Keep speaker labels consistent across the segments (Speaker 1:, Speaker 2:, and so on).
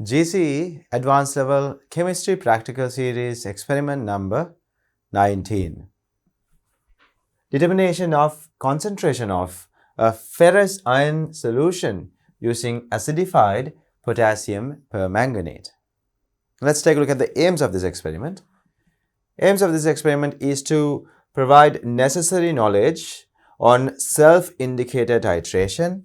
Speaker 1: GCE Advanced Level Chemistry Practical Series Experiment number 19. Determination of concentration of a ferrous iron solution using acidified potassium permanganate. Let's take a look at the aims of this experiment. Aims of this experiment is to provide necessary knowledge on self-indicator titration,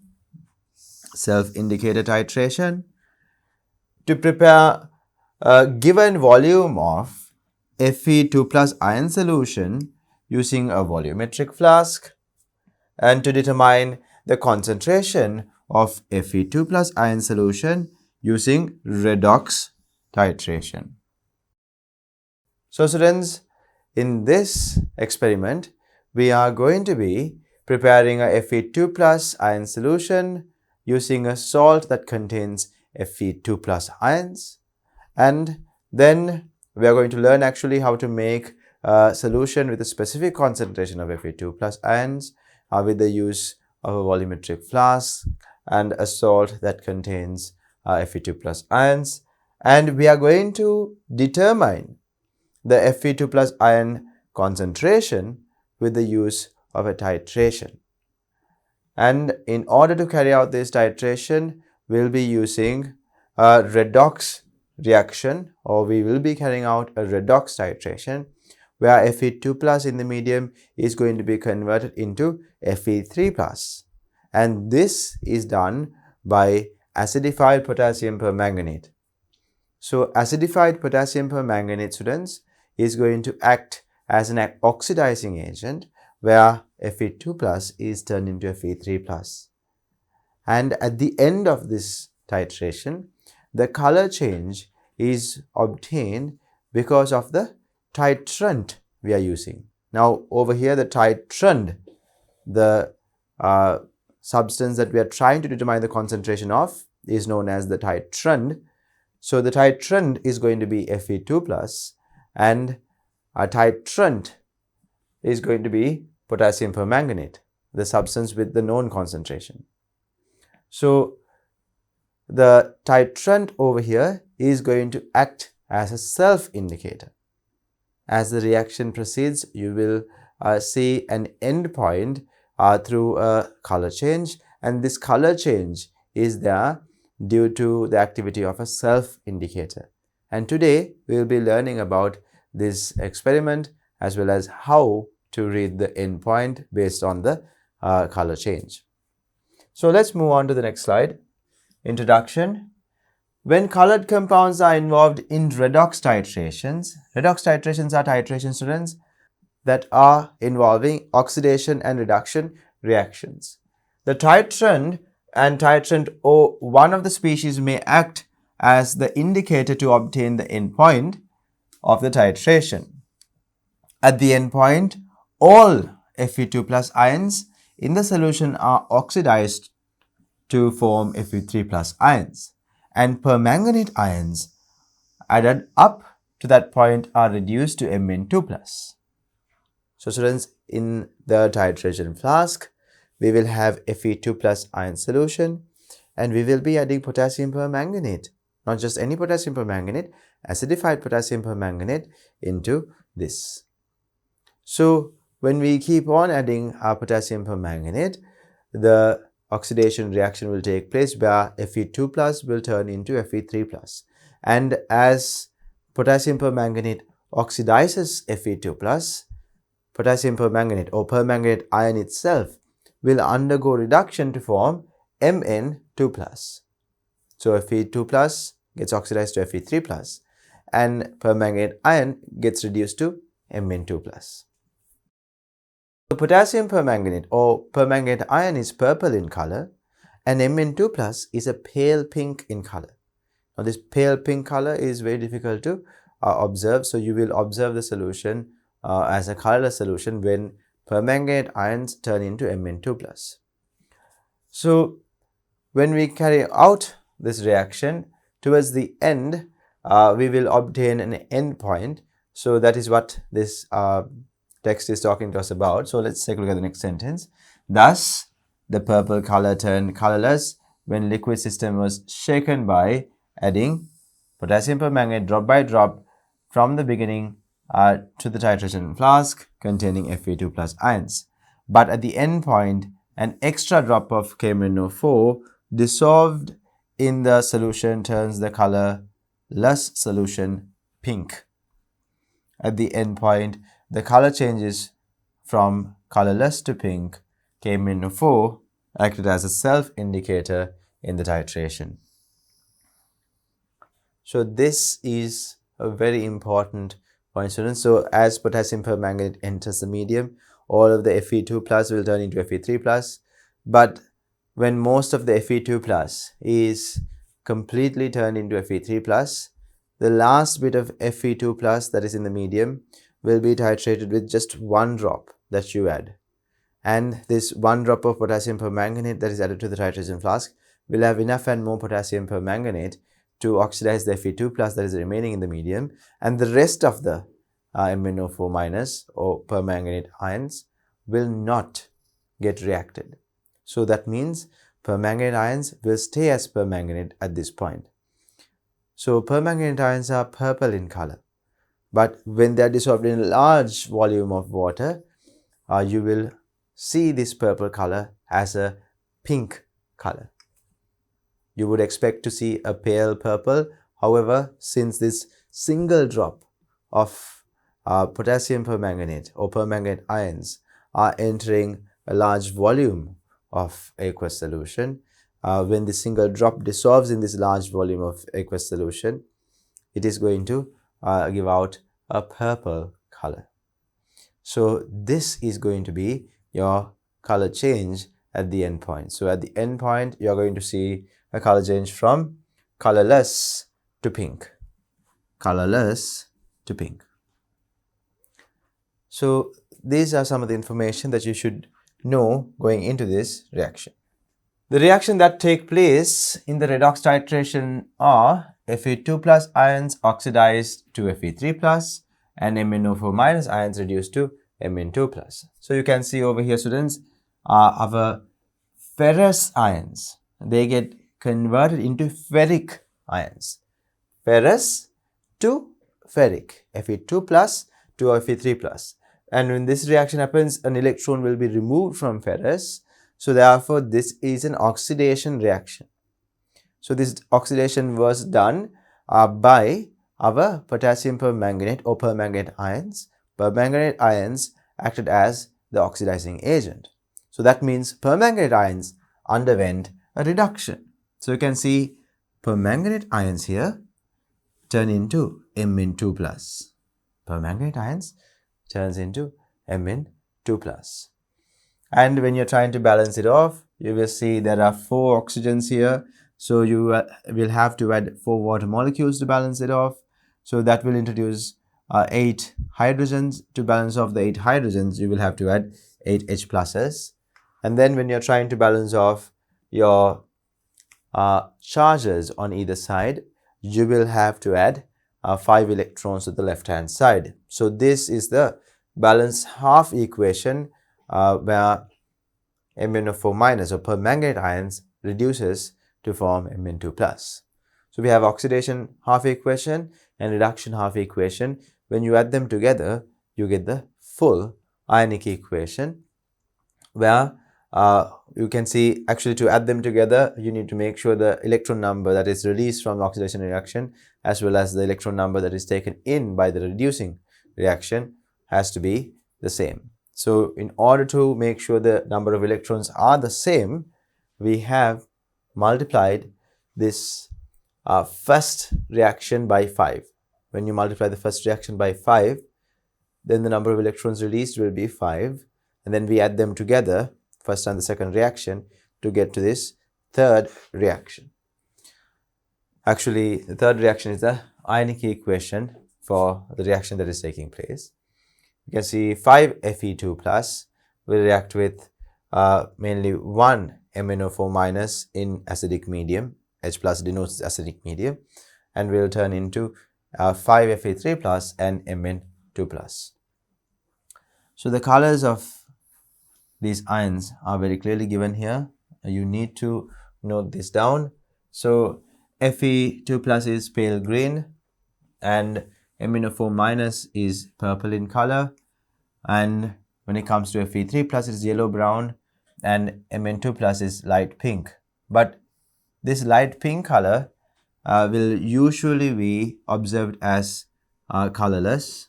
Speaker 1: to prepare a given volume of Fe2 plus iron solution using a volumetric flask, and to determine the concentration of Fe2 plus iron solution using redox titration. So students, in this experiment, we are going to be preparing a Fe2 plus iron solution using a salt that contains Fe2 plus ions, and then we are going to learn actually how to make a solution with a specific concentration of Fe2 plus ions with the use of a volumetric flask and a salt that contains Fe2 plus ions, and we are going to determine the Fe2 plus ion concentration with the use of a titration. And in order to carry out this titration, we'll be using a redox reaction, or we will be carrying out a redox titration where Fe2 plus in the medium is going to be converted into Fe3 plus, and this is done by acidified potassium permanganate. So acidified potassium permanganate, students, is going to act as an oxidizing agent where Fe2 plus is turned into Fe3 plus. And at the end of this titration, the color change is obtained because of the titrant we are using. Now over here, the titrant, the substance that we are trying to determine the concentration of, is known as the titrant. So the titrant is going to be Fe2 plus, and a titrant is going to be potassium permanganate, the substance with the known concentration. So the titrant over here is going to act as a self-indicator. As the reaction proceeds, you will see an end point through a color change, and this color change is there due to the activity of a self-indicator. And today we will be learning about this experiment as well as how to read the end point based on the color change. So let's move on to the next slide. Introduction. When colored compounds are involved in redox titrations are titration, students, that are involving oxidation and reduction reactions. The titrant and titrant O1 of the species may act as the indicator to obtain the endpoint of the titration. At the endpoint, all Fe2 plus ions in the solution are oxidized to form Fe3 plus ions, and permanganate ions added up to that point are reduced to Mn2 plus. So students, in the titration flask, we will have Fe2 plus ion solution, and we will be adding potassium permanganate, not just any potassium permanganate, acidified potassium permanganate into this. So when we keep on adding our potassium permanganate, the oxidation reaction will take place where Fe2 plus will turn into Fe3 plus. And as potassium permanganate oxidizes Fe2 plus, potassium permanganate or permanganate ion itself will undergo reduction to form Mn2 plus. So Fe2 plus gets oxidized to Fe3 plus, and permanganate ion gets reduced to Mn2 plus. The potassium permanganate or permanganate ion is purple in color, and Mn2 plus is a pale pink in color. Now this pale pink color is very difficult to observe, so you will observe the solution as a colorless solution when permanganate ions turn into Mn2 plus. So when we carry out this reaction, towards the end we will obtain an end point. So that is what this text is talking to us about. So let's take a look at the next sentence. Thus, the purple color turned colorless when liquid system was shaken by adding potassium permanganate drop by drop from the beginning to the titration flask containing Fe2 plus ions. But at the end point, an extra drop of KMnO4 dissolved in the solution turns the colorless solution pink. At the end point, the color changes from colorless to pink. KMnO4 acted as a self-indicator in the titration. So this is a very important point, students. So as potassium permanganate enters the medium, all of the Fe2 plus will turn into Fe3 plus. But when most of the Fe2 plus is completely turned into Fe3 plus, the last bit of Fe2 plus that is in the medium will be titrated with just one drop that you add. And this one drop of potassium permanganate that is added to the titration flask will have enough and more potassium permanganate to oxidize the Fe2 plus that is remaining in the medium, and the rest of the MnO4 minus or permanganate ions will not get reacted. So that means permanganate ions will stay as permanganate at this point. So permanganate ions are purple in color, but when they are dissolved in a large volume of water, you will see this purple color as a pink color. You would expect to see a pale purple. However, since this single drop of potassium permanganate or permanganate ions are entering a large volume of aqueous solution, when the single drop dissolves in this large volume of aqueous solution, it is going to give out a purple color. So this is going to be your color change at the end point. So at the end point, you are going to see a color change from colorless to pink. Colorless to pink. So these are some of the information that you should know going into this reaction. The reaction that take place in the redox titration are Fe2 plus ions oxidized to Fe3 plus and MnO4 minus ions reduced to Mn2 plus. So you can see over here, students, our ferrous ions, they get converted into ferric ions. Ferrous to ferric, Fe2 plus to Fe3 plus. And when this reaction happens, an electron will be removed from ferrous. So therefore, this is an oxidation reaction. So this oxidation was done by our potassium permanganate or permanganate ions. Permanganate ions acted as the oxidizing agent. So that means permanganate ions underwent a reduction. So you can see permanganate ions here turn into Mn2 plus. Permanganate ions turns into Mn2 plus. And when you're trying to balance it off, you will see there are 4 oxygens here. So you will have to add 4 water molecules to balance it off. So that will introduce 8 hydrogens. To balance off the 8 hydrogens, you will have to add 8 H pluses. And then when you're trying to balance off your charges on either side, you will have to add 5 electrons to the left hand side. So this is the balance half equation where MnO4 minus or permanganate ions reduces to form Mn2 plus. So we have oxidation half equation and reduction half equation. When you add them together, you get the full ionic equation where you can see actually to add them together, you need to make sure the electron number that is released from the oxidation reaction as well as the electron number that is taken in by the reducing reaction has to be the same. So in order to make sure the number of electrons are the same, we have multiplied this first reaction by 5. When you multiply the first reaction by 5, then the number of electrons released will be 5. And then we add them together, first and the second reaction, to get to this third reaction. Actually, the third reaction is the ionic equation for the reaction that is taking place. You can see 5 Fe2 plus will react with mainly 1 MnO4 minus in acidic medium. H plus denotes acidic medium and will turn into 5 Fe3 plus and Mn2 plus. So the colors of these ions are very clearly given here. You need to note this down. So Fe2 plus is pale green and MnO4 minus is purple in color, and when it comes to Fe3 plus it's yellow brown and Mn2 plus is light pink. But this light pink color will usually be observed as colorless,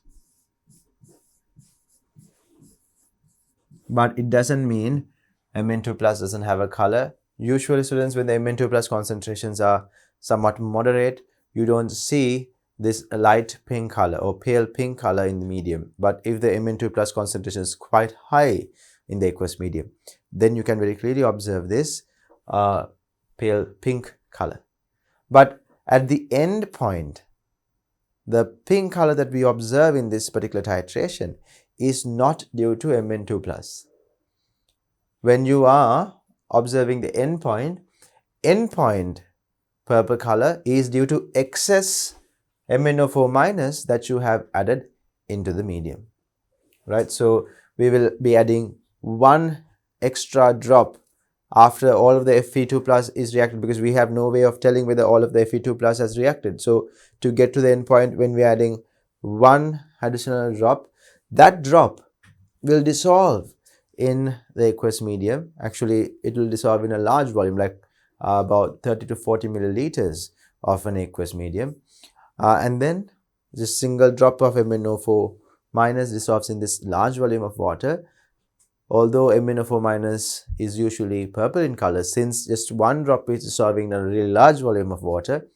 Speaker 1: but it doesn't mean Mn2 plus doesn't have a color. Usually students, when the Mn2 plus concentrations are somewhat moderate, you don't see this light pink color or pale pink color in the medium. But if the Mn2 plus concentration is quite high in the aqueous medium, then you can very clearly observe this pale pink color. But at the end point, the pink color that we observe in this particular titration is not due to Mn2 plus. When you are observing the end point purple color is due to excess MnO4 minus that you have added into the medium, right? So we will be adding one extra drop after all of the Fe2 plus is reacted, because we have no way of telling whether all of the Fe2 plus has reacted. So to get to the end point, when we are adding one additional drop, that drop will dissolve in the aqueous medium. Actually, it will dissolve in a large volume, like about 30 to 40 milliliters of an aqueous medium. And then this single drop of MnO4 minus dissolves in this large volume of water. Although MnO4 minus is usually purple in color, since just one drop is dissolving in a really large volume of water,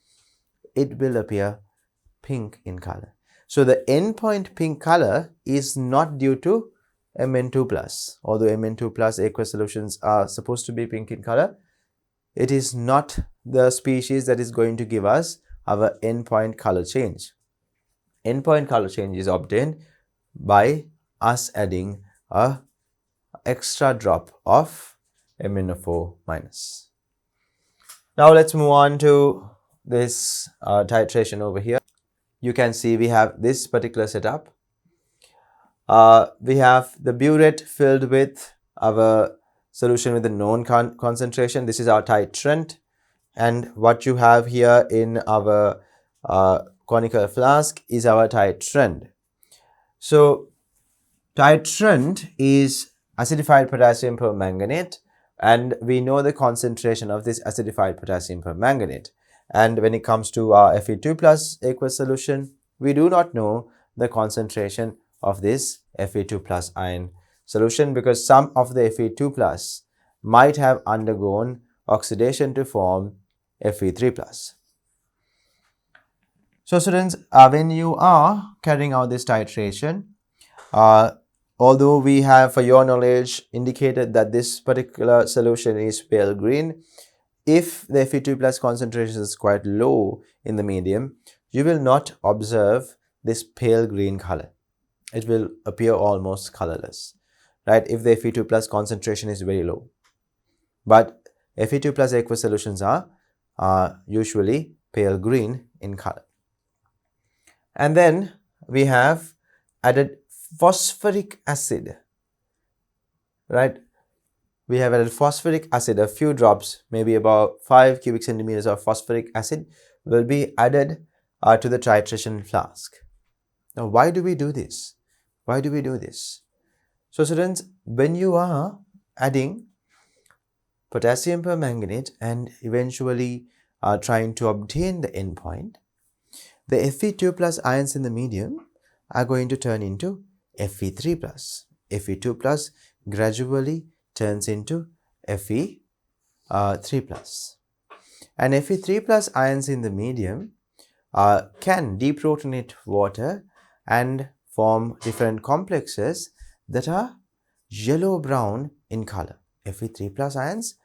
Speaker 1: it will appear pink in color. So the endpoint pink color is not due to Mn2 plus. Although Mn2 plus aqueous solutions are supposed to be pink in color, it is not the species that is going to give us our endpoint color change. Endpoint color change is obtained by us adding a extra drop of MnO4 minus. Now let's move on to this titration over here. You can see we have this particular setup. We have the burette filled with our solution with the known concentration. This is our titrant, and what you have here in our conical flask is our titrant. So titrant is acidified potassium permanganate, and we know the concentration of this acidified potassium permanganate. And when it comes to our Fe2 plus aqueous solution, we do not know the concentration of this Fe2 plus ion solution, because some of the Fe2 plus might have undergone oxidation to form Fe3 plus. So students, when you are carrying out this titration, although we have, for your knowledge, indicated that this particular solution is pale green, if the Fe2 plus concentration is quite low in the medium, you will not observe this pale green color. It will appear almost colorless, right, if the Fe2 plus concentration is very low. But Fe2 plus aqueous solutions are usually pale green in color. And then we have added phosphoric acid, right? We have added phosphoric acid, a few drops, maybe about 5 cubic centimeters of phosphoric acid will be added to the titration flask. Now, why do we do this? Why do we do this? So students, when you are adding potassium permanganate and eventually trying to obtain the endpoint, the Fe2 plus ions in the medium are going to turn into Fe3 plus. Fe2 plus gradually turns into Fe3 plus. And Fe3 plus ions in the medium can deprotonate water and form different complexes that are yellow-brown in color. Fe3 plus ions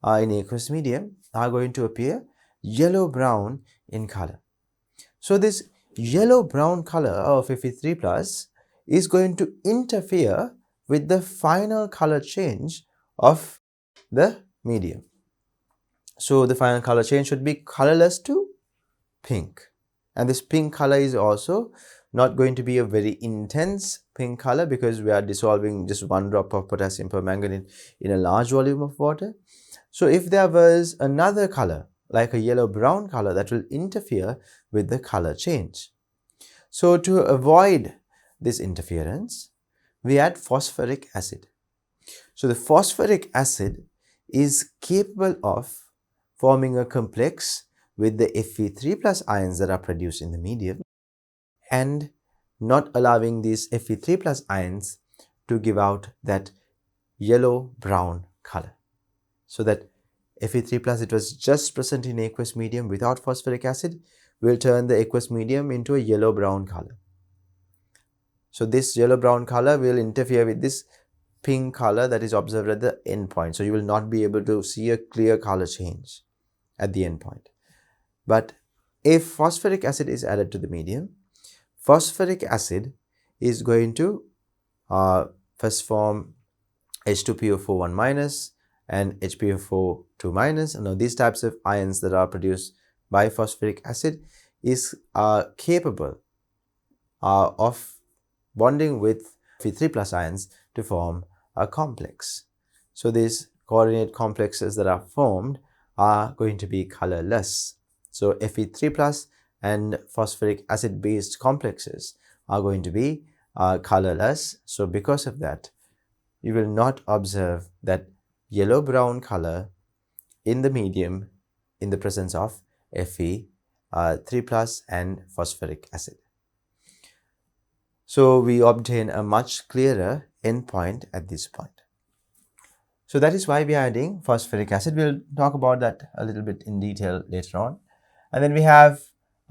Speaker 1: in aqueous medium are going to appear yellow-brown in color. So this yellow-brown color of Fe3 plus is going to interfere with the final color change of the medium. So the final color change should be colorless to pink. And this pink color is also not going to be a very intense pink color, because we are dissolving just one drop of potassium permanganate in a large volume of water. So if there was another color, like a yellow-brown color that will interfere with the color change. So to avoid this interference, we add phosphoric acid. So the phosphoric acid is capable of forming a complex with the Fe3 plus ions that are produced in the medium and not allowing these Fe3 plus ions to give out that yellow-brown color. So that Fe3 plus, it was just present in aqueous medium without phosphoric acid, will turn the aqueous medium into a yellow-brown color. So this yellow-brown color will interfere with this pink color that is observed at the end point. So you will not be able to see a clear color change at the end point. But if phosphoric acid is added to the medium, phosphoric acid is going to first form H2PO4 1- and HPO4 2-. Now these types of ions that are produced by phosphoric acid is capable of bonding with Fe3 plus ions to form a complex. So these coordinate complexes that are formed are going to be colorless. So Fe3 plus and phosphoric acid based complexes are going to be colorless. So because of that, you will not observe that yellow-brown color in the medium in the presence of Fe3 plus and phosphoric acid. So we obtain a much clearer endpoint at this point. So that is why we are adding phosphoric acid. We'll talk about that a little bit in detail later on. And then we have,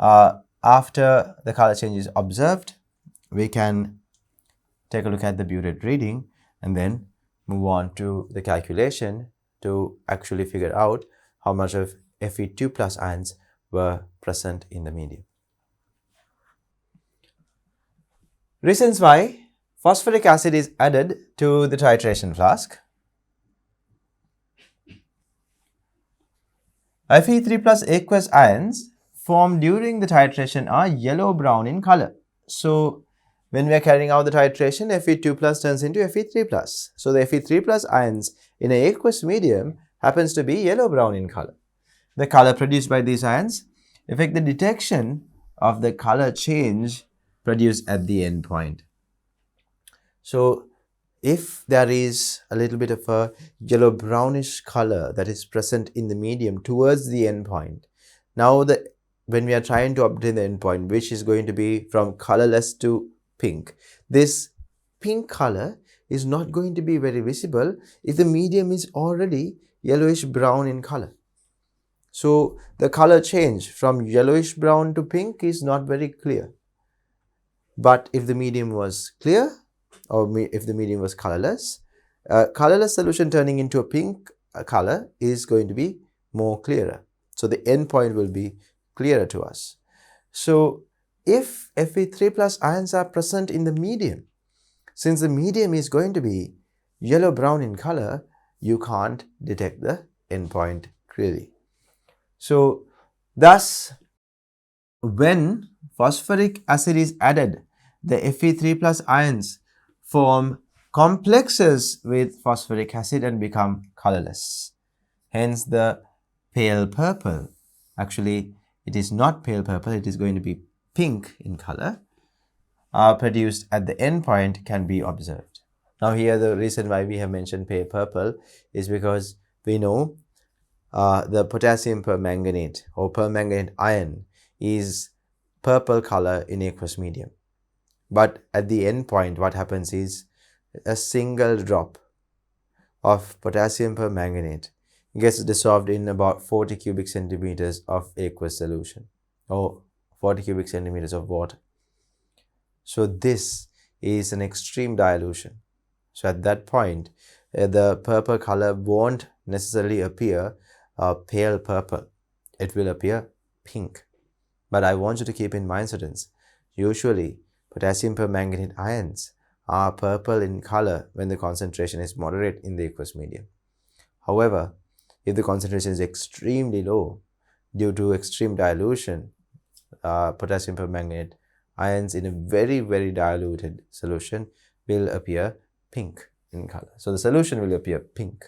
Speaker 1: after the color change is observed, we can take a look at the butyrate reading and then move on to the calculation to actually figure out how much of Fe2 plus ions were present in the medium. Reasons why phosphoric acid is added to the titration flask. Fe3 plus aqueous ions formed during the titration are yellow-brown in color. So when we are carrying out the titration, Fe2 plus turns into Fe3 plus. So the Fe3 plus ions in an aqueous medium happens to be yellow-brown in color. The color produced by these ions affect the detection of the color change produced at the end point. So if there is a little bit of a yellow brownish color that is present in the medium towards the end point, now when we are trying to obtain the end point, which is going to be from colorless to pink, this pink color is not going to be very visible if the medium is already yellowish brown in color. So the color change from yellowish brown to pink is not very clear. But if the medium was clear, or if the medium was colorless, colorless solution turning into a pink color is going to be more clearer. So the end point will be clearer to us. So if Fe3 plus ions are present in the medium, since the medium is going to be yellow brown in color, you can't detect the end point clearly. So thus, when phosphoric acid is added, the Fe3 plus ions form complexes with phosphoric acid and become colorless. Hence the pale purple. Actually, it is not pale purple, it is going to be pink in color, produced at the end point can be observed. Now here the reason why we have mentioned pale purple is because we know the potassium permanganate or permanganate ion is purple color in aqueous medium. But at the end point, what happens is a single drop of potassium permanganate gets dissolved in about 40 cubic centimeters of aqueous solution or 40 cubic centimeters of water. So this is an extreme dilution. So at that point, the purple color won't necessarily appear pale purple. It will appear pink. But I want you to keep in mind, students, usually potassium permanganate ions are purple in color when the concentration is moderate in the aqueous medium. However, if the concentration is extremely low due to extreme dilution, potassium permanganate ions in a very, very diluted solution will appear pink in color. So the solution will appear pink,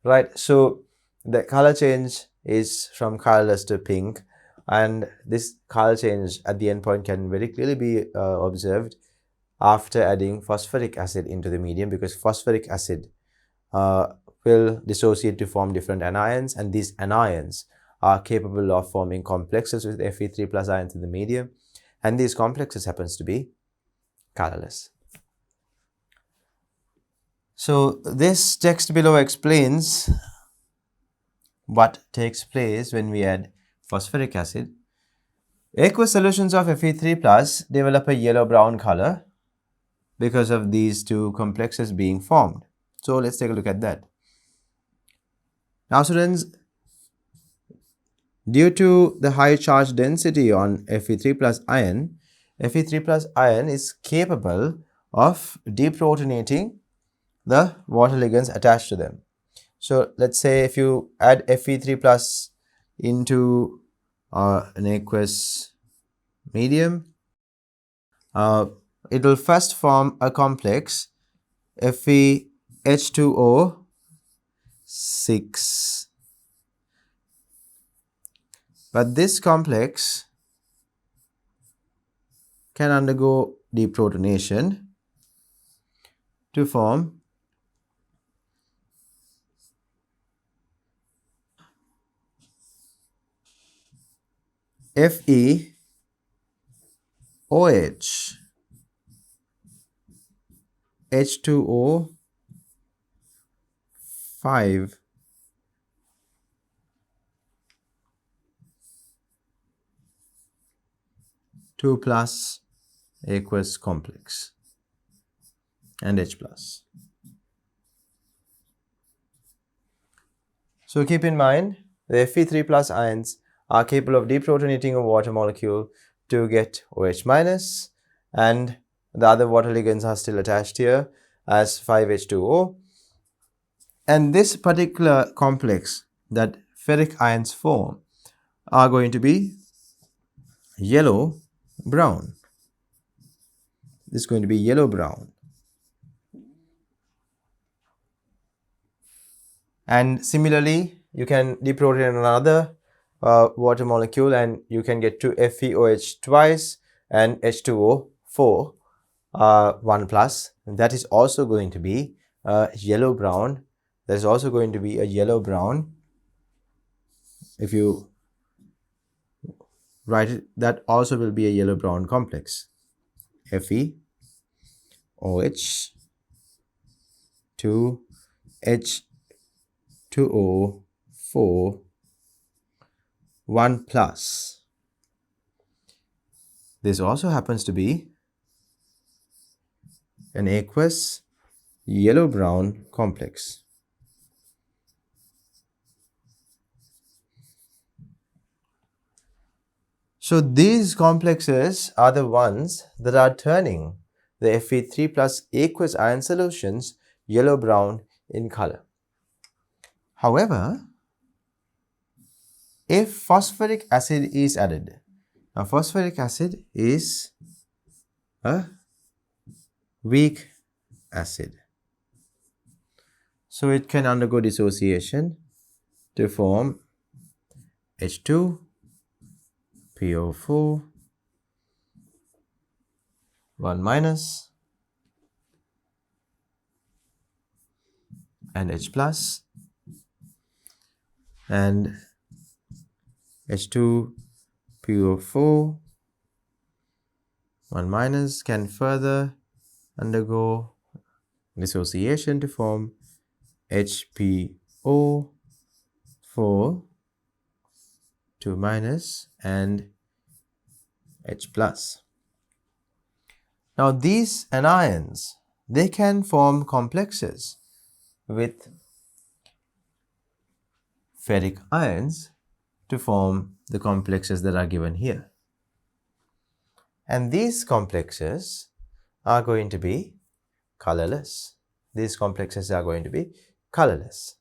Speaker 1: right? So the color change is from colorless to pink, and this color change at the endpoint can very clearly be observed after adding phosphoric acid into the medium, because phosphoric acid uh, will dissociate to form different anions, and these anions are capable of forming complexes with Fe3 plus ions in the medium, and these complexes happens to be colorless. So this text below explains what takes place when we add phosphoric acid. Aqueous solutions of Fe3 plus develop a yellow-brown color because of these two complexes being formed. So let's take a look at that. Now students, due to the high charge density on Fe3 plus ion, Fe3 plus ion is capable of deprotonating the water ligands attached to them. So let's say if you add Fe3 plus into an aqueous medium, it will first form a complex FeH2O 6. But this complex can undergo deprotonation to form FeOH H2O 5 2 plus aqueous complex and H plus. So keep in mind the Fe3 plus ions are capable of deprotonating a water molecule to get OH minus, and the other water ligands are still attached here as 5H2O. And this particular complex that ferric ions form are going to be yellow brown. This is going to be yellow brown. And similarly, you can deprotonate another water molecule and you can get to FeOH twice and H2O 4 1 plus. And that is also going to be yellow brown. There is also going to be a yellow brown. If you write it, that also will be a yellow brown complex. FeOH 2 H2O 4 1 plus. This also happens to be an aqueous yellow brown complex. So these complexes are the ones that are turning the Fe3 plus aqueous ion solutions yellow brown in color. However, if phosphoric acid is added, now phosphoric acid is a weak acid, so it can undergo dissociation to form H2 PO4 1 minus and H plus, and H2 PO4 1 minus can further undergo dissociation to form HPO 4 2 minus and H plus. Now these anions, they can form complexes with ferric ions to form the complexes that are given here. And these complexes are going to be colorless. These complexes are going to be colorless.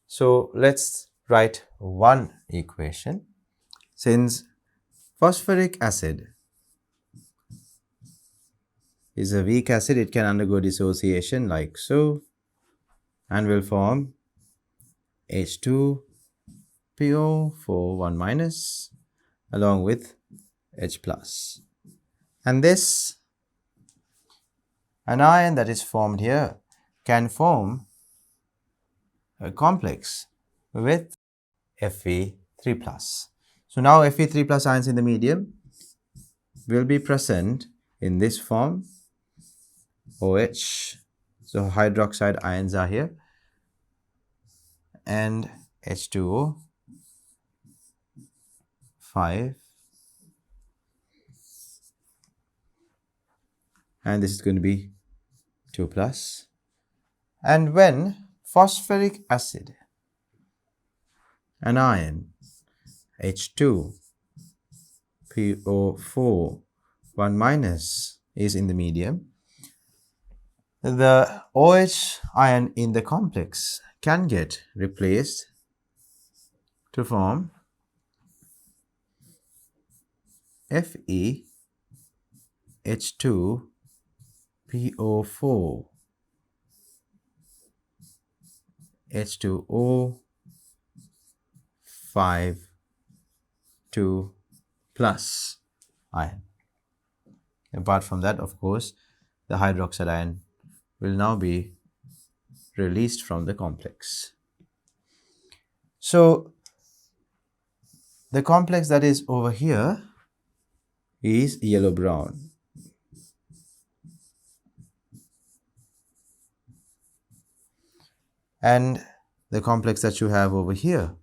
Speaker 1: So let's write one equation. Since phosphoric acid is a weak acid, it can undergo dissociation like so and will form H2 PO4 1 minus along with H plus. And this anion that is formed here can form a complex with Fe3 plus. So now Fe3 plus ions in the medium will be present in this form, OH. So hydroxide ions are here, and H2O 5, and this is going to be 2 plus. And when phosphoric acid, an ion, H2 PO4 1 minus is in the medium, the OH ion in the complex can get replaced to form Fe H2 PO4 H2O 5 2 plus ion. Apart from that, of course, the hydroxide ion will now be released from the complex. So the complex that is over here is yellow brown. And the complex that you have over here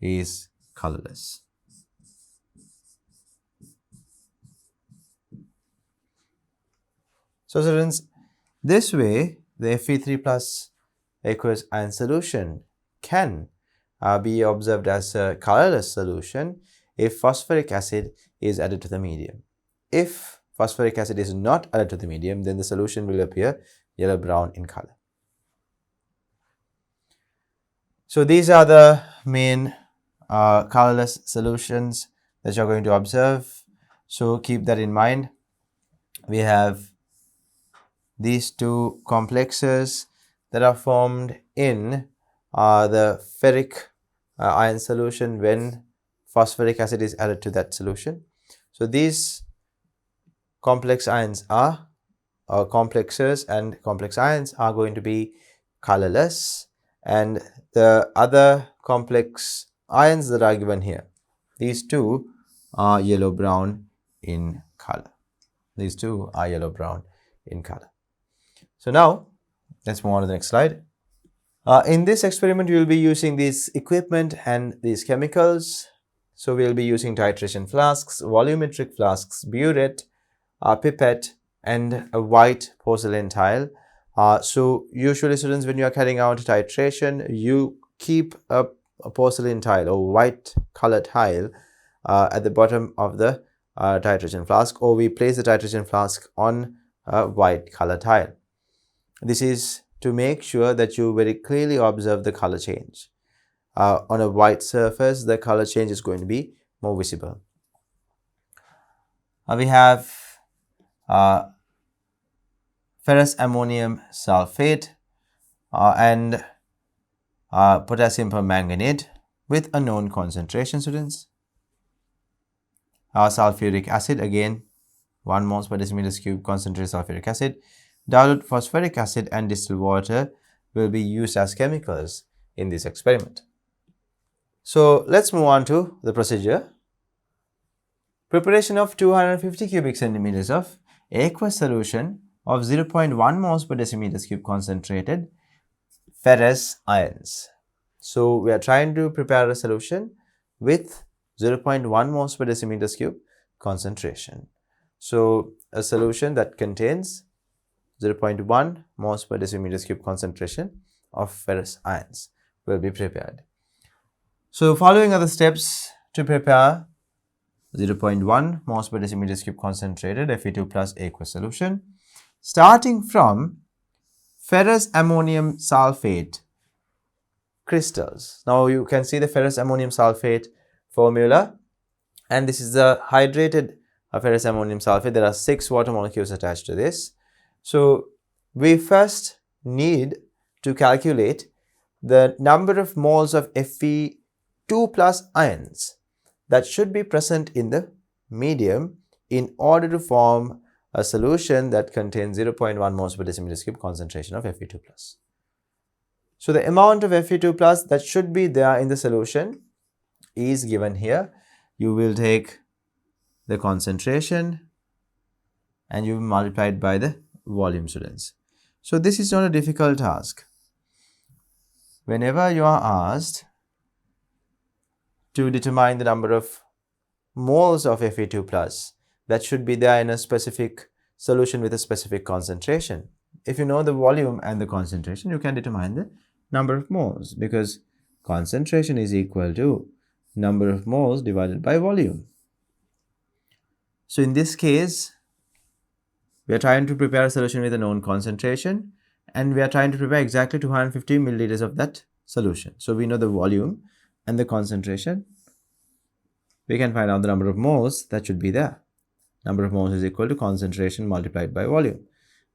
Speaker 1: is colorless. So students, this way the Fe3 plus aqueous ion solution can be observed as a colorless solution if phosphoric acid is added to the medium. If phosphoric acid is not added to the medium, then the solution will appear yellow-brown in color. So these are the main colorless solutions that you're going to observe. So keep that in mind. We have these two complexes that are formed in the ferric ion solution when phosphoric acid is added to that solution. So these complex ions are complexes, and complex ions are going to be colorless, and the other complex ions that are given here, these two are yellow brown in color. These two are yellow brown in color. So now let's move on to the next slide. In this experiment, we will be using this equipment and these chemicals. So we will be using titration flasks, volumetric flasks, burette, pipette, and a white porcelain tile. So usually students, when you are carrying out titration, you keep a porcelain tile or white color tile at the bottom of the titration flask, or we place the titration flask on a white color tile. This is to make sure that you very clearly observe the color change. On a white surface, the color change is going to be more visible. We have ferrous ammonium sulfate and potassium permanganate with a known concentration, students. Sulfuric acid, again 1 moles per decimeter cube concentrated sulfuric acid. Dilute phosphoric acid and distilled water will be used as chemicals in this experiment. So let's move on to the procedure. Preparation of 250 cubic centimeters of aqueous solution of 0.1 moles per decimeter cube concentrated ferrous ions. So we are trying to prepare a solution with 0.1 moles per decimeter cube concentration. So a solution that contains 0.1 moles per decimeter cube concentration of ferrous ions will be prepared. So following are the steps to prepare 0.1 moles per decimeter cube concentrated Fe2 plus aqueous solution, starting from ferrous ammonium sulfate crystals. Now you can see the ferrous ammonium sulfate formula, and this is the hydrated ferrous ammonium sulfate. There are 6 water molecules attached to this. So we first need to calculate the number of moles of Fe2 2 plus ions that should be present in the medium in order to form a solution that contains 0.1 moles per decimeter cube concentration of Fe2 plus. So the amount of Fe2 plus that should be there in the solution is given here. You will take the concentration and you multiply it by the volume, students. So this is not a difficult task. Whenever you are asked to determine the number of moles of Fe2 plus that should be there in a specific solution with a specific concentration, if you know the volume and the concentration, you can determine the number of moles, because concentration is equal to number of moles divided by volume. So in this case, we are trying to prepare a solution with a known concentration, and we are trying to prepare exactly 250 milliliters of that solution. So we know the volume and the concentration. We can find out the number of moles that should be there. Number of moles is equal to concentration multiplied by volume.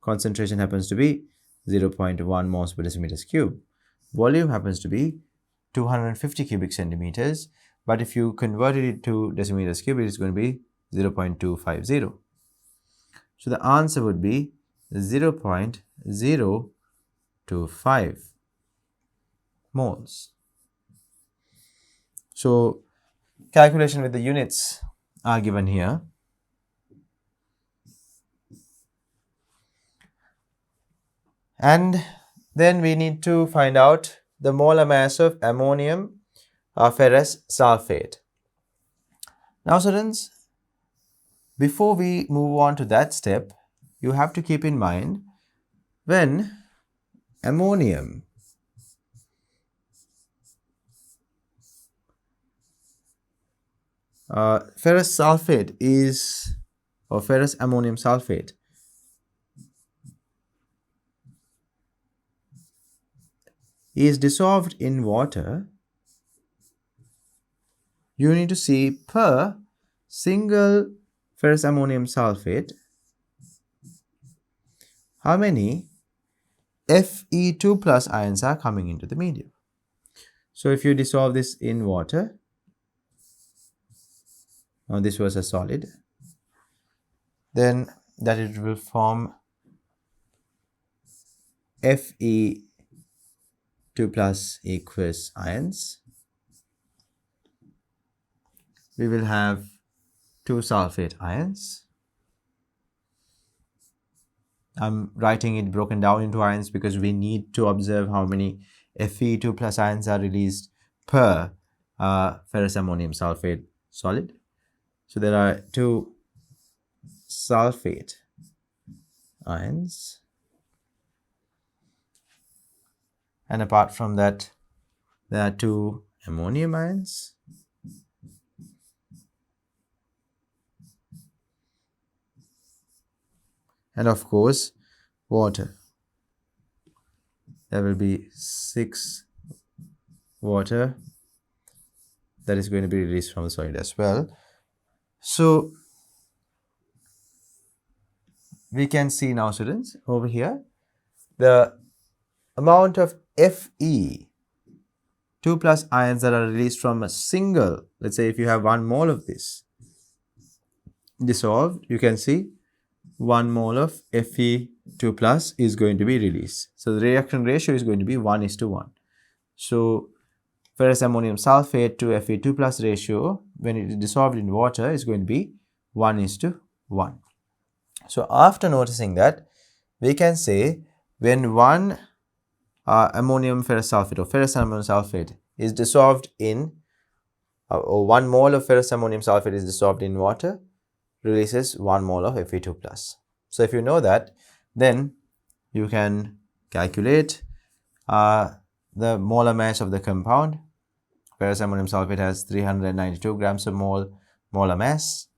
Speaker 1: Concentration happens to be 0.1 moles per decimeters cube. Volume happens to be 250 cubic centimeters, but if you convert it to decimeters cube, it is going to be 0.250. So the answer would be 0.025 moles. So calculation with the units are given here. And then we need to find out the molar mass of ammonium ferrous sulfate. Now students, before we move on to that step, you have to keep in mind, when ammonium ferrous sulfate is, or ferrous ammonium sulfate is dissolved in water, you need to see per single ferrous ammonium sulfate how many Fe2 plus ions are coming into the medium. So if you dissolve this in water, now this was a solid, then that it will form Fe2 plus aqueous ions. We will have 2 sulfate ions. I'm writing it broken down into ions because we need to observe how many Fe2 plus ions are released per ferrous ammonium sulfate solid. So there are 2 sulfate ions, and apart from that there are 2 ammonium ions, and of course water. There will be 6 water that is going to be released from the solid as well. So we can see now, students, over here the amount of Fe2 plus ions that are released from a single, let's say if you have 1 mole of this dissolved, you can see 1 mole of Fe2 plus is going to be released. So the reaction ratio is going to be 1:1. So ferrous ammonium sulfate to Fe2 plus ratio, when it is dissolved in water, is going to be 1:1. So after noticing that, we can say when 1 ammonium ferrous sulfate or ferrous ammonium sulfate is dissolved in, or 1 mole of ferrous ammonium sulfate is dissolved in water, releases 1 mole of Fe2 plus. So if you know that, then you can calculate the molar mass of the compound. Ferrous ammonium sulfate has 392 grams of molar mass,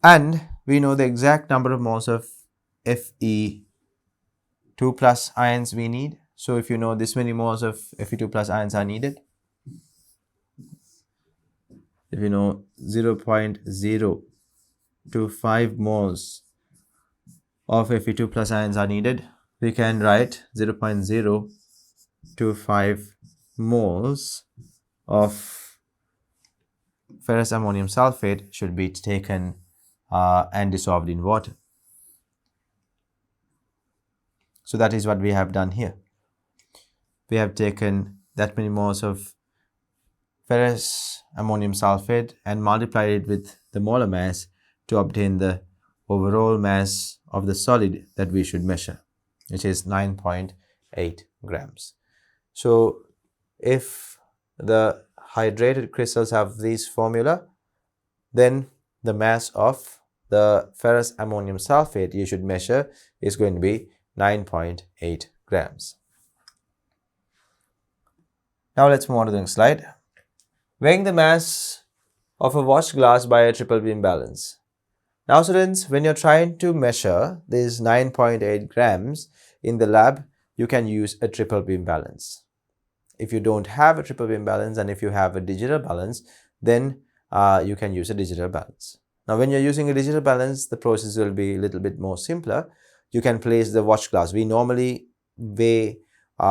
Speaker 1: and we know the exact number of moles of Fe2 plus ions we need. So if you know this many moles of Fe2 plus ions are needed, if you know 0.025 moles of Fe2 plus ions are needed, we can write 0.025 moles of ferrous ammonium sulfate should be taken and dissolved in water. So that is what we have done here. We have taken that many moles of ferrous ammonium sulfate and multiplied it with the molar mass to obtain the overall mass of the solid that we should measure, which is 9.8 grams. So if the hydrated crystals have this formula, then the mass of the ferrous ammonium sulfate you should measure is going to be 9.8 grams. Now let's move on to the next slide. Weighing the mass of a watch glass by a triple beam balance. Now students, when you're trying to measure this 9.8 grams in the lab, you can use a triple beam balance. If you don't have a triple beam balance and if you have a digital balance, then you can use a digital balance. Now when you're using a digital balance, the process will be a little bit more simpler. You can place the watch glass. We normally weigh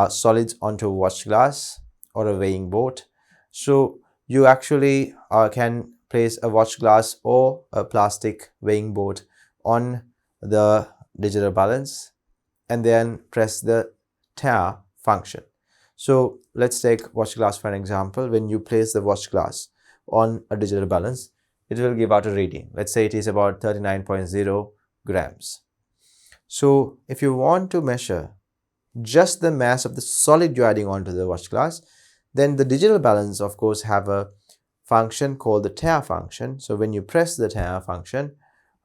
Speaker 1: solids onto a watch glass or a weighing board. So you actually can place a watch glass or a plastic weighing board on the digital balance and then press the tare function. So let's take watch glass for an example. When you place the watch glass on a digital balance, it will give out a reading. Let's say it is about 39.0 grams. So if you want to measure just the mass of the solid you're adding onto the watch glass, then the digital balance of course have a function called the tare function. So when you press the tare function,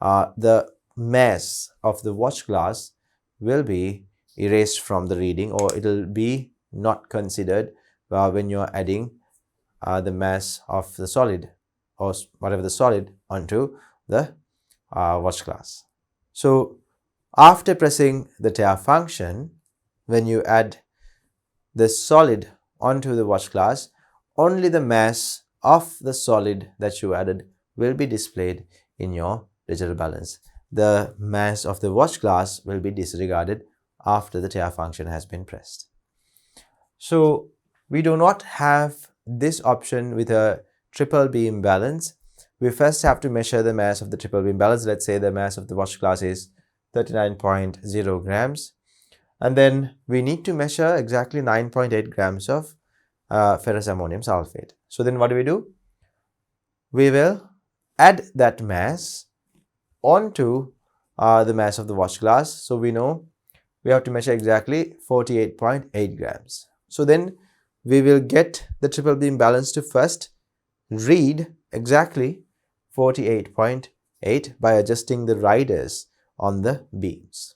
Speaker 1: the mass of the watch glass will be erased from the reading, or it will be not considered when you're adding the mass of the solid or whatever the solid onto the watch glass. So after pressing the tare function, when you add the solid onto the watch glass, only the mass of the solid that you added will be displayed in your digital balance. The mass of the watch glass will be disregarded after the tare function has been pressed. So we do not have this option with a triple beam balance. We first have to measure the mass of the triple beam balance. Let's say the mass of the watch glass is 39.0 grams. And then we need to measure exactly 9.8 grams of ferrous ammonium sulfate. So then what do? We will add that mass onto the mass of the watch glass. So we know we have to measure exactly 48.8 grams. So then we will get the triple beam balance to first read exactly 48.8 by adjusting the riders on the beams.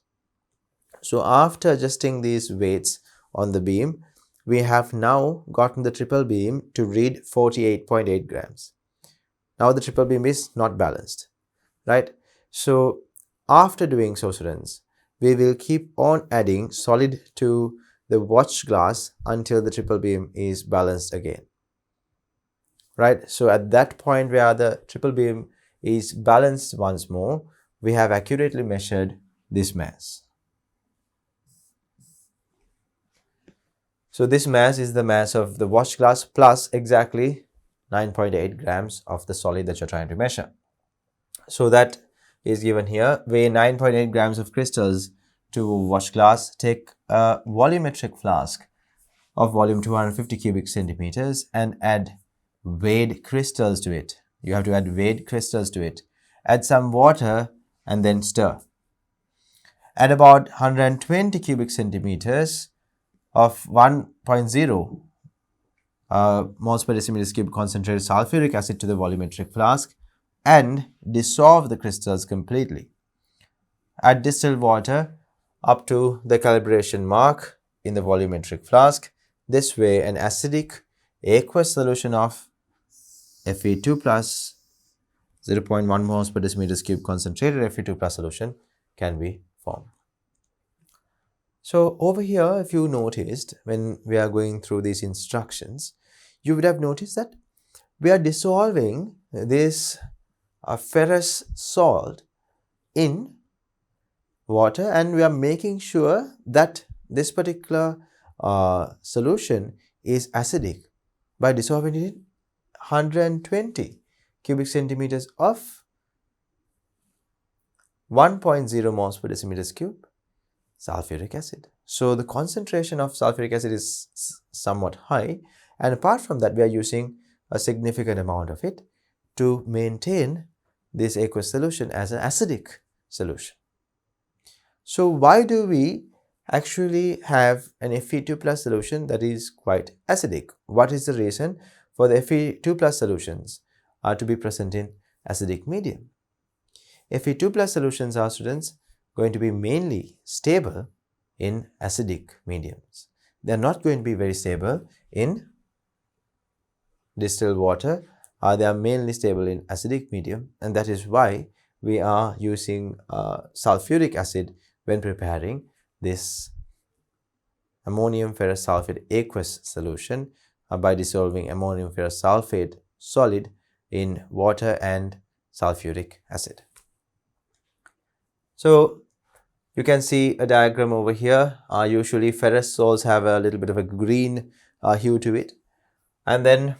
Speaker 1: So after adjusting these weights on the beam, we have now gotten the triple beam to read 48.8 grams. Now the triple beam is not balanced, right? So after doing so, students, we will keep on adding solid to the watch glass until the triple beam is balanced again, right? So at that point where the triple beam is balanced once more, we have accurately measured this mass. So this mass is the mass of the watch glass plus exactly 9.8 grams of the solid that you're trying to measure. So that is given here. Weigh 9.8 grams of crystals to watch glass. Take a volumetric flask of volume 250 cubic centimeters and add weighed crystals to it. You have to add weighed crystals to it. Add some water and then stir. Add about 120 cubic centimeters of 1.0 moles per decimeter cube concentrated sulfuric acid to the volumetric flask and dissolve the crystals completely. Add distilled water up to the calibration mark in the volumetric flask. This way an acidic aqueous solution of Fe2 plus 0.1 moles per decimeter cube concentrated Fe2 plus solution can be formed. So over here, if you noticed when we are going through these instructions, you would have noticed that we are dissolving this ferrous salt in water and we are making sure that this particular solution is acidic by dissolving it in 120. cubic centimeters of 1.0 moles per decimeters cube sulfuric acid. So the concentration of sulfuric acid is somewhat high, and apart from that we are using a significant amount of it to maintain this aqueous solution as an acidic solution. So why do we actually have an Fe2 plus solution that is quite acidic? What is the reason for the Fe2 plus solutions to be present in acidic medium? Fe2 plus solutions are, students, going to be mainly stable in acidic mediums. They are not going to be very stable in distilled water. They are mainly stable in acidic medium, and that is why we are using sulfuric acid when preparing this ammonium ferrous sulfate aqueous solution by dissolving ammonium ferrous sulfate solid in water and sulfuric acid. So you can see a diagram over here. Usually ferrous salts have a little bit of a green hue to it, and then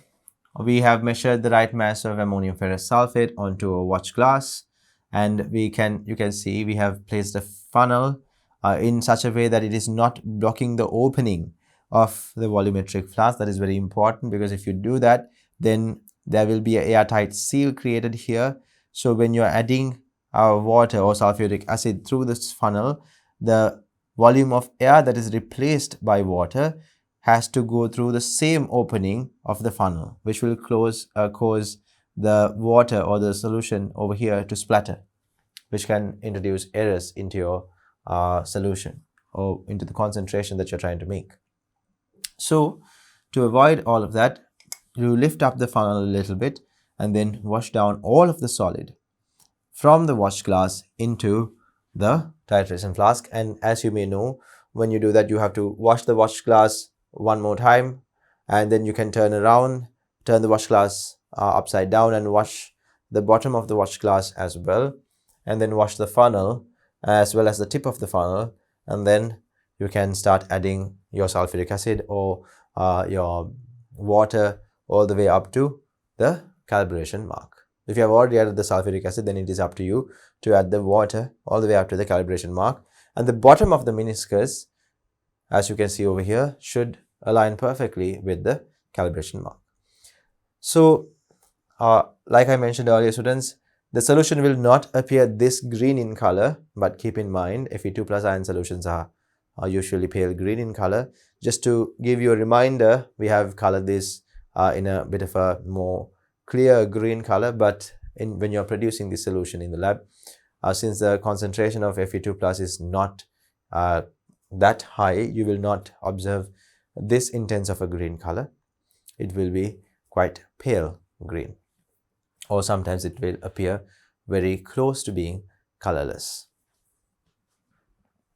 Speaker 1: we have measured the right mass of ammonium ferrous sulfate onto a watch glass, and you can see we have placed a funnel in such a way that it is not blocking the opening of the volumetric flask. That is very important, because if you do that, then there will be an airtight seal created here. So when you are adding water or sulfuric acid through this funnel, the volume of air that is replaced by water has to go through the same opening of the funnel, which will cause the water or the solution over here to splatter, which can introduce errors into your solution or into the concentration that you're trying to make. So to avoid all of that, you lift up the funnel a little bit and then wash down all of the solid from the watch glass into the titration flask. And as you may know, when you do that, you have to wash the watch glass one more time, and then you can turn around, turn the watch glass upside down and wash the bottom of the watch glass as well, and then wash the funnel as well as the tip of the funnel, and then you can start adding your sulfuric acid or your water all the way up to the calibration mark. If you have already added the sulfuric acid, then it is up to you to add the water all the way up to the calibration mark, and the bottom of the meniscus, as you can see over here, should align perfectly with the calibration mark. So like I mentioned earlier, students, the solution will not appear this green in color, but keep in mind Fe2 plus ion solutions are usually pale green in color. Just to give you a reminder, we have colored this in a bit of a more clear green color, but when you're producing this solution in the lab, since the concentration of Fe2 plus is not that high, you will not observe this intense of a green color. It will be quite pale green, or sometimes it will appear very close to being colorless.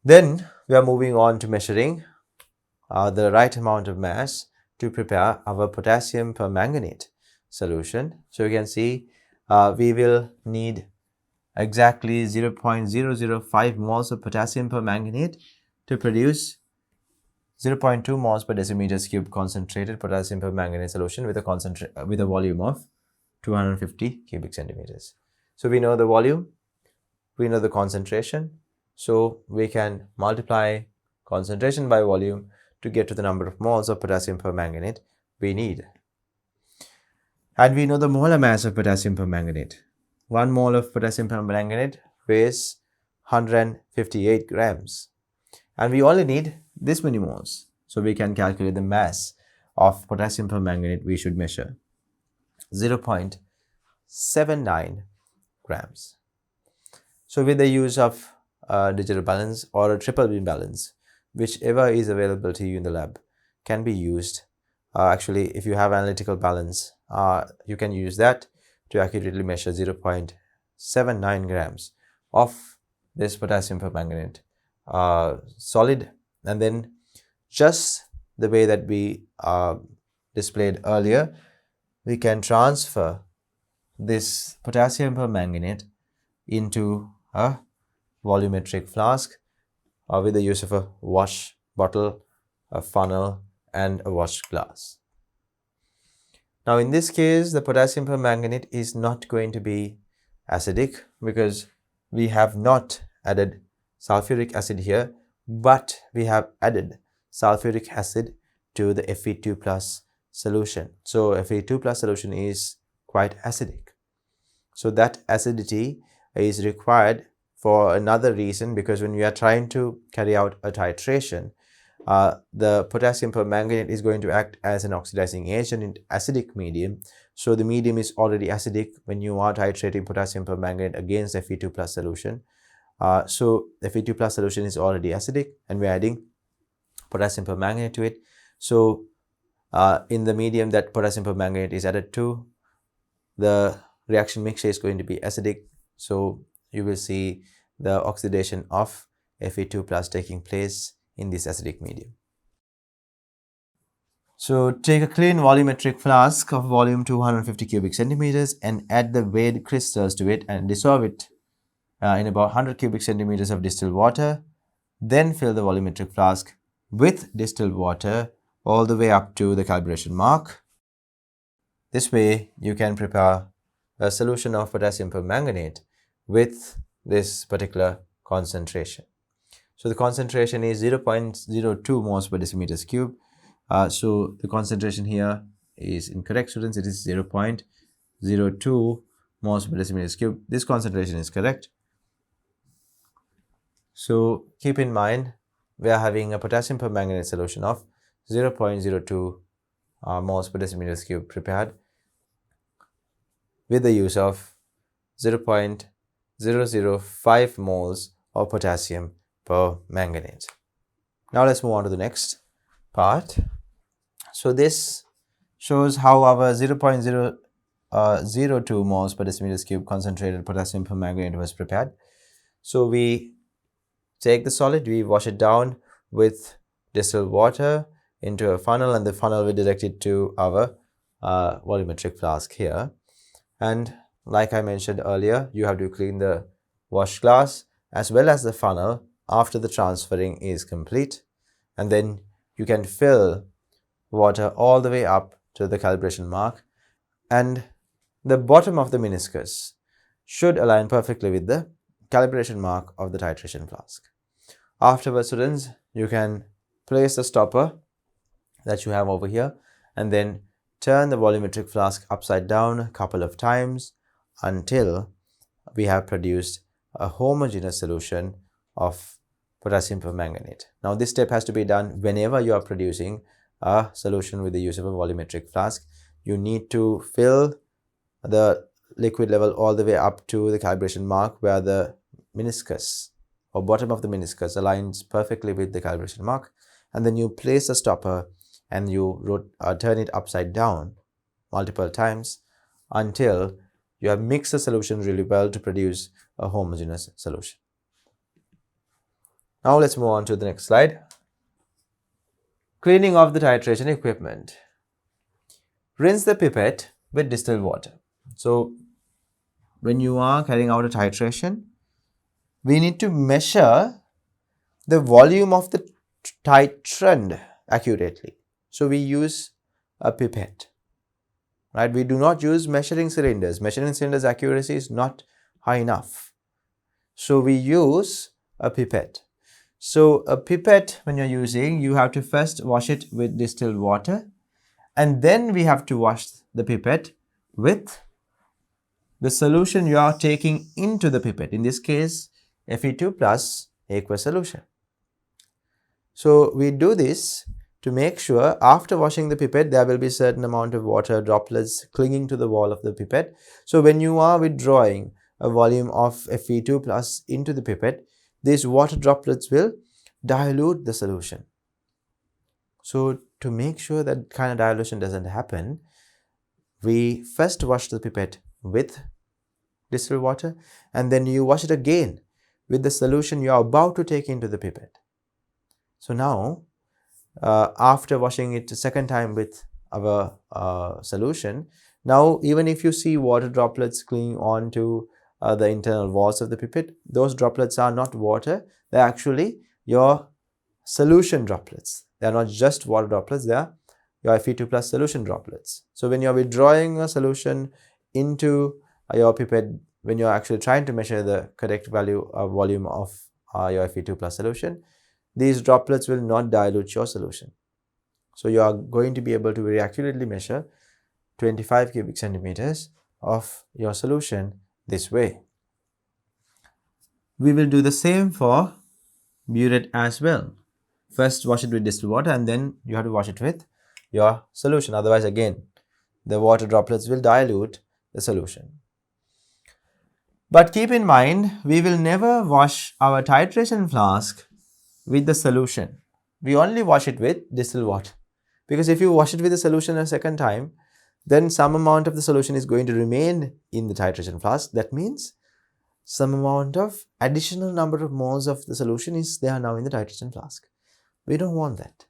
Speaker 1: Then we are moving on to measuring the right amount of mass to prepare our potassium permanganate solution. So you can see we will need exactly 0.005 moles of potassium permanganate to produce 0.2 moles per decimeters cube concentrated potassium permanganate solution with a volume of 250 cubic centimeters. So we know the volume, we know the concentration, so we can multiply concentration by volume to get to the number of moles of potassium permanganate we need. And we know the molar mass of potassium permanganate. 1 mole of potassium permanganate weighs 158 grams. And we only need this many moles. So we can calculate the mass of potassium permanganate we should measure. 0.79 grams. So with the use of a digital balance or a triple beam balance, whichever is available to you in the lab, can be used. Actually, if you have analytical balance, you can use that to accurately measure 0.79 grams of this potassium permanganate solid, and then just the way that we displayed earlier, we can transfer this potassium permanganate into a volumetric flask with the use of a wash bottle, a funnel, and a wash glass. Now in this case, the potassium permanganate is not going to be acidic because we have not added sulfuric acid here, but we have added sulfuric acid to the Fe2 plus solution. So Fe2 plus solution is quite acidic. So that acidity is required for another reason, because when we are trying to carry out a titration, the potassium permanganate is going to act as an oxidizing agent in acidic medium. So the medium is already acidic when you are titrating potassium permanganate against Fe2 plus solution. So Fe2 plus solution is already acidic and we are adding potassium permanganate to it. So in the medium that potassium permanganate is added to, the reaction mixture is going to be acidic. So you will see the oxidation of Fe2 plus taking place in this acidic medium. So take a clean volumetric flask of volume 250 cubic centimeters and add the weighed crystals to it and dissolve it in about 100 cubic centimeters of distilled water. Then fill the volumetric flask with distilled water all the way up to the calibration mark. This way you can prepare a solution of potassium permanganate with this particular concentration. So the concentration is 0.02 moles per decimeters cube. So the concentration here is incorrect, students. It is 0.02 moles per decimeters cube. This concentration is correct. So keep in mind, we are having a potassium permanganate solution of 0.02 moles per decimeters cube prepared with the use of 0.005 moles of potassium permanganate. Now let's move on to the next part. So this shows how our 0.002 moles per decimeters cube concentrated potassium permanganate was prepared. So we take the solid, we wash it down with distilled water into a funnel, and the funnel we direct it to our volumetric flask here. And like I mentioned earlier, you have to clean the wash glass as well as the funnel after the transferring is complete, and then you can fill water all the way up to the calibration mark, and the bottom of the meniscus should align perfectly with the calibration mark of the titration flask. Afterwards, students, you can place the stopper that you have over here and then turn the volumetric flask upside down a couple of times until we have produced a homogeneous solution of potassium permanganate. Now this step has to be done whenever you are producing a solution with the use of a volumetric flask. You need to fill the liquid level all the way up to the calibration mark where the meniscus or bottom of the meniscus aligns perfectly with the calibration mark, and then you place a stopper and you turn it upside down multiple times until you have mixed the solution really well to produce a homogeneous solution. Now let's move on to the next slide. Cleaning of the titration equipment. Rinse the pipette with distilled water. So when you are carrying out a titration, we need to measure the volume of the titrant accurately. So we use a pipette, right? We do not use measuring cylinders. Measuring cylinders accuracy is not high enough. So we use a pipette. So a pipette, when you're using, you have to first wash it with distilled water, and then we have to wash the pipette with the solution you are taking into the pipette. In this case, Fe2 plus aqueous solution. So we do this to make sure after washing the pipette, there will be certain amount of water droplets clinging to the wall of the pipette. So when you are withdrawing a volume of Fe2 plus into the pipette, these water droplets will dilute the solution. So to make sure that kind of dilution doesn't happen, we first wash the pipette with distilled water, and then you wash it again with the solution you are about to take into the pipette. So now, after washing it a second time with our solution, now even if you see water droplets clinging on to the internal walls of the pipette, those droplets are not water, they're actually your solution droplets. They are not just water droplets, they are your Fe2 plus solution droplets. So when you're withdrawing a solution into your pipette, when you're actually trying to measure the correct value of volume of your Fe2 plus solution, these droplets will not dilute your solution. So you are going to be able to very accurately measure 25 cubic centimeters of your solution this way. We will do the same for burette as well. First wash it with distilled water and then you have to wash it with your solution. Otherwise, again, the water droplets will dilute the solution. But keep in mind, we will never wash our titration flask with the solution. We only wash it with distilled water. Because if you wash it with the solution a second time, then some amount of the solution is going to remain in the titration flask. That means some amount of additional number of moles of the solution is there now in the titration flask. We don't want that,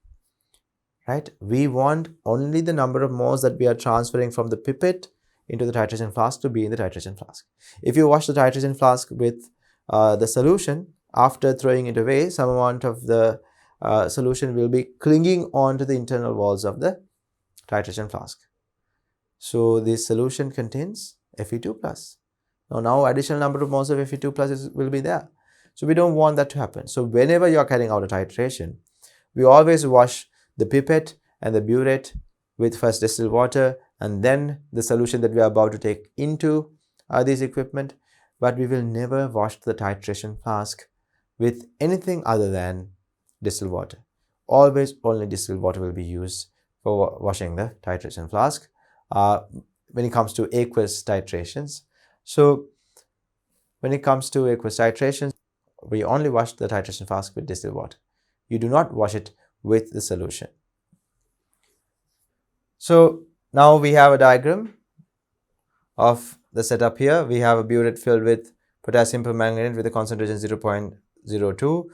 Speaker 1: right? We want only the number of moles that we are transferring from the pipette into the titration flask to be in the titration flask. If you wash the titration flask with the solution, after throwing it away, some amount of the solution will be clinging onto the internal walls of the titration flask. So this solution contains Fe2 plus. Now additional number of moles of Fe2 plus will be there. So we don't want that to happen. So whenever you are carrying out a titration, we always wash the pipette and the burette with first distilled water and then the solution that we are about to take into this equipment. But we will never wash the titration flask with anything other than distilled water. Always only distilled water will be used for washing the titration flask when it comes to aqueous titrations. So when it comes to aqueous titrations, we only wash the titration flask with distilled water. You do not wash it with the solution. So now we have a diagram of the setup here. We have a burette filled with potassium permanganate with a concentration 0.02,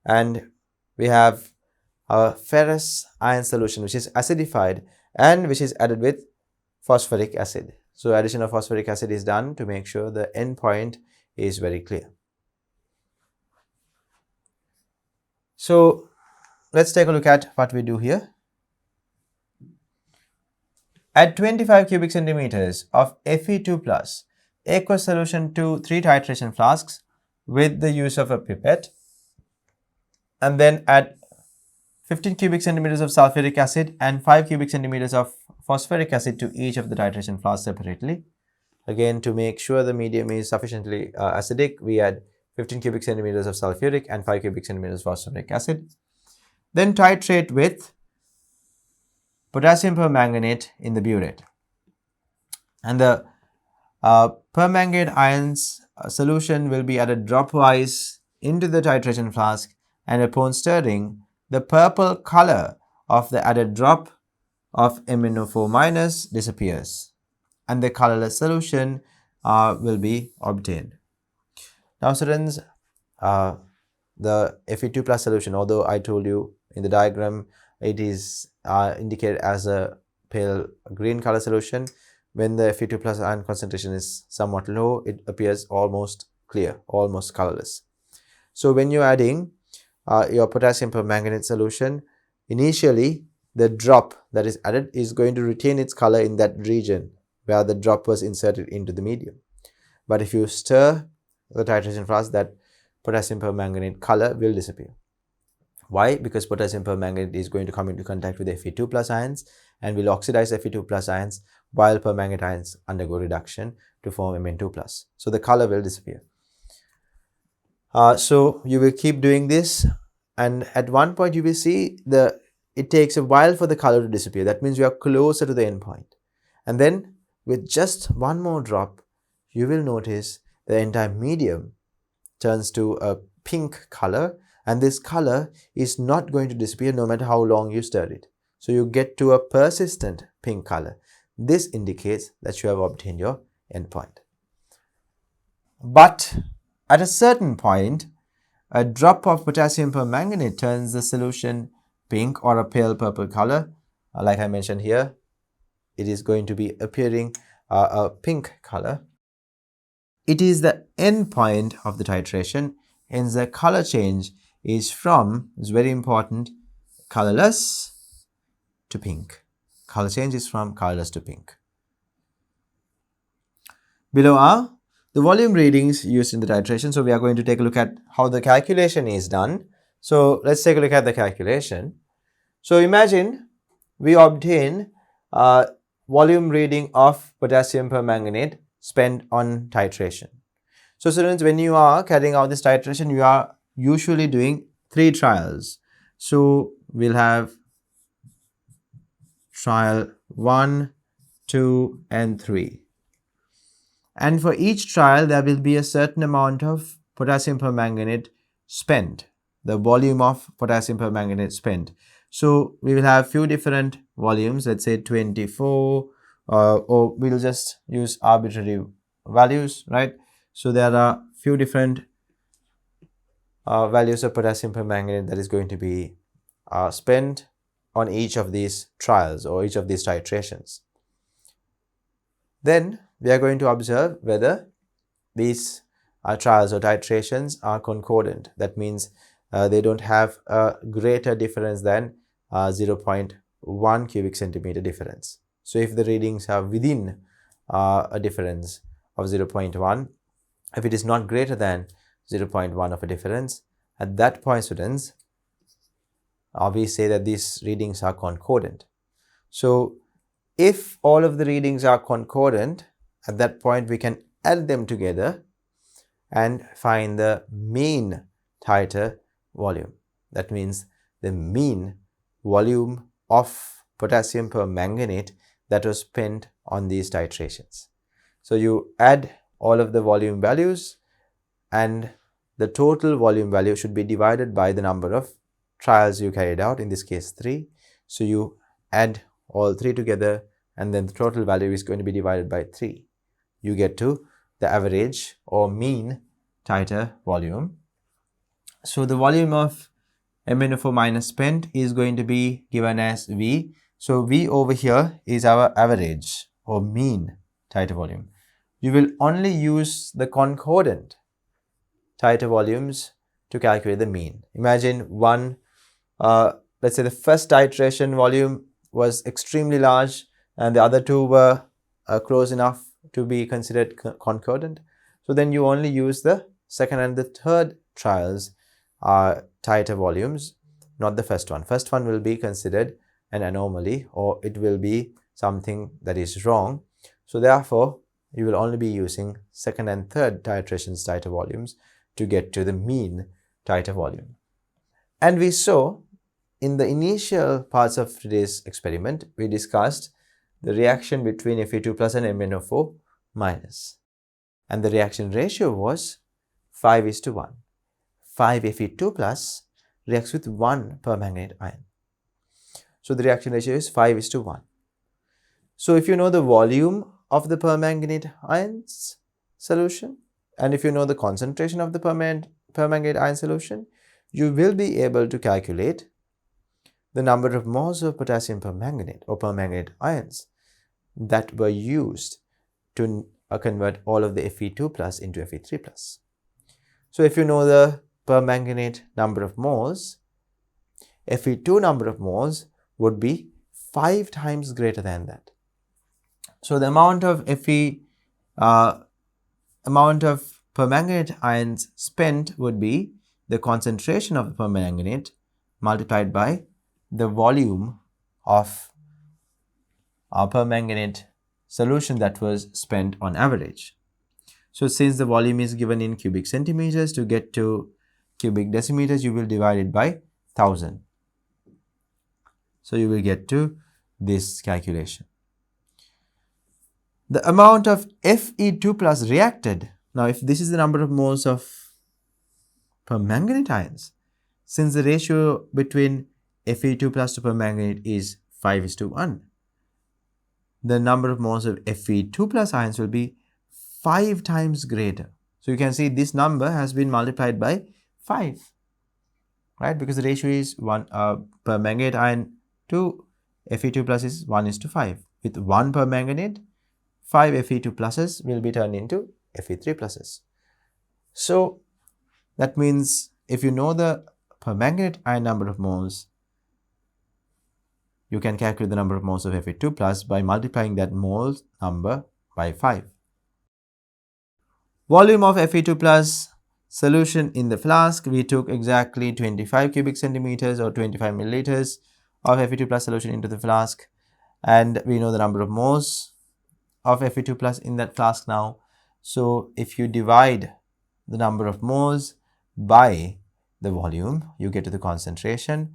Speaker 1: and we have a ferrous iron solution which is acidified and which is added with phosphoric acid. So addition of phosphoric acid is done to make sure the end point is very clear. So let's take a look at what we do here. Add 25 cubic centimeters of Fe2 plus aqueous solution to 3 titration flasks with the use of a pipette, and then add 15 cubic centimeters of sulfuric acid and 5 cubic centimeters of phosphoric acid to each of the titration flasks separately. Again, to make sure the medium is sufficiently acidic, we add 15 cubic centimeters of sulfuric and 5 cubic centimeters of phosphoric acid. Then titrate with potassium permanganate in the burette. And the permanganate ions solution will be added dropwise into the titration flask, and upon stirring, the purple color of the added drop of MnO4- disappears and the colorless solution will be obtained. Now students, the Fe2 plus solution, although I told you in the diagram it is indicated as a pale green color solution, when the Fe2 plus ion concentration is somewhat low, it appears almost clear, almost colorless. So when you're adding your potassium permanganate solution, initially the drop that is added is going to retain its color in that region where the drop was inserted into the medium. But if you stir the titration flask, that potassium permanganate color will disappear. Why? Because potassium permanganate is going to come into contact with Fe2 plus ions and will oxidize Fe2 plus ions, while permanganate ions undergo reduction to form Mn2 plus. So the color will disappear. So you will keep doing this, and at one point you will see it takes a while for the color to disappear. That means you are closer to the end point. And then with just one more drop, you will notice the entire medium turns to a pink color, and this color is not going to disappear no matter how long you stir it. So you get to a persistent pink color. This indicates that you have obtained your endpoint. But at a certain point, a drop of potassium permanganate turns the solution pink or a pale purple color. Like I mentioned here, it is going to be appearing a pink color. It is the end point of the titration, hence the color change is from, it's very important, colorless to pink. color change is from colorless to pink. Below are the volume readings used in the titration. So we are going to take a look at how the calculation is done. So let's take a look at the calculation. So imagine we obtain volume reading of potassium permanganate spent on titration. So students, when you are carrying out this titration, you are usually doing 3 trials. So we'll have trial 1, 2 and 3. And for each trial, there will be a certain amount of potassium permanganate spent, the volume of potassium permanganate spent. So we will have few different volumes, let's say 24, or we'll just use arbitrary values, right? So there are few different values of potassium permanganate that is going to be spent on each of these trials or each of these titrations. Then we are going to observe whether these trials or titrations are concordant. That means they don't have a greater difference than 0.1 cubic centimeter difference. So if the readings are within a difference of 0.1, if it is not greater than 0.1 of a difference, at that point, students, we say that these readings are concordant. So if all of the readings are concordant, at that point we can add them together and find the mean titer volume. That means the mean volume of potassium permanganate that was spent on these titrations. So you add all of the volume values, and the total volume value should be divided by the number of trials you carried out, in this case 3. So you add all 3 together, and then the total value is going to be divided by 3. You get to the average or mean titer volume. So the volume of MnO4 minus spent is going to be given as V. So V over here is our average or mean titer volume. You will only use the concordant titer volumes to calculate the mean. Imagine one, let's say the first titration volume was extremely large and the other 2 were close enough to be considered concordant. So then you only use the second and the third trials titer volumes, not the first one. First one will be considered an anomaly, or it will be something that is wrong. So therefore, you will only be using second and third titrations titer volumes to get to the mean titer volume. And we saw in the initial parts of today's experiment, we discussed the reaction between Fe2 plus and MnO4 minus. And the reaction ratio was 5:1. 5 Fe2 plus reacts with 1 permanganate ion. So the reaction ratio is 5:1. So if you know the volume of the permanganate ions solution, and if you know the concentration of the permanganate ion solution, you will be able to calculate the number of moles of potassium permanganate or permanganate ions that were used to convert all of the Fe2 plus into Fe3 plus. So if you know the permanganate number of moles, Fe2 number of moles would be 5 times greater than that. So the amount of permanganate ions spent would be the concentration of the permanganate multiplied by the volume of our permanganate solution that was spent on average. So since the volume is given in cubic centimeters, to get to cubic decimeters, you will divide it by 1000. So you will get to this calculation. The amount of Fe2 plus reacted. Now, if this is the number of moles of permanganate ions, since the ratio between Fe2 plus to permanganate is 5:1, the number of moles of Fe2 plus ions will be 5 times greater. So you can see this number has been multiplied by 5, right? Because the ratio is 1 permanganate ion to Fe2 plus is 1:5. With 1 permanganate, 5 Fe2 pluses will be turned into Fe3 pluses. So that means if you know the permanganate ion number of moles, you can calculate the number of moles of Fe2 plus by multiplying that moles number by 5. Volume of Fe2 plus solution in the flask, we took exactly 25 cubic centimeters or 25 milliliters of Fe2 plus solution into the flask, and we know the number of moles of Fe2 plus in that flask now. So if you divide the number of moles by the volume, you get to the concentration.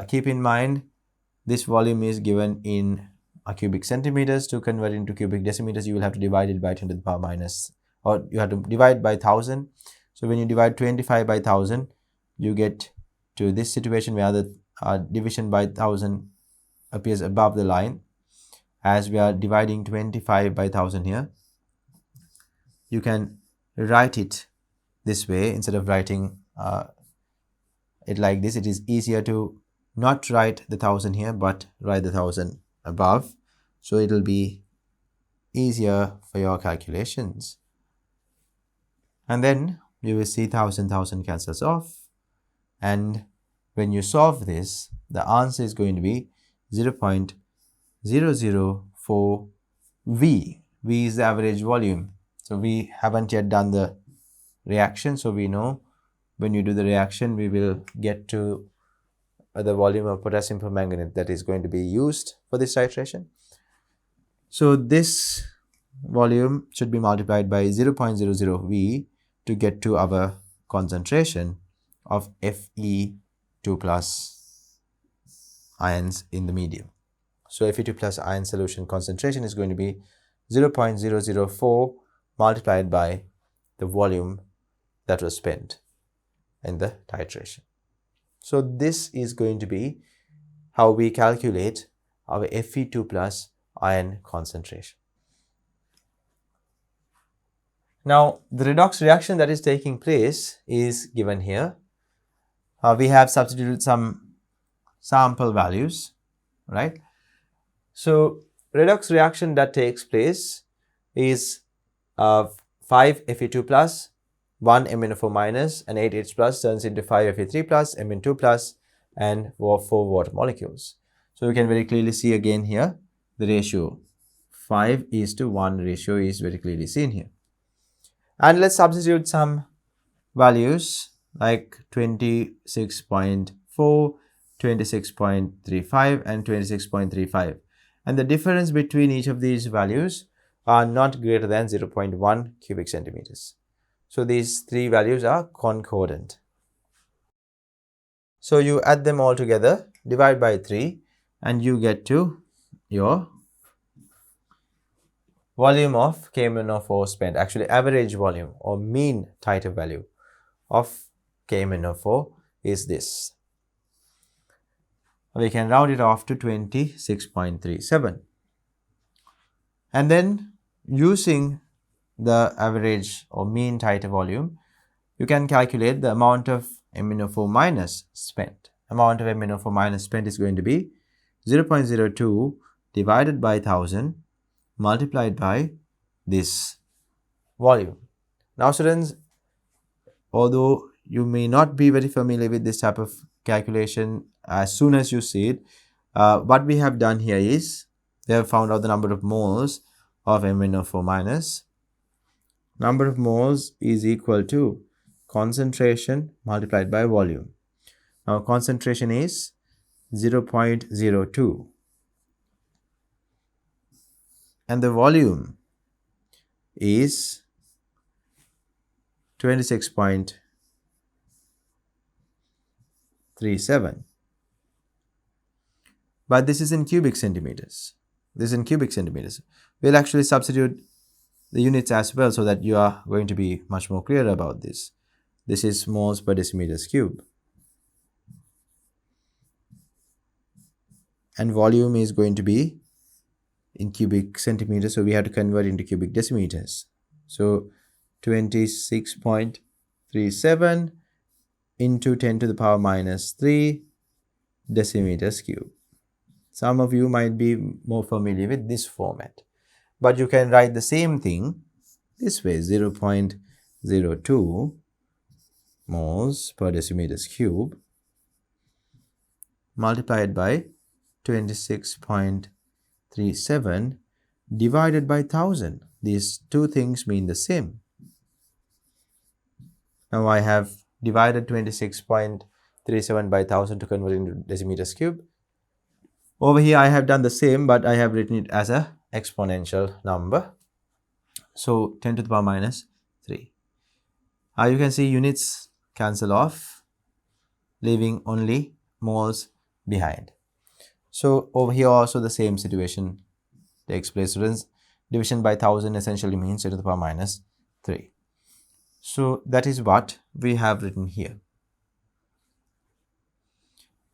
Speaker 1: Keep in mind, this volume is given in cubic centimeters. To convert into cubic decimeters, you will have to divide it by 10 to the power minus, or you have to divide by 1000. So when you divide 25 by 1000, you get to this situation where the division by 1000 appears above the line. As we are dividing 25 by 1000 here, you can write it this way instead of writing it like this. It is easier to not write the 1000 here but write the 1000 above, so it will be easier for your calculations. And then you will see 1000 cancels off, and when you solve this, the answer is going to be 0.004 V. V is the average volume. So we haven't yet done the reaction, so we know when you do the reaction, we will get to the volume of potassium permanganate that is going to be used for this titration. So this volume should be multiplied by 0.00 V to get to our concentration of Fe2 plus ions in the medium. So Fe2 plus ion solution concentration is going to be 0.004 multiplied by the volume that was spent in the titration. So this is going to be how we calculate our Fe2 plus ion concentration. Now the redox reaction that is taking place is given here. We have substituted some sample values, right? So redox reaction that takes place is 5 Fe2 plus, 1 MnO4 minus, and 8 H plus turns into 5 Fe3 plus, Mn2 plus, and 4 water molecules. So you can very clearly see again here the ratio 5:1 ratio is very clearly seen here. And let's substitute some values like 26.4, 26.35, and 26.35. And the difference between each of these values are not greater than 0.1 cubic centimeters. So these three values are concordant. So you add them all together, divide by 3, and you get to your volume of KMnO4 spent, actually average volume or mean titer value of KMnO4 is this. We can round it off to 26.37. And then using the average or mean titer volume, you can calculate the amount of MnO4 minus spent. Amount of MnO4 minus spent is going to be 0.02 divided by 1000 multiplied by this volume. Now students, although you may not be very familiar with this type of calculation as soon as you see it, what we have done here is we have found out the number of moles of MnO4 minus. Number of moles is equal to concentration multiplied by volume. Now concentration is 0.02 and the volume is 26.37. But this is in cubic centimeters. This is in cubic centimeters. We'll actually substitute the units as well so that you are going to be much more clear about this. This is moles per decimeters cube. And volume is going to be in cubic centimeters, so we have to convert into cubic decimeters. So 26.37 into 10 to the power minus 3 decimeters cube. Some of you might be more familiar with this format, but you can write the same thing this way: 0.02 moles per decimeters cube multiplied by 26.37 divided by 1000. These two things mean the same. Now I have divided 26.37 by 1000 to convert into decimeters cube. Over here I have done the same, but I have written it as a exponential number. So 10 to the power minus 3. You can see units cancel off, leaving only moles behind. So over here also the same situation takes place. Students, division by 1000 essentially means 10 to the power minus 3. So that is what we have written here.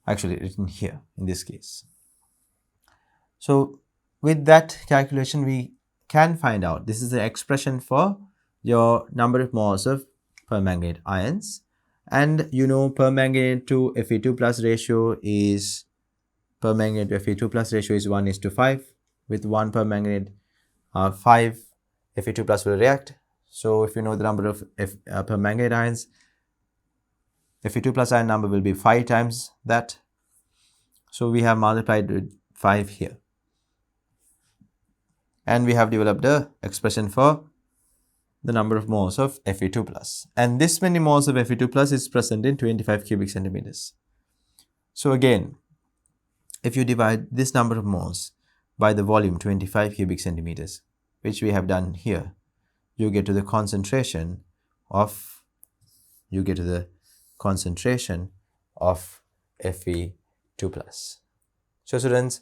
Speaker 1: Actually written here in this case. So with that calculation we can find out, this is the expression for your number of moles of permanganate ions, and you know permanganate to Fe2 plus ratio is, permanganate to Fe2 plus ratio is 1:5. With 1 permanganate, 5 Fe2 plus will react. So if you know the number of permanganate ions, Fe2 plus ion number will be 5 times that. So we have multiplied with 5 here. And we have developed the expression for the number of moles of Fe2 plus. And this many moles of Fe2 plus is present in 25 cubic centimeters. So again, if you divide this number of moles by the volume 25 cubic centimeters, which we have done here, you get to the concentration of Fe2 plus. So students,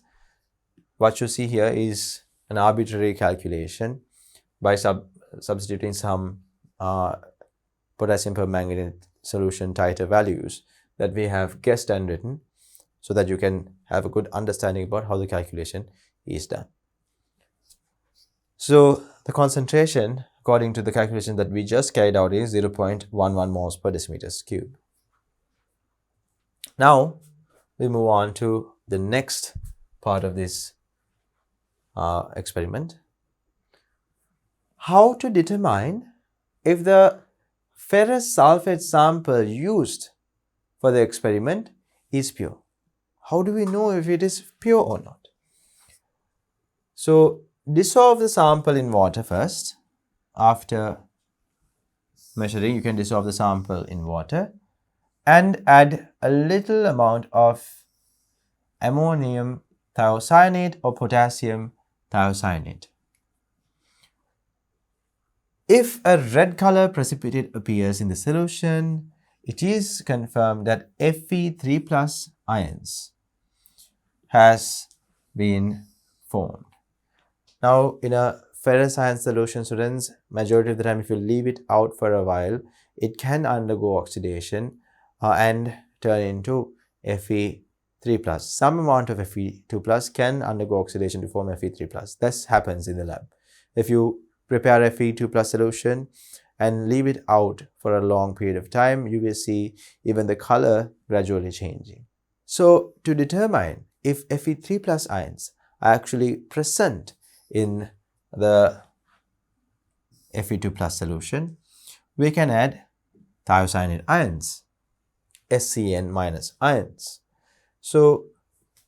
Speaker 1: what you see here is an arbitrary calculation by substituting some potassium permanganate solution titer values that we have guessed and written, so that you can have a good understanding about how the calculation is done. So the concentration according to the calculation that we just carried out is 0.11 moles per decimeters cube. Now we move on to the next part of this experiment. How to determine if the ferrous sulfate sample used for the experiment is pure. How do we know if it is pure or not? So dissolve the sample in water first. After measuring, you can dissolve the sample in water and add a little amount of ammonium thiocyanate or potassium thiocyanate. If a red color precipitate appears in the solution, it is confirmed that Fe3 plus ions has been formed. Now in a ferrous ion solution, students, majority of the time if you leave it out for a while, it can undergo oxidation and turn into Fe3 plus. Some amount of Fe2 plus can undergo oxidation to form Fe3 plus. This happens in the lab. If you prepare a Fe2 plus solution and leave it out for a long period of time, you will see even the color gradually changing. So to determine if Fe3 plus ions are actually present in the Fe2 plus solution, we can add thiocyanate ions, SCN minus ions. So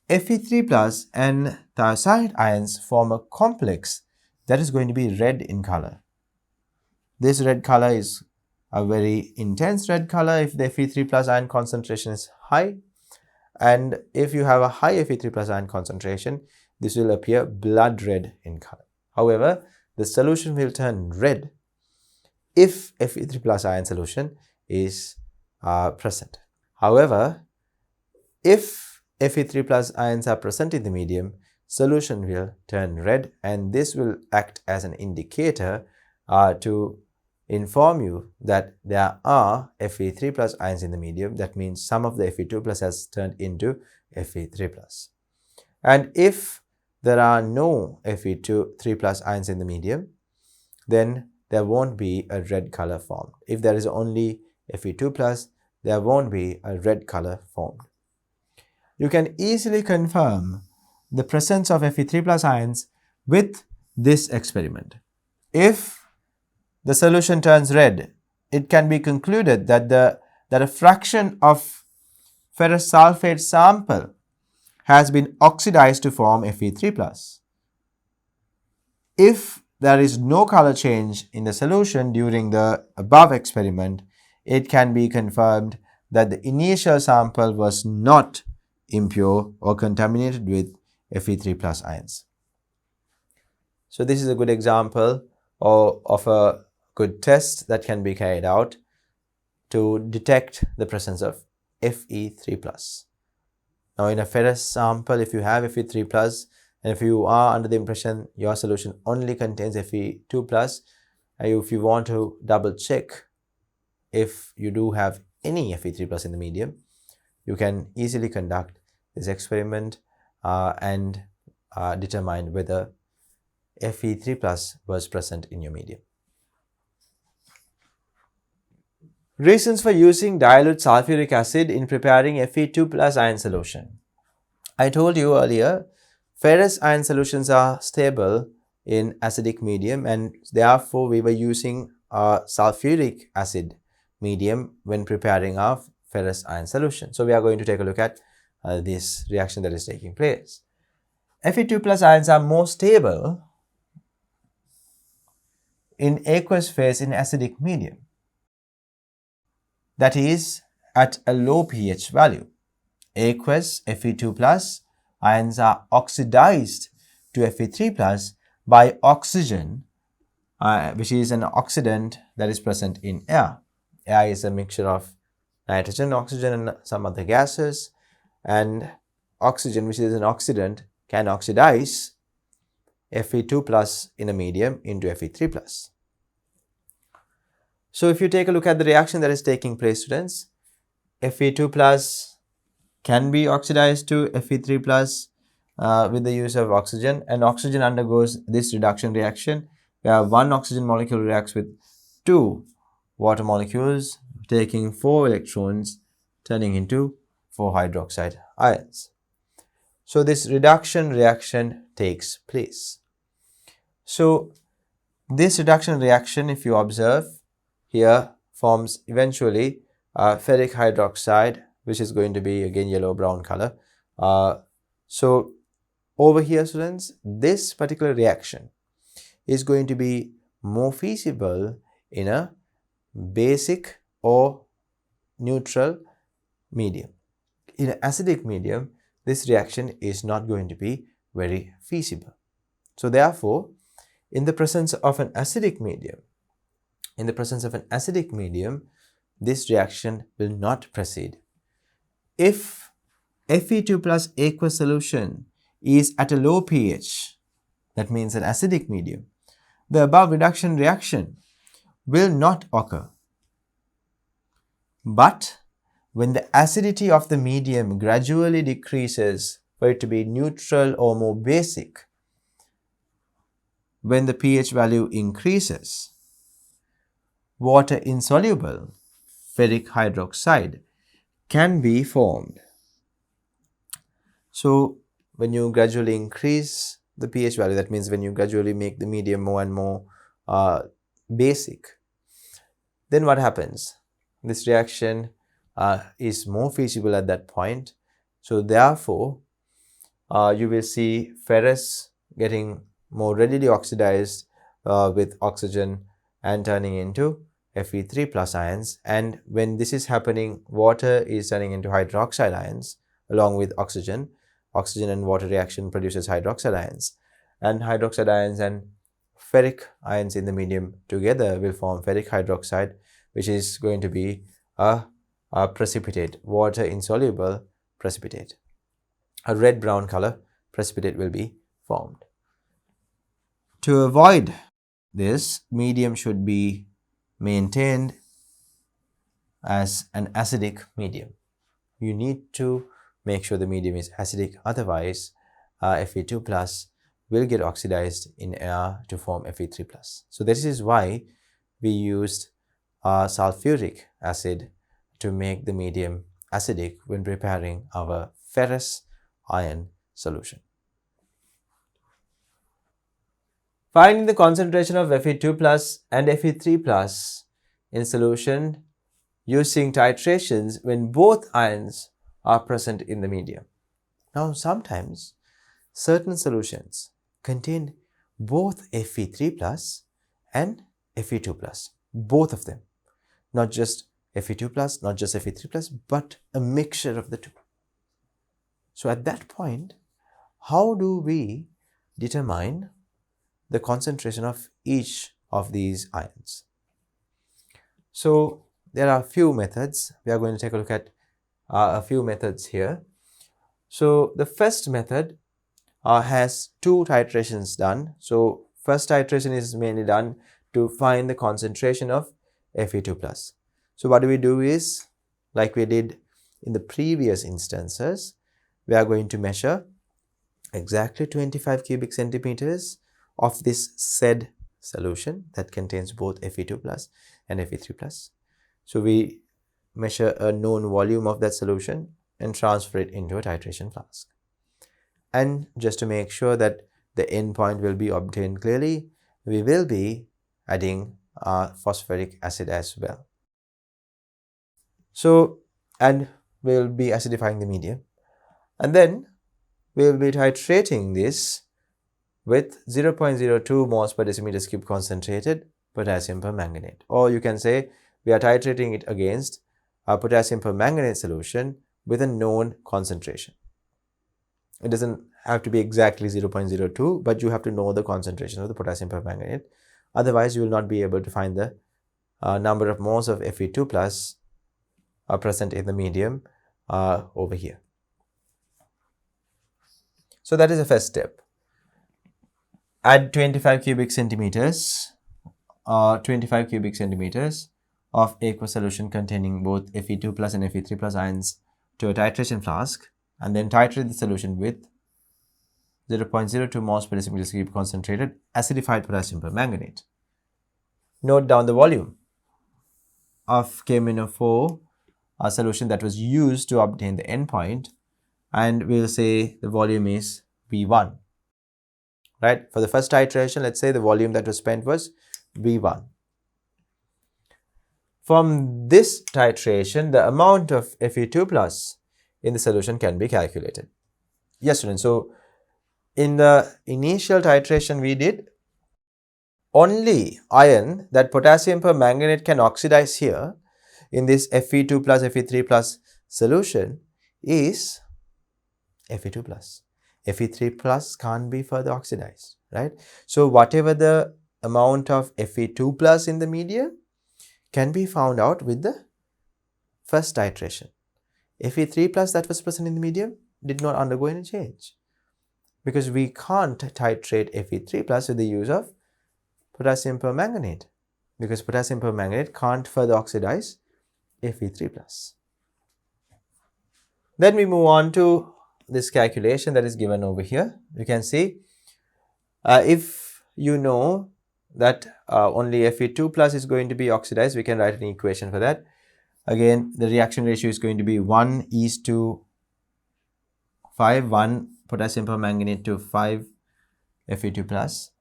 Speaker 1: Fe3 plus and thiocyanate ions form a complex that is going to be red in color. This red color is a very intense red color if the Fe3 plus ion concentration is high, and if you have a high Fe3 plus ion concentration, this will appear blood red in color. However, the solution will turn red if Fe3 plus ion solution is present. However, if Fe3 plus ions are present in the medium, solution will turn red, and this will act as an indicator to inform you that there are Fe3 plus ions in the medium. That means some of the Fe2 plus has turned into Fe3 plus. And if there are no Fe3 plus ions in the medium, then there won't be a red color formed. If there is only Fe2 plus, there won't be a red color formed. You can easily confirm the presence of Fe3 plus ions with this experiment. If the solution turns red, it can be concluded that a fraction of ferrous sulfate sample has been oxidized to form Fe3 plus. If there is no color change in the solution during the above experiment, it can be confirmed that the initial sample was not impure or contaminated with Fe3 plus ions. So this is a good example of a good test that can be carried out to detect the presence of Fe3 plus. Now in a ferrous sample, if you have Fe3 plus, and if you are under the impression your solution only contains Fe2 plus, if you want to double check if you do have any Fe3 plus in the medium, you can easily conduct this experiment and determine whether Fe3 plus was present in your medium. Reasons for using dilute sulfuric acid in preparing Fe2 plus ion solution. I told you earlier, ferrous ion solutions are stable in acidic medium, and therefore we were using a sulfuric acid medium when preparing our ferrous ion solution. So we are going to take a look at this reaction that is taking place. Fe2 plus ions are more stable in aqueous phase in acidic medium, that is at a low pH value. Aqueous Fe2 plus ions are oxidized to Fe3 plus by oxygen, which is an oxidant that is present in air. Air is a mixture of nitrogen, oxygen, and some other gases, and oxygen, which is an oxidant, can oxidize Fe2 plus in a medium into Fe3 plus. So if you take a look at the reaction that is taking place, students, Fe2 plus can be oxidized to Fe3 plus with the use of oxygen, and oxygen undergoes this reduction reaction where one oxygen molecule reacts with two water molecules, taking 4 electrons, turning into 4 hydroxide ions. So this reduction reaction takes place. So this reduction reaction, if you observe here, forms eventually ferric hydroxide, which is going to be again yellow brown color. So over here, students, this particular reaction is going to be more feasible in a basic or neutral medium. In an acidic medium, this reaction is not going to be very feasible. So therefore, in the presence of an acidic medium, this reaction will not proceed. If Fe2 plus aqueous solution is at a low pH, that means an acidic medium, the above reduction reaction will not occur. But when the acidity of the medium gradually decreases for it to be neutral or more basic, when the pH value increases, water insoluble ferric hydroxide can be formed. So when you gradually increase the pH value, that means when you gradually make the medium more and more basic, then what happens? This reaction is more feasible at that point. So therefore, you will see ferrous getting more readily oxidized with oxygen and turning into Fe3 plus ions. And when this is happening, water is turning into hydroxide ions along with oxygen. Oxygen and water reaction produces hydroxide ions, and hydroxide ions and ferric ions in the medium together will form ferric hydroxide, which is going to be a precipitate, water insoluble precipitate. A red brown color precipitate will be formed. To avoid this, medium should be maintained as an acidic medium. You need to make sure the medium is acidic, otherwise Fe2 plus will get oxidized in air to form Fe3 plus. So this is why we used sulfuric acid to make the medium acidic when preparing our ferrous ion solution. Finding the concentration of Fe2 plus and Fe3 plus in solution using titrations when both ions are present in the medium. Now sometimes certain solutions contain both Fe3 plus and Fe2 plus, both of them, not just Fe2 plus, not just Fe3 plus, but a mixture of the two. So at that point, how do we determine the concentration of each of these ions? So there are a few methods. We are going to take a look at a few methods here. So the first method has two titrations done. So first titration is mainly done to find the concentration of Fe2 plus. So what we do is, like we did in the previous instances, we are going to measure exactly 25 cubic centimeters of this said solution that contains both Fe2 plus and Fe3 plus. So we measure a known volume of that solution and transfer it into a titration flask. And just to make sure that the endpoint will be obtained clearly, we will be adding phosphoric acid as well. So, and we will be acidifying the medium, and then we will be titrating this with 0.02 moles per decimeter cube concentrated potassium permanganate, or you can say we are titrating it against a potassium permanganate solution with a known concentration. It doesn't have to be exactly 0.02, but you have to know the concentration of the potassium permanganate. Otherwise, you will not be able to find the number of moles of Fe2 plus present in the medium over here. So that is the first step. Add 25 cubic centimeters of aqueous solution containing both Fe2 plus and Fe3 plus ions to a titration flask, and then titrate the solution with 0.02 moles per decimeter cube concentrated acidified potassium permanganate. Note down the volume of KMnO4 solution that was used to obtain the endpoint, and we'll say the volume is V1. Right? For the first titration, let's say the volume that was spent was V1. From this titration, the amount of Fe2 plus in the solution can be calculated. Yes, students. So in the initial titration we did, only ion that potassium permanganate can oxidize here in this Fe2 plus Fe3 plus solution is Fe2 plus. Fe3 plus can't be further oxidized, right? So whatever the amount of Fe2 plus in the medium can be found out with the first titration. Fe3 plus that was present in the medium did not undergo any change, because we can't titrate Fe3 plus with the use of potassium permanganate, because potassium permanganate can't further oxidize Fe3 plus. Then we move on to this calculation that is given over here. You can see if you know that only Fe2 plus is going to be oxidized, we can write an equation for that. Again, the reaction ratio is going to be 1:5, 1 potassium permanganate to 5 Fe2 plus.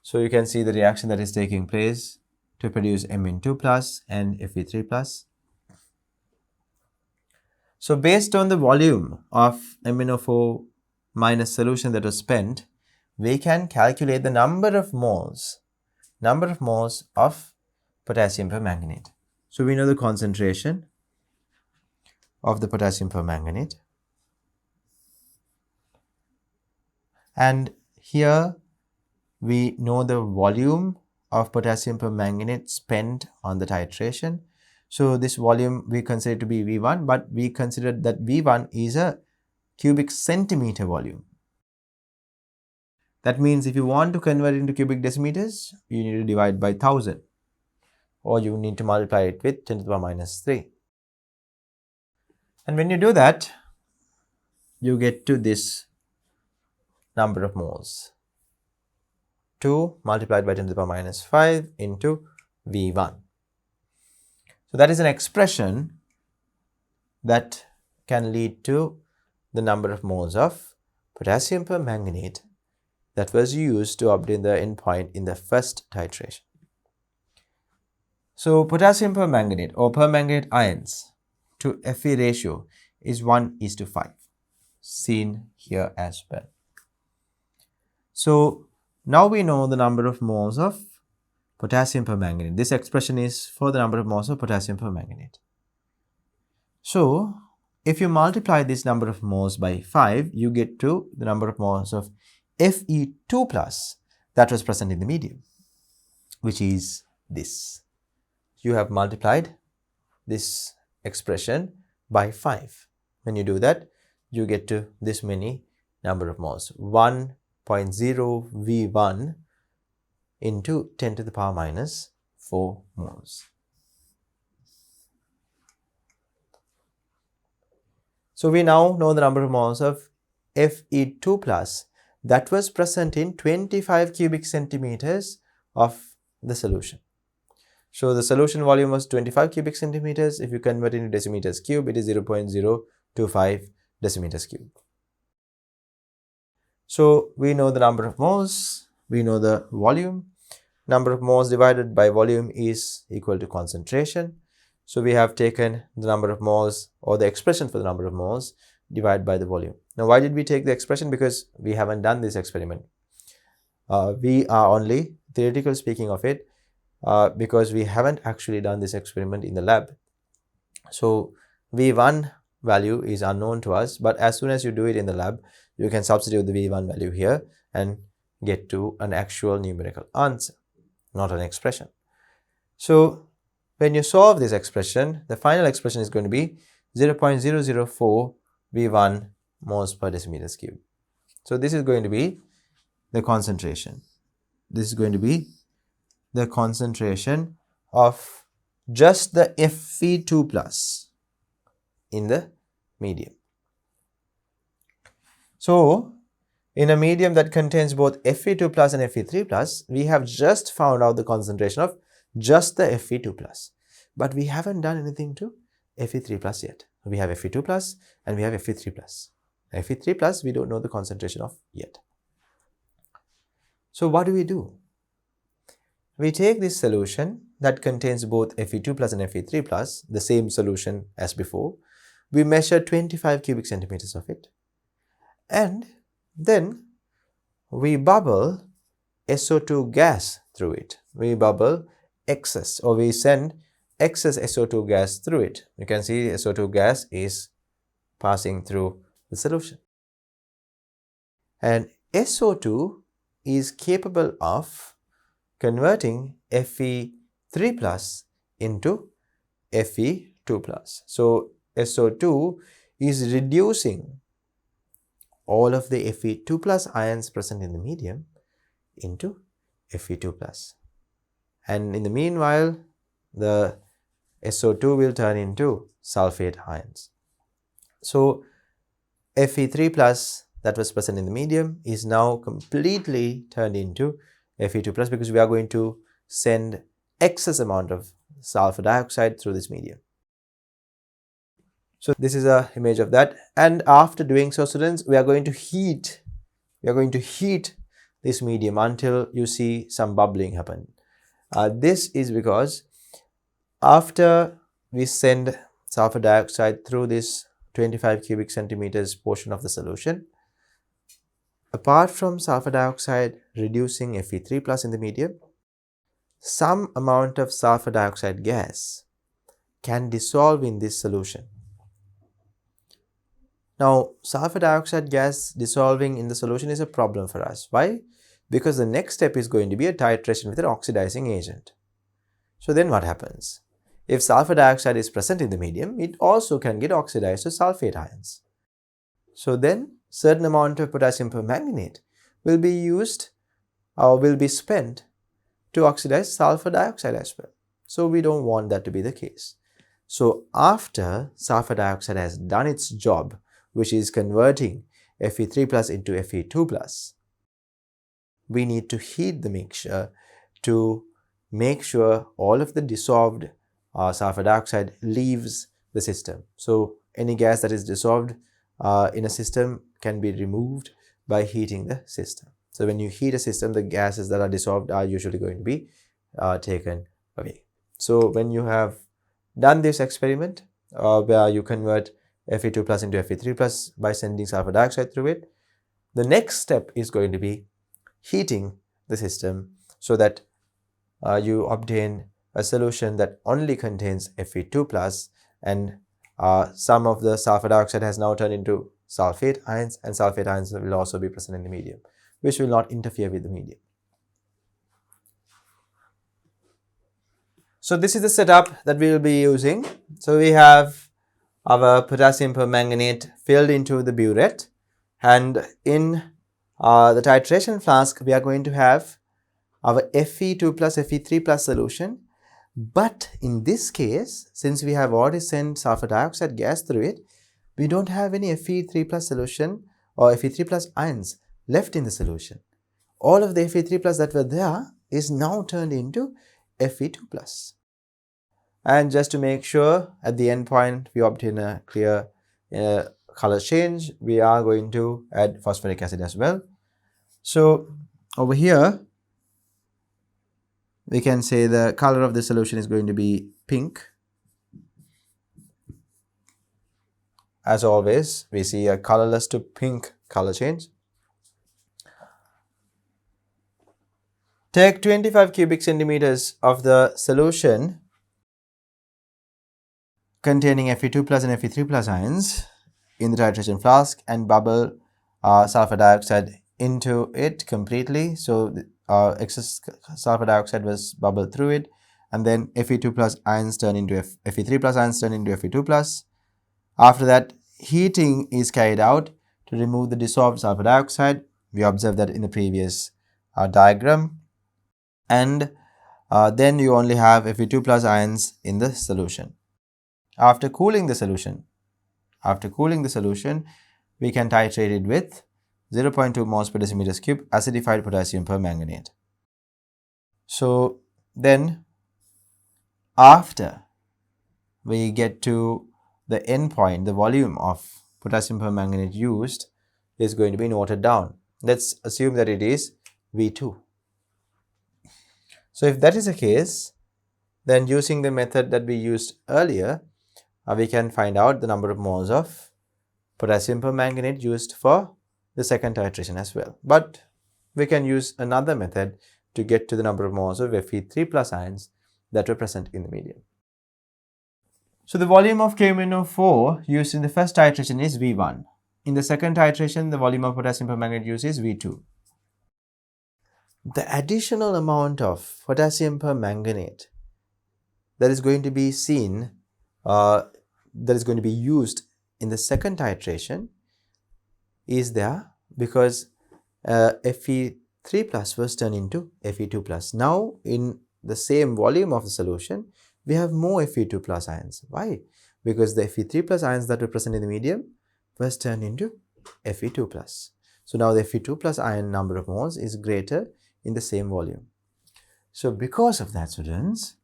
Speaker 1: So you can see the reaction that is taking place to produce Mn2 plus and Fe3 plus. So based on the volume of MnO4 minus solution that was spent, we can calculate the number of moles of potassium permanganate. So we know the concentration of the potassium permanganate, and here we know the volume of potassium permanganate spent on the titration. So this volume we consider to be V1, but we consider that V1 is a cubic centimeter volume. That means if you want to convert it into cubic decimeters, you need to divide by 1000, or you need to multiply it with 10 to the power minus 3. And when you do that, you get to this number of moles. 2 multiplied by 10 to the power minus 5 into V1. So that is an expression that can lead to the number of moles of potassium permanganate that was used to obtain the endpoint in the first titration. So potassium permanganate or permanganate ions to Fe ratio is 1:5. seen here as well. So now we know the number of moles of potassium permanganate. This expression is for the number of moles of potassium permanganate. So if you multiply this number of moles by 5, you get to the number of moles of Fe2 plus that was present in the medium, which is this. You have multiplied this expression by 5. When you do that, you get to this many number of moles, 1.0 V1 into 10 to the power minus 4 moles. So we now know the number of moles of Fe2 plus that was present in 25 cubic centimeters of the solution. So the solution volume was 25 cubic centimeters. If you convert it into decimeters cube, it is 0.025 decimeters cube. So we know the number of moles, we know the volume. Number of moles divided by volume is equal to concentration. So we have taken the number of moles, or the expression for the number of moles, divided by the volume. Now why did we take the expression? Because we haven't done this experiment. We are only theoretical speaking of it, because we haven't actually done this experiment in the lab. So V1 value is unknown to us, but as soon as you do it in the lab, you can substitute the V1 value here and get to an actual numerical answer, not an expression. So when you solve this expression, the final expression is going to be 0.004 V1 moles per decimeters cube. So this is going to be the concentration. This is going to be the concentration of just the Fe2 plus in the medium. So in a medium that contains both Fe2 plus and Fe3 plus, we have just found out the concentration of just the Fe2 plus, but we haven't done anything to Fe3 plus yet. We have Fe2 plus and we have Fe3 plus. Fe3 plus we don't know the concentration of yet. So what do? We take this solution that contains both Fe2 plus and Fe3 plus, the same solution as before. We measure 25 cubic centimeters of it, and then we bubble SO2 gas through it. We bubble excess, or we send excess SO2 gas through it. You can see SO2 gas is passing through the solution, and SO2 is capable of converting Fe3 plus into Fe2 plus. So SO2 is reducing all of the Fe2 plus ions present in the medium into Fe2 plus. And in the meanwhile, the SO2 will turn into sulfate ions. So Fe3 plus that was present in the medium is now completely turned into Fe2 plus, because we are going to send excess amount of sulfur dioxide through this medium. So this is an image of that, and after doing so, students, we are going to heat this medium until you see some bubbling happen. This is because after we send sulfur dioxide through this 25 cubic centimeters portion of the solution, apart from sulfur dioxide reducing Fe3 plus in the medium, some amount of sulfur dioxide gas can dissolve in this solution. Now, sulfur dioxide gas dissolving in the solution is a problem for us. Why? Because the next step is going to be a titration with an oxidizing agent. So then what happens? If sulfur dioxide is present in the medium, it also can get oxidized to sulfate ions. So then certain amount of potassium permanganate will be used or will be spent to oxidize sulfur dioxide as well. So we don't want that to be the case. So after sulfur dioxide has done its job, which is converting Fe3 plus into Fe2 plus, we need to heat the mixture to make sure all of the dissolved sulfur dioxide leaves the system. So any gas that is dissolved in a system can be removed by heating the system. So when you heat a system, the gases that are dissolved are usually going to be taken away. So when you have done this experiment where you convert Fe2 plus into Fe3 plus by sending sulfur dioxide through it. The next step is going to be heating the system so that you obtain a solution that only contains Fe2 plus, and some of the sulfur dioxide has now turned into sulfate ions, and sulfate ions will also be present in the medium, which will not interfere with the medium. So this is the setup that we will be using. So we have our potassium permanganate filled into the burette, and in the titration flask we are going to have our Fe2 plus Fe3 plus solution. But in this case, since we have already sent sulfur dioxide gas through it, we don't have any Fe3 plus solution or Fe3 plus ions left in the solution. All of the Fe3 plus that were there is now turned into Fe2 plus. And just to make sure at the end point we obtain a clear color change, we are going to add phosphoric acid as well. So over here we can say the color of the solution is going to be pink. As always, we see a colorless to pink color change. Take 25 cubic centimeters of the solution containing Fe2 plus and Fe3 plus ions in the titration flask and bubble sulfur dioxide into it completely. So excess sulfur dioxide was bubbled through it, and then Fe2 plus ions turn into Fe3 plus ions turn into Fe2 plus. After that, heating is carried out to remove the dissolved sulfur dioxide. We observed that in the previous diagram, and then you only have Fe2 plus ions in the solution. After cooling the solution, we can titrate it with 0.2 moles per decimeter cube acidified potassium permanganate. So then after we get to the end point, the volume of potassium permanganate used is going to be noted down. Let's assume that it is V2. So if that is the case, then using the method that we used earlier, we can find out the number of moles of potassium permanganate used for the second titration as well. But we can use another method to get to the number of moles of Fe3 plus ions that were present in the medium. So the volume of KMnO4 used in the first titration is V1. In the second titration, the volume of potassium permanganate used is V2. The additional amount of potassium permanganate that is going to be seen, that is going to be used in the second titration is there because Fe3 plus was turned into Fe2 plus. Now in the same volume of the solution, we have more Fe2 plus ions. Why? Because the Fe3 plus ions that were present in the medium was turned into Fe2 plus. So now the Fe2 plus ion number of moles is greater in the same volume. So because of that, students,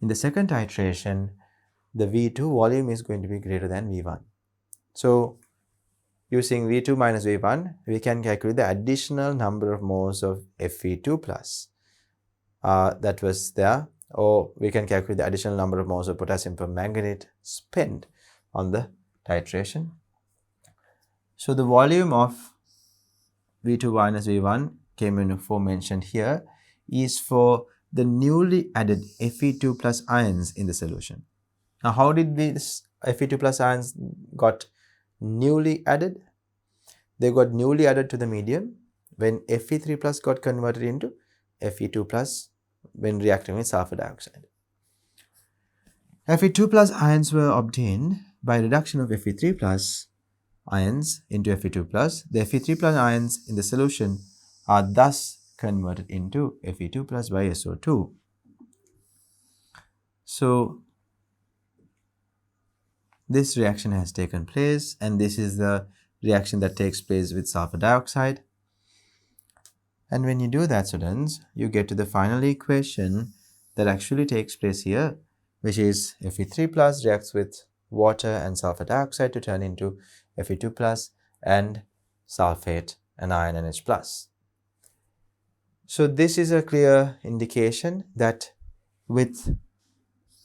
Speaker 1: in the second titration, the V2 volume is going to be greater than V1. So using V2 minus V1, we can calculate the additional number of moles of Fe2 plus that was there, or we can calculate the additional number of moles of potassium permanganate spent on the titration. So the volume of V2 minus V1 KMnO4 mentioned here is for the newly added Fe2 plus ions in the solution. Now how did these Fe2 plus ions got newly added? They got newly added to the medium when Fe3 plus got converted into Fe2 plus when reacting with sulfur dioxide. Fe2 plus ions were obtained by reduction of Fe3 plus ions into Fe2 plus. The Fe3 plus ions in the solution are thus converted into Fe2 plus by SO2. So this reaction has taken place, and this is the reaction that takes place with sulfur dioxide. And when you do that, students, you get to the final equation that actually takes place here, which is Fe3 plus reacts with water and sulfur dioxide to turn into Fe2 plus and sulfate and iron NH plus. So this is a clear indication that with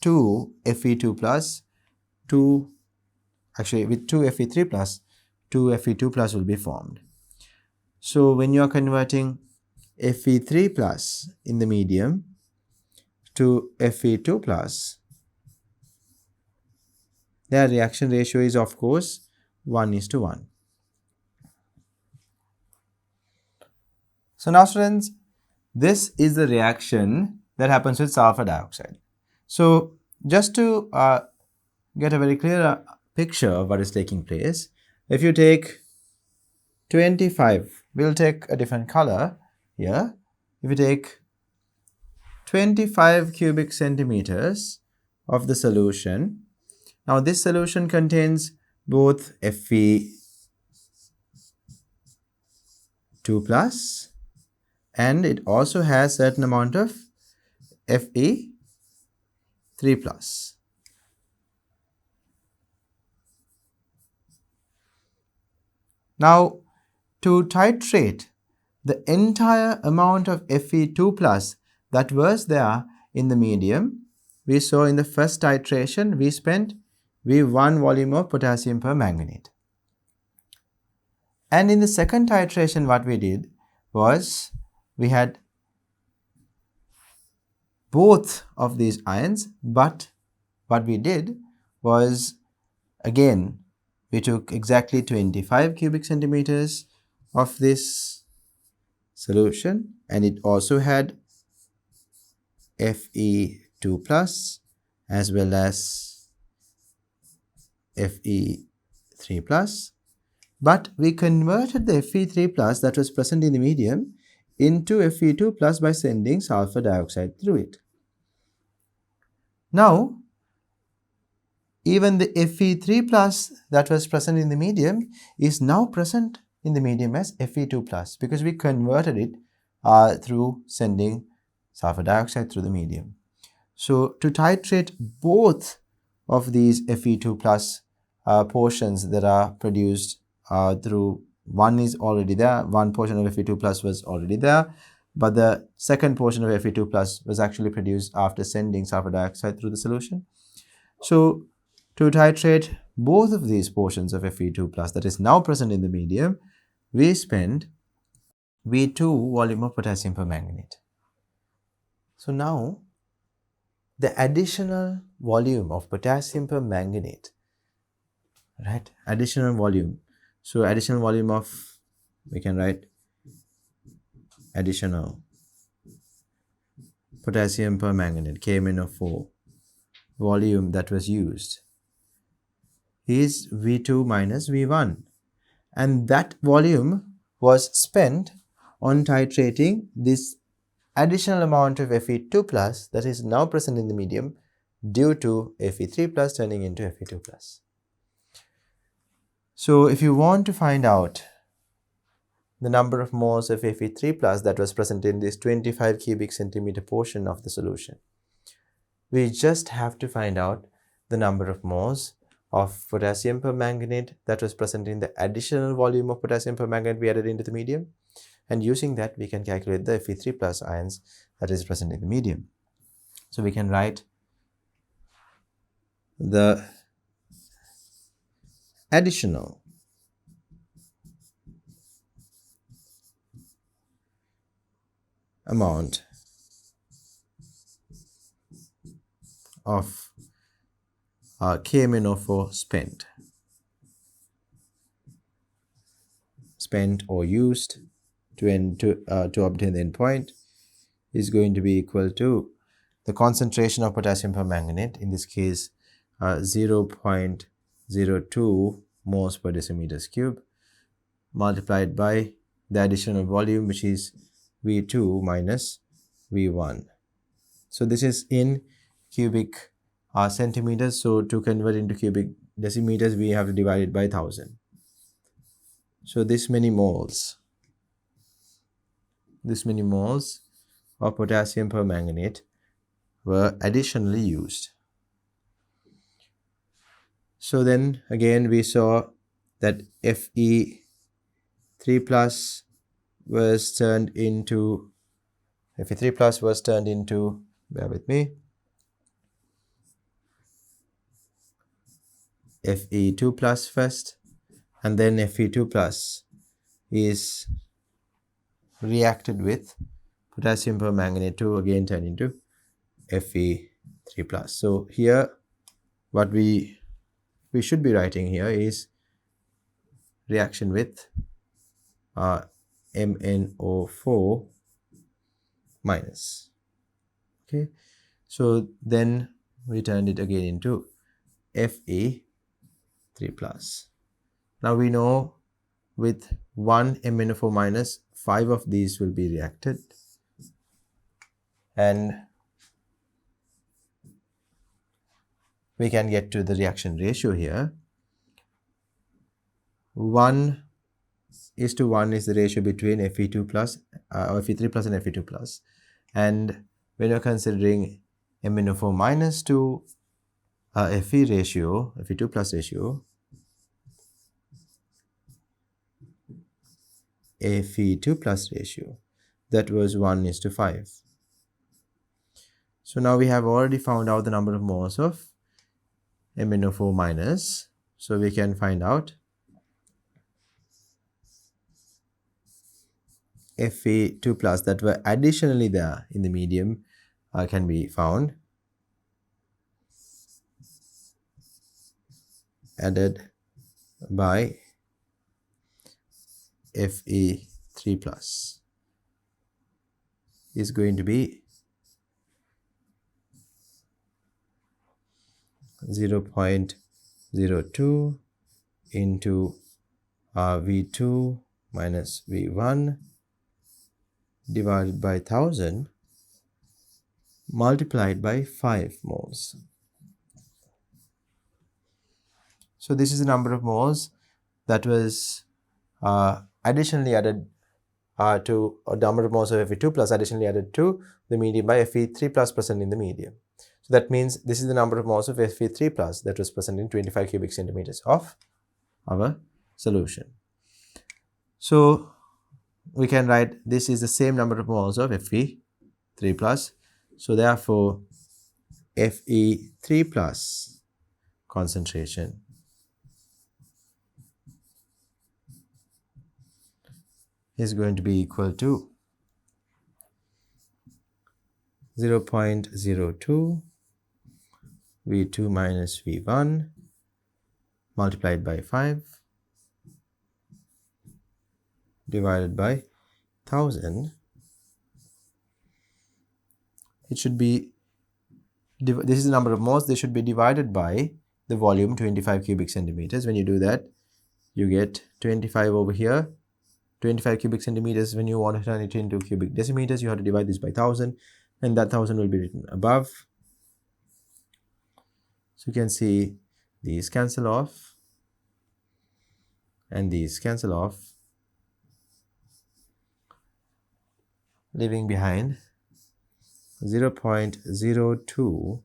Speaker 1: 2 Fe2 plus, 2 actually with 2 Fe3 plus, 2 Fe2 plus will be formed. So when you are converting Fe3 plus in the medium to Fe2 plus, their reaction ratio is of course 1:1. So now students, this is the reaction that happens with sulfur dioxide. So just to get a very clear picture of what is taking place, if you take 25, we'll take a different color here. If you take 25 cubic centimeters of the solution, now this solution contains both Fe2 plus and it also has certain amount of Fe3 plus. Now to titrate the entire amount of Fe2 plus that was there in the medium, we saw in the first titration we spent V1 volume of potassium permanganate. And in the second titration what we did was we had both of these ions, but what we did was again we took exactly 25 cubic centimeters of this solution and it also had Fe2 plus as well as Fe3 plus, but we converted the Fe3 plus that was present in the medium into Fe2 plus by sending sulfur dioxide through it. Now even the Fe3 plus that was present in the medium is now present in the medium as Fe2 plus because we converted it through sending sulfur dioxide through the medium. So to titrate both of these Fe2 plus portions that are produced through, one is already there, one portion of Fe2 plus was already there, but the second portion of Fe2 plus was actually produced after sending sulfur dioxide through the solution. So to titrate both of these portions of Fe2 plus that is now present in the medium, we spend V2 volume of potassium permanganate. So now the additional volume of potassium permanganate, right? Additional volume. So additional volume of, we can write additional potassium permanganate, KMnO4 volume that was used is V2 minus V1, and that volume was spent on titrating this additional amount of Fe2 plus that is now present in the medium due to Fe3 plus turning into Fe2 plus. So if you want to find out the number of moles of Fe3 plus that was present in this 25 cubic centimeter portion of the solution, we just have to find out the number of moles of potassium permanganate that was present in the additional volume of potassium permanganate we added into the medium, and using that we can calculate the Fe3 plus ions that is present in the medium. So we can write the additional amount of KMnO4 spent or used to obtain the endpoint is going to be equal to the concentration of potassium permanganate, in this case 0.02 moles per decimeters cube, multiplied by the additional volume, which is V2 minus V1. So this is in cubic centimeters. So to convert into cubic decimeters, we have to divide it by 1000. So this many moles of potassium permanganate were additionally used. So then again we saw that Fe3 plus was turned into, bear with me, Fe2 plus first, and then Fe2 plus is reacted with potassium permanganate to again turn into Fe3 plus. So here what we should be writing here is reaction with MnO4 minus. Okay, so then we turned it again into Fe3 plus. Now we know with one MnO4 minus, 5 of these will be reacted, and we can get to the reaction ratio here. 1:1 is the ratio between Fe2 plus or Fe3 plus and Fe2 plus, and when you're considering MnO4 minus to Fe ratio, Fe2 plus ratio, Fe2 plus ratio, that was 1:5. So now we have already found out the number of moles of MnO4 minus, so we can find out Fe2 plus that were additionally there in the medium can be found, added by Fe3 plus is going to be 0.02 into V2 minus V1 divided by 1000 multiplied by 5 moles. So this is the number of moles that was additionally added to, or number of moles of Fe2 plus additionally added to the medium by Fe3 plus present in the medium. So that means this is the number of moles of Fe3 plus that was present in 25 cubic centimeters of our solution. So we can write this is the same number of moles of Fe3 plus. So therefore Fe3 plus concentration is going to be equal to 0.02 V2 minus V1 multiplied by 5 divided by 1000. It should be, this is the number of moles, they should be divided by the volume 25 cubic centimeters. When you do that, you get 25 over here, 25 cubic centimeters. When you want to turn it into cubic decimeters, you have to divide this by 1000, and that 1000 will be written above. So you can see these cancel off and these cancel off, leaving behind 0.02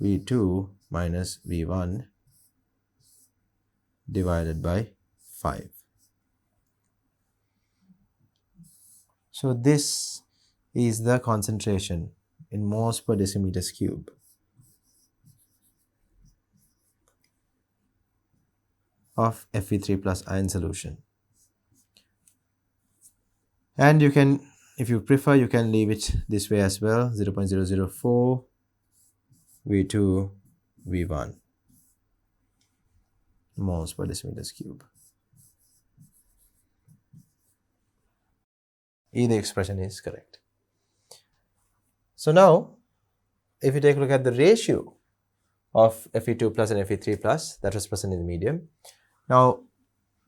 Speaker 1: V2 minus V1 divided by 5. So this is the concentration in moles per decimeters cube of Fe3 plus ion solution. And you can, if you prefer, you can leave it this way as well, 0.004 V2 V1 moles per decimeters cube. Either expression is correct. So now, if you take a look at the ratio of Fe2 plus and Fe3 plus that was present in the medium. Now,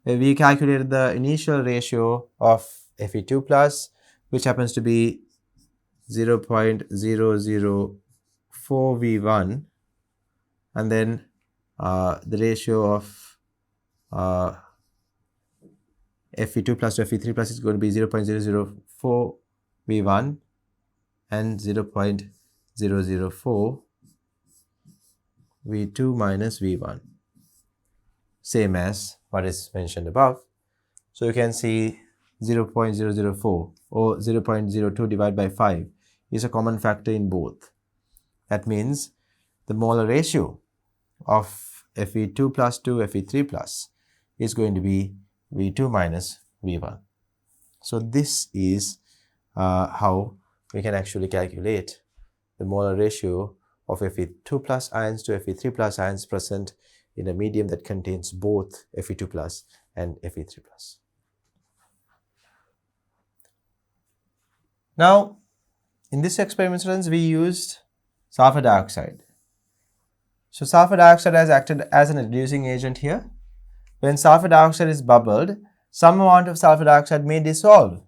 Speaker 1: we calculated the initial ratio of Fe2 plus, which happens to be 0.004 V1, and then the ratio of Fe2 plus to Fe3 plus is going to be 0.004 V1 and 0.004 V2 minus V1, same as what is mentioned above. So you can see 0.004 or 0.02 divided by 5 is a common factor in both. That means the molar ratio of Fe2 plus to Fe3 plus is going to be V2 minus V1. So this is how we can actually calculate the molar ratio of Fe2 plus ions to Fe3 plus ions present in a medium that contains both Fe2 plus and Fe3 plus. Now, in this experiment, students, we used sulfur dioxide. So sulfur dioxide has acted as an reducing agent here. When sulfur dioxide is bubbled, some amount of sulfur dioxide may dissolve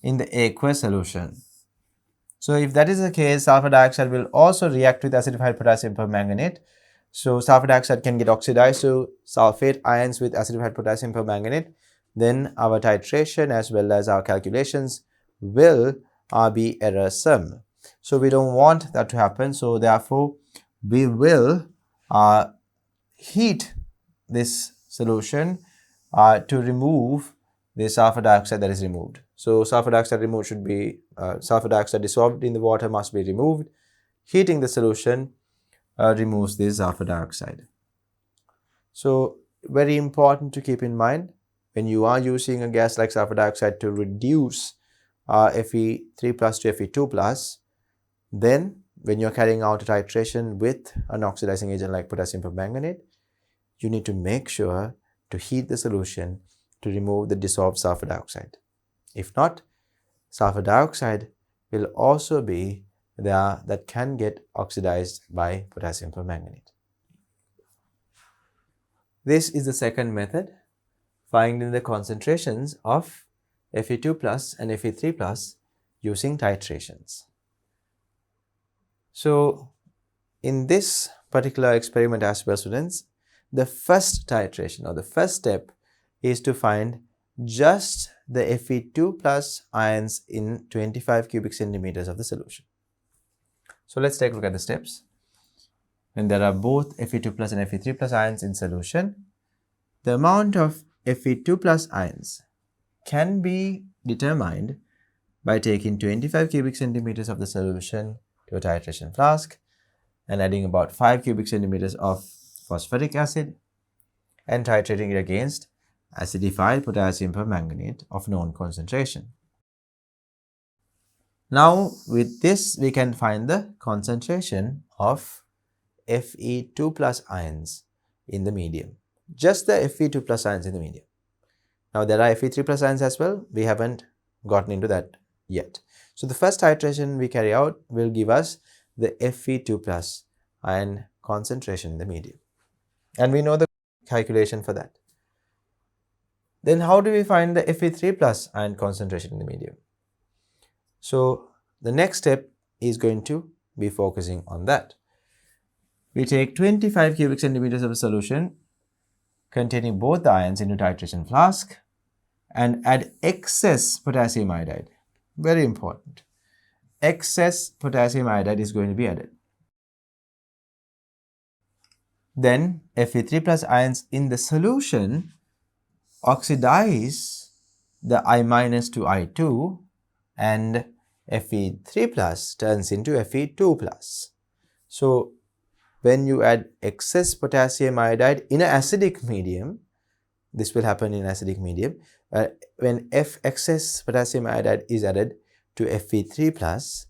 Speaker 1: in the aqueous solution. So if that is the case, sulfur dioxide will also react with acidified potassium permanganate. So sulfur dioxide can get oxidized to sulfate ions with acidified potassium permanganate. Then our titration as well as our calculations will be error-some. So we don't want that to happen. So therefore, we will heat this solution to remove the sulfur dioxide that is removed. So sulfur dioxide removed should be sulfur dioxide dissolved in the water must be removed. Heating the solution removes this sulfur dioxide. So very important to keep in mind when you are using a gas like sulfur dioxide to reduce Fe3 plus to Fe2 plus, then when you're carrying out a titration with an oxidizing agent like potassium permanganate, you need to make sure to heat the solution to remove the dissolved sulfur dioxide. If not, sulfur dioxide will also be there that can get oxidized by potassium permanganate. This is the second method, finding the concentrations of Fe2 plus and Fe3 plus using titrations. So in this particular experiment as well, students, the first titration or the first step is to find just the Fe2 plus ions in 25 cubic centimeters of the solution. So let's take a look at the steps. When there are both Fe2 plus and Fe3 plus ions in solution, the amount of Fe2 plus ions can be determined by taking 25 cubic centimeters of the solution to a titration flask and adding about 5 cubic centimeters of phosphoric acid and titrating it against acidified potassium permanganate of known concentration. Now with this we can find the concentration of Fe2 plus ions in the medium. Just the Fe2 plus ions in the medium. Now there are Fe3 plus ions as well. We haven't gotten into that yet. So the first titration we carry out will give us the Fe2 plus ion concentration in the medium. And we know the calculation for that. Then how do we find the Fe3 plus ion concentration in the medium? So the next step is going to be focusing on that. We take 25 cubic centimeters of a solution containing both the ions into titration flask and add excess potassium iodide. Very important. Excess potassium iodide is going to be added. Then Fe3 plus ions in the solution oxidize the I minus to I2 and Fe3 plus turns into Fe2 plus. So when you add excess potassium iodide in an acidic medium, this will happen in acidic medium, when excess potassium iodide is added to Fe3 plus,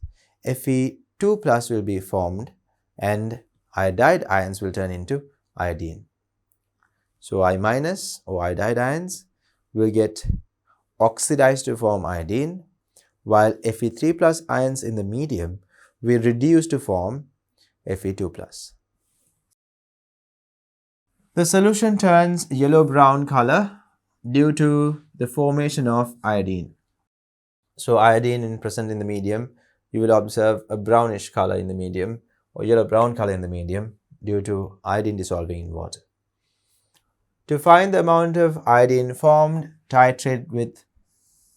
Speaker 1: Fe2 plus will be formed and iodide ions will turn into iodine. So I minus or iodide ions will get oxidized to form iodine, while Fe3 plus ions in the medium will reduce to form Fe2 plus. The solution turns yellow-brown color due to the formation of iodine. So iodine present in the medium, you will observe a brownish color in the medium or yellow-brown color in the medium due to iodine dissolving in water. To find the amount of iodine formed, titrate with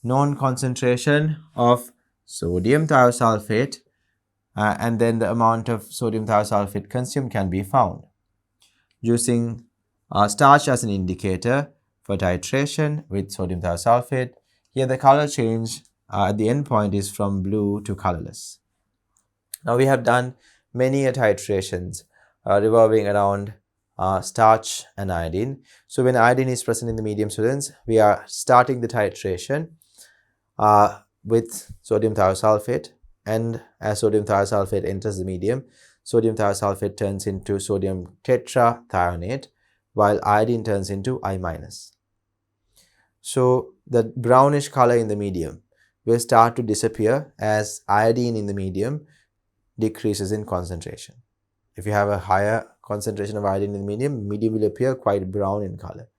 Speaker 1: known concentration of sodium thiosulfate and then the amount of sodium thiosulfate consumed can be found. Using starch as an indicator for titration with sodium thiosulfate, here the color change at the end point is from blue to colorless. Now we have done many titrations revolving around starch and iodine. So when iodine is present in the medium, students, we are starting the titration with sodium thiosulfate, and as sodium thiosulfate enters the medium, sodium thiosulfate turns into sodium tetrathionate, while iodine turns into I minus. So the brownish color in the medium will start to disappear as iodine in the medium decreases in concentration. If you have a higher concentration of iodine in the medium will appear quite brown in color.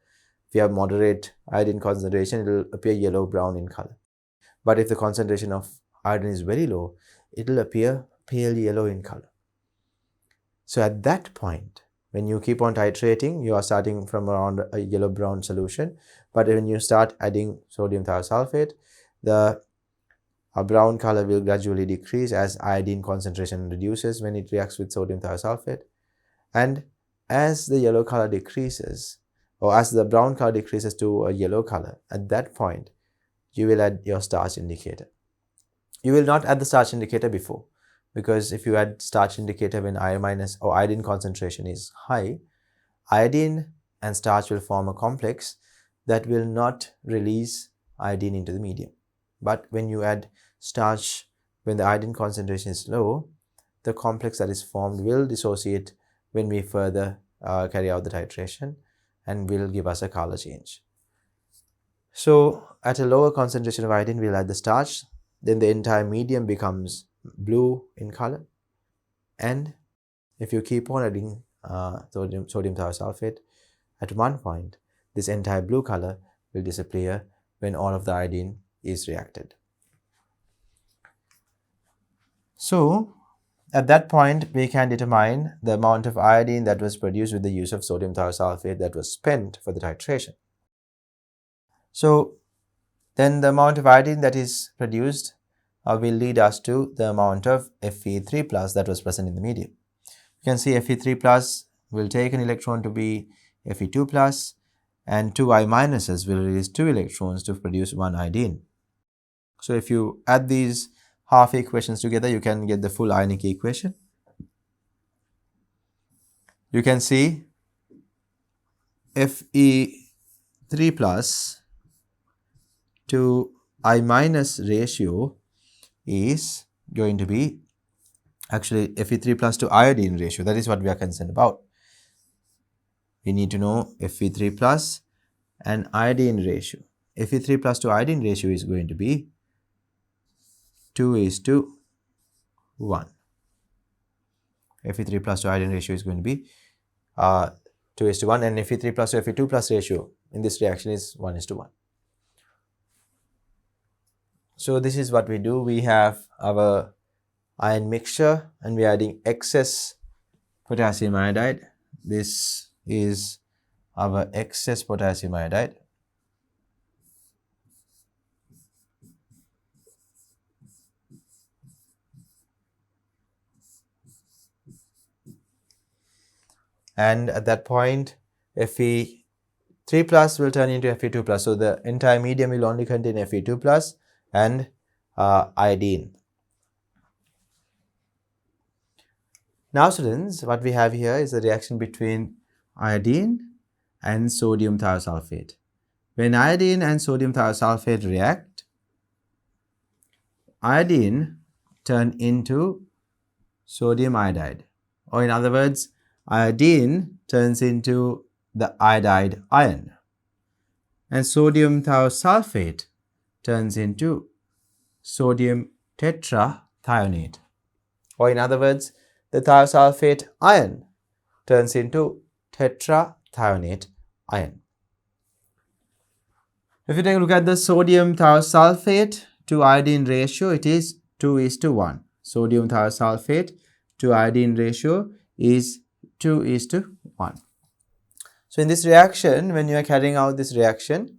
Speaker 1: If you have moderate iodine concentration, it will appear yellow-brown in color. But if the concentration of iodine is very low, it will appear pale yellow in color. So at that point, when you keep on titrating, you are starting from around a yellow-brown solution. But when you start adding sodium thiosulfate, the brown color will gradually decrease as iodine concentration reduces when it reacts with sodium thiosulfate. And as the yellow color decreases, or as the brown color decreases to a yellow color, at that point, you will add your starch indicator. You will not add the starch indicator before, because if you add starch indicator when I minus or iodine concentration is high, iodine and starch will form a complex that will not release iodine into the medium. But when you add starch when the iodine concentration is low, the complex that is formed will dissociate when we further carry out the titration and will give us a color change. So at a lower concentration of iodine, we'll add the starch, then the entire medium becomes blue in color. And if you keep on adding sodium thiosulfate, at one point, this entire blue color will disappear when all of the iodine is reacted. So at that point, we can determine the amount of iodine that was produced with the use of sodium thiosulfate that was spent for the titration. So then the amount of iodine that is produced will lead us to the amount of Fe3 plus that was present in the medium. You can see Fe3 plus will take an electron to be Fe2 plus, and two I minuses will release 2 electrons to produce 1 iodine. So if you add these half equations together, you can get the full ionic equation. You can see Fe3 plus to I minus ratio is going to be actually Fe3 plus to iodine ratio. That is what we are concerned about. We need to know Fe3 plus and iodine ratio. Fe3 plus to iodine ratio is going to be 2:1. Fe3 plus to iodine ratio is going to be 2:1, and Fe3 plus to Fe2 plus ratio in this reaction is 1:1. So this is what we do. We have our ion mixture and we are adding excess potassium iodide. This is our excess potassium iodide. And at that point, Fe3 plus will turn into Fe2 plus. So the entire medium will only contain Fe2 plus and iodine. Now students, what we have here is a reaction between iodine and sodium thiosulfate. When iodine and sodium thiosulfate react, iodine turn into sodium iodide, or in other words, iodine turns into the iodide ion, and sodium thiosulfate turns into sodium tetrathionate, or in other words, the thiosulfate ion turns into tetrathionate ion. If you take a look at the sodium thiosulfate to iodine ratio, it is 2:1. Sodium thiosulfate to iodine ratio is 2:1. So in this reaction, when you are carrying out this reaction,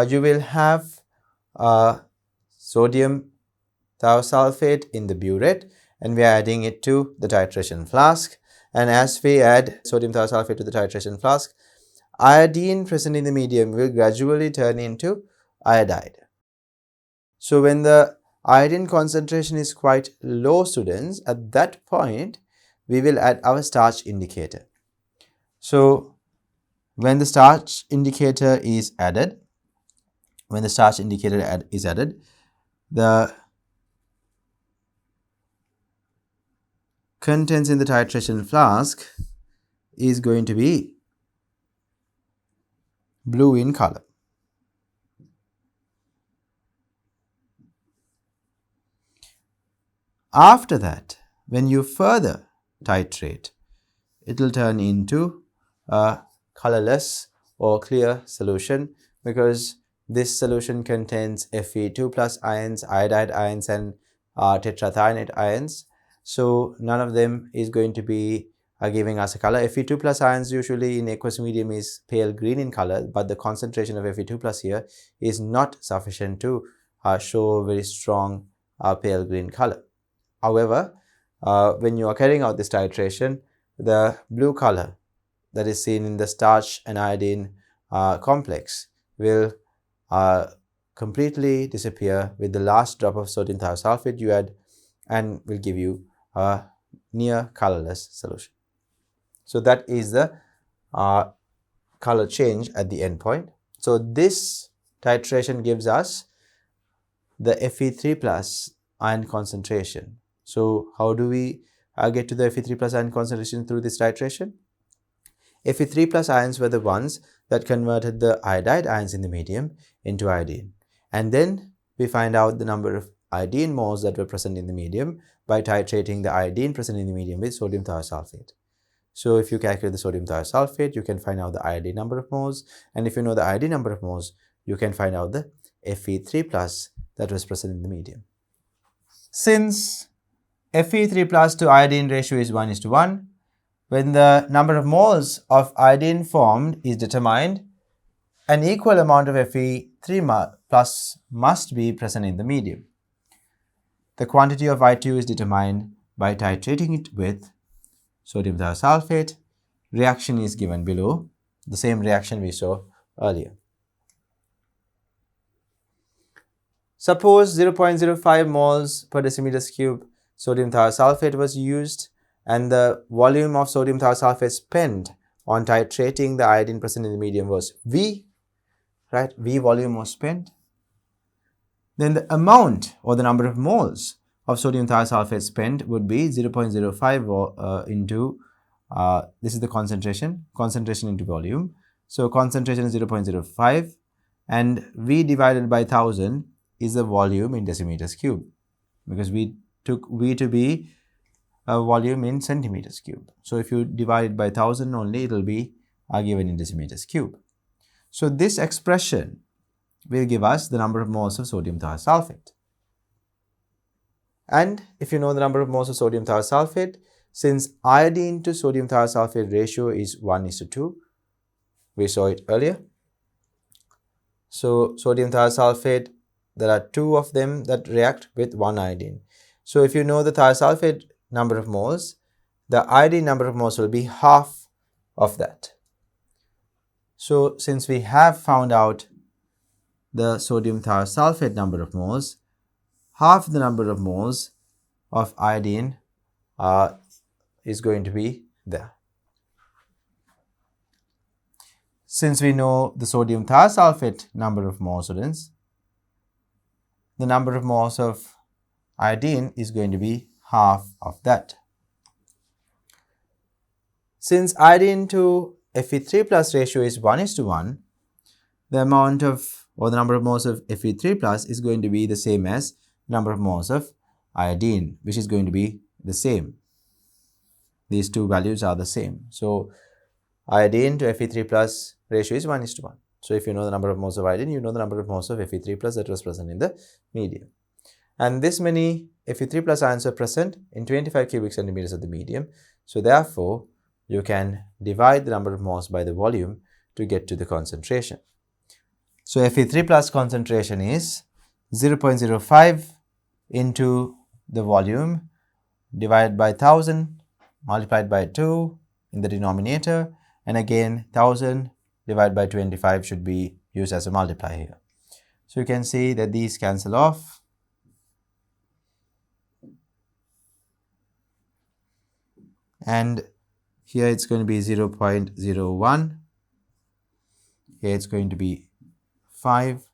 Speaker 1: you will have sodium thiosulfate in the burette, and we are adding it to the titration flask. And as we add sodium thiosulfate to the titration flask, iodine present in the medium will gradually turn into iodide. So when the iodine concentration is quite low, students, at that point we will add our starch indicator. So when the starch indicator is added, the contents in the titration flask is going to be blue in color. After that, when you further titrate, it will turn into a colorless or clear solution, because this solution contains Fe2 plus ions, iodide ions, and tetrathionate ions. So none of them is going to be giving us a color. Fe2 plus ions usually in aqueous medium is pale green in color, but the concentration of Fe2 plus here is not sufficient to show very strong pale green color. However, when you are carrying out this titration, the blue color that is seen in the starch and iodine complex will completely disappear with the last drop of sodium thiosulfate you add, and will give you a near colorless solution. So that is the color change at the end point. So this titration gives us the Fe3 plus ion concentration. So how do we get to the Fe3 plus ion concentration through this titration? Fe3 plus ions were the ones that converted the iodide ions in the medium into iodine. And then we find out the number of iodine moles that were present in the medium by titrating the iodine present in the medium with sodium thiosulfate. So if you calculate the sodium thiosulfate, you can find out the iodine number of moles. And if you know the iodine number of moles, you can find out the Fe3 plus that was present in the medium. Since Fe3 plus to iodine ratio is 1:1, when the number of moles of iodine formed is determined, an equal amount of Fe3 plus must be present in the medium. The quantity of I2 is determined by titrating it with sodium thiosulfate. Reaction is given below, the same reaction we saw earlier. Suppose 0.05 moles per decimeters cube sodium thiosulfate was used, and the volume of sodium thiosulfate spent on titrating the iodine present in the medium was V, right? V volume was spent. Then the amount or the number of moles of sodium thiosulfate spent would be 0.05 into, this is the concentration into volume. So concentration is 0.05, and V divided by 1000 is the volume in decimeters cube, because we took V to be a volume in centimeters cube. So if you divide it by 1000 only, it will be given in decimeters cube. So this expression will give us the number of moles of sodium thiosulfate. And if you know the number of moles of sodium thiosulfate, since iodine to sodium thiosulfate ratio is 1:2, we saw it earlier. So sodium thiosulfate, there are 2 of them that react with 1 iodine. So if you know the thiosulfate number of moles, the iodine number of moles will be half of that. So since we have found out the sodium thiosulfate number of moles, half the number of moles of iodine is going to be there. Since we know the sodium thiosulfate number of moles, students, the number of moles of iodine is going to be half of that. Since iodine to Fe3 plus ratio is 1:1, the amount of or the number of moles of Fe3 plus is going to be the same as number of moles of iodine, which is going to be the same. These two values are the same. So iodine to Fe3 plus ratio is 1:1. So if you know the number of moles of iodine, you know the number of moles of Fe3 plus that was present in the medium. And this many Fe3 plus ions are present in 25 cubic centimeters of the medium. So therefore, you can divide the number of moles by the volume to get to the concentration. So Fe3 plus concentration is 0.05 into the volume divided by 1000 multiplied by 2 in the denominator, and again 1000 divided by 25 should be used as a multiplier here. So you can see that these cancel off, and Here it's going to be 0.01. Here it's going to be 5.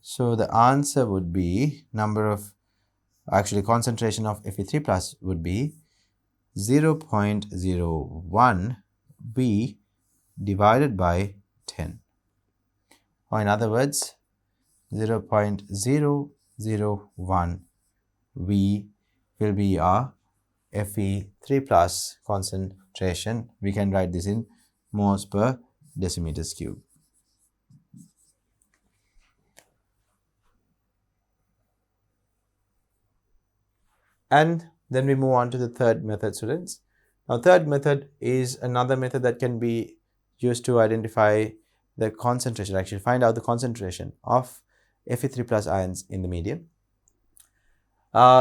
Speaker 1: So the answer would be concentration of Fe3 plus would be 0.01 V divided by 10. Or in other words, 0.001 V will be our Fe3 plus concentration. We can write this in moles per decimeters cube. And then we move on to the third method, students. Now, third method is another method that can be used to identify the concentration, actually find out the concentration of Fe3 plus ions in the medium.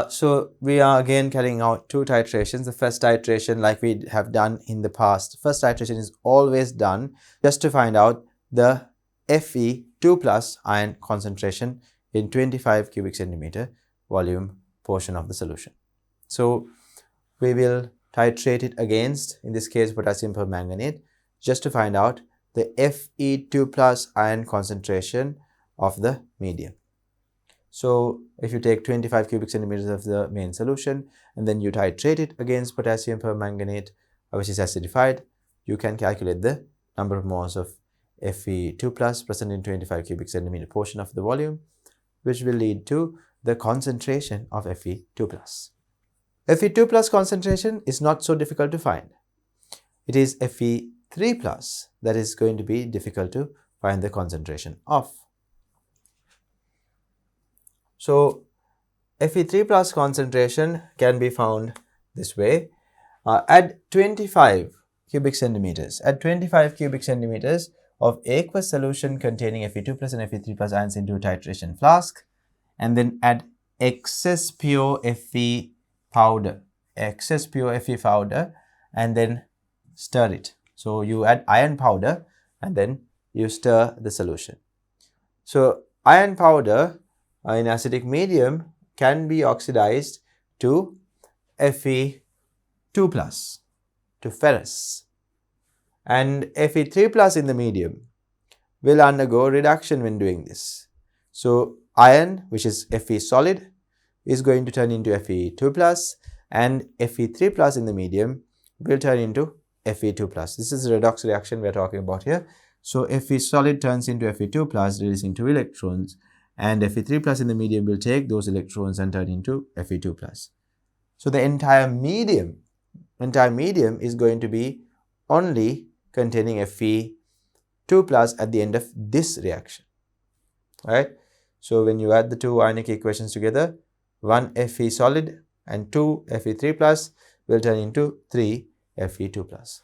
Speaker 1: So we are again carrying out two titrations. The first titration, like we have done in the past, first titration is always done just to find out the Fe2 plus ion concentration in 25 cubic centimeter volume portion of the solution. So we will titrate it against, in this case, potassium permanganate, just to find out the Fe2 plus ion concentration of the medium. So if you take 25 cubic centimeters of the main solution and then you titrate it against potassium permanganate, which is acidified, you can calculate the number of moles of Fe2 plus present in 25 cubic centimeter portion of the volume, which will lead to the concentration of Fe2 plus. Fe2 plus concentration is not so difficult to find. It is Fe3 plus that is going to be difficult to find the concentration of. So Fe3 plus concentration can be found this way. Add 25 cubic centimeters of aqueous solution containing Fe2 plus and Fe3 plus ions into a titration flask, and then add excess pure Fe powder, and then stir it. So you add iron powder and then you stir the solution. So iron powder in acidic medium can be oxidized to Fe2 plus, to ferrous, and Fe3 plus in the medium will undergo reduction when doing this. So iron, which is Fe solid, is going to turn into Fe2 plus, and Fe3 plus in the medium will turn into Fe2 plus. This is a redox reaction we are talking about here. So Fe solid turns into Fe2 plus, releasing 2 electrons, and Fe3 plus in the medium will take those electrons and turn into Fe2 plus. So the entire medium is going to be only containing Fe2 plus at the end of this reaction, right? So when you add the two ionic equations together, 1 Fe solid and 2 Fe3 plus will turn into 3 Fe2 plus.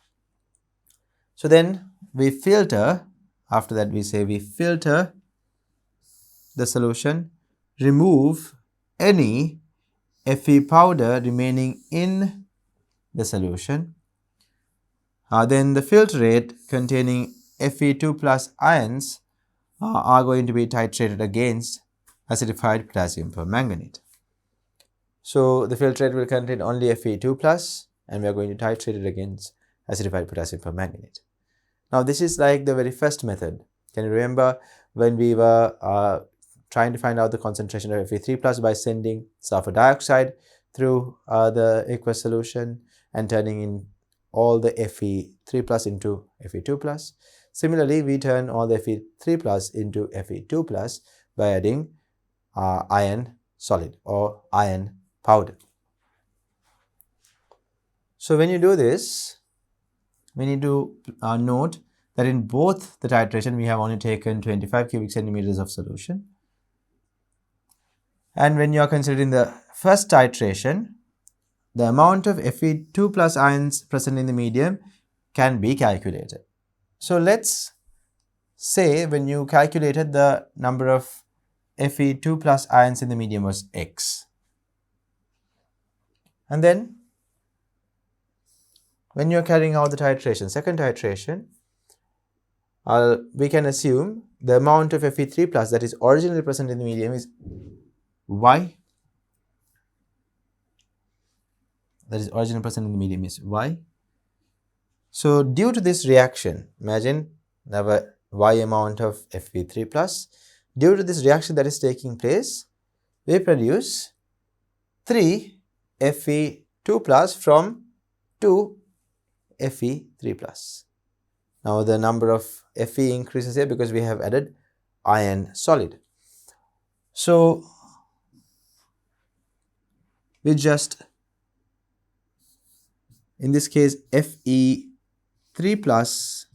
Speaker 1: So then we filter, after that we say we filter the solution, remove any Fe powder remaining in the solution. Then the filtrate containing Fe2 plus ions are going to be titrated against acidified potassium permanganate. So the filtrate will contain only Fe2 plus, and we are going to titrate it against acidified potassium permanganate. Now this is like the very first method. Can you remember when we were trying to find out the concentration of Fe3 plus by sending sulfur dioxide through the aqueous solution and turning in all the Fe3 plus into Fe2 plus. Similarly, we turn all the Fe3 plus into Fe2 plus by adding iron solid or iron powder. So when you do this, we need to note that in both the titration we have only taken 25 cubic centimeters of solution, and when you are considering the first titration, the amount of Fe2 plus ions present in the medium can be calculated. So let's say when you calculated the number of Fe2 plus ions in the medium was X, and then when you are carrying out the titration, second titration, we can assume the amount of Fe3 plus that is originally present in the medium is Y. That is originally present in the medium is Y. So due to this reaction, imagine the Y amount of Fe3 plus. Due to this reaction that is taking place, we produce 3 Fe2 plus from 2 Fe3 plus. Now the number of Fe increases here because we have added iron solid. So we just, in this case, Fe3 plus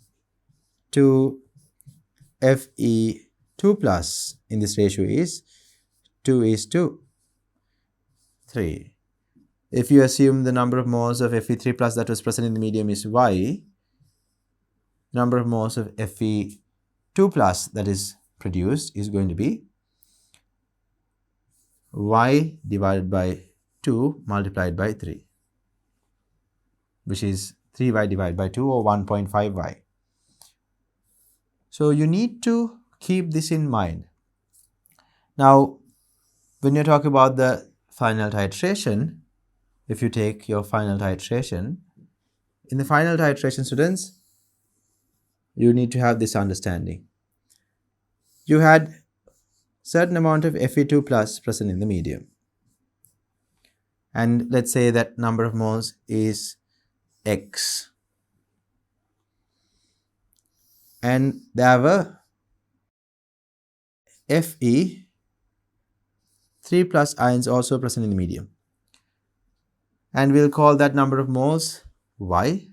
Speaker 1: to Fe2 plus in this ratio is 2:3. If you assume the number of moles of Fe3 plus that was present in the medium is Y, number of moles of Fe2 plus that is produced is going to be Y divided by 2 multiplied by 3, which is 3Y divided by 2 or 1.5Y. So you need to keep this in mind. Now, when you talk about the final titration, if you take your final titration, in the final titration, students, you need to have this understanding. You had certain amount of Fe2 plus present in the medium, and let's say that number of moles is X, and there were Fe3 plus ions also present in the medium, and we'll call that number of moles Y,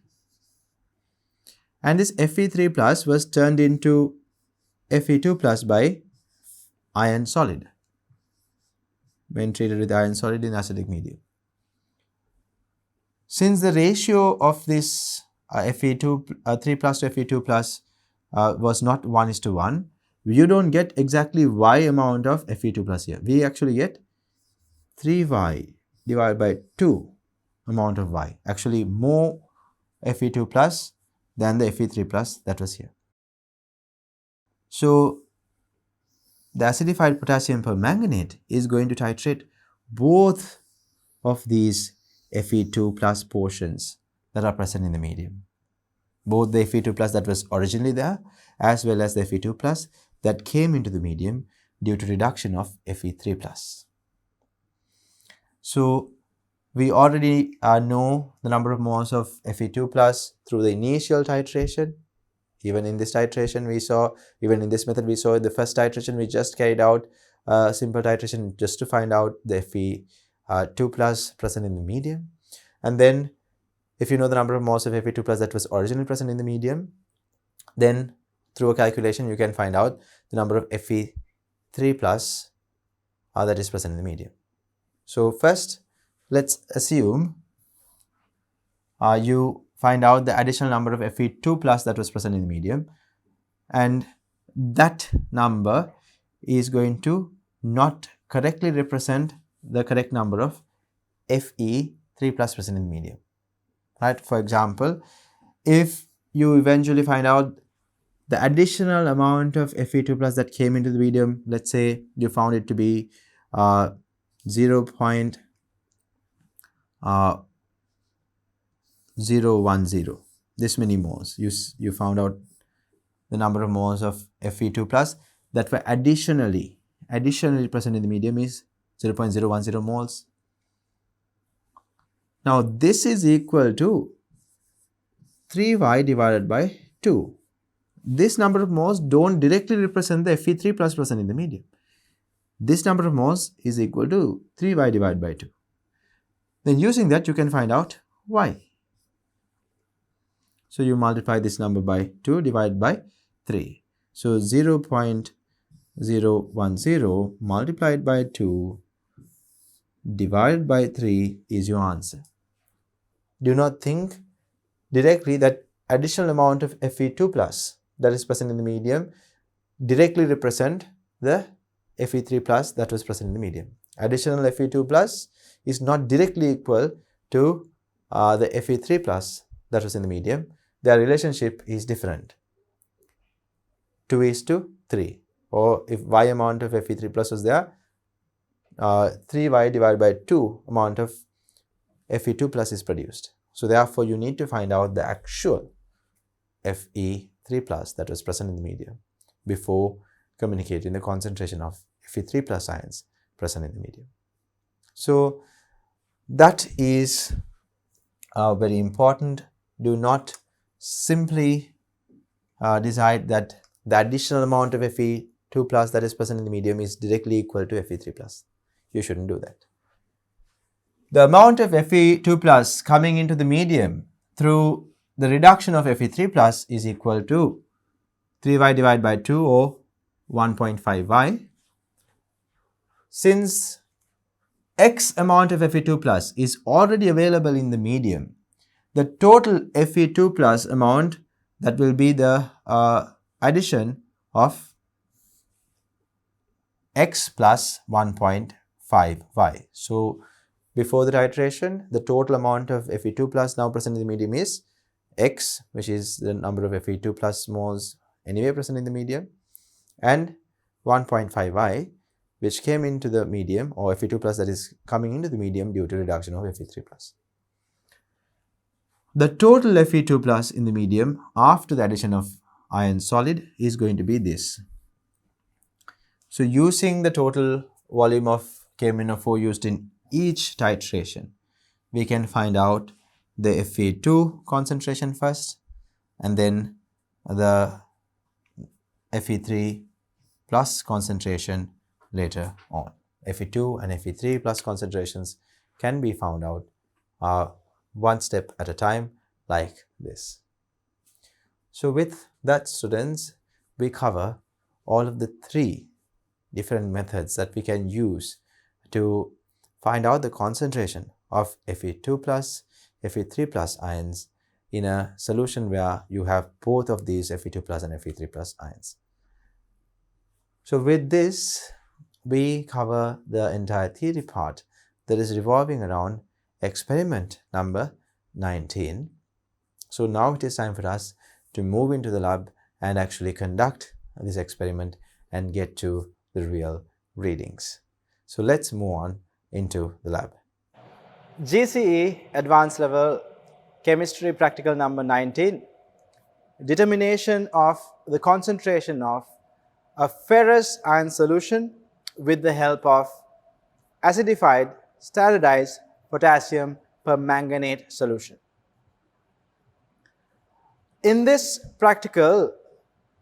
Speaker 1: and this Fe3 plus was turned into Fe2 plus by iron solid when treated with iron solid in acidic medium. Since the ratio of this Fe3 plus to Fe2 plus was not 1:1, you don't get exactly Y amount of Fe2 plus here. We actually get 3Y divided by 2 amount of Y, actually more Fe2 plus than the Fe3 plus that was here. So the acidified potassium permanganate is going to titrate both of these Fe2 plus portions that are present in the medium. Both the Fe2 plus that was originally there as well as the Fe2 plus that came into the medium due to reduction of Fe3 plus. So we already know the number of moles of Fe2 plus through the initial titration. Even in this titration we saw, even in this method we saw in the first titration we just carried out a simple titration just to find out the Fe2 plus present in the medium. And then if you know the number of moles of Fe2 plus that was originally present in the medium, then through a calculation you can find out the number of Fe3 plus that is present in the medium. So first let's assume you find out the additional number of Fe2 plus that was present in the medium, and that number is going to not correctly represent the correct number of Fe3 plus present in the medium, right? For example, if you eventually find out the additional amount of Fe2 plus that came into the medium, let's say you found it to be 0.010, this many moles. You found out the number of moles of Fe2 plus that were additionally present in the medium is 0.010 moles. Now this is equal to 3Y divided by 2. This number of moles don't directly represent the Fe3 plus present in the medium. This number of moles is equal to 3Y divided by 2. Then using that you can find out Y. So you multiply this number by 2 divided by 3. So 0.010 multiplied by 2 divided by 3 is your answer. Do not think directly that additional amount of Fe2 plus that is present in the medium directly represent the Fe3 plus that was present in the medium. Additional Fe2 plus is not directly equal to the Fe3 plus that was in the medium. Their relationship is different, 2:3, or if Y amount of Fe3 plus was there, 3Y divided by 2 amount of Fe2 plus is produced. So therefore, you need to find out the actual Fe3 plus that was present in the medium before communicating the concentration of Fe3 plus ions present in the medium. So that is very important. Do not simply decide that the additional amount of Fe2 plus that is present in the medium is directly equal to Fe3 plus. You shouldn't do that. The amount of Fe2 plus coming into the medium through the reduction of Fe3 plus is equal to 3y divided by 2 or 1.5y. Since X amount of Fe2 plus is already available in the medium, the total Fe2 plus amount, that will be the addition of X plus 1.5y. So before the titration, the total amount of Fe2 plus now present in the medium is X, which is the number of Fe2 plus moles anyway present in the medium, and 1.5y, which came into the medium, or Fe2 plus that is coming into the medium due to reduction of Fe3 plus. The total Fe2 plus in the medium after the addition of iron solid is going to be this. So using the total volume of KMnO4 used in each titration, we can find out the Fe2 concentration first, and then the Fe3 plus concentration later on. Fe2 and Fe3 plus concentrations can be found out one step at a time, like this. So with that, students, we cover all of the three different methods that we can use to find out the concentration of Fe2 plus, Fe3 plus ions in a solution where you have both of these Fe2 plus and Fe3 plus ions. So with this, we cover the entire theory part that is revolving around experiment number 19. So now it is time for us to move into the lab and actually conduct this experiment and get to the real readings. So let's move on into the lab. GCE Advanced Level Chemistry Practical number 19. Determination of the concentration of a ferrous ion solution with the help of acidified standardized potassium permanganate solution. In this practical,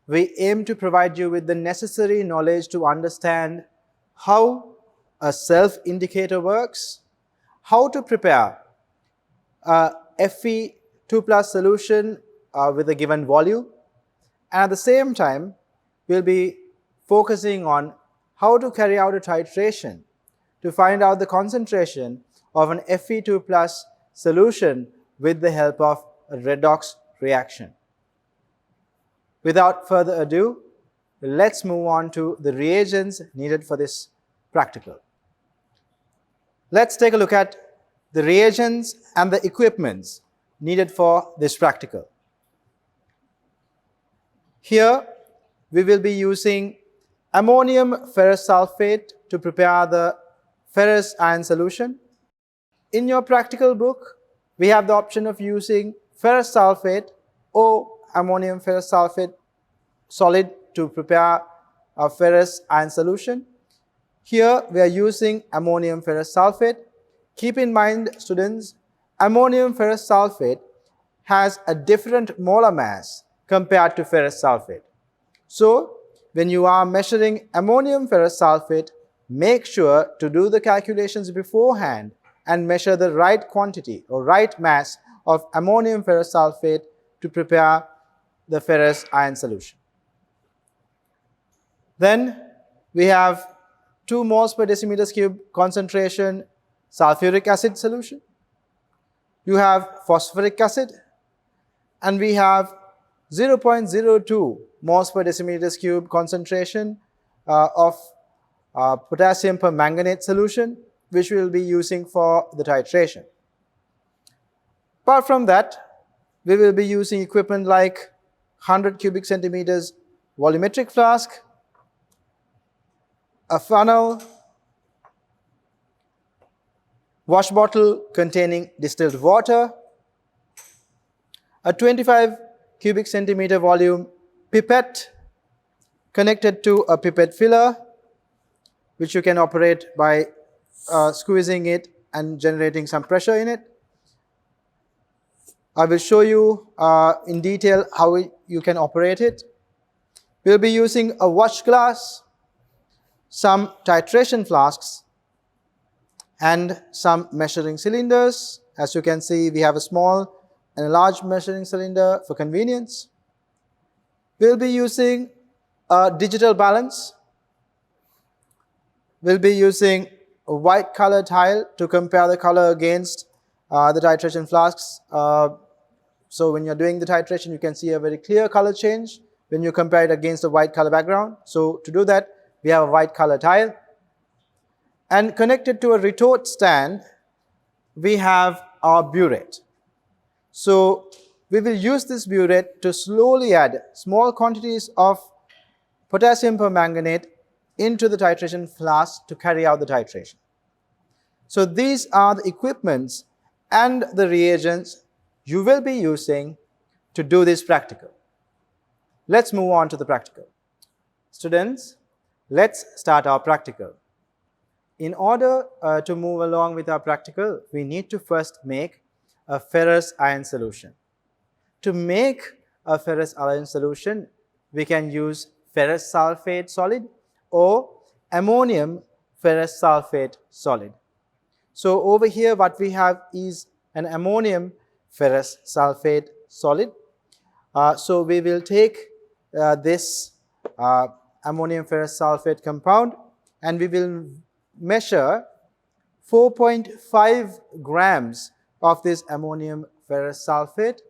Speaker 1: we aim to provide you with the necessary knowledge to understand how a self-indicator works, how to prepare a Fe2 plus solution with a given volume, and at the same time, we'll be focusing on how to carry out a titration to find out the concentration of an Fe2 plus solution with the help of a redox reaction. Without further ado, let's move on to the reagents needed for this practical. Let's take a look at the reagents and the equipments needed for this practical. Here, we will be using ammonium ferrous sulfate to prepare the ferrous ion solution. In your practical book, we have the option of using ferrous sulfate or ammonium ferrous sulfate solid to prepare a ferrous ion solution. Here, we are using ammonium ferrous sulfate. Keep in mind, students, ammonium ferrous sulfate has a different molar mass compared to ferrous sulfate. So, when you are measuring ammonium ferrous sulfate, make sure to do the calculations beforehand and measure the right quantity or right mass of ammonium ferrous sulfate to prepare the ferrous ion solution. Then we have 2 moles per decimeter cube concentration sulfuric acid solution. You have phosphoric acid, and we have 0.02 moles per decimeter cube concentration of potassium permanganate solution, which we will be using for the titration. Apart from that, we will be using equipment like 100 cubic centimeters volumetric flask, a funnel, wash bottle containing distilled water,
Speaker 2: A 25 cubic centimeter volume pipette connected to a pipette filler, which you can operate by squeezing it and generating some pressure in it. I will show you in detail how you can operate it. We'll be using a watch glass, some titration flasks, and some measuring cylinders. As you can see, we have a small and a large measuring cylinder for convenience. We'll be using a digital balance. We'll be using a white color tile to compare the color against the titration flasks. So when you're doing the titration, you can see a very clear color change when you compare it against a white color background. So to do that, we have a white color tile. And connected to a retort stand, we have our burette. So we will use this burette to slowly add small quantities of potassium permanganate into the titration flask to carry out the titration. So these are the equipments and the reagents you will be using to do this practical. Let's move on to the practical. Students, let's start our practical. In order to move along with our practical, we need to first make a ferrous iron solution. To make a ferrous iron solution, we can use ferrous sulfate solid or ammonium ferrous sulfate solid. So over here what we have is an ammonium ferrous sulfate solid. So we will take this ammonium ferrous sulfate compound and we will measure 4.5 grams of this ammonium ferrous sulfate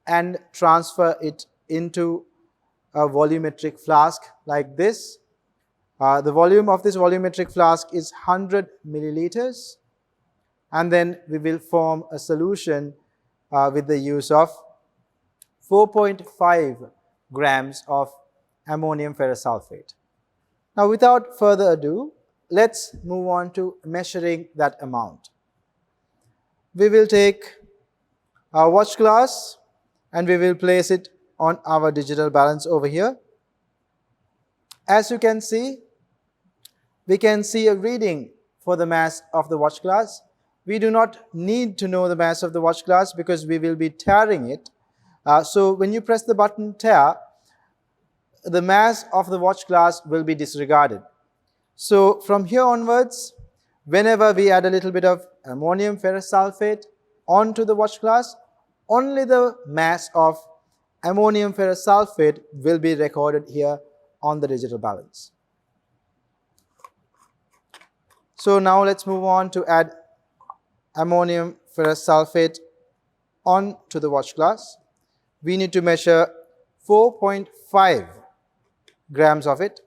Speaker 2: and transfer it into a volumetric flask like this. The volume of this volumetric flask is 100 milliliters, and then we will form a solution with the use of 4.5 grams of ammonium ferrous sulfate. Now without further ado, let's move on to measuring that amount. We will take our watch glass and we will place it on our digital balance over here. As you can see, we can see a reading for the mass of the watch glass. We do not need to know the mass of the watch glass because we will be tearing it. So when you press the button tear, the mass of the watch glass will be disregarded. So from here onwards, whenever we add a little bit of ammonium ferrous sulfate onto the watch glass, only the mass of ammonium ferrous sulfate will be recorded here on the digital balance. So now let's move on to add ammonium ferrous sulfate onto the watch glass. We need to measure 4.5 grams of it,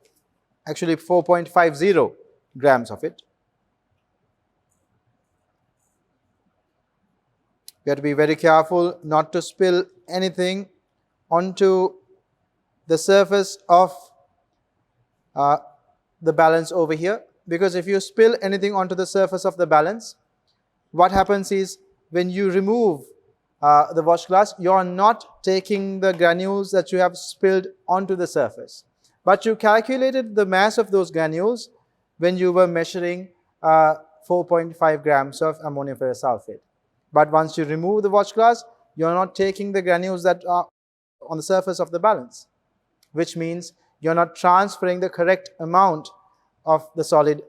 Speaker 2: actually 4.50 grams of it. We have to be very careful not to spill anything onto the surface of the balance over here, because if you spill anything onto the surface of the balance, what happens is when you remove the watch glass, you are not taking the granules that you have spilled onto the surface, but you calculated the mass of those granules when you were measuring 4.5 grams of ammonium ferrous sulfate. But once you remove the watch glass, you are not taking the granules that are on the surface of the balance, which means you are not transferring the correct amount of the solid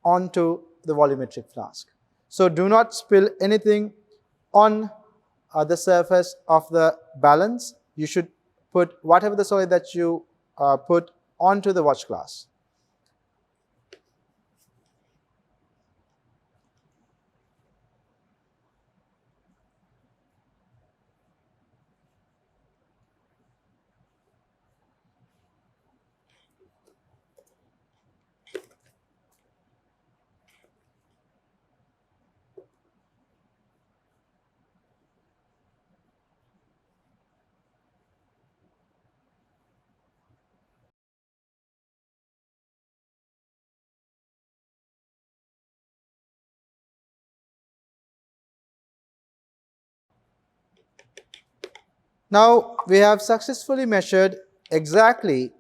Speaker 2: onto the volumetric flask. So do not spill anything on the surface of the balance. You should put whatever the solid that you put onto the watch glass. Now we have successfully measured exactly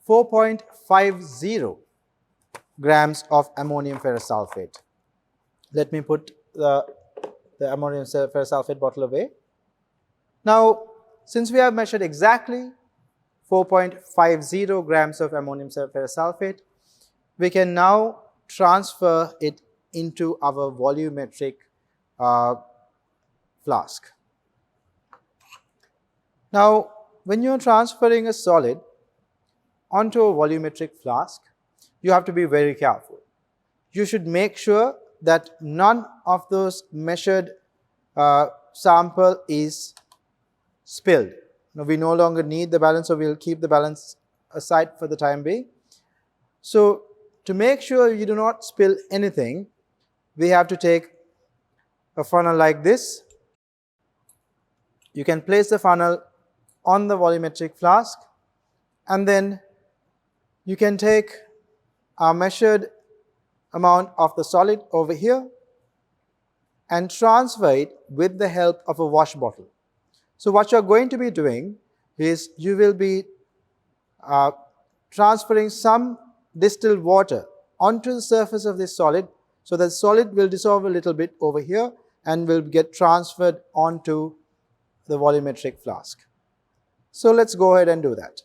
Speaker 2: 4.50 grams of ammonium ferrous sulfate. Let me put the ammonium ferrous sulfate bottle away. Now, since we have measured exactly 4.50 grams of ammonium ferrous sulfate, we can now transfer it into our volumetric flask. Now, when you're transferring a solid onto a volumetric flask, you have to be very careful. You should make sure that none of those measured sample is spilled. Now, we no longer need the balance, so we'll keep the balance aside for the time being. So, to make sure you do not spill anything, we have to take a funnel like this. You can place the funnel on the volumetric flask, and then you can take our measured amount of the solid over here and transfer it with the help of a wash bottle. So what you're going to be doing is you will be transferring some distilled water onto the surface of this solid, so that solid will dissolve a little bit over here and will get transferred onto the volumetric flask. So let's go ahead and do that.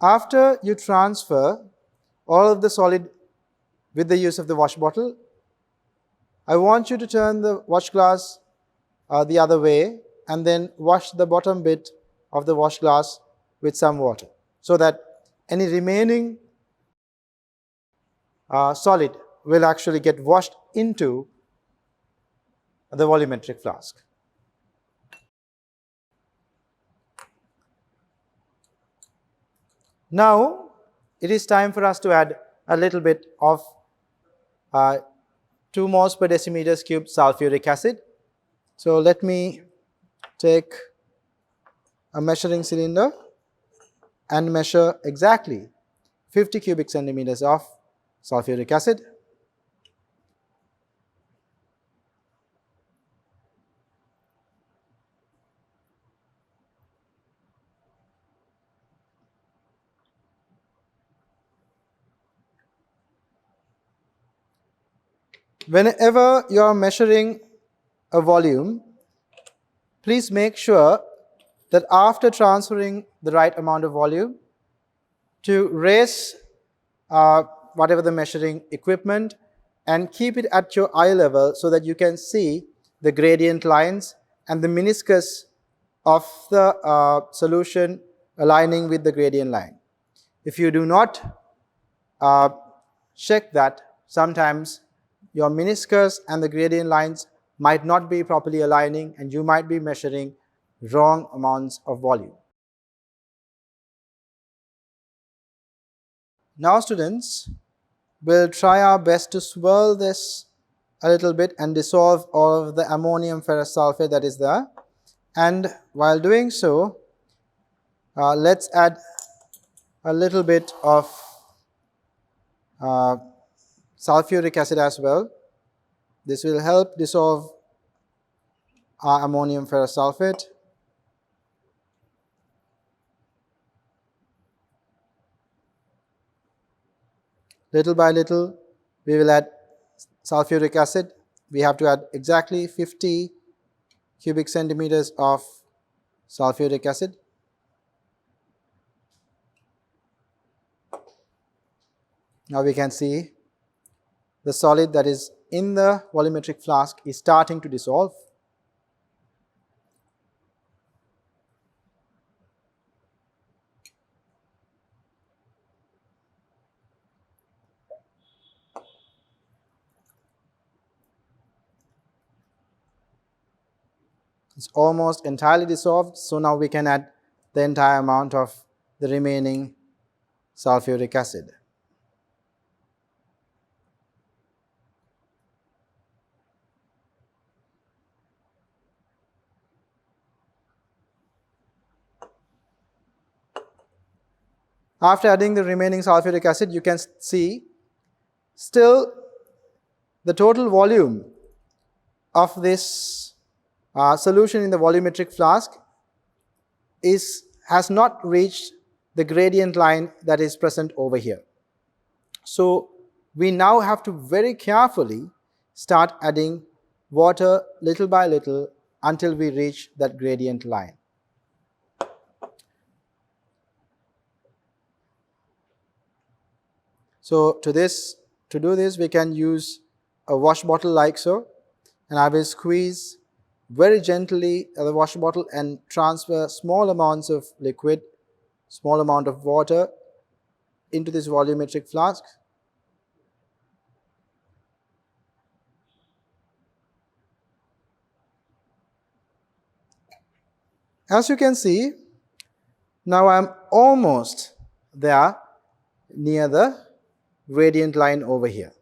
Speaker 2: After you transfer all of the solid with the use of the wash bottle, I want you to turn the wash glass the other way and then wash the bottom bit of the wash glass with some water, so that any remaining solid will actually get washed into the volumetric flask. Now it is time for us to add a little bit of 2 moles per decimeters cubed sulfuric acid. So let me take a measuring cylinder and measure exactly 50 cubic centimeters of sulfuric acid. Whenever you are measuring a volume, please make sure that after transferring the right amount of volume, to raise whatever the measuring equipment and keep it at your eye level, so that you can see the gradient lines and the meniscus of the solution aligning with the gradient line. If you do not check that, sometimes your meniscus and the gradient lines might not be properly aligning and you might be measuring wrong amounts of volume. Now students, we'll try our best to swirl this a little bit and dissolve all of the ammonium ferrous sulfate that is there. And while doing so, let's add a little bit of sulfuric acid as well. This will help dissolve our ammonium ferrous sulfate. Little by little, we will add sulfuric acid. We have to add exactly 50 cubic centimeters of sulfuric acid. Now we can see the solid that is in the volumetric flask is starting to dissolve. It's almost entirely dissolved, so now we can add the entire amount of the remaining sulfuric acid. After adding the remaining sulfuric acid, you can see still the total volume of this solution in the volumetric flask has not reached the gradient line that is present over here. So we now have to very carefully start adding water little by little until we reach that gradient line. So to do this, we can use a wash bottle like so, and I will squeeze very gently the wash bottle and transfer small amounts of liquid, small amount of water into this volumetric flask. As you can see, now I am almost there near the gradient line over here.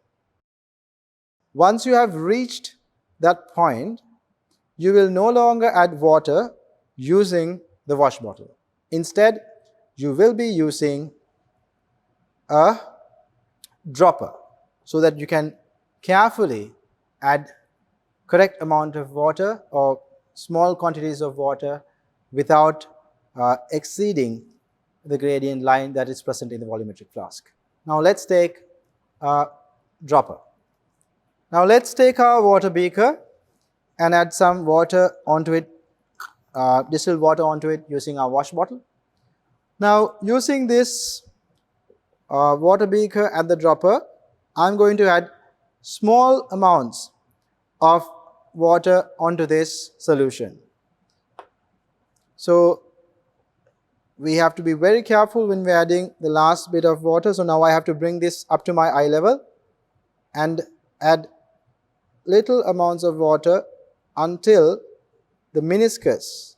Speaker 2: Once you have reached that point, you will no longer add water using the wash bottle. Instead, you will be using a dropper so that you can carefully add correct amount of water or small quantities of water without exceeding the gradient line that is present in the volumetric flask. Now let's take a dropper. Now let's take our water beaker and add some water onto it, distilled water onto it using our wash bottle. Now using this water beaker and the dropper, I'm going to add small amounts of water onto this solution. So we have to be very careful when we're adding the last bit of water. So now I have to bring this up to my eye level and add little amounts of water until the meniscus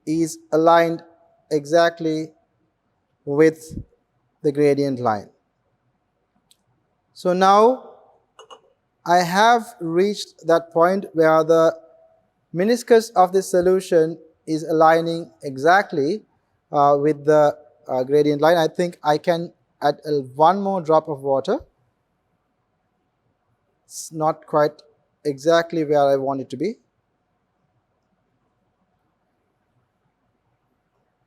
Speaker 2: is aligned exactly with the gradient line. So now I have reached that point where the meniscus of this solution is aligning exactly with the gradient line. I think I can add one more drop of water. It's not quite exactly where I want it to be.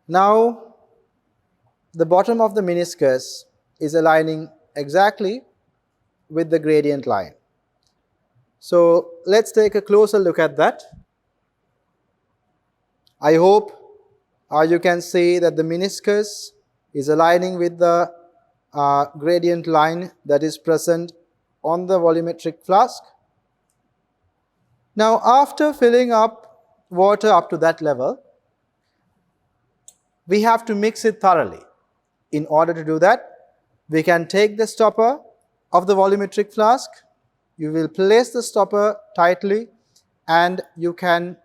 Speaker 2: Now the bottom of the meniscus is aligning exactly with the gradient line. So let's take a closer look at that. I hope you can see that the meniscus is aligning with the gradient line that is present on the volumetric flask. Now after filling up water up to that level, we have to mix it thoroughly. In order to do that, we can take the stopper of the volumetric flask. You will place the stopper tightly and you can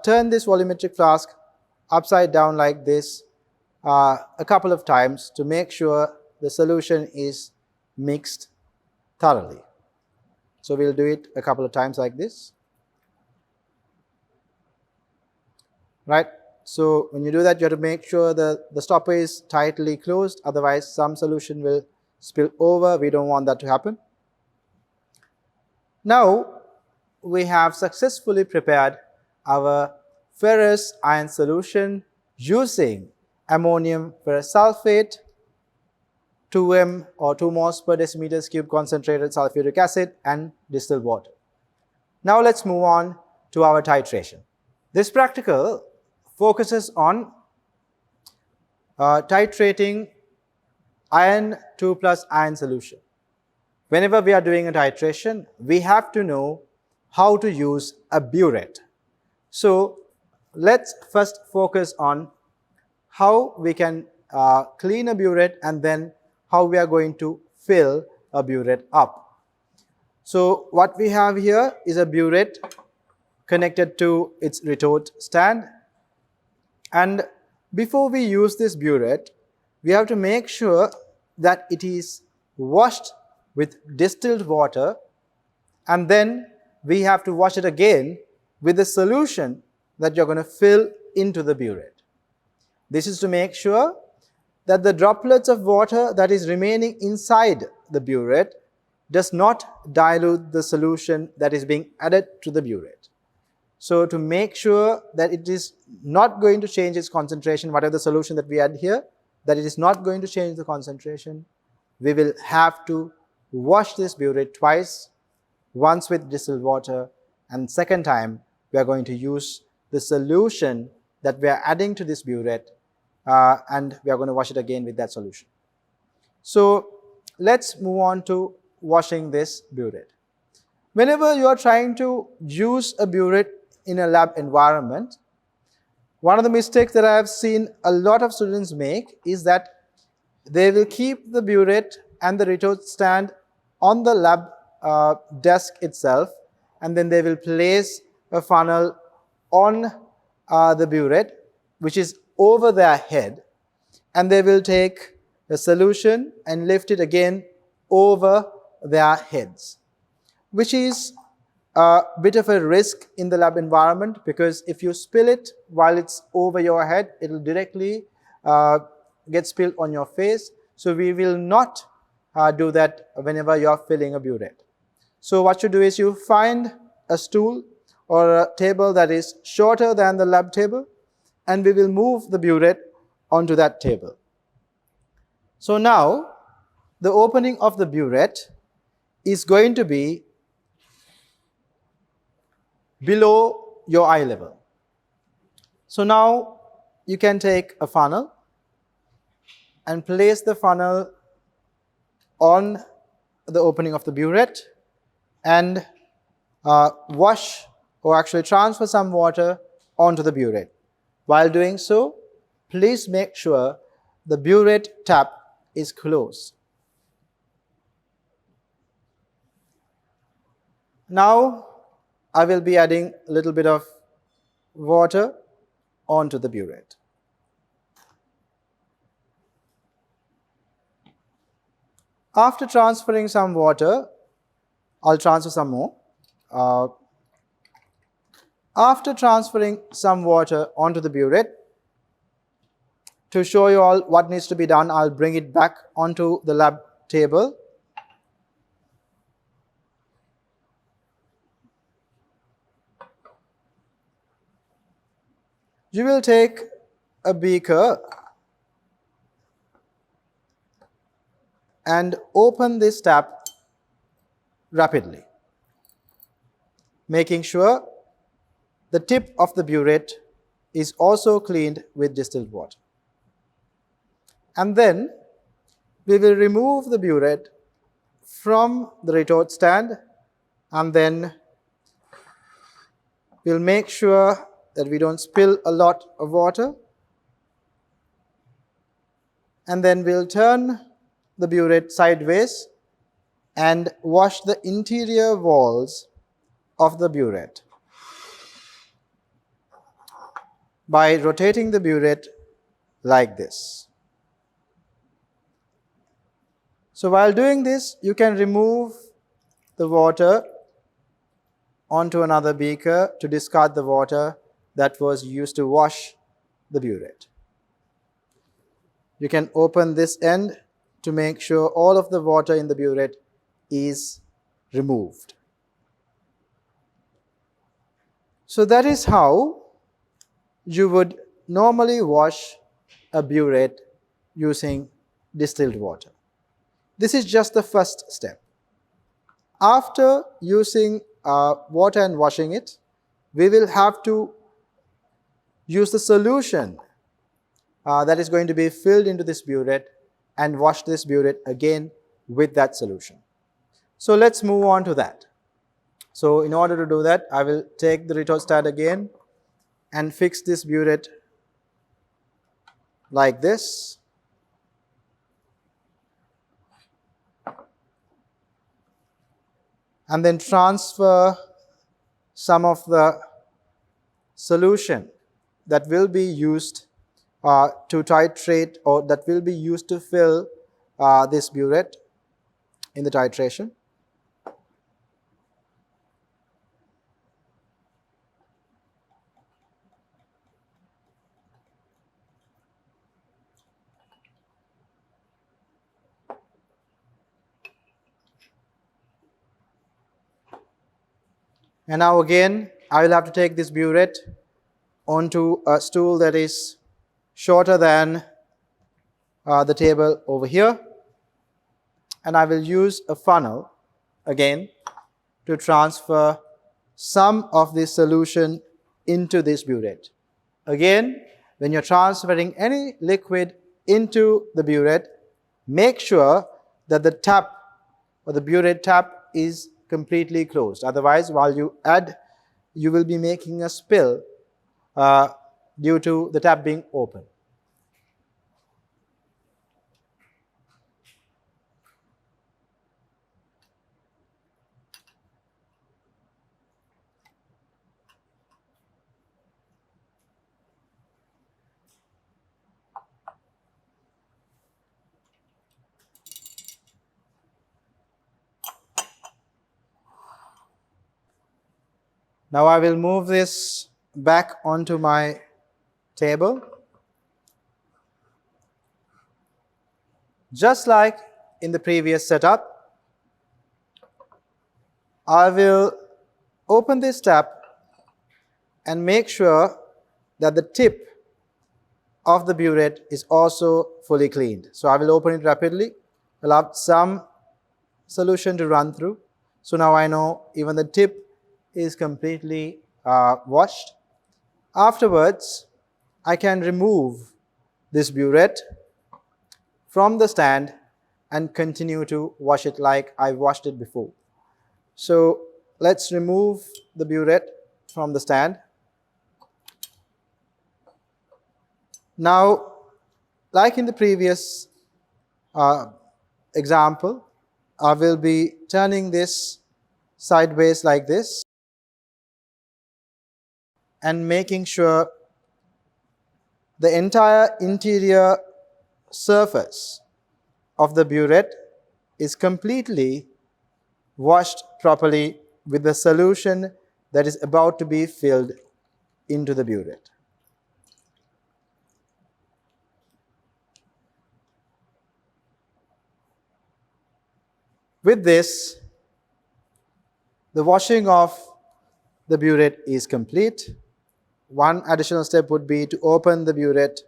Speaker 2: turn this volumetric flask upside down like this a couple of times to make sure the solution is mixed thoroughly. So we'll do it a couple of times like this. Right? So when you do that, you have to make sure that the stopper is tightly closed, otherwise some solution will spill over. We don't want that to happen. Now we have successfully prepared our ferrous iron solution using ammonium ferrous sulfate, 2 m or 2 moles per decimeters cube concentrated sulfuric acid and distilled water. Now let's move on to our titration. This practical focuses on titrating iron 2 plus iron solution. Whenever we are doing a titration, we have to know how to use a burette. So let's first focus on how we can clean a burette and then how we are going to fill a burette up. So what we have here is a burette connected to its retort stand. And before we use this burette, we have to make sure that it is washed with distilled water, and then we have to wash it again with the solution that you're going to fill into the burette. This is to make sure that the droplets of water that is remaining inside the burette does not dilute the solution that is being added to the burette. So to make sure that it is not going to change its concentration, whatever the solution that we add here, that it is not going to change the concentration, we will have to wash this burette twice, once with distilled water, and second time we are going to use the solution that we are adding to this burette, and we are going to wash it again with that solution. So let's move on to washing this burette. Whenever you are trying to use a burette in a lab environment, one of the mistakes that I have seen a lot of students make is that they will keep the burette and the retort stand on the lab desk itself, and then they will place a funnel on the burette, which is over their head, and they will take the solution and lift it again over their heads, which is a bit of a risk in the lab environment, because if you spill it while it's over your head, it will directly get spilled on your face. So we will not do that whenever you are filling a burette. So what you do is you find a stool or a table that is shorter than the lab table, and we will move the burette onto that table. So now the opening of the burette is going to be below your eye level. So now you can take a funnel and place the funnel on the opening of the burette and wash, or actually transfer some water onto the burette. While doing so, please make sure the burette tap is closed. Now I will be adding a little bit of water onto the burette. After transferring some water, I'll transfer some more. After transferring some water onto the burette, to show you all what needs to be done, I'll bring it back onto the lab table. You will take a beaker and open this tap rapidly, making sure the tip of the burette is also cleaned with distilled water. And then we will remove the burette from the retort stand, and then we'll make sure that we don't spill a lot of water, and then we'll turn the burette sideways and wash the interior walls of the burette by rotating the burette like this. So while doing this, you can remove the water onto another beaker to discard the water that was used to wash the burette. You can open this end to make sure all of the water in the burette is removed. So that is how you would normally wash a burette using distilled water. This is just the first step. After using water and washing it, we will have to use the solution that is going to be filled into this burette and wash this burette again with that solution. So let's move on to that. So in order to do that, I will take the retort stand again and fix this burette like this. And then transfer some of the solution that will be used to titrate, or that will be used to fill this burette in the titration. And now again, I will have to take this burette onto a stool that is shorter than the table over here, and I will use a funnel again to transfer some of this solution into this burette. Again, when you're transferring any liquid into the burette, make sure that the tap or the burette tap is completely closed. Otherwise, while you add, you will be making a spill due to the tap being open. Now I will move this back onto my table. Just like in the previous setup, I will open this tap and make sure that the tip of the burette is also fully cleaned. So I will open it rapidly, allow some solution to run through. So now I know even the tip is completely washed. Afterwards, I can remove this burette from the stand and continue to wash it like I washed it before. So let's remove the burette from the stand. Now, like in the previous example, I will be turning this sideways like this and making sure the entire interior surface of the burette is completely washed properly with the solution that is about to be filled into the burette. With this, the washing of the burette is complete. One additional step would be to open the burette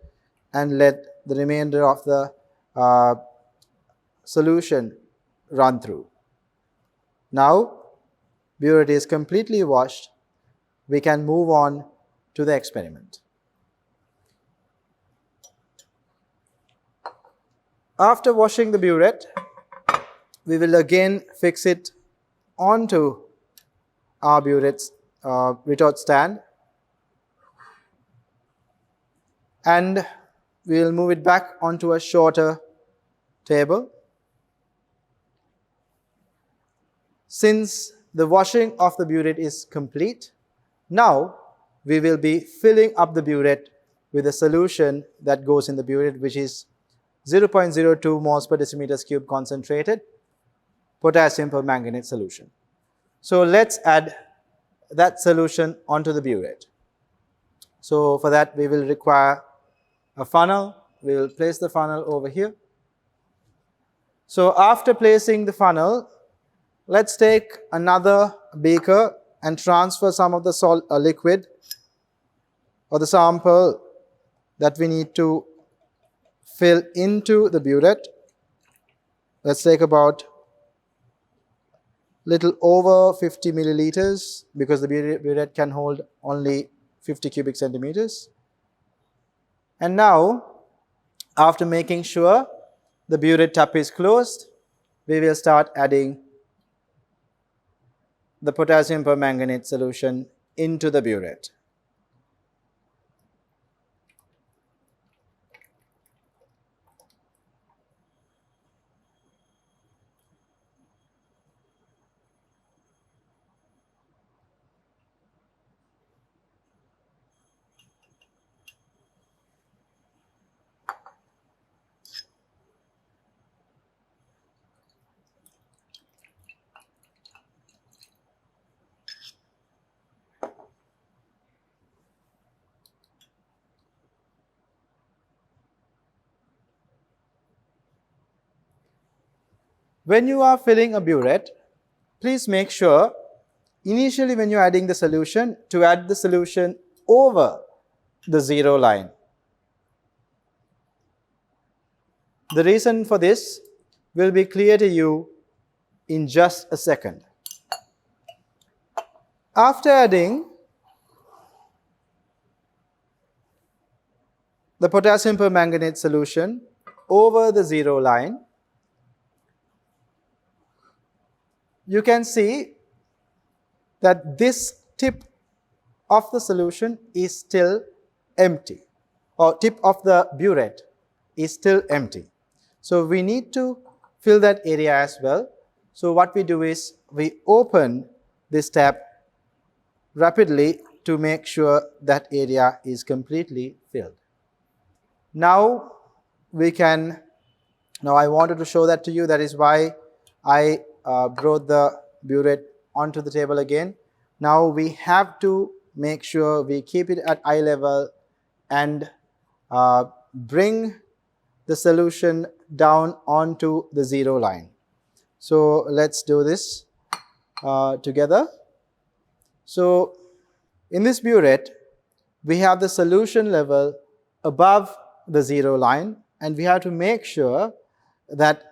Speaker 2: and let the remainder of the solution run through. Now, burette is completely washed. We can move on to the experiment. After washing the burette, we will again fix it onto our burette's retort stand, and we will move it back onto a shorter table. Since the washing of the burette is complete, now we will be filling up the burette with a solution that goes in the burette, which is 0.02 moles per decimeters cube concentrated potassium permanganate solution. So let's add that solution onto the burette. So for that, we will require a funnel. We will place the funnel over here. So after placing the funnel, let's take another beaker and transfer some of the liquid or the sample that we need to fill into the burette. Let's take about little over 50 milliliters because the burette can hold only 50 cubic centimeters. And now, after making sure the burette tap is closed, we will start adding the potassium permanganate solution into the burette. When you are filling a burette, please make sure initially when you're adding the solution to add the solution over the zero line. The reason for this will be clear to you in just a second. After adding the potassium permanganate solution over the zero line, you can see that this tip of the solution is still empty, or tip of the burette is still empty. So we need to fill that area as well. So what we do is we open this tap rapidly to make sure that area is completely filled. Now I wanted to show that to you. That is why I brought the burette onto the table again. Now we have to make sure we keep it at eye level and bring the solution down onto the zero line. So let's do this together. So in this burette, we have the solution level above the zero line, and we have to make sure that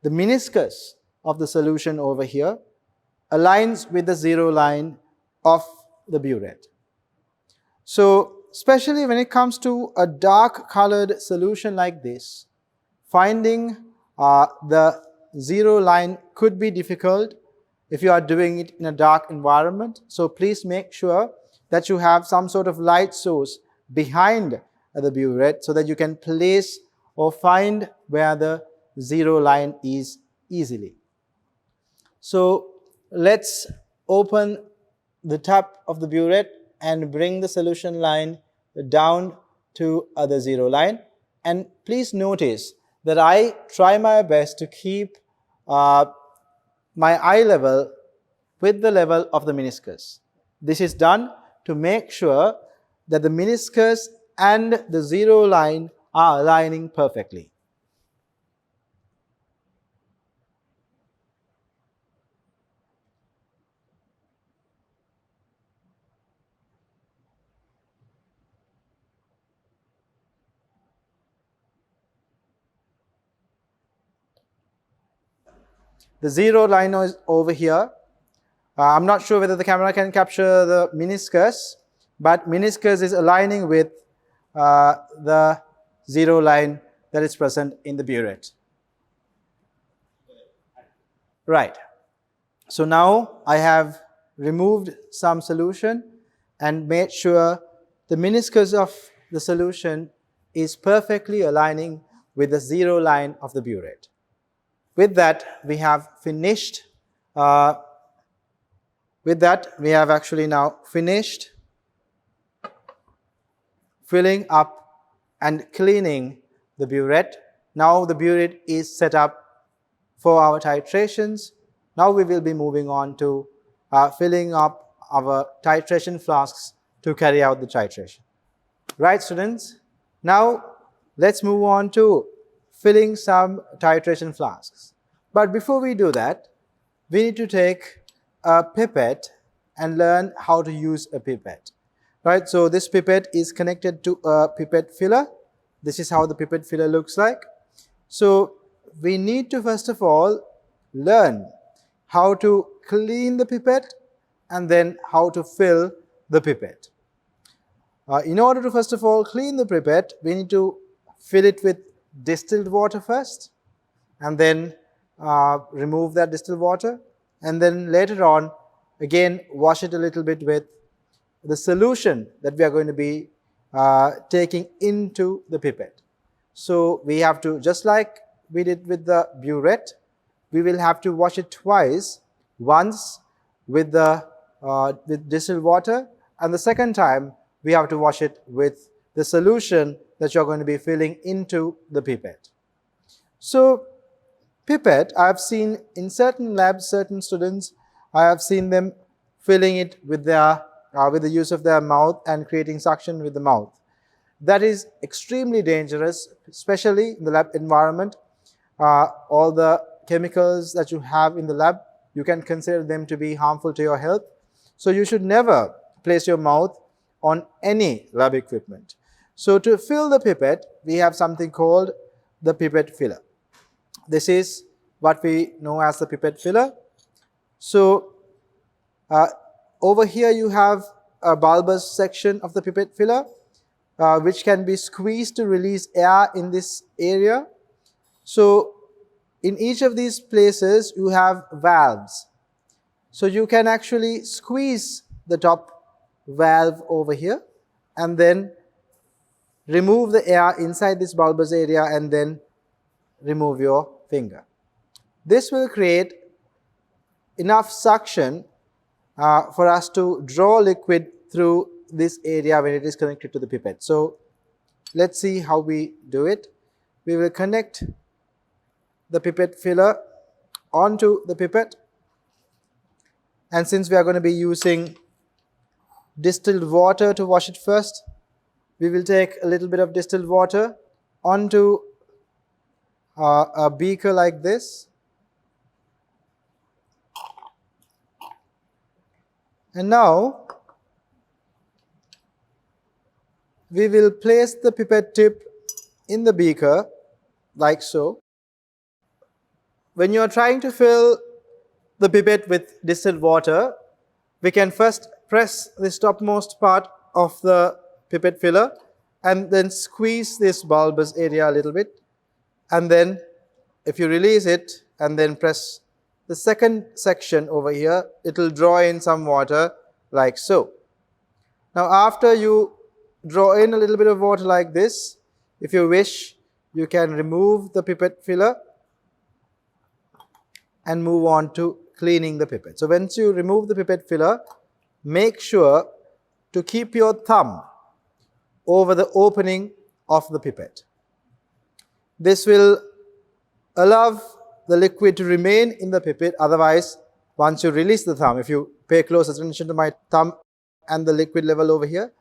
Speaker 2: the meniscus of the solution over here aligns with the zero line of the burette. So especially when it comes to a dark colored solution like this, finding the zero line could be difficult if you are doing it in a dark environment. So please make sure that you have some sort of light source behind the burette so that you can place or find where the zero line is easily. So let's open the top of the burette and bring the solution line down to the zero line. And please notice that I try my best to keep my eye level with the level of the meniscus. This is done to make sure that the meniscus and the zero line are aligning perfectly. The zero line is over here. I'm not sure whether the camera can capture the meniscus, but meniscus is aligning with the zero line that is present in the burette. Right. So now I have removed some solution and made sure the meniscus of the solution is perfectly aligning with the zero line of the burette. With that, we have finished. We have actually now finished filling up and cleaning the burette. Now the burette is set up for our titrations. Now we will be moving on to filling up our titration flasks to carry out the titration. Right, students? Now let's move on to filling some titration flasks. But before we do that, we need to take a pipette and learn how to use a pipette. Right, so this pipette is connected to a pipette filler. This is how the pipette filler looks like. So we need to first of all learn how to clean the pipette and then how to fill the pipette. In order to first of all clean the pipette, we need to fill it with distilled water first, and then remove that distilled water, and then later on again wash it a little bit with the solution that we are going to be taking into the pipette. So we have to, just like we did with the burette, we will have to wash it twice, once with distilled water, and the second time we have to wash it with the solution that you're going to be filling into the pipette. So pipette, I have seen in certain labs, certain students, I have seen them filling it with the use of their mouth and creating suction with the mouth. That is extremely dangerous, especially in the lab environment. All the chemicals that you have in the lab, you can consider them to be harmful to your health. So you should never place your mouth on any lab equipment. So to fill the pipette, we have something called the pipette filler. This is what we know as the pipette filler. So over here you have a bulbous section of the pipette filler, which can be squeezed to release air in this area. So in each of these places you have valves. So you can actually squeeze the top valve over here and then remove the air inside this bulbous area and then remove your finger. This will create enough suction for us to draw liquid through this area when it is connected to the pipette. So let's see how we do it. We will connect the pipette filler onto the pipette, and since we are going to be using distilled water to wash it first, we will take a little bit of distilled water onto a beaker like this, and now we will place the pipette tip in the beaker like so. When you are trying to fill the pipette with distilled water, we can first press this topmost part of the pipette filler and then squeeze this bulbous area a little bit, and then if you release it and then press the second section over here, it will draw in some water like so. Now after you draw in a little bit of water like this, if you wish, you can remove the pipette filler and move on to cleaning the pipette. So once you remove the pipette filler, make sure to keep your thumb over the opening of the pipette. This will allow the liquid to remain in the pipette. Otherwise, once you release the thumb, if you pay close attention to my thumb and the liquid level over here,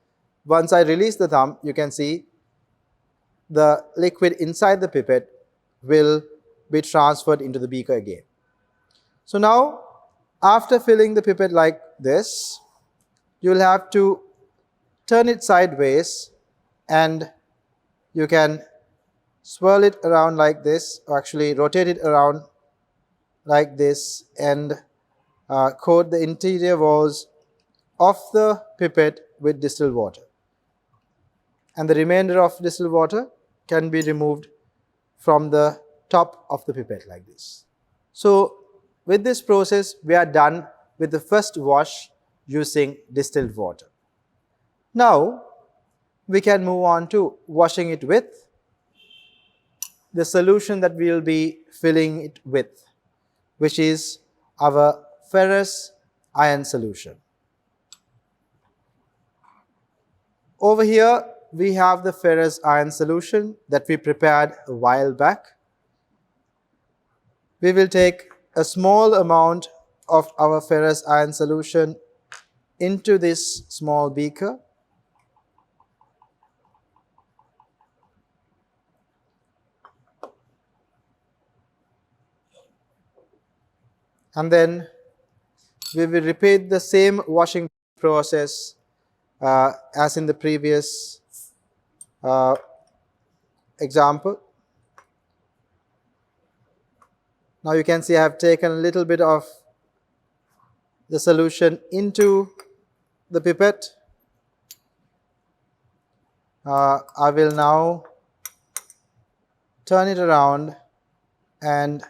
Speaker 2: once I release the thumb, you can see the liquid inside the pipette will be transferred into the beaker again. So now, after filling the pipette like this, you will have to turn it sideways, and you can swirl it around like this, or actually rotate it around like this, and coat the interior walls of the pipette with distilled water. And the remainder of distilled water can be removed from the top of the pipette like this. So with this process, we are done with the first wash using distilled water. Now we can move on to washing it with the solution that we will be filling it with, which is our ferrous iron solution. Over here we have the ferrous iron solution that we prepared a while back. We will take a small amount of our ferrous iron solution into this small beaker. And then we will repeat the same washing process as in the previous example. Now you can see I have taken a little bit of the solution into the pipette. I will now turn it around and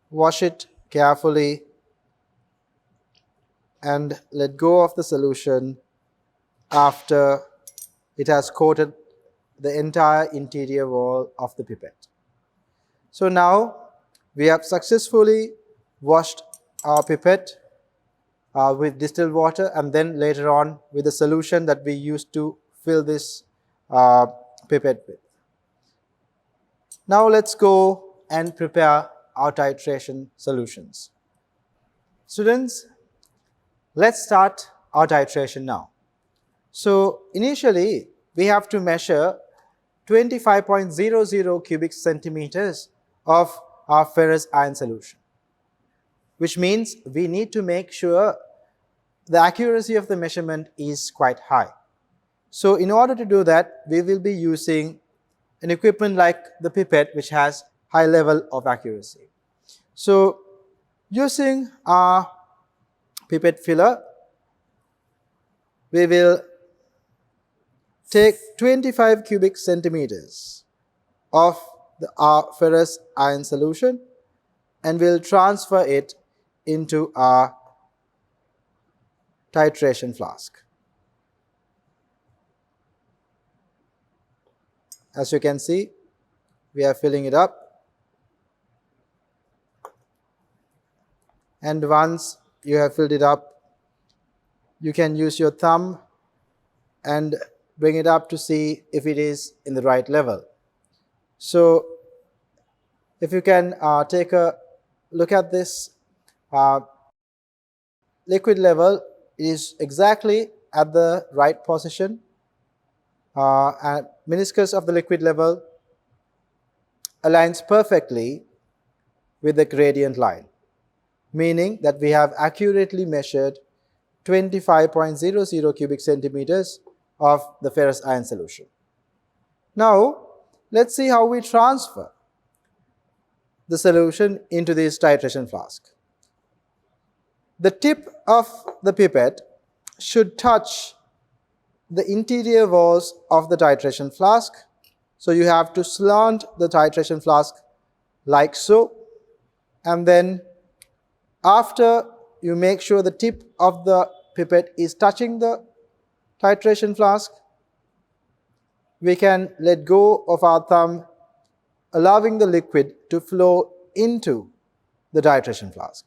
Speaker 2: wash it carefully and let go of the solution after it has coated the entire interior wall of the pipette. So now we have successfully washed our pipette with distilled water, and then later on with the solution that we used to fill this pipette with. Now let's go and prepare our titration solutions. Students, let's start our titration now. So initially we have to measure 25.00 cubic centimeters of our ferrous iron solution, which means we need to make sure the accuracy of the measurement is quite high. So in order to do that, we will be using an equipment like the pipette, which has high level of accuracy. So using our pipette filler, we will take 25 cubic centimeters of our ferrous iron solution and we'll transfer it into our titration flask. As you can see, we are filling it up, and once you have filled it up, you can use your thumb and bring it up to see if it is in the right level. So if you can take a look at this liquid level, is exactly at the right position, and meniscus of the liquid level aligns perfectly with the gradient line, meaning that we have accurately measured 25.00 cubic centimeters of the ferrous iron solution. Now, let's see how we transfer the solution into this titration flask. The tip of the pipette should touch the interior walls of the titration flask. So you have to slant the titration flask like so, and then after you make sure the tip of the pipette is touching the titration flask, we can let go of our thumb, allowing the liquid to flow into the titration flask.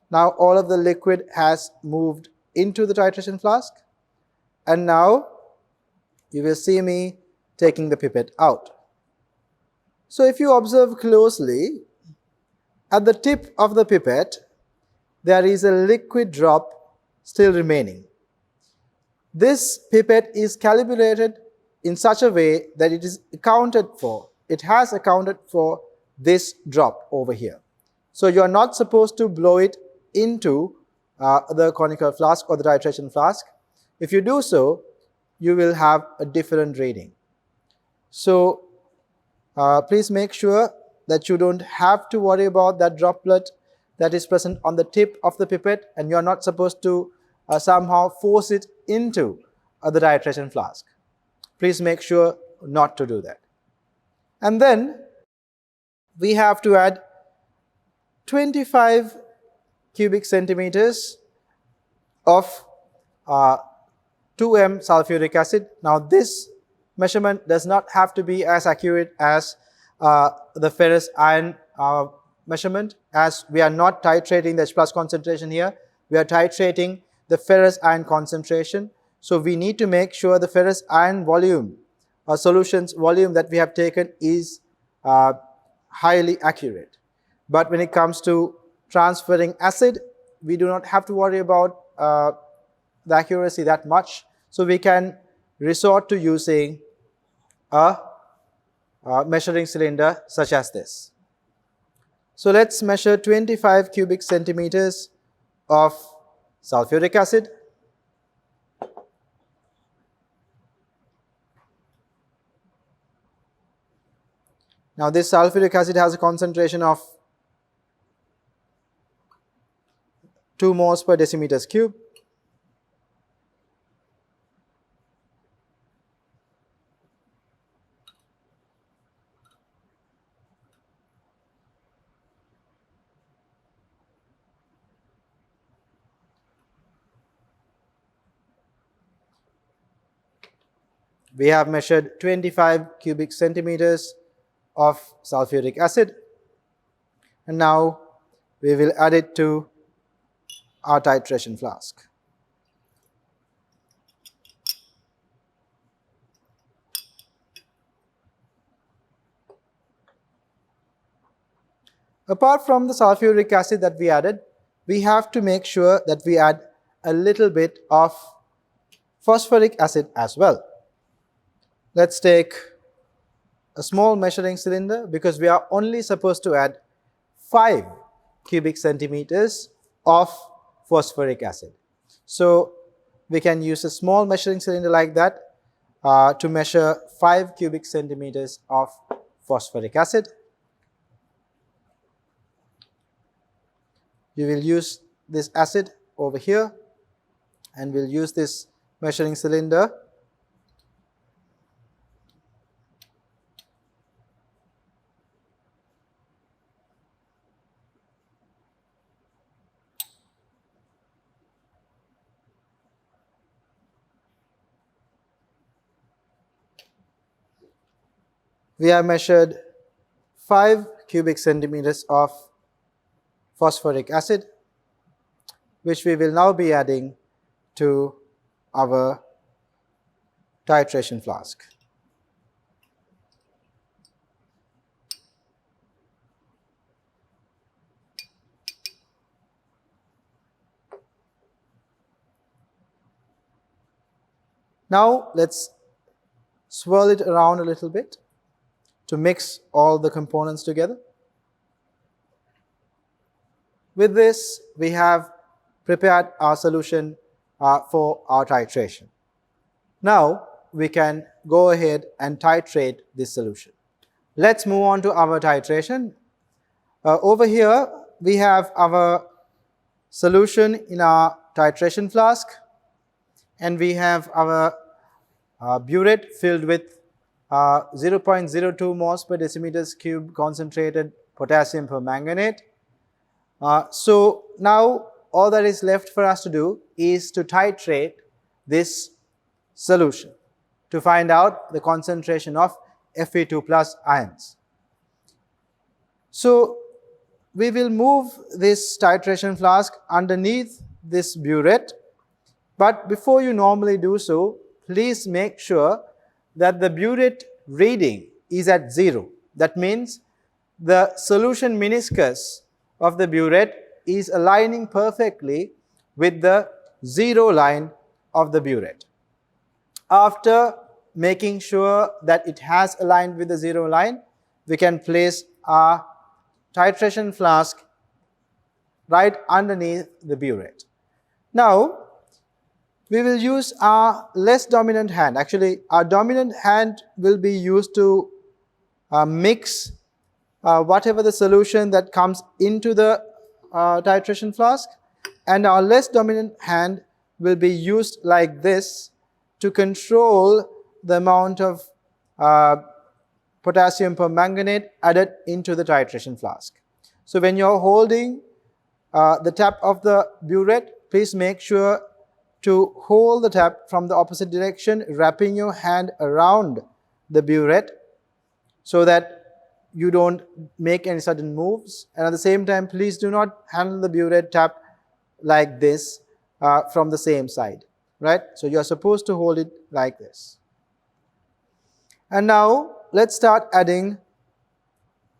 Speaker 2: Now all of the liquid has moved into the titration flask, and now you will see me taking the pipette out. So if you observe closely, at the tip of the pipette, there is a liquid drop still remaining. This pipette is calibrated in such a way that it is accounted for. It has accounted for this drop over here. So you are not supposed to blow it into the conical flask or the titration flask. If you do so, you will have a different reading. So please make sure that you don't have to worry about that droplet that is present on the tip of the pipette, and you are not supposed to somehow force it into the titration flask. Please make sure not to do that. And then we have to add 25 cubic centimeters of 2m sulfuric acid. Now this measurement does not have to be as accurate as the ferrous iron measurement, as we are not titrating the H plus concentration here, we are titrating the ferrous iron concentration. So we need to make sure the ferrous iron volume or solution's volume that we have taken is highly accurate. But when it comes to transferring acid, we do not have to worry about the accuracy that much. So we can resort to using a measuring cylinder such as this. So let's measure 25 cubic centimeters of sulfuric acid. Now this sulfuric acid has a concentration of 2 moles per decimeters cube. We have measured 25 cubic centimeters of sulfuric acid, and now we will add it to our titration flask. Apart from the sulfuric acid that we added, we have to make sure that we add a little bit of phosphoric acid as well. Let's take a small measuring cylinder because we are only supposed to add 5 cubic centimeters of phosphoric acid. So we can use a small measuring cylinder like that to measure 5 cubic centimeters of phosphoric acid. You will use this acid over here and we'll use this measuring cylinder. We have measured 5 cubic centimeters of phosphoric acid, which we will now be adding to our titration flask. Now let's swirl it around a little bit to mix all the components together. With this, we have prepared our solution for our titration. Now we can go ahead and titrate this solution. Let's move on to our titration. Over here, we have our solution in our titration flask, and we have our burette filled with 0.02 moles per decimeters cube concentrated potassium permanganate. So now all that is left for us to do is to titrate this solution to find out the concentration of Fe2 plus ions. So we will move this titration flask underneath this burette, but before you normally do so, please make sure that the burette reading is at 0. That means the solution meniscus of the burette is aligning perfectly with the 0 line of the burette. After making sure that it has aligned with the 0 line, we can place our titration flask right underneath the burette. Now, we will use our less dominant hand. Actually, our dominant hand will be used to mix whatever the solution that comes into the titration flask, and our less dominant hand will be used like this to control the amount of potassium permanganate added into the titration flask. So when you're holding the tap of the burette, please make sure to hold the tap from the opposite direction, wrapping your hand around the burette so that you don't make any sudden moves. And at the same time, please do not handle the burette tap like this from the same side, right? So you're supposed to hold it like this. And now let's start adding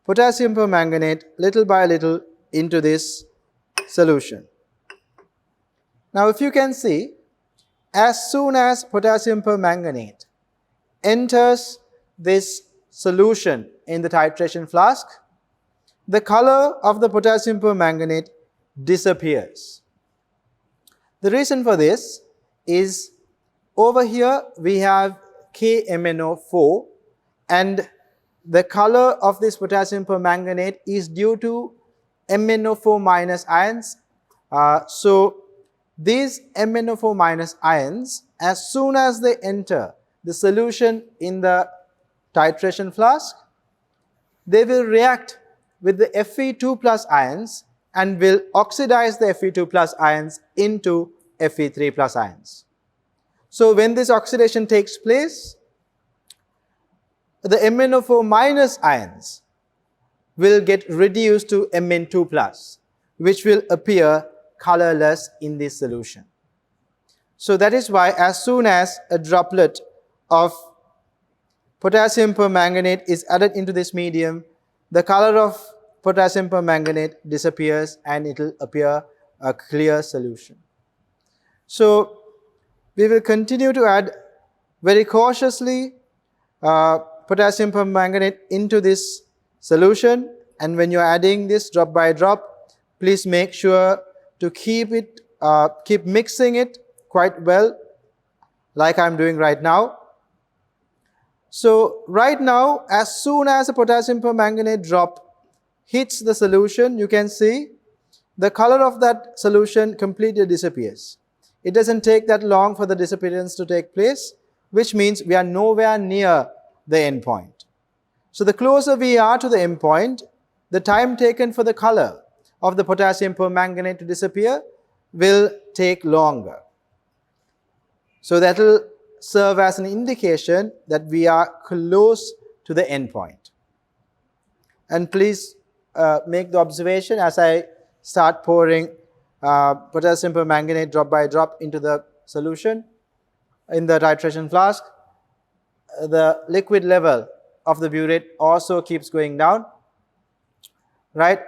Speaker 2: potassium permanganate little by little into this solution. Now if you can see, as soon as potassium permanganate enters this solution in the titration flask, the color of the potassium permanganate disappears. The reason for this is over here we have KMnO4, and the color of this potassium permanganate is due to MnO4 minus ions. So these MnO4 minus ions, as soon as they enter the solution in the titration flask, they will react with the Fe2 plus ions and will oxidize the Fe2 plus ions into Fe3 plus ions. So when this oxidation takes place, the MnO4 minus ions will get reduced to Mn2 plus, which will appear colorless in this solution. So that is why as soon as a droplet of potassium permanganate is added into this medium, the color of potassium permanganate disappears and it will appear a clear solution. So we will continue to add very cautiously potassium permanganate into this solution, and when you're adding this drop by drop, please make sure to keep mixing it quite well, like I'm doing right now. So right now, as soon as the potassium permanganate drop hits the solution, you can see the color of that solution completely disappears. It doesn't take that long for the disappearance to take place, which means we are nowhere near the end point. So the closer we are to the end point, the time taken for the color of the potassium permanganate to disappear will take longer. So that will serve as an indication that we are close to the end point. And please make the observation as I start pouring potassium permanganate drop by drop into the solution in the titration flask. The liquid level of the burette also keeps going down, right?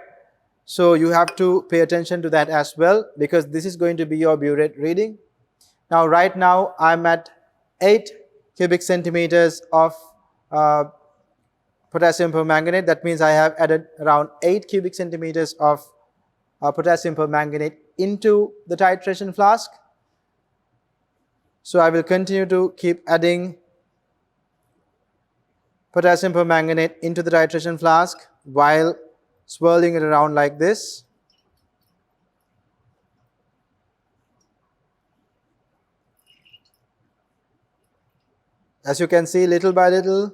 Speaker 2: So you have to pay attention to that as well, because this is going to be your burette reading. Now right now I'm at 8 cubic centimeters of potassium permanganate. That means I have added around 8 cubic centimeters of potassium permanganate into the titration flask. So I will continue to keep adding potassium permanganate into the titration flask while swirling it around like this. As you can see, little by little,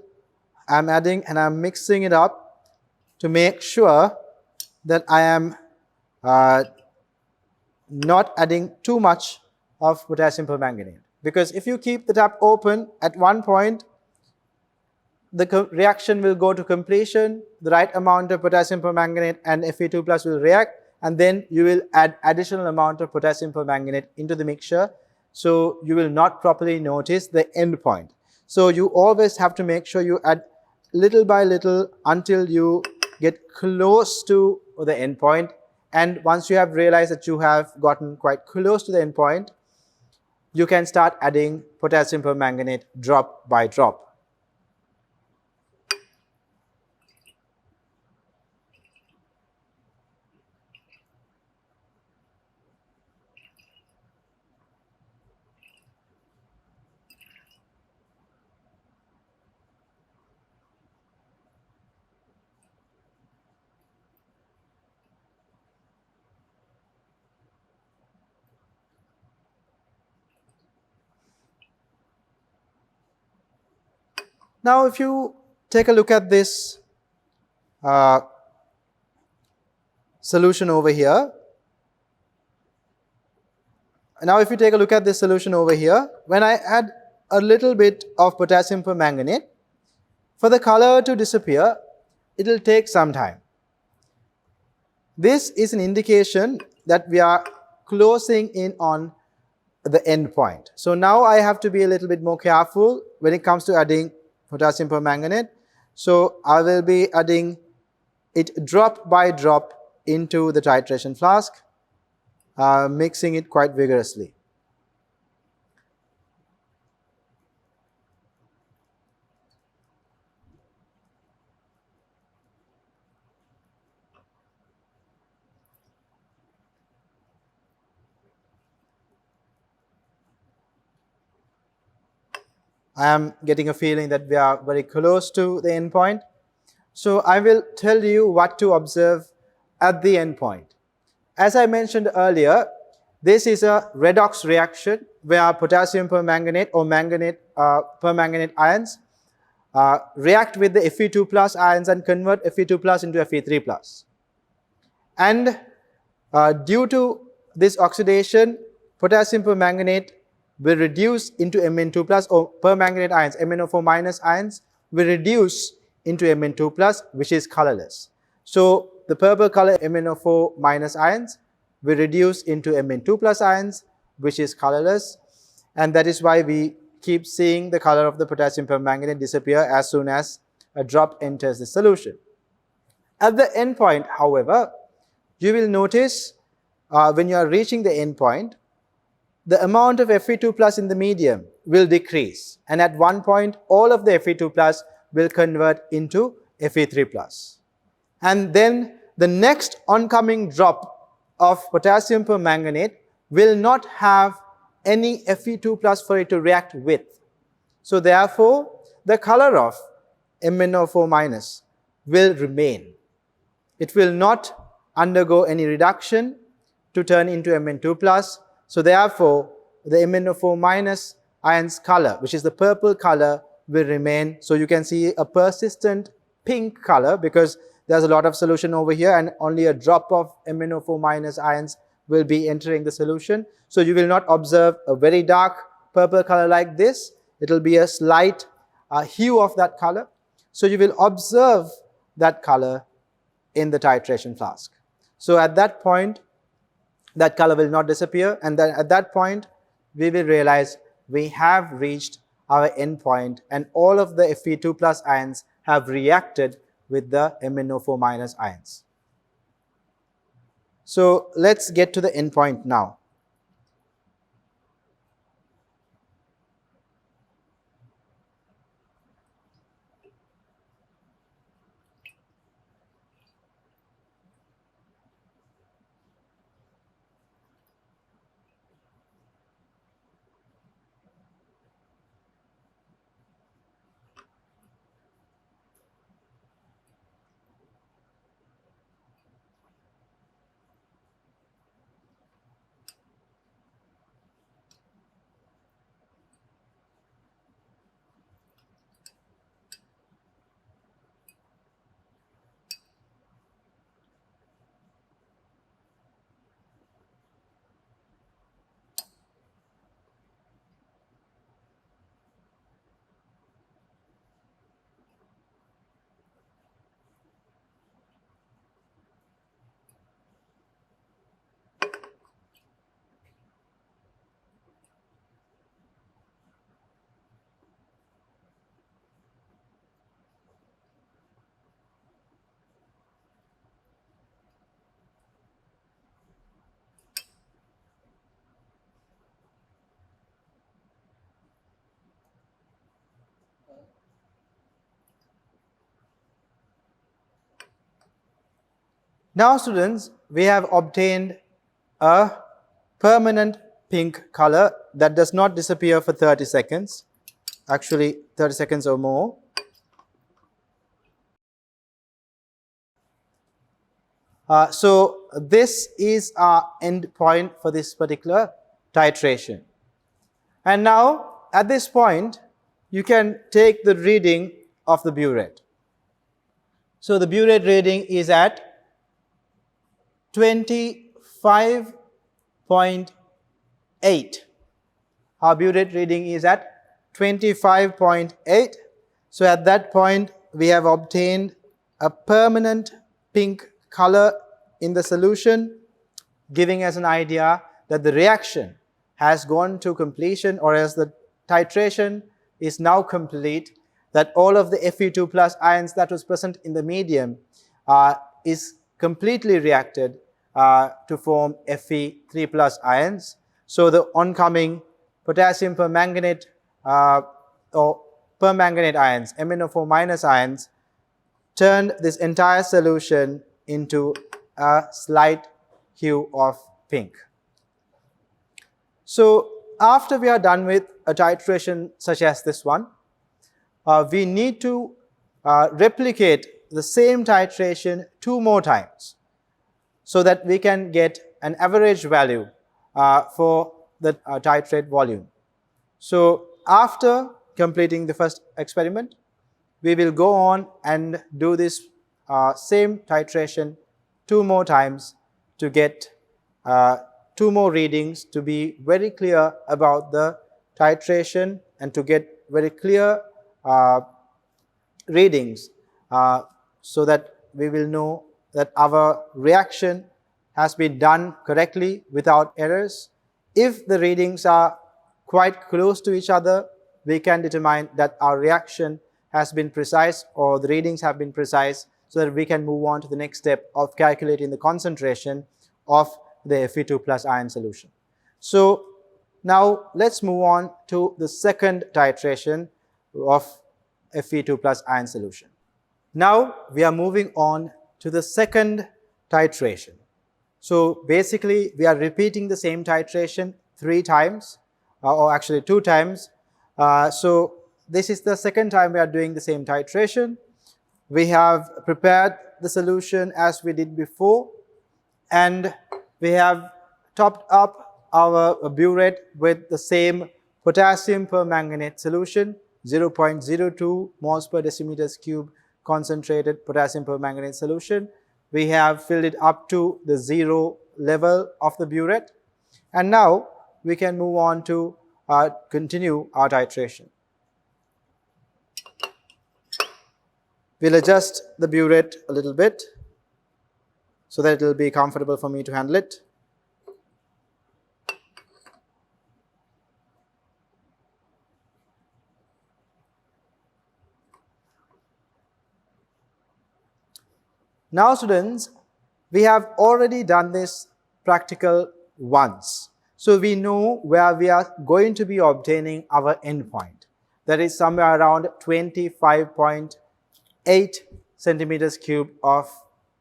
Speaker 2: I'm adding and I'm mixing it up to make sure that I am not adding too much of potassium permanganate. Because if you keep the tap open at one point, the reaction will go to completion, the right amount of potassium permanganate and Fe2 plus will react, and then you will add additional amount of potassium permanganate into the mixture. So you will not properly notice the end point. So you always have to make sure you add little by little until you get close to the end point. And once you have realized that you have gotten quite close to the end point, you can start adding potassium permanganate drop by drop. Now if you take a look at this solution over here, when I add a little bit of potassium permanganate, for the color to disappear, it will take some time. This is an indication that we are closing in on the end point. So now I have to be a little bit more careful when it comes to adding potassium permanganate. So I will be adding it drop by drop into the titration flask, mixing it quite vigorously. I am getting a feeling that we are very close to the end point. So I will tell you what to observe at the end point. As I mentioned earlier, this is a redox reaction where potassium permanganate or permanganate ions react with the Fe2 plus ions and convert Fe2 plus into Fe3 plus. And due to this oxidation, potassium permanganate will reduce into Mn2 plus, or permanganate ions, MnO4 minus ions will reduce into Mn2 plus, which is colorless. So the purple color MnO4 minus ions will reduce into Mn2 plus ions, which is colorless, and that is why we keep seeing the color of the potassium permanganate disappear as soon as a drop enters the solution. At the end point, however, you will notice when you are reaching the end point, the amount of Fe2 plus in the medium will decrease, and at one point all of the Fe2 plus will convert into Fe3+. And then the next oncoming drop of potassium permanganate will not have any Fe2+ for it to react with. So therefore, the color of MnO4- will remain. It will not undergo any reduction to turn into Mn2+. So therefore, the MnO4- ion's color, which is the purple color, will remain. So you can see a persistent pink color because there's a lot of solution over here and only a drop of MnO4- ions will be entering the solution. So you will not observe a very dark purple color like this. It will be a slight hue of that color. So you will observe that color in the titration flask. So at that point, that color will not disappear, and then at that point, we will realize we have reached our endpoint and all of the Fe2+ ions have reacted with the MnO4- ions. So let's get to the endpoint now. Now students, we have obtained a permanent pink color that does not disappear for 30 seconds, actually 30 seconds or more. So this is our end point for this particular titration. And now at this point, you can take the reading of the burette. So the burette reading is at 25.8. Our burette reading is at 25.8. So at that point, we have obtained a permanent pink color in the solution, giving us an idea that the reaction has gone to completion, or as the titration is now complete, that all of the Fe2+ ions that was present in the medium is completely reacted to form Fe3+ ions. So the oncoming potassium permanganate or permanganate ions, MnO4- ions, turned this entire solution into a slight hue of pink. So after we are done with a titration such as this one, we need to replicate the same titration 2 more times so that we can get an average value for the titrate volume. So after completing the first experiment, we will go on and do this same titration 2 more times to get 2 more readings to be very clear about the titration and to get very clear readings so that we will know that our reaction has been done correctly without errors. If the readings are quite close to each other, we can determine that our reaction has been precise or the readings have been precise, so that we can move on to the next step of calculating the concentration of the Fe2+ ion solution. So now let's move on to the second titration of Fe2 plus ion solution. Now we are moving on to the second titration. So basically we are repeating the same titration 3 times or actually 2 times. So this is the second time we are doing the same titration. We have prepared the solution as we did before, and we have topped up our burette with the same potassium permanganate solution, 0.02 moles per decimeters cube concentrated potassium permanganate solution. We have filled it up to the 0 level of the burette, and now we can move on to continue our titration. We'll adjust the burette a little bit so that it will be comfortable for me to handle it. Now students, we have already done this practical once. So we know where we are going to be obtaining our endpoint. That is somewhere around 25.8 centimeters cube of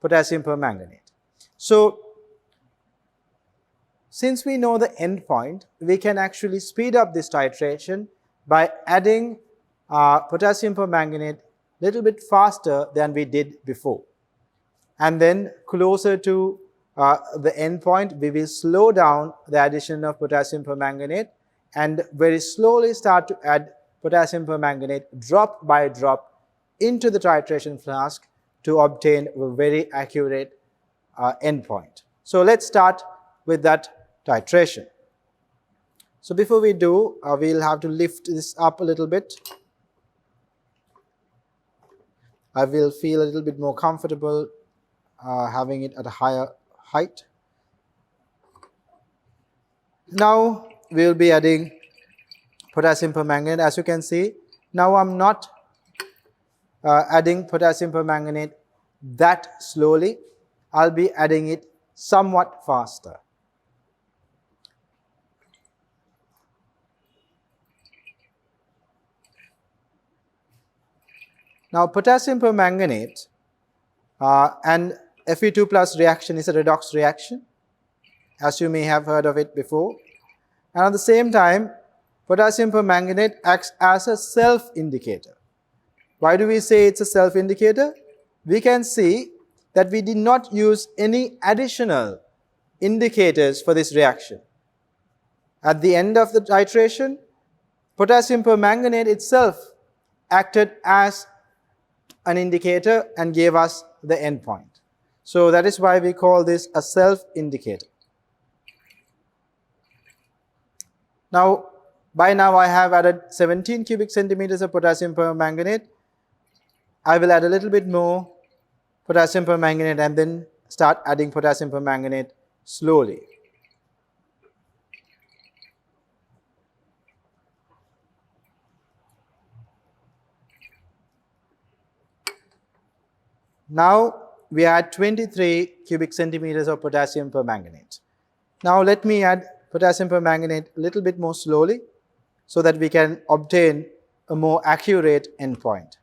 Speaker 2: potassium permanganate. So since we know the endpoint, we can actually speed up this titration by adding potassium permanganate a little bit faster than we did before. And then closer to the endpoint, we will slow down the addition of potassium permanganate and very slowly start to add potassium permanganate drop by drop into the titration flask to obtain a very accurate endpoint. So let's start with that titration. So before we do, we'll have to lift this up a little bit. I will feel a little bit more comfortable having it at a higher height. Now we'll be adding potassium permanganate. As you can see, now I'm not adding potassium permanganate that slowly. I'll be adding it somewhat faster. Now potassium permanganate and Fe2 plus reaction is a redox reaction, as you may have heard of it before. And at the same time, potassium permanganate acts as a self-indicator. Why do we say it's a self-indicator? We can see that we did not use any additional indicators for this reaction. At the end of the titration, potassium permanganate itself acted as an indicator and gave us the endpoint. So that is why we call this a self-indicator. Now, by now I have added 17 cubic centimeters of potassium permanganate. I will add a little bit more potassium permanganate and then start adding potassium permanganate slowly. Now we add 23 cubic centimeters of potassium permanganate. Now let me add potassium permanganate a little bit more slowly so that we can obtain a more accurate endpoint.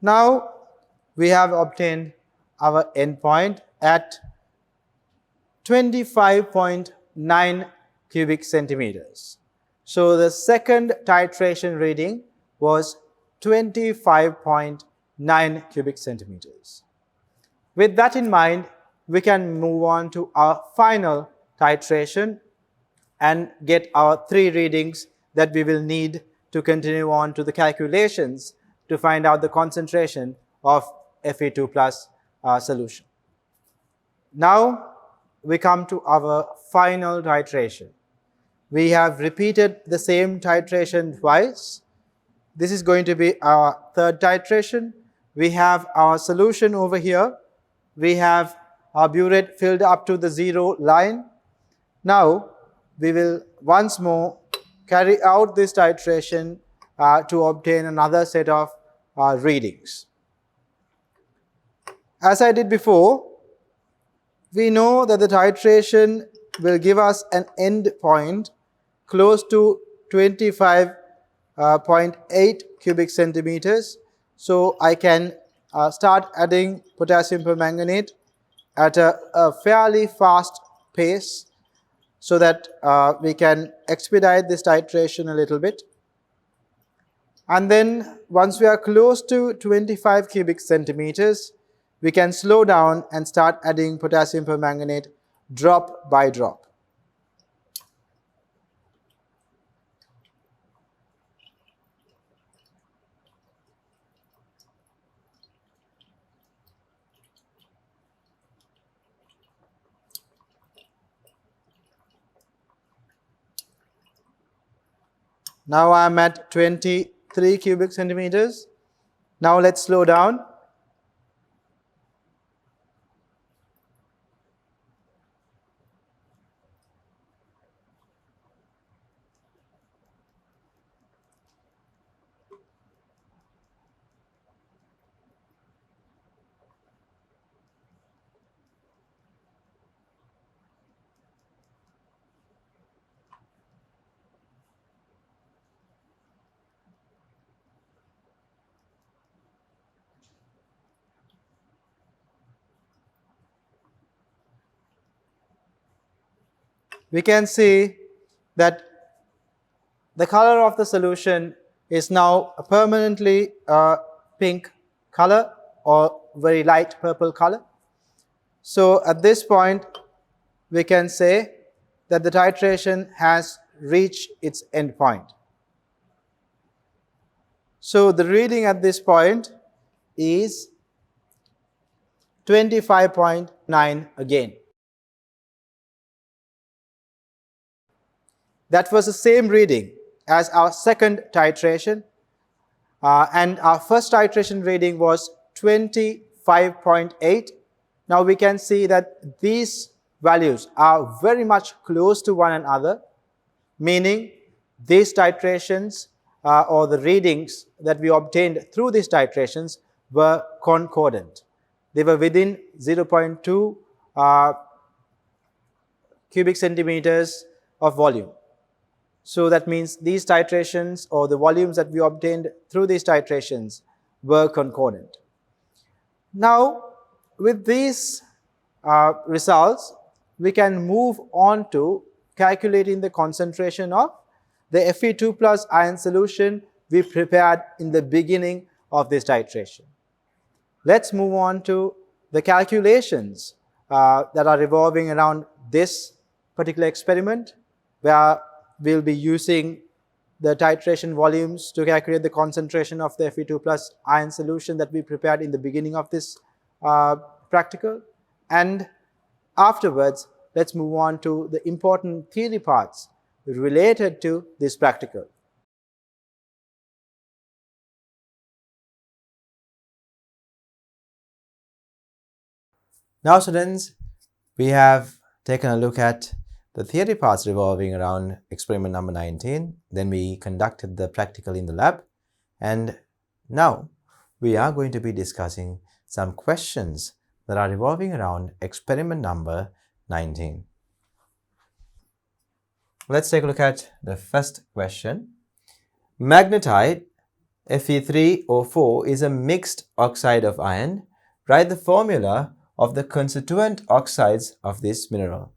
Speaker 2: Now we have obtained our endpoint at 25.9 cubic centimeters. So the second titration reading was 25.9 cubic centimeters. With that in mind, we can move on to our final titration and get our 3 readings that we will need to continue on to the calculations to find out the concentration of Fe2 plus solution. Now we come to our final titration. We have repeated the same titration twice. This is going to be our third titration. We have our solution over here. We have our burette filled up to the 0 line. Now we will once more carry out this titration to obtain another set of readings. As I did before, we know that the titration will give us an end point close to 25.8 cubic centimeters. So I can start adding potassium permanganate at a fairly fast pace so that we can expedite this titration a little bit. And then once we are close to 25 cubic centimeters, we can slow down and start adding potassium permanganate drop by drop. Now I am at 23 cubic centimeters. Now let's slow down. We can see that the color of the solution is now a permanently pink color or very light purple color. So at this point, we can say that the titration has reached its end point. So the reading at this point is 25.9 again. That was the same reading as our second titration, and our first titration reading was 25.8. Now we can see that these values are very much close to one another, meaning these titrations or the readings that we obtained through these titrations were concordant. They were within 0.2 cubic centimeters of volume. So that means these titrations or the volumes that we obtained through these titrations were concordant. Now, with these results, we can move on to calculating the concentration of the Fe2 plus ion solution we prepared in the beginning of this titration. Let's move on to the calculations that are revolving around this particular experiment, where we'll be using the titration volumes to calculate the concentration of the Fe2 plus ion solution that we prepared in the beginning of this practical. And afterwards, let's move on to the important theory parts related to this practical.
Speaker 1: Now, students, we have taken a look at the theory parts revolving around experiment number 19. Then we conducted the practical in the lab. And now we are going to be discussing some questions that are revolving around experiment number 19. Let's take a look at the first question. Magnetite Fe3O4 is a mixed oxide of iron. Write the formula of the constituent oxides of this mineral.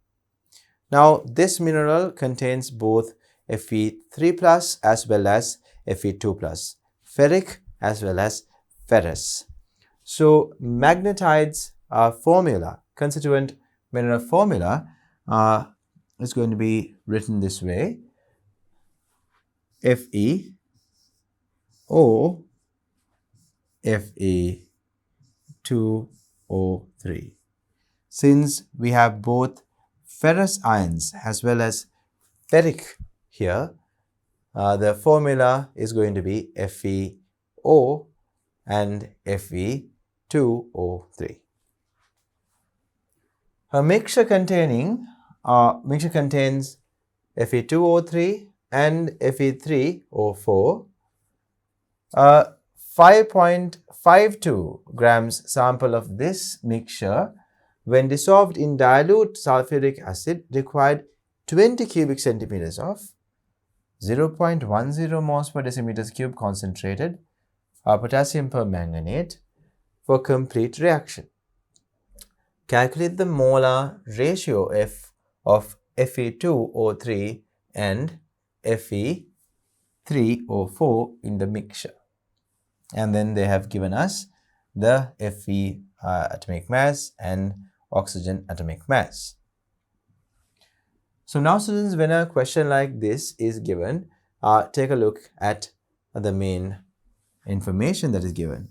Speaker 1: Now, this mineral contains both Fe3 plus as well as Fe2 plus, ferric as well as ferrous. So, magnetite's formula, constituent mineral formula, is going to be written this way: FeO Fe2O3. Since we have both ferrous ions as well as ferric here, the formula is going to be FeO and Fe2O3. A mixture contains Fe2O3 and Fe3O4. 5.52 grams sample of this mixture, when dissolved in dilute sulfuric acid, required 20 cubic centimeters of 0.10 moles per decimeter cube concentrated potassium permanganate for complete reaction. Calculate the molar ratio F of Fe2O3 and Fe3O4 in the mixture. And then they have given us the Fe atomic mass and oxygen atomic mass. So now students, when a question like this is given, take a look at the main information that is given.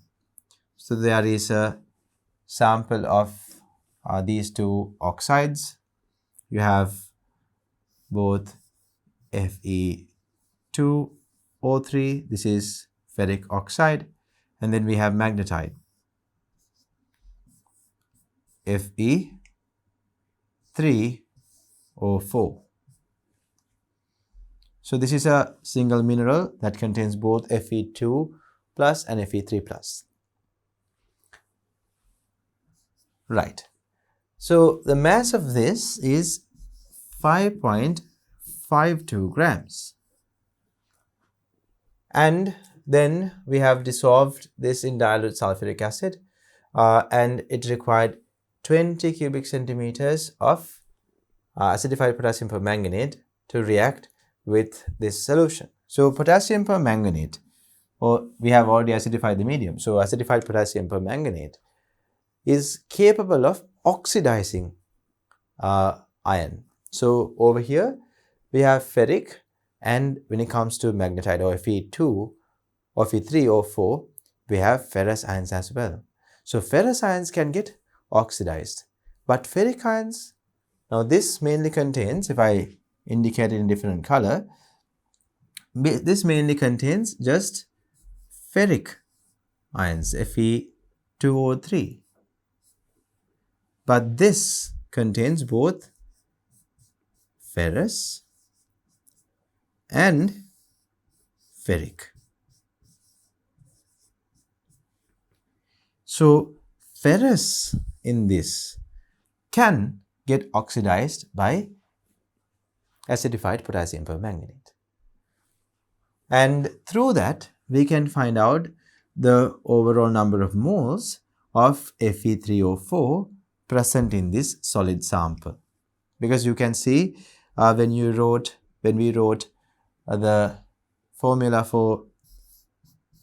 Speaker 1: So there is a sample of these two oxides. You have both Fe2O3, this is ferric oxide, and then we have magnetite, Fe3O4. So this is a single mineral that contains both Fe2 plus and Fe3 plus. Right. So the mass of this is 5.52 grams. And then we have dissolved this in dilute sulfuric acid and it required 20 cubic centimeters of acidified potassium permanganate to react with this solution. So potassium permanganate, or we have already acidified the medium, so acidified potassium permanganate is capable of oxidizing iron. So over here we have ferric, and when it comes to magnetite or Fe2 or Fe3 or 4, we have ferrous ions as well. So ferrous ions can get oxidized, but ferric ions, now this mainly contains, if I indicate it in different color, this mainly contains just ferric ions, Fe2O3. But this contains both ferrous and ferric. So ferrous in this can get oxidized by acidified potassium permanganate. And through that, we can find out the overall number of moles of Fe3O4 present in this solid sample. Because you can see when we wrote the formula for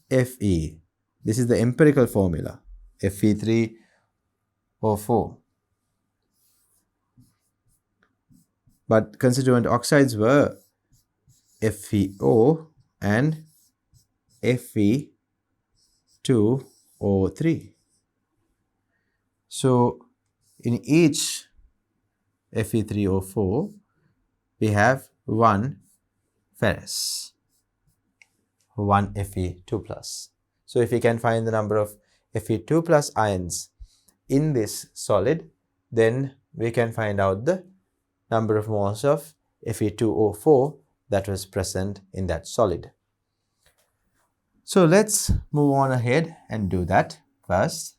Speaker 1: Fe, this is the empirical formula, Fe3O4. But constituent oxides were FeO and Fe2O3. So in each Fe3O4, we have one ferrous, one Fe2 plus. So if we can find the number of Fe2 plus ions in this solid, then we can find out the number of moles of Fe2O4 that was present in that solid. So let's move on ahead and do that first.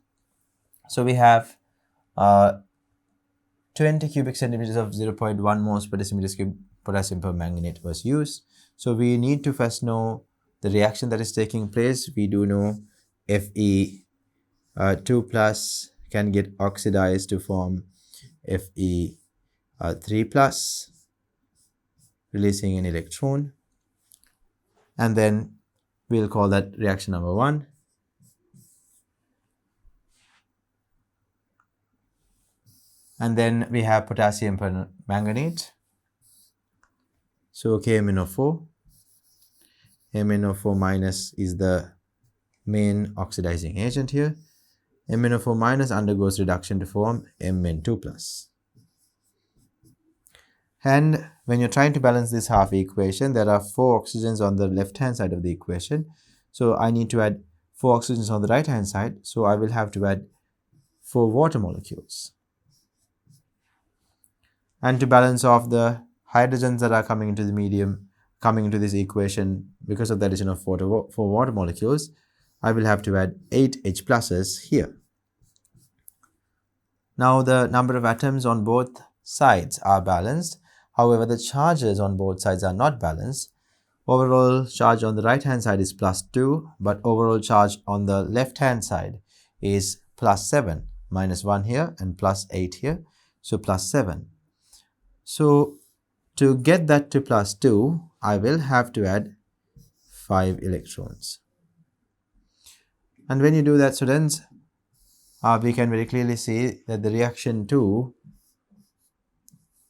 Speaker 1: So we have 20 cubic centimeters of 0.1 moles per decimeter cube potassium permanganate was used. So we need to first know the reaction that is taking place. We do know Fe2 plus can get oxidized to form Fe3 plus, releasing an electron, and then we'll call that reaction number 1. And then we have potassium permanganate, so KMnO4. MnO4 minus is the main oxidizing agent here. MnO4 minus undergoes reduction to form Mn2 plus. And when you're trying to balance this half equation, there are 4 oxygens on the left hand side of the equation. So I need to add 4 oxygens on the right hand side. So I will have to add 4 water molecules. And to balance off the hydrogens that are coming into the medium, coming into this equation because of the addition of 4 water molecules, I will have to add 8 H pluses here. Now the number of atoms on both sides are balanced. However, the charges on both sides are not balanced. Overall charge on the right hand side is +2, but overall charge on the left hand side is +7, -1 here and +8 here, so +7. So to get that to +2, I will have to add 5 electrons. And when you do that, students, we can very clearly see that the reaction 2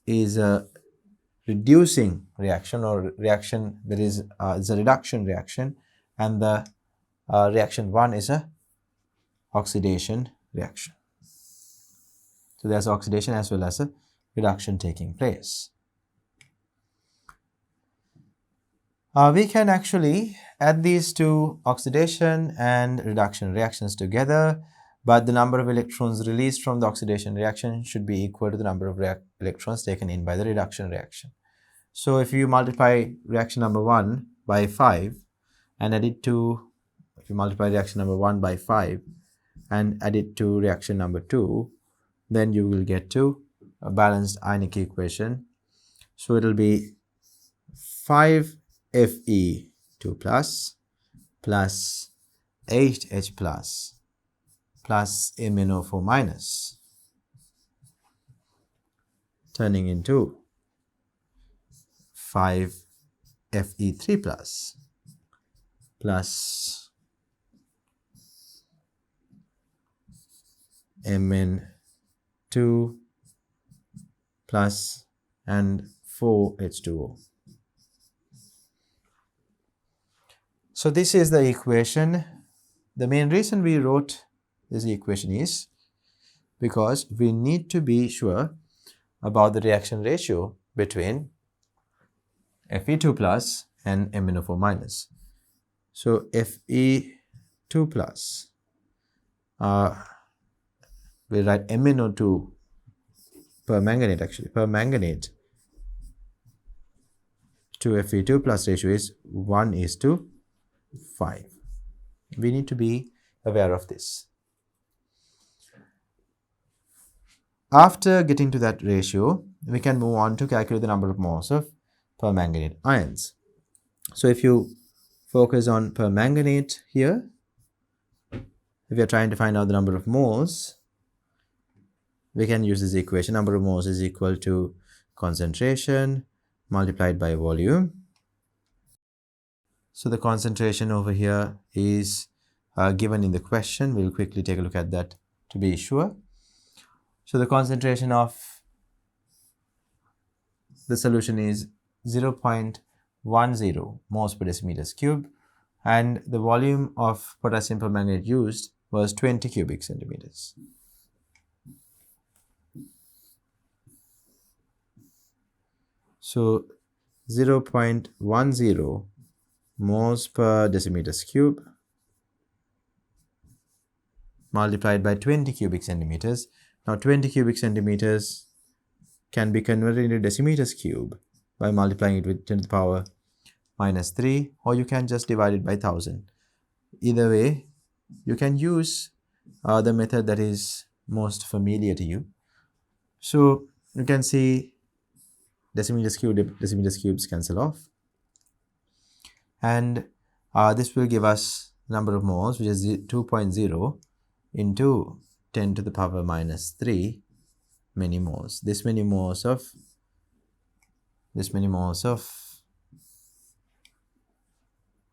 Speaker 1: is a reducing reaction, or reaction that is a reduction reaction, and the reaction 1 is a oxidation reaction. So there's oxidation as well as a reduction taking place. We can actually add these two oxidation and reduction reactions together, but the number of electrons released from the oxidation reaction should be equal to the number of electrons taken in by the reduction reaction. So if you multiply reaction number 1 by 5 and add it to, if you multiply reaction number 1 by 5 and add it to reaction number 2, then you will get to a balanced ionic equation. So it will be 5 Fe2 plus 8H plus MnO4 minus, turning into 5 Fe3 plus Mn2 plus and 4H2O. So this is the equation. The main reason we wrote this equation is because we need to be sure about the reaction ratio between Fe2 plus and MnO4 minus. So Fe2 plus, we write MnO2 permanganate to Fe2 plus ratio is 1:5. We need to be aware of this. After getting to that ratio, we can move on to calculate the number of moles of permanganate ions. So if you focus on permanganate here, if we are trying to find out the number of moles, we can use this equation. Number of moles is equal to concentration multiplied by volume. So the concentration over here is given in the question. We'll quickly take a look at that to be sure. So the concentration of the solution is 0.10 moles per decimeters cube, and the volume of potassium permanganate used was 20 cubic centimeters. So 0.10 moles per decimeters cube multiplied by 20 cubic centimeters. Now 20 cubic centimeters can be converted into decimeters cube by multiplying it with 10 to the power -3, or you can just divide it by 1000. Either way, you can use the method that is most familiar to you. So you can see decimeters cubes cancel off, and this will give us number of moles, which is 2.0 into 10 to the power -3 many moles. This many moles of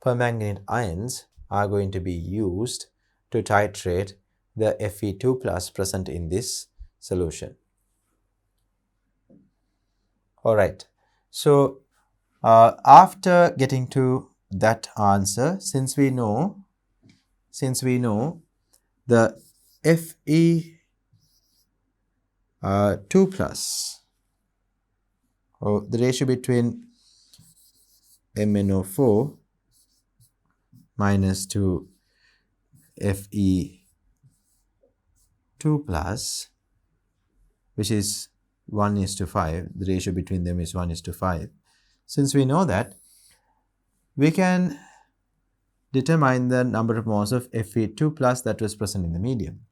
Speaker 1: permanganate ions are going to be used to titrate the Fe2 plus present in this solution. Alright, so after getting to that answer, since we know since we know the Fe 2 plus, or the ratio between MnO4 minus 2 Fe 2 plus, which is 1:5, the ratio between them is 1:5. Since we know that, we can determine the number of moles of Fe2 plus that was present in the medium.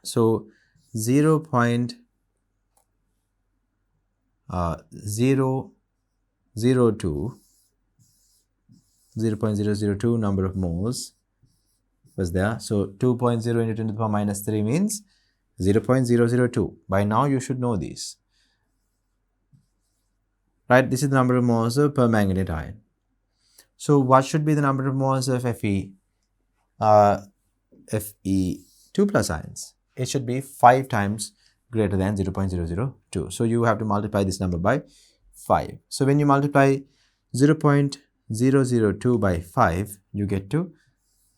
Speaker 1: So 0.002 number of moles was there. So 2.0 into 10 to the power minus 3 means 0.002. By now you should know this. Right, this is the number of moles of permanganate ion. So what should be the number of moles of Fe2 plus ions? It should be 5 times greater than 0.002. So you have to multiply this number by 5. So when you multiply 0.002 by 5, you get to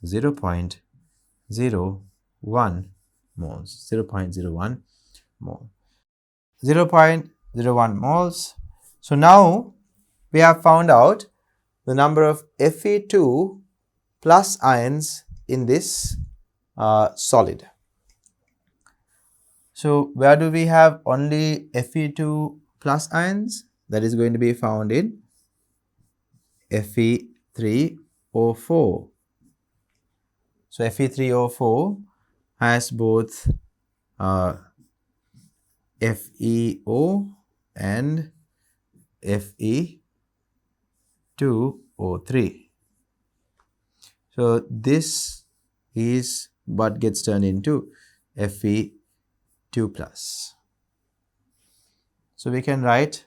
Speaker 1: 0.01 moles. 0.01 mole. 0.01 moles. So now we have found out the number of Fe2 plus ions in this solid. So where do we have only Fe2 plus ions? That is going to be found in Fe3O4. So Fe3O4 has both FeO and Fe2O3. So this is what gets turned into Fe2 plus. So we can write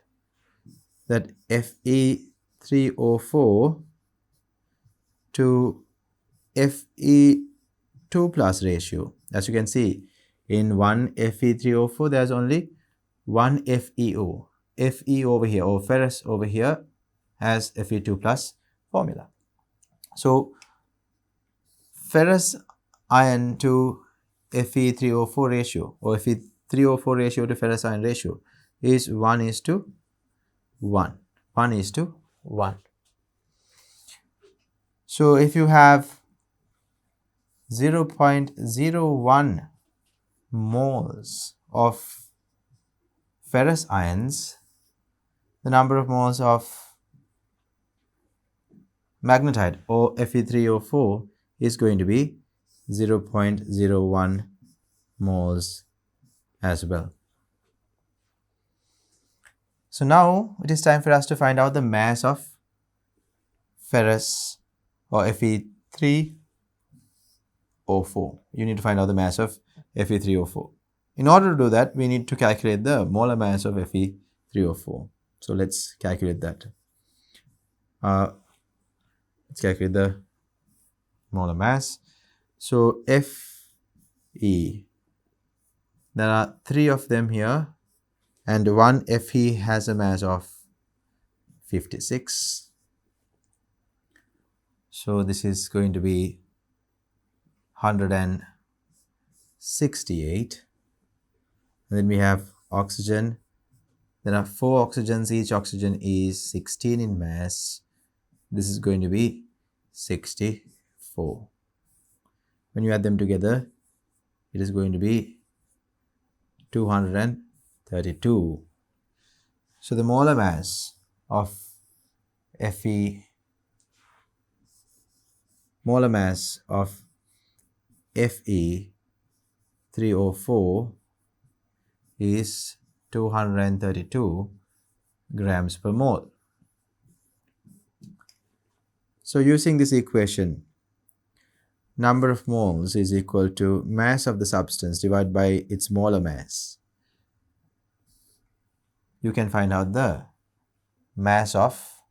Speaker 1: that Fe3O4 to Fe2 plus ratio. As you can see, in one Fe3O4 there is only one FeO. Fe over here, or ferrous over here, has Fe2 plus formula. So ferrous ion to Fe3O4 ratio, or Fe3O4 ratio to ferrous ion ratio, is 1:1. 1:1. So if you have 0.01 moles of ferrous ions, the number of moles of magnetite or Fe3O4 is going to be 0.01 moles as well. So now it is time for us to find out the mass of ferrous or Fe3O4. You need to find out the mass of Fe3O4. In order to do that, we need to calculate the molar mass of Fe3O4. So let's calculate that. Let's calculate the molar mass. So Fe, there are 3 of them here, and one Fe has a mass of 56. So this is going to be 168. And then we have oxygen. There are 4 oxygens. Each oxygen is 16 in mass. This is going to be 64. When you add them together, it is going to be 232. So the molar mass of Fe3O4 is 232 grams per mole. So using this equation, number of moles is equal to mass of the substance divided by its molar mass. You can find out the mass of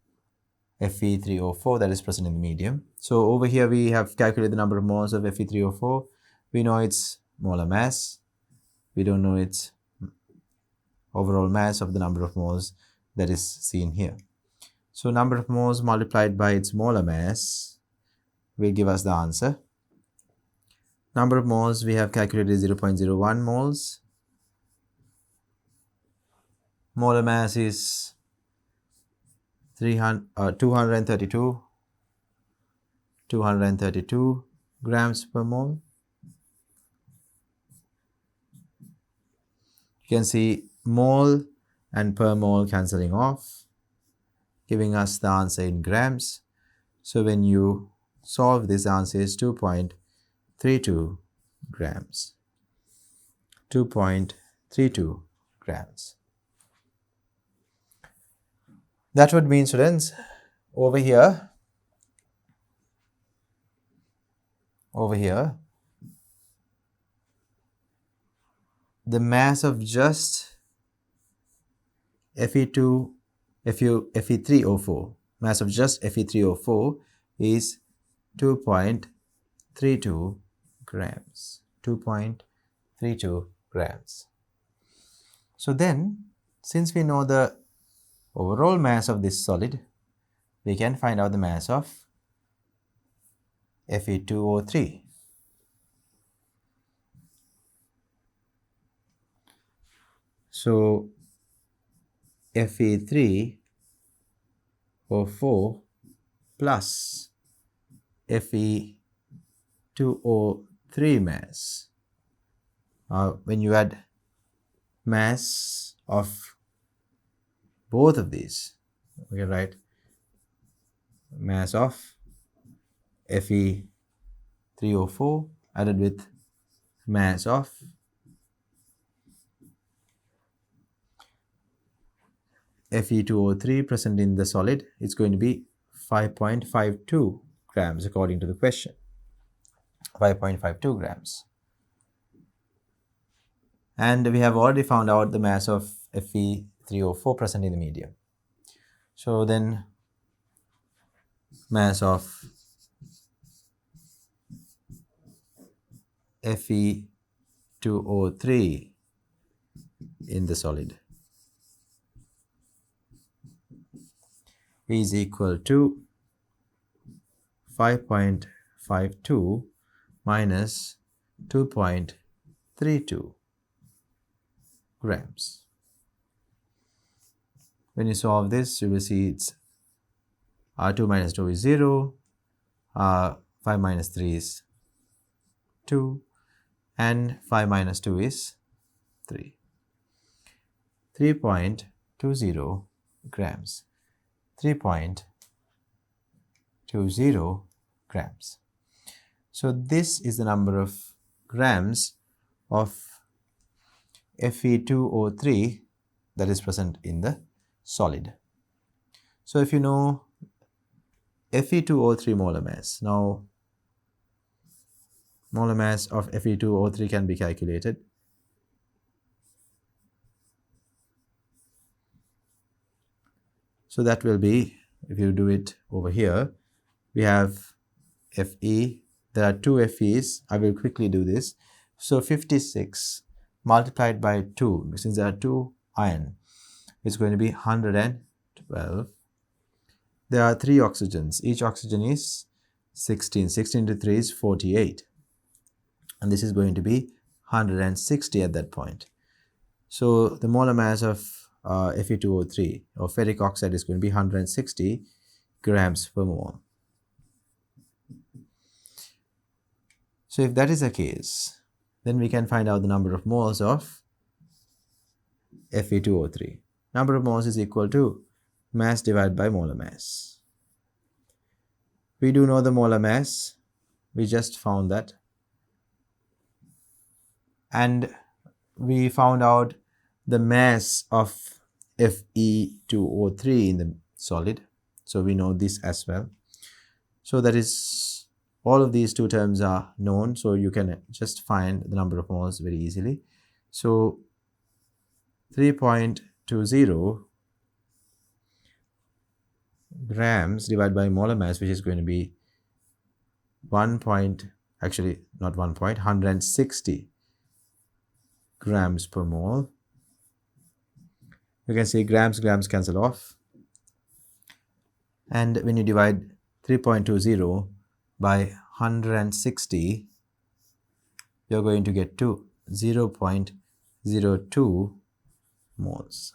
Speaker 1: Fe3O4 that is present in the medium. So over here we have calculated the number of moles of Fe3O4. We know its molar mass. We don't know its overall mass of the number of moles that is seen here. So number of moles multiplied by its molar mass will give us the answer. Number of moles we have calculated is 0.01 moles. Molar mass is 232 grams per mole. You can see mole and per mole cancelling off, giving us the answer in grams. So when you solve this, answer is 2.32 grams. 2.32 grams. That would mean, students, over here, the mass of just Fe3O4, mass of just Fe3O4 is 2.32 grams. 2.32 grams. So then, since we know the overall mass of this solid, we can find out the mass of Fe2O3. So Fe3O4 plus Fe2O3 mass. When you add mass of both of these, we can write mass of Fe3O4 added with mass of Fe2O3 present in the solid, it's going to be 5.52 grams according to the question. 5.52 grams. And we have already found out the mass of Fe3O4 present in the medium. So then mass of Fe2O3 in the solid is equal to 5.52 minus 2.32 grams. When you solve this, you will see it's 2 minus 2 is 0, 5 minus 3 is 2, and 5 minus 2 is 3. 3.20 grams. 3.20 grams. So this is the number of grams of Fe2O3 that is present in the solid. So if you know Fe2O3 molar mass, now molar mass of Fe2O3 can be calculated. So that will be, if you do it over here, we have Fe, there are two Fe's, I will quickly do this. So 56 multiplied by 2, since there are 2 iron, it's going to be 112. There are 3 oxygens, each oxygen is 16, 16 to 3 is 48. And this is going to be 160 at that point. So the molar mass of Fe2O3 or ferric oxide is going to be 160 grams per mole. So if that is the case, then we can find out the number of moles of Fe2O3. Number of moles is equal to mass divided by molar mass. We do know the molar mass, we just found that. And we found out the mass of Fe2O3 in the solid. So we know this as well. So that is, all of these two terms are known. So you can just find the number of moles very easily. So 3.20 grams divided by molar mass, which is going to be 160 grams per mole. You can see grams cancel off. And when you divide 3.20 by 160, you're going to get to 0.02 moles.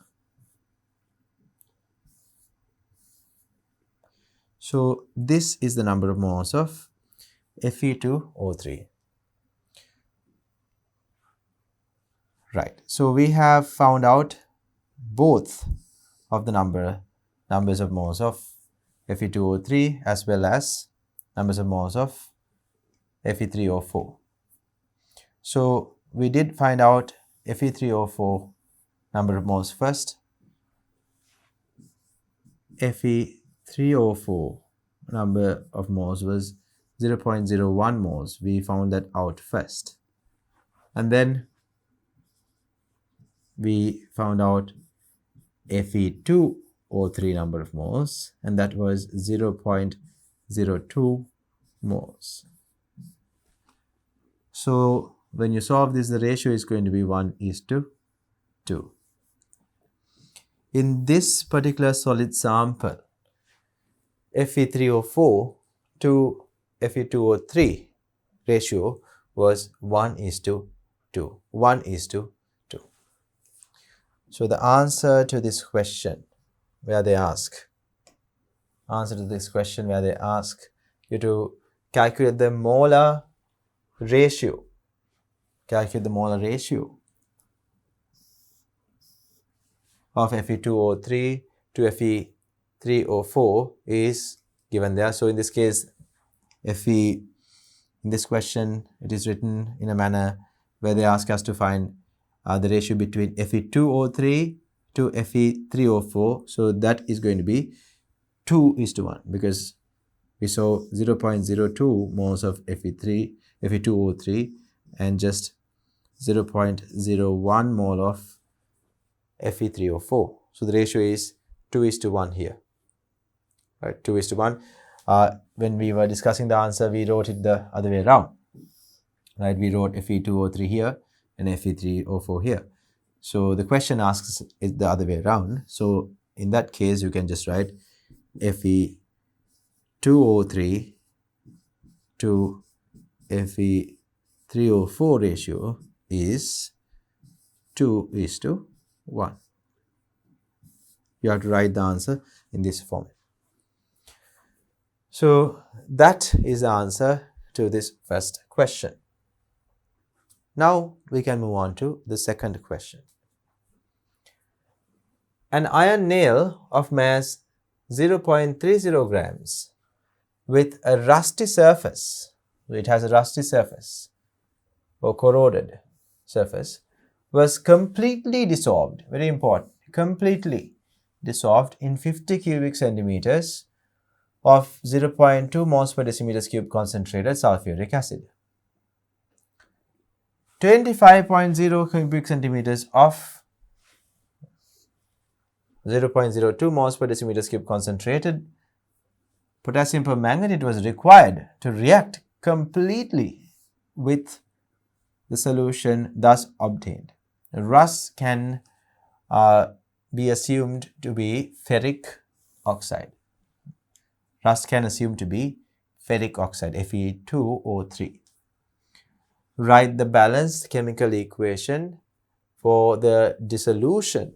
Speaker 1: So this is the number of moles of Fe2O3. Right. So we have found out both of the numbers of moles of Fe2O3 as well as numbers of moles of Fe3O4. So we did find out Fe3O4 number of moles first. Fe3O4 number of moles was 0.01 moles. We found that out first. And then we found out Fe2O3 number of moles, and that was 0.02 moles. So when you solve this, the ratio is going to be 1:2. In this particular solid sample, Fe3O4 to Fe2O3 ratio was 1:2. 1:2. So the answer to this question where they ask you to calculate the molar ratio. Calculate the molar ratio of Fe2O3 to Fe3O4 is given there. So in this case, in this question, it is written in a manner where they ask us to find the ratio between Fe2O3 to Fe3O4. So that is going to be 2:1 because we saw 0.02 moles of Fe2O3 and just 0.01 mole of Fe3O4. So the ratio is 2:1 here. Right, 2:1. When we were discussing the answer, we wrote it the other way around. Right, we wrote Fe2O3 here and Fe3O4 here. So the question asks it the other way around. So in that case, you can just write Fe2O3 to Fe3O4 ratio is 2:1. You have to write the answer in this format. So that is the answer to this first question. Now we can move on to the second question. An iron nail of mass 0.30 grams with a rusty surface, it has a rusty surface or corroded surface, was completely dissolved, very important, completely dissolved in 50 cubic centimeters of 0.2 moles per decimeter cube concentrated sulfuric acid. 25.0 cubic centimeters of 0.02 moles per decimeter cube concentrated potassium permanganate was required to react completely with the solution thus obtained. Rust can be assumed to be ferric oxide. Rust can assume to be ferric oxide, Fe2O3. Write the balanced chemical equation for the dissolution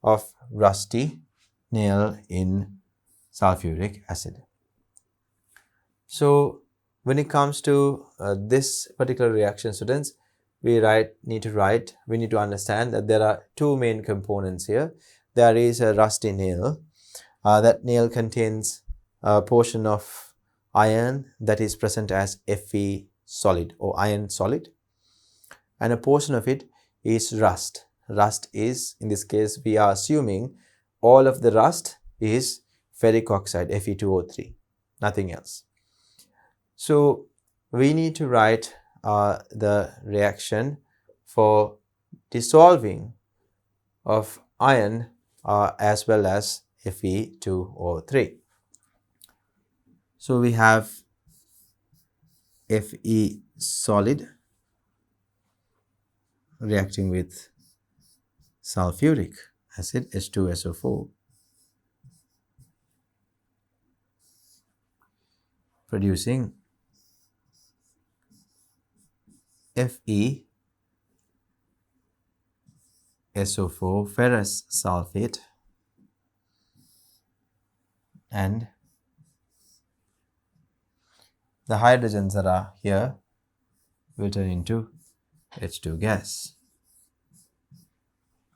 Speaker 1: of rusty nail in sulfuric acid. So when it comes to this particular reaction, students, we need to understand that there are two main components here. There is a rusty nail. That nail contains a portion of iron that is present as Fe solid or iron solid, and a portion of it is rust. Rust is, in this case, we are assuming all of the rust is ferric oxide, Fe2O3, nothing else. So we need to write the reaction for dissolving of iron as well as Fe2O3. So we have Fe solid reacting with sulfuric acid, H2SO4, producing Fe SO4 ferrous sulfate and the hydrogens that are here will turn into H2 gas.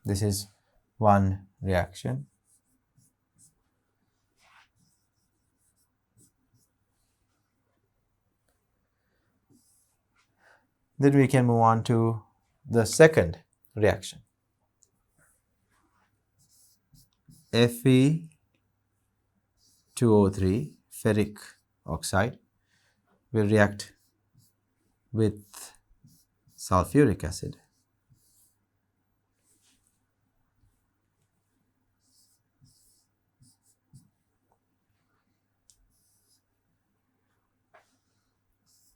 Speaker 1: This is one reaction. Then we can move on to the second reaction. Fe2O3 ferric oxide will react with sulfuric acid.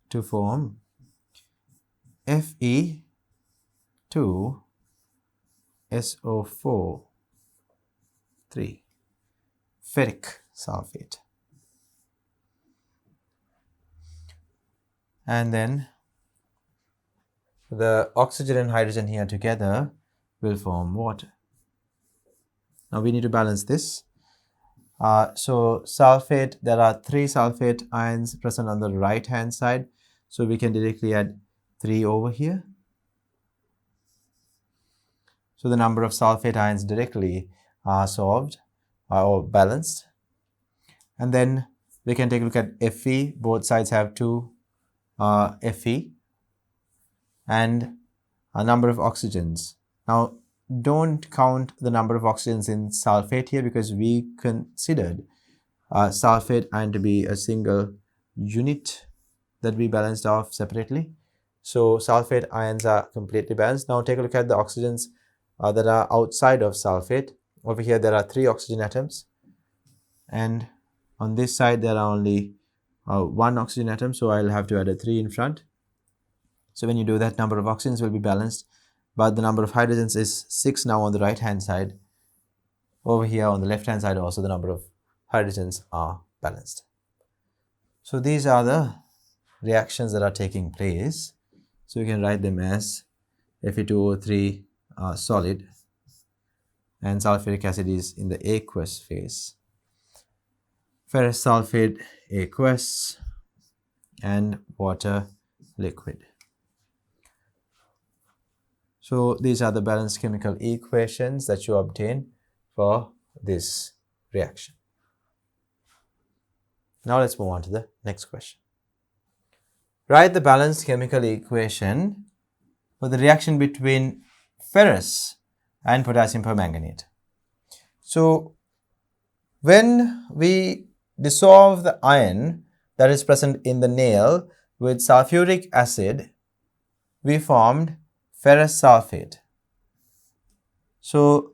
Speaker 1: To form Fe2SO4 3 ferric sulfate. And then the oxygen and hydrogen here together will form water. Now we need to balance this. So sulfate, there are 3 sulfate ions present on the right hand side. So we can directly add 3 over here. So the number of sulfate ions directly are solved or balanced. And then we can take a look at Fe. Both sides have 2 Fe and a number of oxygens. Now don't count the number of oxygens in sulfate here because we considered sulfate ion to be a single unit that we balanced off separately. So sulfate ions are completely balanced. Now take a look at the oxygens that are outside of sulfate. Over here there are 3 oxygen atoms, and on this side there are only 1 oxygen atom, so I'll have to add a 3 in front. So when you do that, number of oxygens will be balanced, but the number of hydrogens is 6 now on the right hand side. Over here on the left hand side also the number of hydrogens are balanced. So these are the reactions that are taking place. So you can write them as Fe2O3 solid and sulfuric acid is in the aqueous phase, ferrous sulfate aqueous, and water liquid. So these are the balanced chemical equations that you obtain for this reaction. Now let's move on to the next question. Write the balanced chemical equation for the reaction between ferrous and potassium permanganate. So when we dissolve the iron that is present in the nail with sulfuric acid, we formed ferrous sulfate. So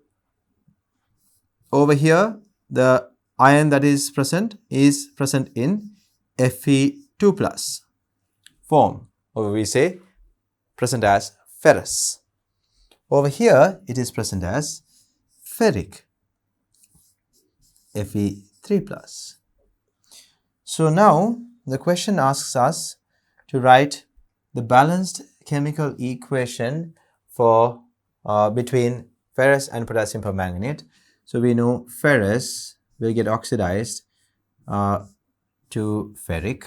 Speaker 1: over here the iron that is present in Fe2 plus form, or we say present as ferrous. Over here it is present as ferric, Fe3 plus. So now the question asks us to write the balanced chemical equation for between ferrous and potassium permanganate. So we know ferrous will get oxidized to ferric,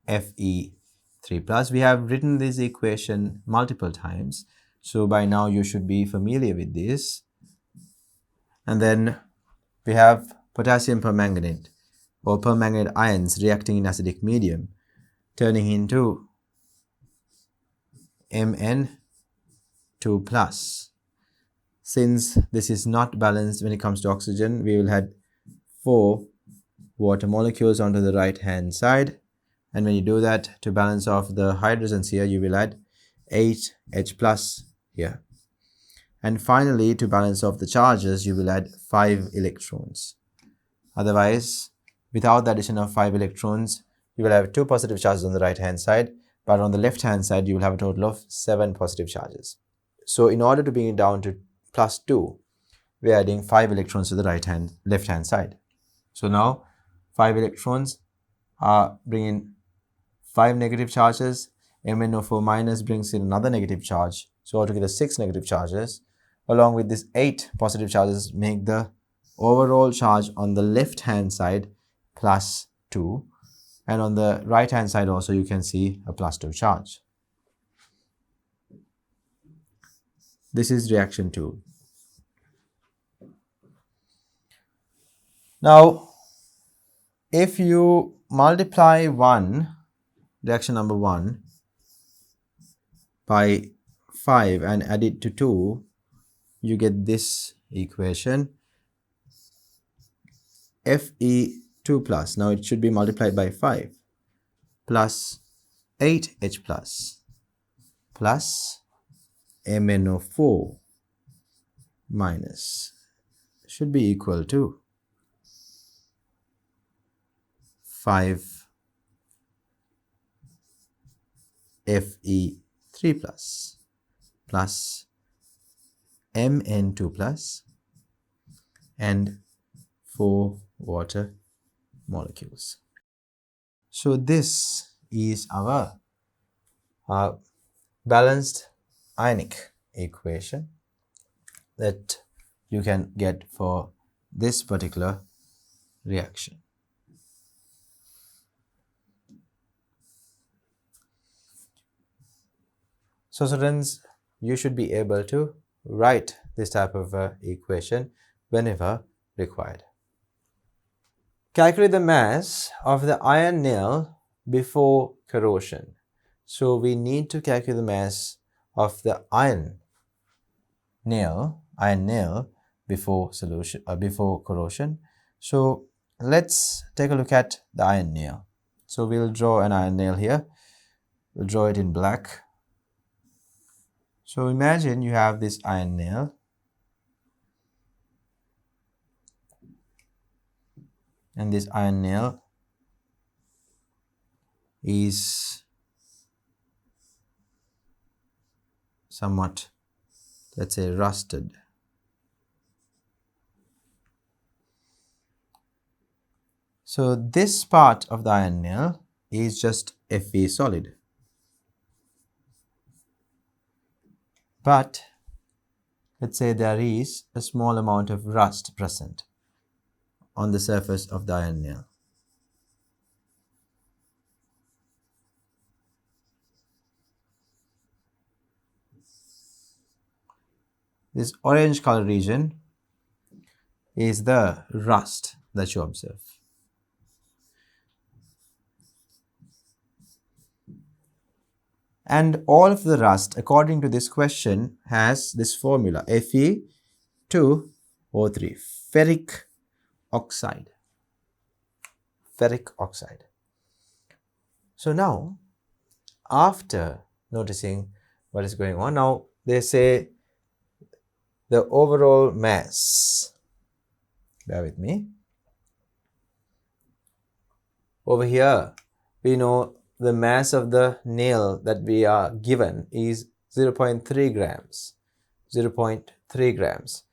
Speaker 1: Fe3 plus. We have written this equation multiple times, so by now you should be familiar with this. And then we have potassium permanganate or permanganate ions reacting in acidic medium, turning into Mn2 plus. Since this is not balanced when it comes to oxygen, we will add 4 water molecules onto the right hand side, and when you do that, to balance off the hydrogens here, you will add 8 H plus here. And finally, to balance off the charges, you will add 5 electrons. Otherwise, without the addition of 5 electrons, you will have 2 positive charges on the right hand side, but on the left hand side, you will have a total of 7 positive charges. So in order to bring it down to plus 2, we are adding 5 electrons to the left hand side. So now 5 electrons are bringing 5 negative charges. MnO4 minus brings in another negative charge. So altogether 6 negative charges along with these 8 positive charges make the overall charge on the left hand side plus 2, and on the right hand side also you can see a plus 2 charge. This is reaction 2. Now if you multiply reaction number 1 by 5 and add it to 2, you get this equation Fe2 plus, now it should be multiplied by 5, plus 8H plus MnO4 minus should be equal to 5 Fe3 plus Mn2 plus and 4 water molecules. So this is our balanced ionic equation that you can get for this particular reaction. So students, you should be able to write this type of equation whenever required. Calculate the mass of the iron nail before corrosion. So we need to calculate the mass of the iron nail before corrosion. So let's take a look at the iron nail. So we'll draw an iron nail here. We'll draw it in black. So imagine you have this iron nail. And this iron nail is somewhat, let's say, rusted. So this part of the iron nail is just Fe solid. But let's say there is a small amount of rust present on the surface of the iron nail. This orange color region is the rust that you observe. And all of the rust, according to this question, has this formula Fe2O3, ferric oxide. Ferric oxide. So now, after noticing what is going on, now they say the overall mass, bear with me, over here we know the mass of the nail that we are given is 0.3 grams. 0.3 grams.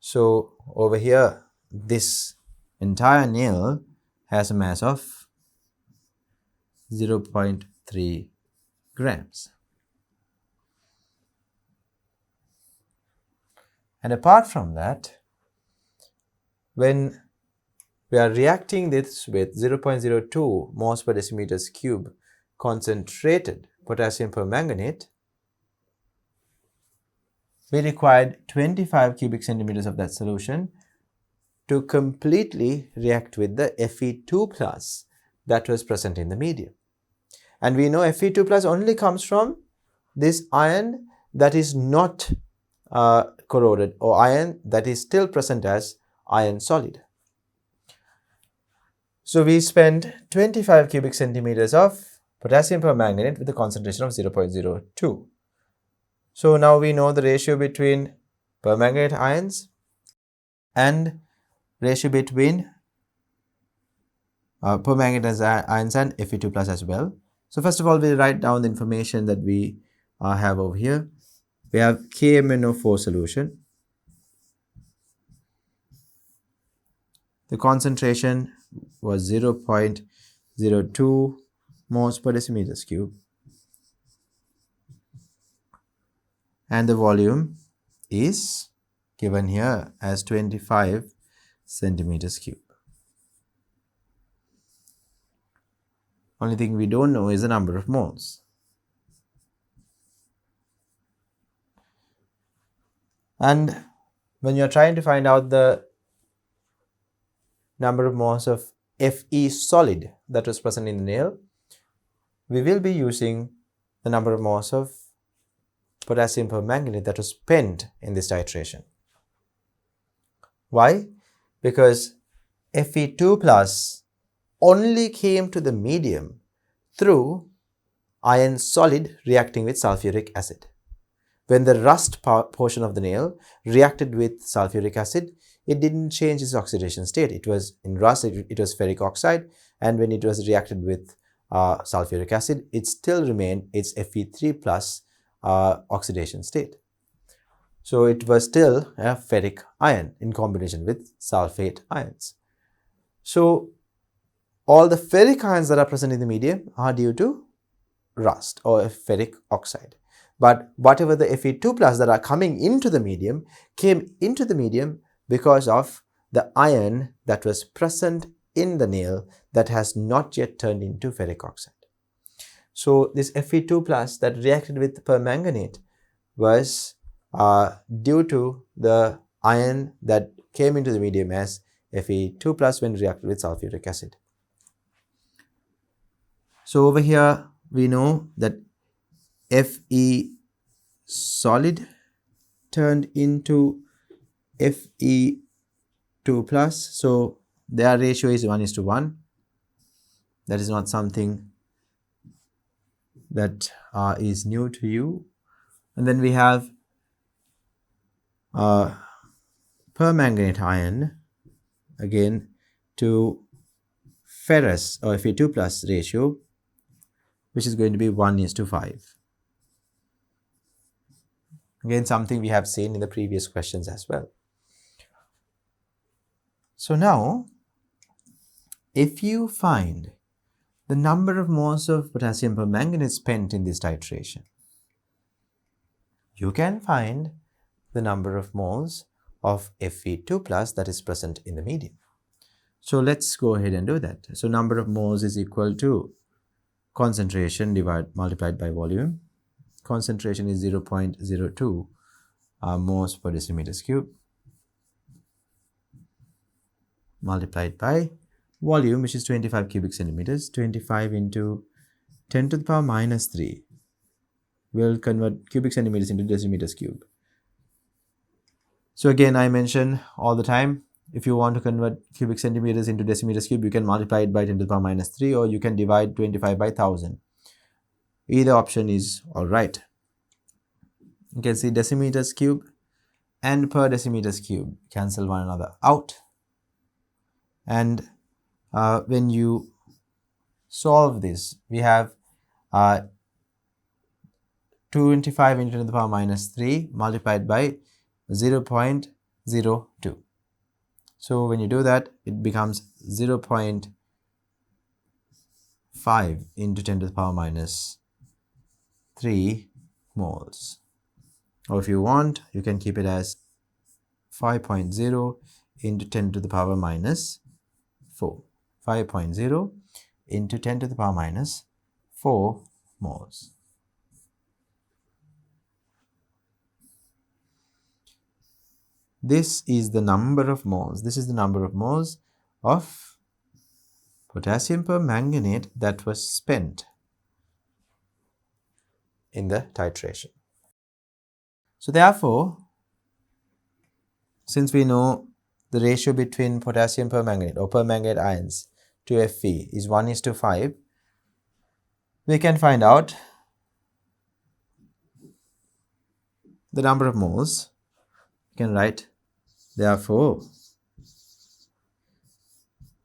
Speaker 1: So over here this entire nail has a mass of 0.3 grams. And apart from that, when we are reacting this with 0.02 moles per decimeters cube concentrated potassium permanganate, we required 25 cubic centimeters of that solution to completely react with the Fe2 plus that was present in the medium. And we know Fe2 plus only comes from this iron that is not corroded, or iron that is still present as iron solid. So we spent 25 cubic centimeters of potassium permanganate with a concentration of 0.02. So now we know the ratio between permanganate ions and ratio between permanganate ions and Fe2 plus as well. So first of all, we write down the information that we have over here. We have KMnO4 solution. The concentration was 0.02 moles per decimeters cube. and the volume is given here as 25 centimeters cube. Only thing we don't know is the number of moles. And when you're trying to find out the number of moles of Fe solid that was present in the nail, we will be using the number of moles of potassium permanganate that was spent in this titration. Why? Because Fe2 plus only came to the medium through iron solid reacting with sulfuric acid. When the rust portion of the nail reacted with sulfuric acid, it didn't change its oxidation state. It was in rust, it was ferric oxide, and when it was reacted with sulfuric acid, it still remained its Fe3 plus oxidation state. So it was still a ferric ion in combination with sulfate ions. So all the ferric ions that are present in the medium are due to rust or ferric oxide. But whatever the Fe2 plus that are coming into the medium came into the medium because of the iron that was present in the nail that has not yet turned into ferric oxide. So this Fe2 plus that reacted with permanganate was due to the ion that came into the medium as Fe2 plus when reacted with sulfuric acid. So over here we know that Fe solid turned into Fe2 plus, so their ratio is 1:1. That is not something that is new to you. And then we have permanganate ion again to ferrous or Fe2 plus ratio, which is going to be 1:5. Again, something we have seen in the previous questions as well. So now, if you find the number of moles of potassium permanganate spent in this titration, you can find the number of moles of Fe2 plus that is present in the medium. So let's go ahead and do that. So number of moles is equal to concentration multiplied by volume. Concentration is 0.02 moles per decimeters cube multiplied by volume, which is 25 cubic centimeters. 25 into 10 to the power minus 3 will convert cubic centimeters into decimeters cube. So again, I mention all the time, if you want to convert cubic centimeters into decimeters cube, you can multiply it by 10 to the power minus 3, or you can divide 25 by 1000. Either option is all right. You can see decimeters cube and per decimeters cube cancel one another out. And when you solve this, we have 25 into 10 to the power minus 3 multiplied by 0.02. So when you do that, it becomes 0.5 into 10 to the power minus 3 moles. Or if you want, you can keep it as 5.0 into 10 to the power minus 4. 5.0 into 10 to the power minus 4 moles. This is the number of moles. This is the number of moles of potassium permanganate that was spent in the titration. So therefore, since we know the ratio between potassium permanganate or permanganate ions to Fe is 1:5, we can find out the number of moles. You can write, therefore,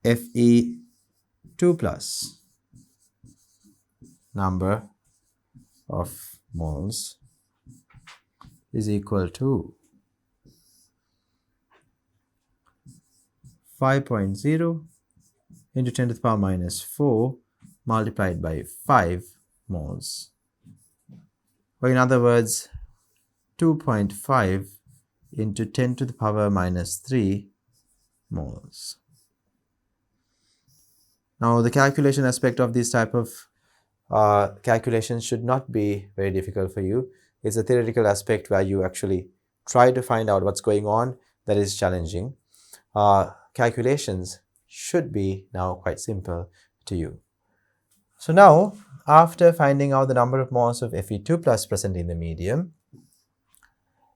Speaker 1: Fe2 plus number of moles is equal to 5.0 into 10 to the power minus 4 multiplied by 5 moles. Or in other words, 2.5 into 10 to the power minus 3 moles. Now the calculation aspect of this type of calculation should not be very difficult for you. It's a theoretical aspect where you actually try to find out what's going on that is challenging. Calculations should be now quite simple to you. So now, after finding out the number of moles of Fe2 plus present in the medium,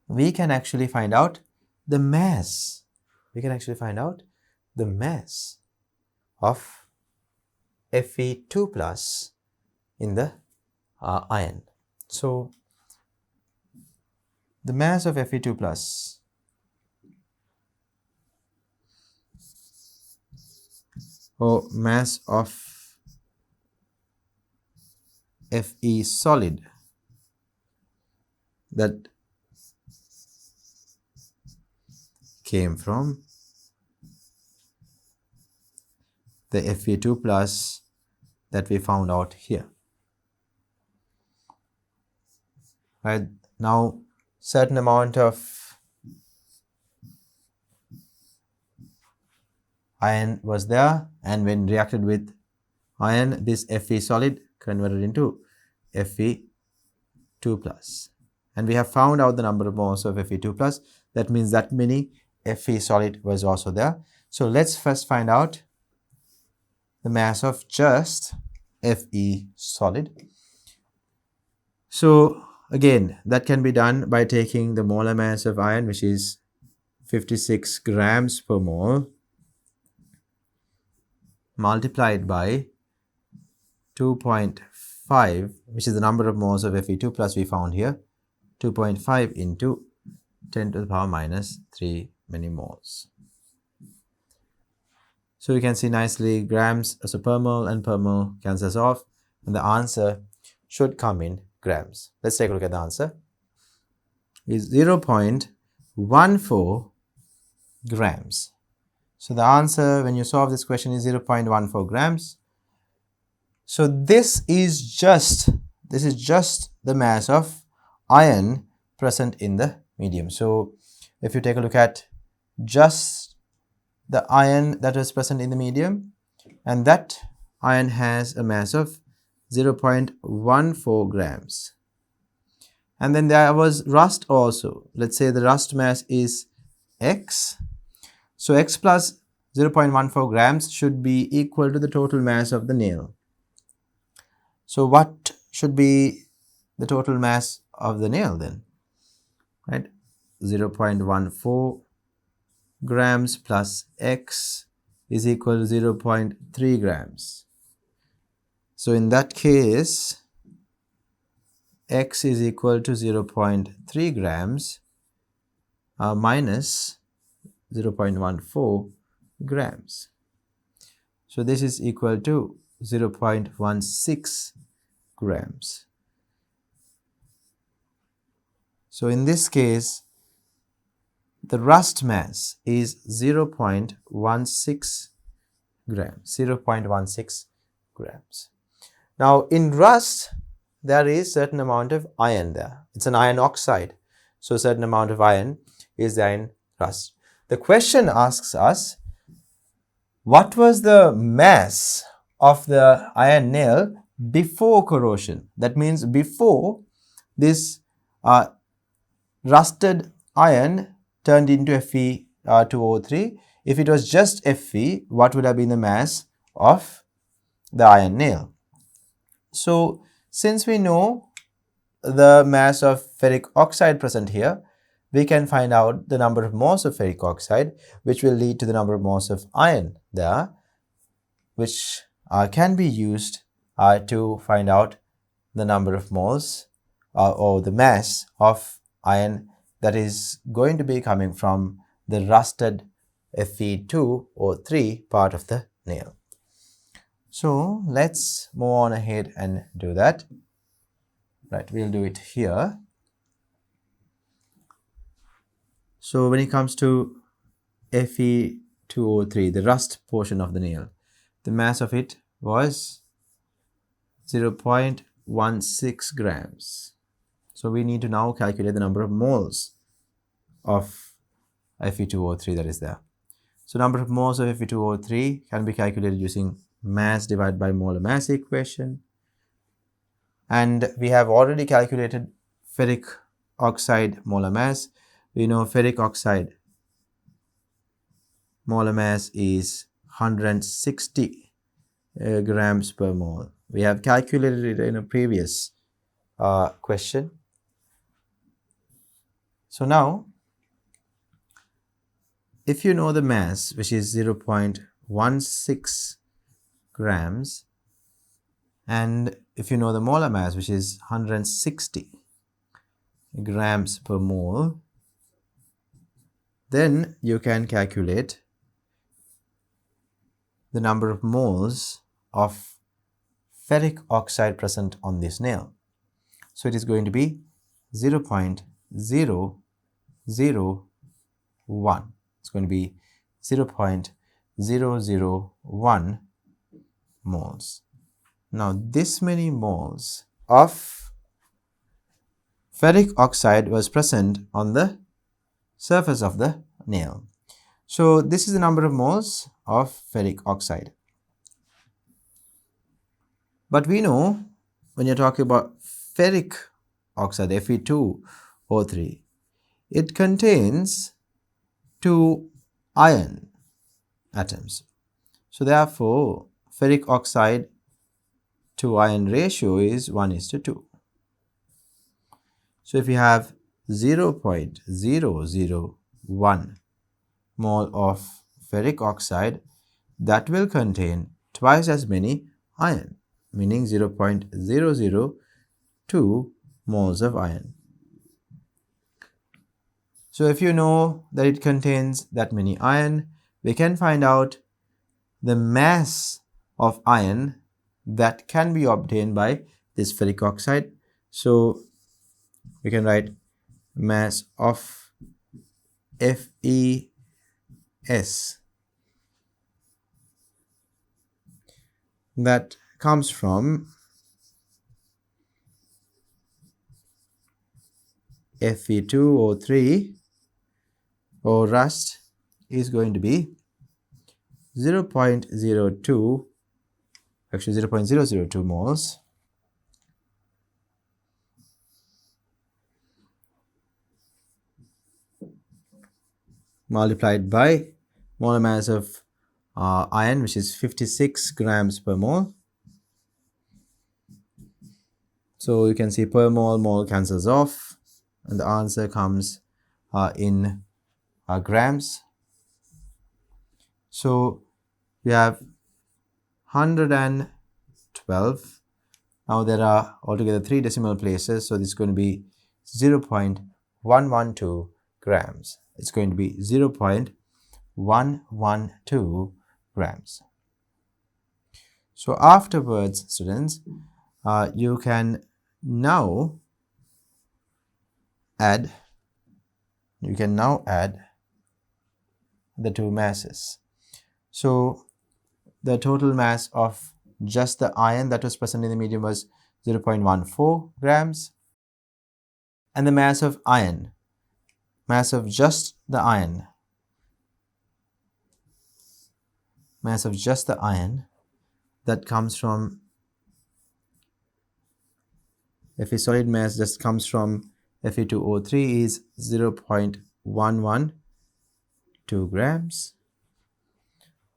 Speaker 1: we can actually find out the mass. We can actually find out the mass of Fe2 plus in the ion. So the mass of Fe2 plus or mass of Fe solid that came from the Fe2 plus that we found out here. Right now, certain amount of iron was there, and when reacted with iron, this Fe solid converted into Fe2 plus, and we have found out the number of moles of Fe2 plus. That means that many Fe solid was also there. So let's first find out the mass of just Fe solid. So again, that can be done by taking the molar mass of iron, which is 56 grams per mole, multiplied by 2.5, which is the number of moles of Fe2 plus we found here, 2.5 into 10 to the power minus 3 millimoles. So you can see nicely grams as a per mole and per mole cancels off, and the answer should come in grams. Let's take a look at the answer. Is 0.14 grams. So the answer when you solve this question is 0.14 grams. So this is just the mass of iron present in the medium. So if you take a look at just the iron that is present in the medium, and that iron has a mass of 0.14 grams. And then there was rust also. Let's say the rust mass is X. So X plus 0.14 grams should be equal to the total mass of the nail. So what should be the total mass of the nail then? Right? 0.14 grams plus X is equal to 0.3 grams. So in that case, X is equal to 0.3 grams minus 0.14 grams. So this is equal to 0.16 grams. So in this case, the rust mass is 0.16 grams. 0.16 grams. Now in rust, there is certain amount of iron there. It's an iron oxide. So certain amount of iron is there in rust. The question asks us, what was the mass of the iron nail before corrosion? That means before this rusted iron turned into Fe2O3. If it was just Fe, what would have been the mass of the iron nail? So since we know the mass of ferric oxide present here, we can find out the number of moles of ferric oxide, which will lead to the number of moles of iron there, which can be used to find out the number of moles or the mass of iron that is going to be coming from the rusted Fe2O3 part of the nail. So let's move on ahead and do that. Right, we'll do it here. So when it comes to Fe2O3, the rust portion of the nail, the mass of it was 0.16 grams. So we need to now calculate the number of moles of Fe2O3 that is there. So number of moles of Fe2O3 can be calculated using mass divided by molar mass equation. And we have already calculated ferric oxide molar mass. We know ferric oxide molar mass is 160 grams per mole. We have calculated it in a previous question. So now, if you know the mass, which is 0.16 grams, and if you know the molar mass, which is 160 grams per mole, then you can calculate the number of moles of ferric oxide present on this nail. So it is going to be 0.001. It's going to be 0.001 moles. Now this many moles of ferric oxide was present on the surface of the nail. So this is the number of moles of ferric oxide. But we know when you're talking about ferric oxide, Fe2O3, it contains 2 iron atoms. So therefore, ferric oxide to iron ratio is 1:2. So if you have 0.001 mole of ferric oxide, that will contain twice as many iron, meaning 0.002 moles of iron. So if you know that it contains that many iron, we can find out the mass of iron that can be obtained by this ferric oxide. So we can write mass of FeS that comes from Fe2O3 or rust is going to be 0.02, actually 0.002 moles multiplied by molar mass of iron, which is 56 grams per mole. So you can see per mole, mole cancels off, and the answer comes in grams. So we have 112. Now there are altogether 3 decimal places, so this is going to be 0.112 grams. It's going to be 0.112 grams. So afterwards, students, you can now add the two masses. So the total mass of just the iron that was present in the medium was 0.14 grams, and the mass of just the iron that comes from, if a solid mass just comes from Fe2O3 is 0.112 grams.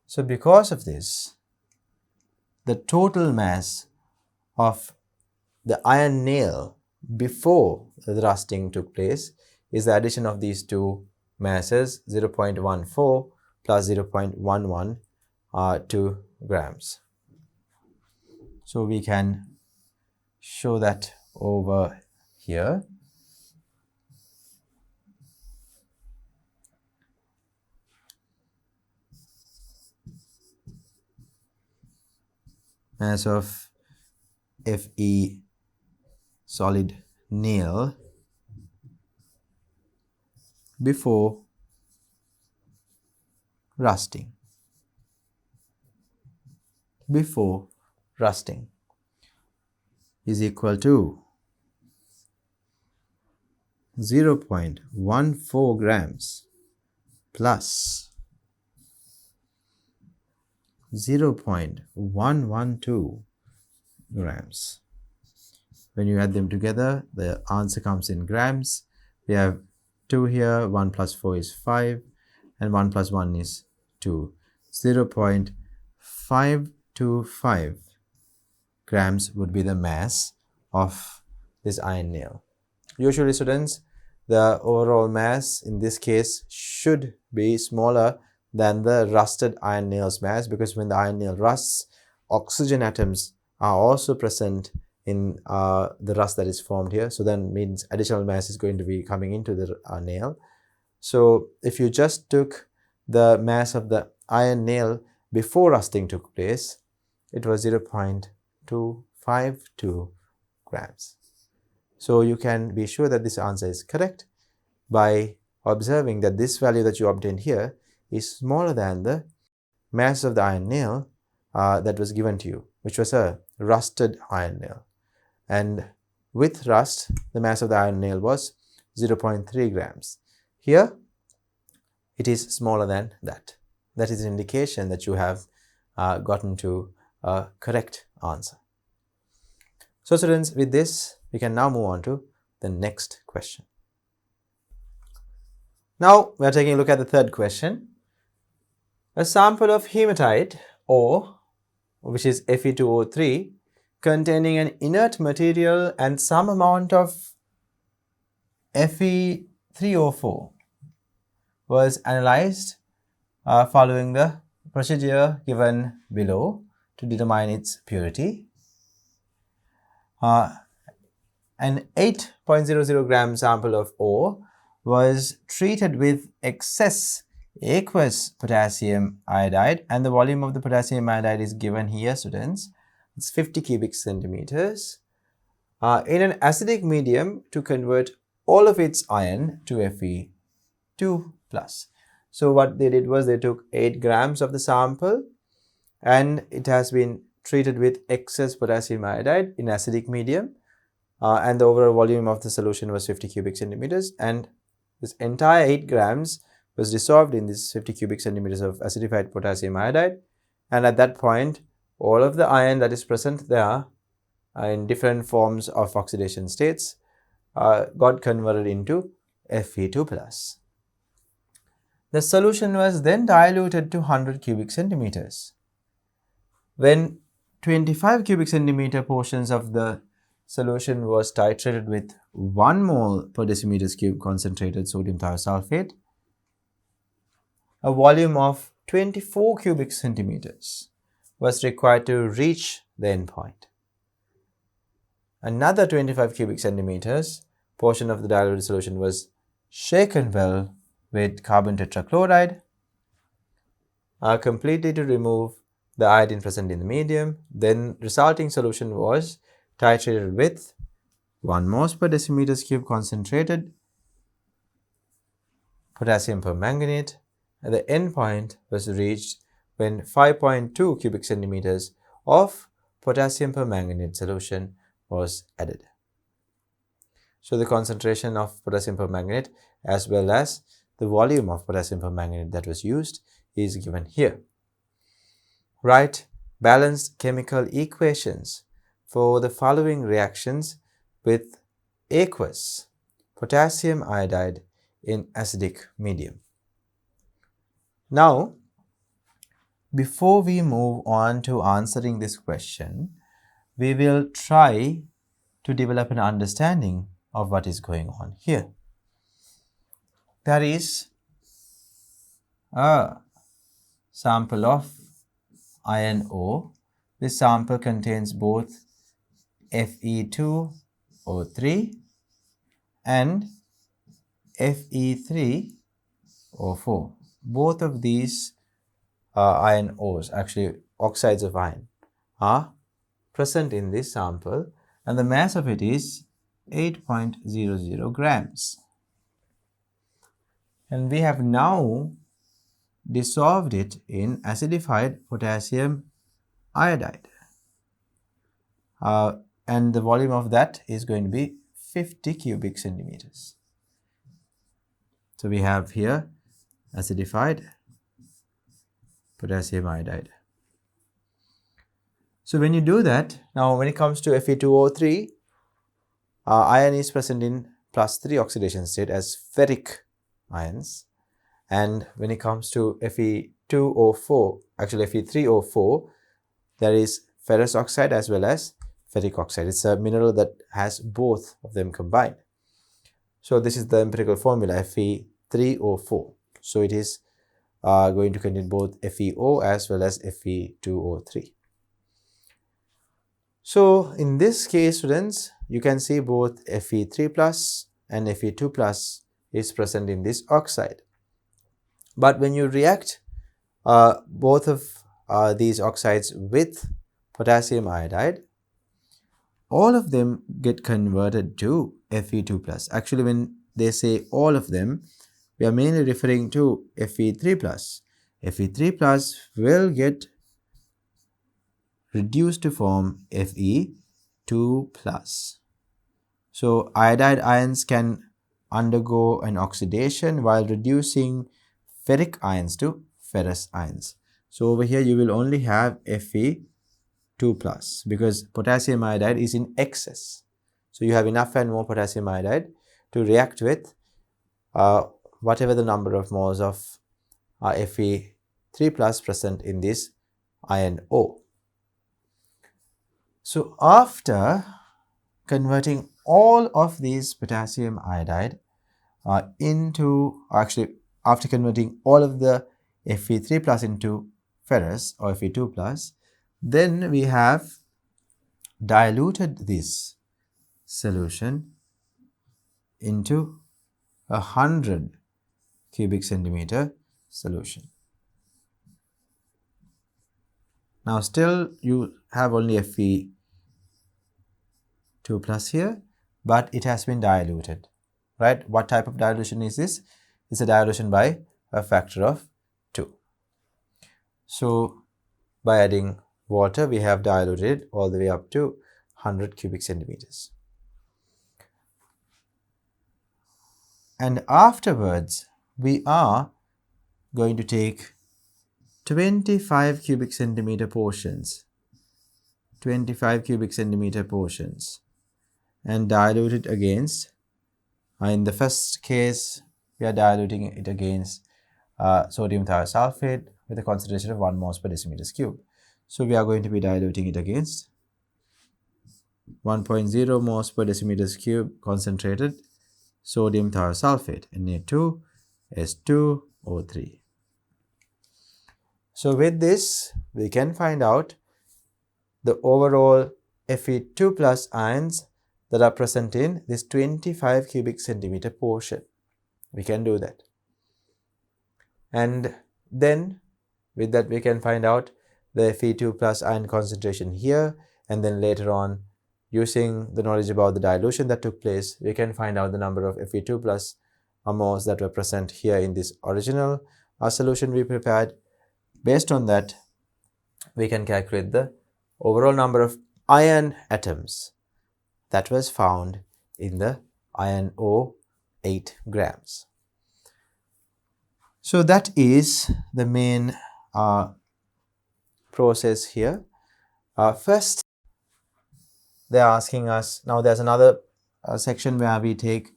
Speaker 1: So because of this, the total mass of the iron nail before the rusting took place is the addition of these two masses, 0.14 plus 0.112 grams. So we can show that over here. Mass of Fe solid nail before rusting. Is equal to 0.14 grams plus 0.112 grams. When you add them together, the answer comes in grams. We have 2 here, 1 plus 4 is 5, and 1 plus 1 is 2. 0.525 grams would be the mass of this iron nail. Usually, students, the overall mass in this case should be smaller than the rusted iron nail's mass, because when the iron nail rusts, oxygen atoms are also present in the rust that is formed here. So then means additional mass is going to be coming into the nail. So if you just took the mass of the iron nail before rusting took place, it was 0.252 grams. So you can be sure that this answer is correct by observing that this value that you obtained here is smaller than the mass of the iron nail that was given to you, which was a rusted iron nail. And with rust, the mass of the iron nail was 0.3 grams. Here, it is smaller than that. That is an indication that you have gotten to a correct answer. So students, with this, we can now move on to the next question. Now, we are taking a look at the third question. A sample of hematite ore, which is Fe2O3, containing an inert material and some amount of Fe3O4 was analyzed following the procedure given below to determine its purity. An 8.00 gram sample of ore was treated with excess aqueous potassium iodide, and the volume of the potassium iodide is given here, students. It's 50 cubic centimeters in an acidic medium to convert all of its iron to Fe2+. So what they did was they took 8 grams of the sample, and it has been treated with excess potassium iodide in acidic medium, and the overall volume of the solution was 50 cubic centimeters, and this entire 8 grams was dissolved in this 50 cubic centimeters of acidified potassium iodide, and at that point all of the iron that is present there in different forms of oxidation states got converted into Fe2+. The solution was then diluted to 100 cubic centimeters. When 25 cubic centimeter portions of the solution was titrated with 1 mole per decimeter cube concentrated sodium thiosulfate, a volume of 24 cubic centimeters was required to reach the end point. Another 25 cubic centimeters portion of the diluted solution was shaken well with carbon tetrachloride completely to remove the iodine present in the medium. Then resulting solution was titrated with 1 mole per decimeter cube concentrated potassium permanganate, and the end point was reached when 5.2 cubic centimeters of potassium permanganate solution was added. So the concentration of potassium permanganate as well as the volume of potassium permanganate that was used is given here. Write balanced chemical equations for the following reactions with aqueous potassium iodide in acidic medium. Now, before we move on to answering this question, we will try to develop an understanding of what is going on here. There is a sample of iron ore. This sample contains both Fe2O3 and Fe3O4. Both of these iron ores, actually oxides of iron, are present in this sample, and the mass of it is 8.00 grams. And we have now dissolved it in acidified potassium iodide. And the volume of that is going to be 50 cubic centimeters. So we have here acidified potassium iodide. So when you do that, now when it comes to Fe2O3, iron is present in +3 oxidation state as ferric ions, and when it comes to Fe2O4, actually Fe3O4, there is ferrous oxide as well as ferric oxide. It's a mineral that has both of them combined. So this is the empirical formula, Fe3O4. So it is going to contain both FeO as well as Fe2O3. So in this case, students, you can see both Fe3 plus and Fe2 plus is present in this oxide. But when you react both of these oxides with potassium iodide, all of them get converted to Fe2 plus. Actually, when they say all of them, we are mainly referring to Fe3 plus. Fe3 plus will get reduced to form Fe2 plus. So iodide ions can undergo an oxidation while reducing ferric ions to ferrous ions. So over here you will only have Fe2 plus because potassium iodide is in excess. So you have enough and more potassium iodide to react with whatever the number of moles of Fe3 plus present in this ion O. So after converting all of these potassium iodide after converting all of the Fe3 plus into ferrous or Fe2 plus, then we have diluted this solution into 100 cubic centimeter solution. Now still you have only Fe2 plus here, but it has been diluted, right? What type of dilution is this? It's a dilution by a factor of 2. So by adding water, we have diluted all the way up to 100 cubic centimeters. And afterwards, we are going to take 25 cubic centimeter portions, 25 cubic centimeter portions, and dilute it against, in the first case, we are diluting it against sodium thiosulfate with a concentration of 1 moles per decimeters cube. So we are going to be diluting it against 1.0 moles per decimeters cube concentrated sodium thiosulfate, Na2S2O3. So with this, we can find out the overall Fe2 plus ions that are present in this 25 cubic centimeter portion. We can do that. And then with that we can find out the Fe2 plus ion concentration here, and then later on, using the knowledge about the dilution that took place, we can find out the number of Fe2 plus moles that were present here in this original solution we prepared. Based on that, we can calculate the overall number of iron atoms that was found in the iron O 8 grams. So that is the main process here. First, they are asking us, now there's another section where we take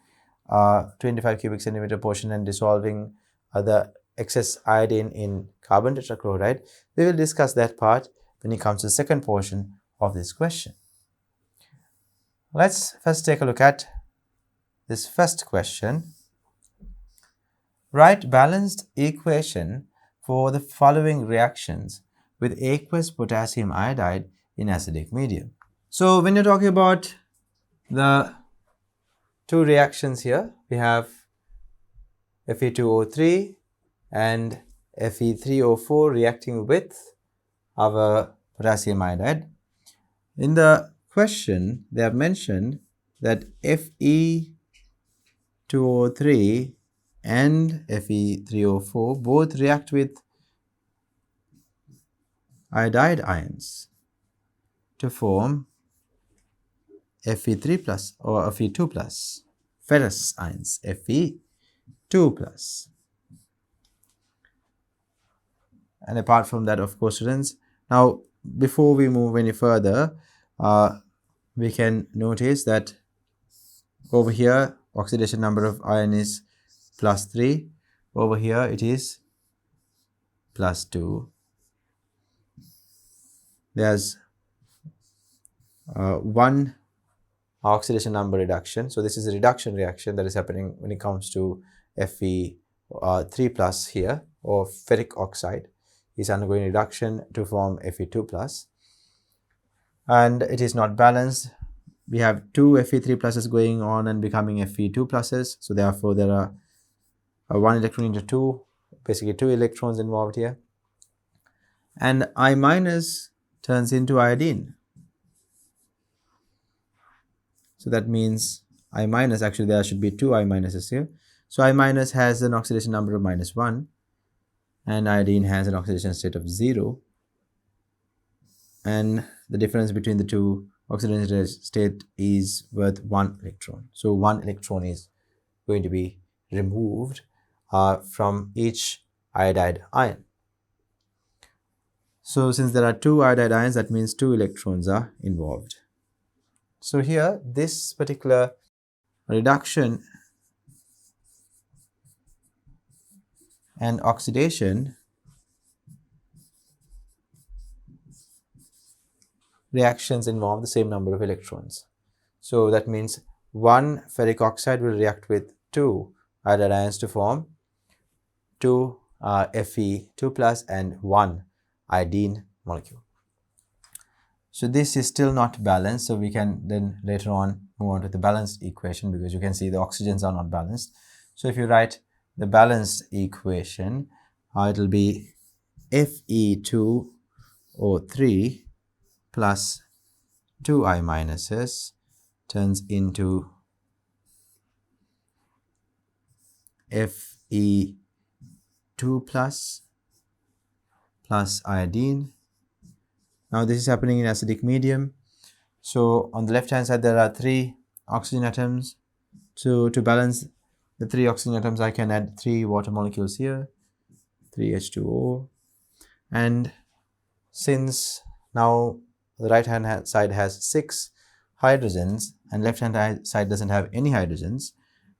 Speaker 1: 25 cubic centimeter portion and dissolving the excess iodine in carbon tetrachloride. We will discuss that part when it comes to the second portion of this question. Let's first take a look at this first question. Write balanced equation for the following reactions with aqueous potassium iodide in acidic medium. So when you're talking about the two reactions here, we have Fe2O3 and Fe3O4 reacting with our potassium iodide. In the question, they have mentioned that Fe2O3 and Fe3O4 both react with iodide ions to form Fe3 plus or Fe2 plus, ferrous ions, Fe2 2 plus. And apart from that, of course, students, now before we move any further, we can notice that over here oxidation number of iron is plus 3, over here it is plus 2. There's one oxidation number reduction. So this is a reduction reaction that is happening when it comes to Fe3 plus here, or ferric oxide is undergoing reduction to form Fe2 plus, and it is not balanced. We have two Fe3 pluses going on and becoming Fe2 pluses, so therefore there are 1 electron into 2, basically 2 electrons involved here, and I minus turns into iodine. So that means I minus, actually there should be 2 I minuses here. So I minus has an oxidation number of -1 and iodine has an oxidation state of 0, and the difference between the two oxidation state is worth 1 electron. So 1 electron is going to be removed from each iodide ion. So since there are 2 iodide ions, that means 2 electrons are involved. So here this particular reduction and oxidation reactions involve the same number of electrons. So that means 1 ferric oxide will react with 2 iodide ions to form 2 Fe2 plus and 1 iodine molecule. So this is still not balanced, so we can then later on move on to the balanced equation, because you can see the oxygens are not balanced. So if you write the balanced equation, it will be Fe2O3 plus 2 I minuses turns into Fe2 plus iodine. Now this is happening in acidic medium. So on the left hand side there are 3 oxygen atoms. So to balance the 3 oxygen atoms, I can add 3 water molecules here, 3 H2O. And since now the right hand side has 6 hydrogens and left hand side doesn't have any hydrogens,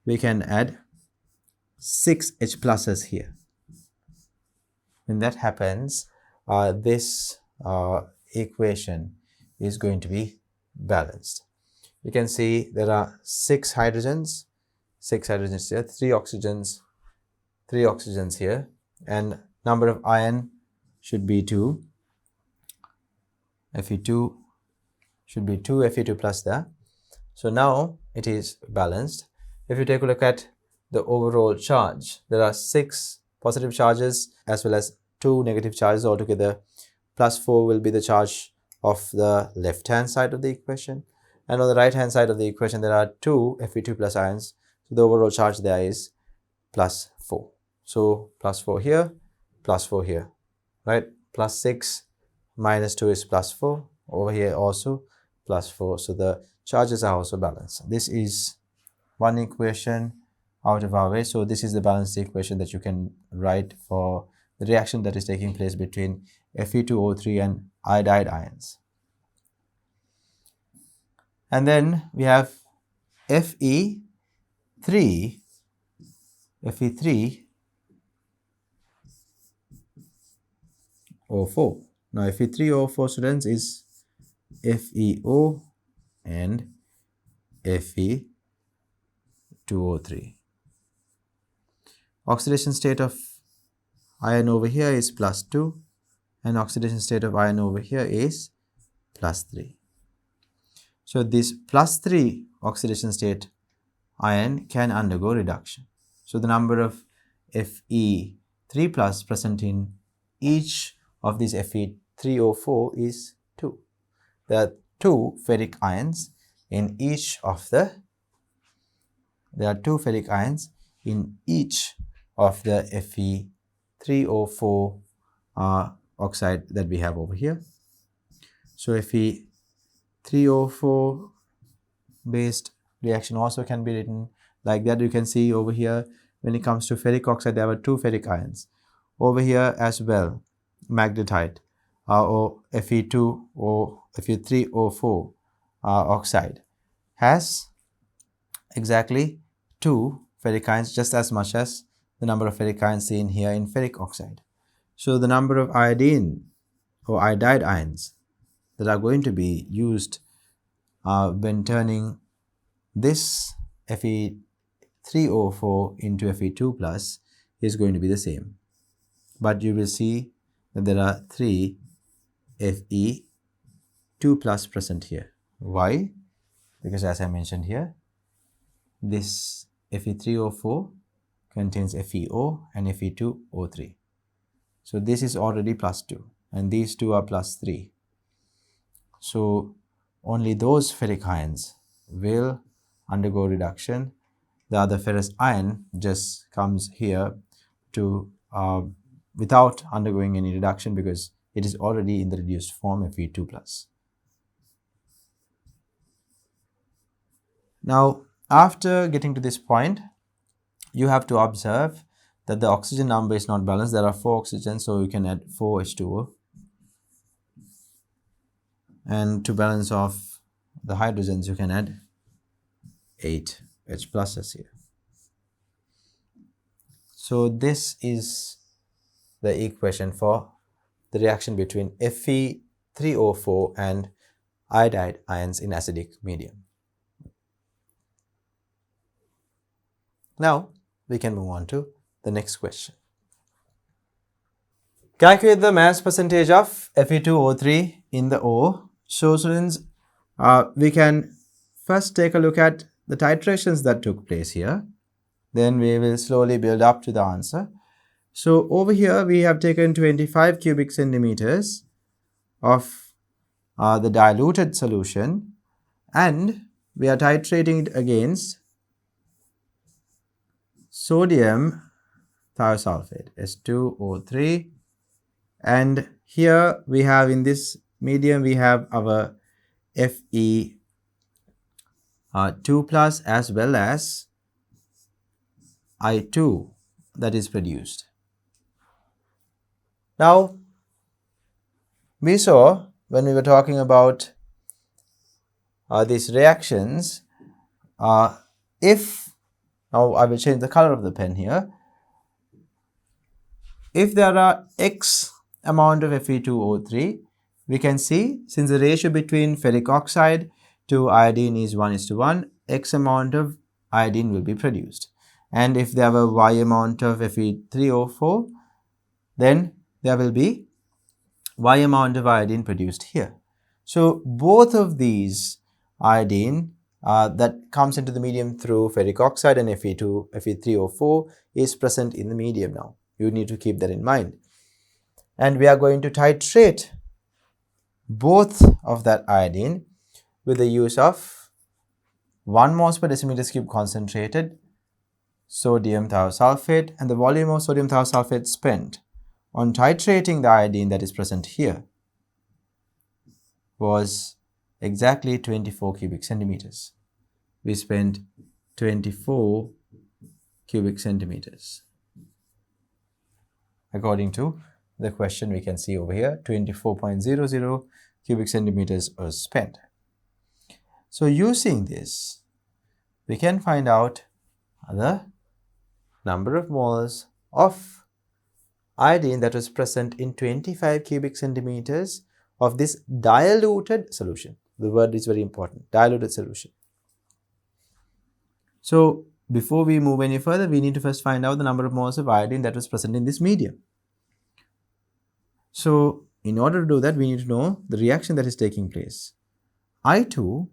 Speaker 1: we can add 6 H pluses here. When that happens, this equation is going to be balanced. You can see there are 6 hydrogens here, 3 oxygens here, and number of ion should be 2. Fe2 should be 2 Fe2 plus there. So now it is balanced. If you take a look at the overall charge, there are 6 positive charges as well as 2 negative charges. Altogether +4 will be the charge of the left hand side of the equation, and on the right hand side of the equation there are 2 Fe2 plus ions, so the overall charge there is +4. So +4 here, +4 here, right? +6 minus 2 is +4, over here also +4, so the charges are also balanced. This is one equation out of our way. So this is the balanced equation that you can write for the reaction that is taking place between Fe2O3 and iodide ions. And then we have Fe3O4. Now Fe3O4, students, is FeO and Fe2O3. Oxidation state of ion over here is +2 and oxidation state of ion over here is +3. So this +3 oxidation state ion can undergo reduction. So the number of Fe3 plus present in each of these Fe3O4 is 2. There are 2 ferric ions in each of the Fe3O4 oxide that we have over here. So Fe3O4 based reaction also can be written like that. You can see over here when it comes to ferric oxide, there were 2 ferric ions. Over here as well, magnetite or Fe2 or Fe3O4 oxide has exactly 2 ferric ions, just as much as the number of ferric ions seen here in ferric oxide. So the number of iodine or iodide ions that are going to be used when turning this Fe3O4 into Fe2 plus is going to be the same. But you will see that there are 3 Fe2 plus present here. Why? Because as I mentioned here, this Fe3O4 contains FeO and Fe2O3. So this is already plus 2 and these two are plus 3. So only those ferric ions will undergo reduction. The other ferrous ion just comes here to without undergoing any reduction because it is already in the reduced form Fe2 plus. Now, after getting to this point, you have to observe that the oxygen number is not balanced. There are 4 oxygens, so you can add 4 H2O. And to balance off the hydrogens, you can add 8 H pluses here. So this is the equation for the reaction between Fe3O4 and iodide ions in acidic medium. Now we can move on to the next question. Calculate the mass percentage of Fe2O3 in the O. So students, we can first take a look at the titrations that took place here. Then we will slowly build up to the answer. So over here we have taken 25 cubic centimeters of the diluted solution and we are titrating it against sodium thiosulfate S2O3, and here we have in this medium we have our Fe2 plus as well as I2 that is produced. Now we saw when we were talking about these reactions, if now I will change the color of the pen here. If there are X amount of Fe2O3, we can see since the ratio between ferric oxide to iodine is 1:1, X amount of iodine will be produced. And if there were Y amount of Fe3O4, then there will be Y amount of iodine produced here. So both of these iodine that comes into the medium through ferric oxide and Fe3O4 is present in the medium now. You need to keep that in mind. And we are going to titrate both of that iodine with the use of 1 moles per decimeter cube concentrated sodium thiosulfate, and the volume of sodium thiosulfate spent on titrating the iodine that is present here was exactly 24 cubic centimeters. We spent 24 cubic centimeters. According to the question, we can see over here 24.00 cubic centimeters was spent. So using this, we can find out the number of moles of iodine that was present in 25 cubic centimeters of this diluted solution. The word is very important, diluted solution. So before we move any further, we need to first find out the number of moles of iodine that was present in this medium. So in order to do that, we need to know the reaction that is taking place. I2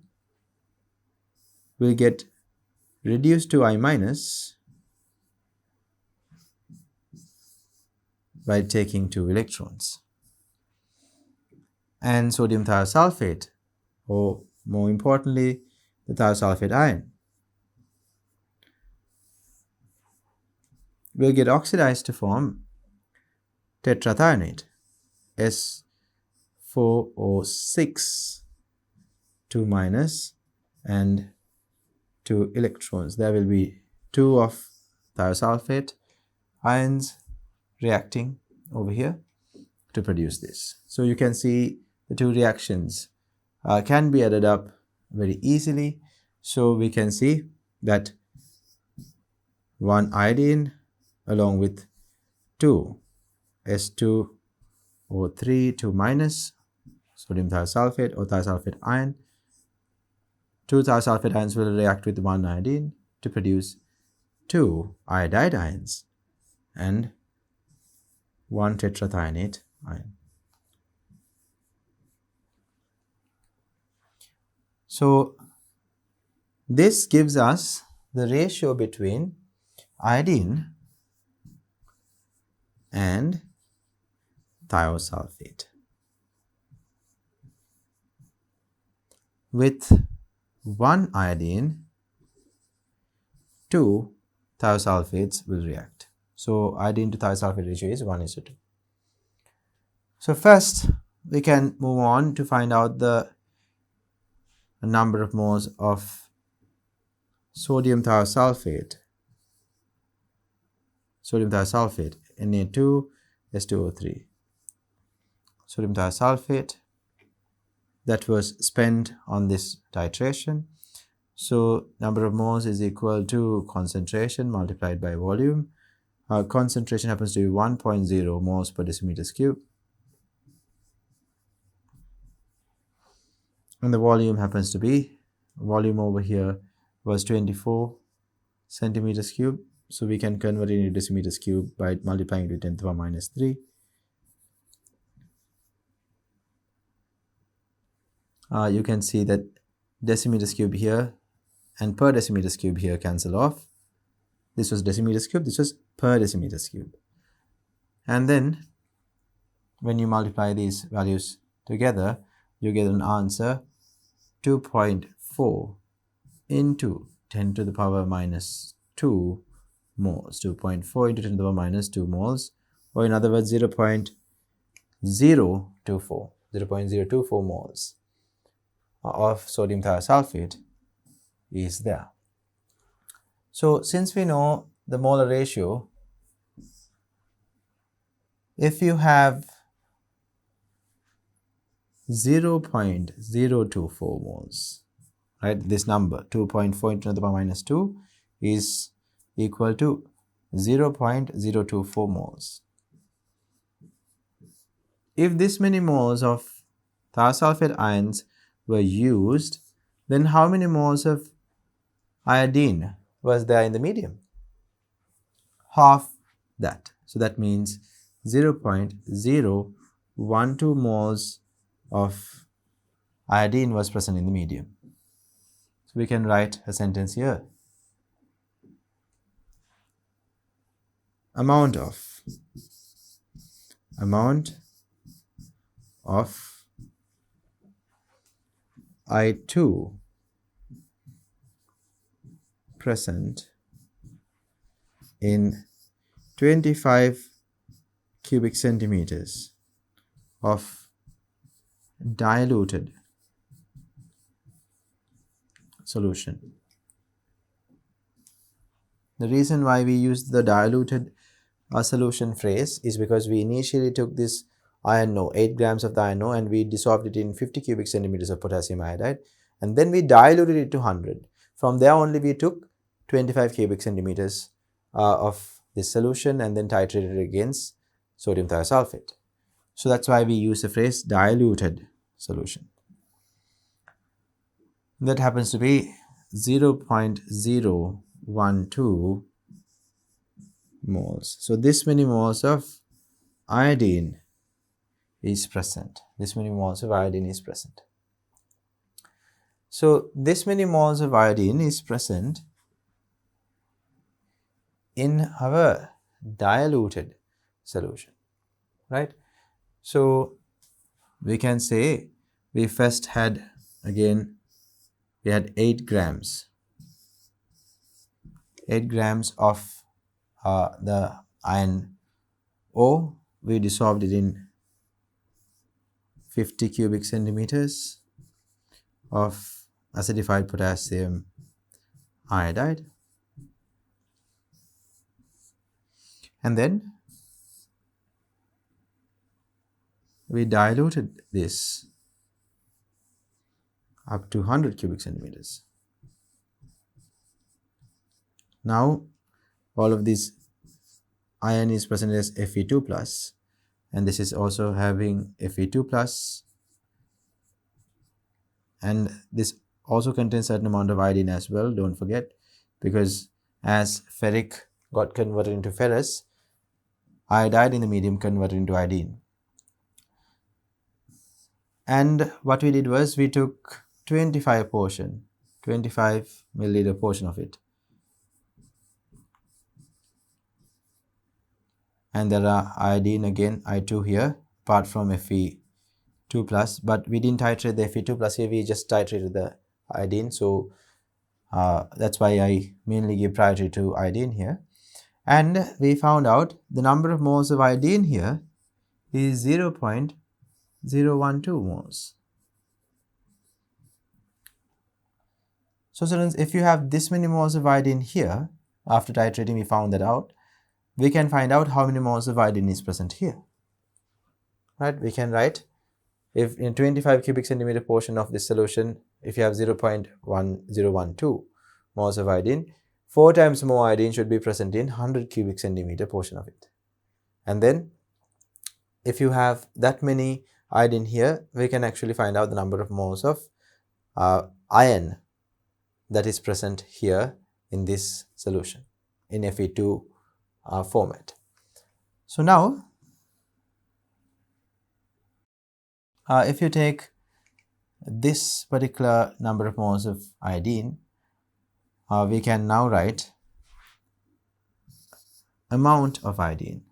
Speaker 1: will get reduced to I minus by taking 2 electrons. And sodium thiosulfate, or more importantly, the thiosulfate ion, will get oxidized to form tetrathionate S4O6, 2 minus and 2 electrons. There will be 2 of thiosulfate ions reacting over here to produce this. So you can see the two reactions can be added up very easily. So we can see that 1 iodine along with 2 S2O3 2 minus sodium thiosulfate or thiosulfate ion. 2 thiosulfate ions will react with 1 iodine to produce 2 iodide ions and 1 tetrathionate ion. So this gives us the ratio between iodine and thiosulfate. With 1 iodine, 2 thiosulfates will react. So iodine to thiosulfate ratio is 1:2. So first we can move on to find out the number of moles of sodium thiosulfate, Na2 S2O3. Sodium thiosulfate that was spent on this titration. So number of moles is equal to concentration multiplied by volume. Concentration happens to be 1.0 moles per decimeters cube. And the volume happens to be, volume over here was 24 centimeters cube. So we can convert it into decimeters cube by multiplying it with 10 to the power minus 3. You can see that decimeters cube here and per decimeters cube here cancel off. This was decimeters cube, this was per decimeters cube. And then when you multiply these values together, you get an answer 2.4 into 10 to the power minus 2 moles. 2.4 into 10 to the power minus 2 moles, or in other words 0.024 moles of sodium thiosulfate is there. So since we know the molar ratio, if you have 0.024 moles, right, this number 2.4 into the power minus 2 is equal to 0.024 moles. If this many moles of thiosulfate ions were used, then how many moles of iodine was there in the medium? Half that. So that means 0.012 moles of iodine was present in the medium. So we can write a sentence here. Amount of I2 present in 25 cubic centimeters of diluted solution. The reason why we used the diluted solution phrase is because we initially took this iron ore, 8 grams of the iron ore, and we dissolved it in 50 cubic centimeters of potassium iodide, and then we diluted it to 100. From there only we took 25 cubic centimeters of this solution and then titrated it against sodium thiosulfate. So that's why we use the phrase diluted solution. That happens to be 0.012 moles. So this many moles of iodine is present. So this many moles of iodine is present in our diluted solution, right? So we can say we first had, again, we had 8 grams of the iron ore. We dissolved it in 50 cubic centimeters of acidified potassium iodide. And then we diluted this up to 100 cubic centimeters. Now all of this ion is present as Fe2 plus, and this is also having Fe2 plus, and this also contains certain amount of iodine as well, don't forget, because as ferric got converted into ferrous, iodide in the medium converted into iodine. And what we did was we took 25 milliliter portion of it, and there are iodine again, I2 here, apart from Fe2 plus, but we didn't titrate the Fe2 plus here, we just titrated the iodine. So that's why I mainly give priority to iodine here. And we found out the number of moles of iodine here is 0.012 moles. So students, if you have this many moles of iodine here, after titrating we found that out, we can find out how many moles of iodine is present here. Right? We can write, if in 25 cubic centimeter portion of this solution, if you have 0.1012 moles of iodine, 4 times more iodine should be present in 100 cubic centimeter portion of it. And then if you have that many iodine here, we can actually find out the number of moles of iron that is present here in this solution in Fe2 format. So now if you take this particular number of moles of iodine, we can now write amount of iodine.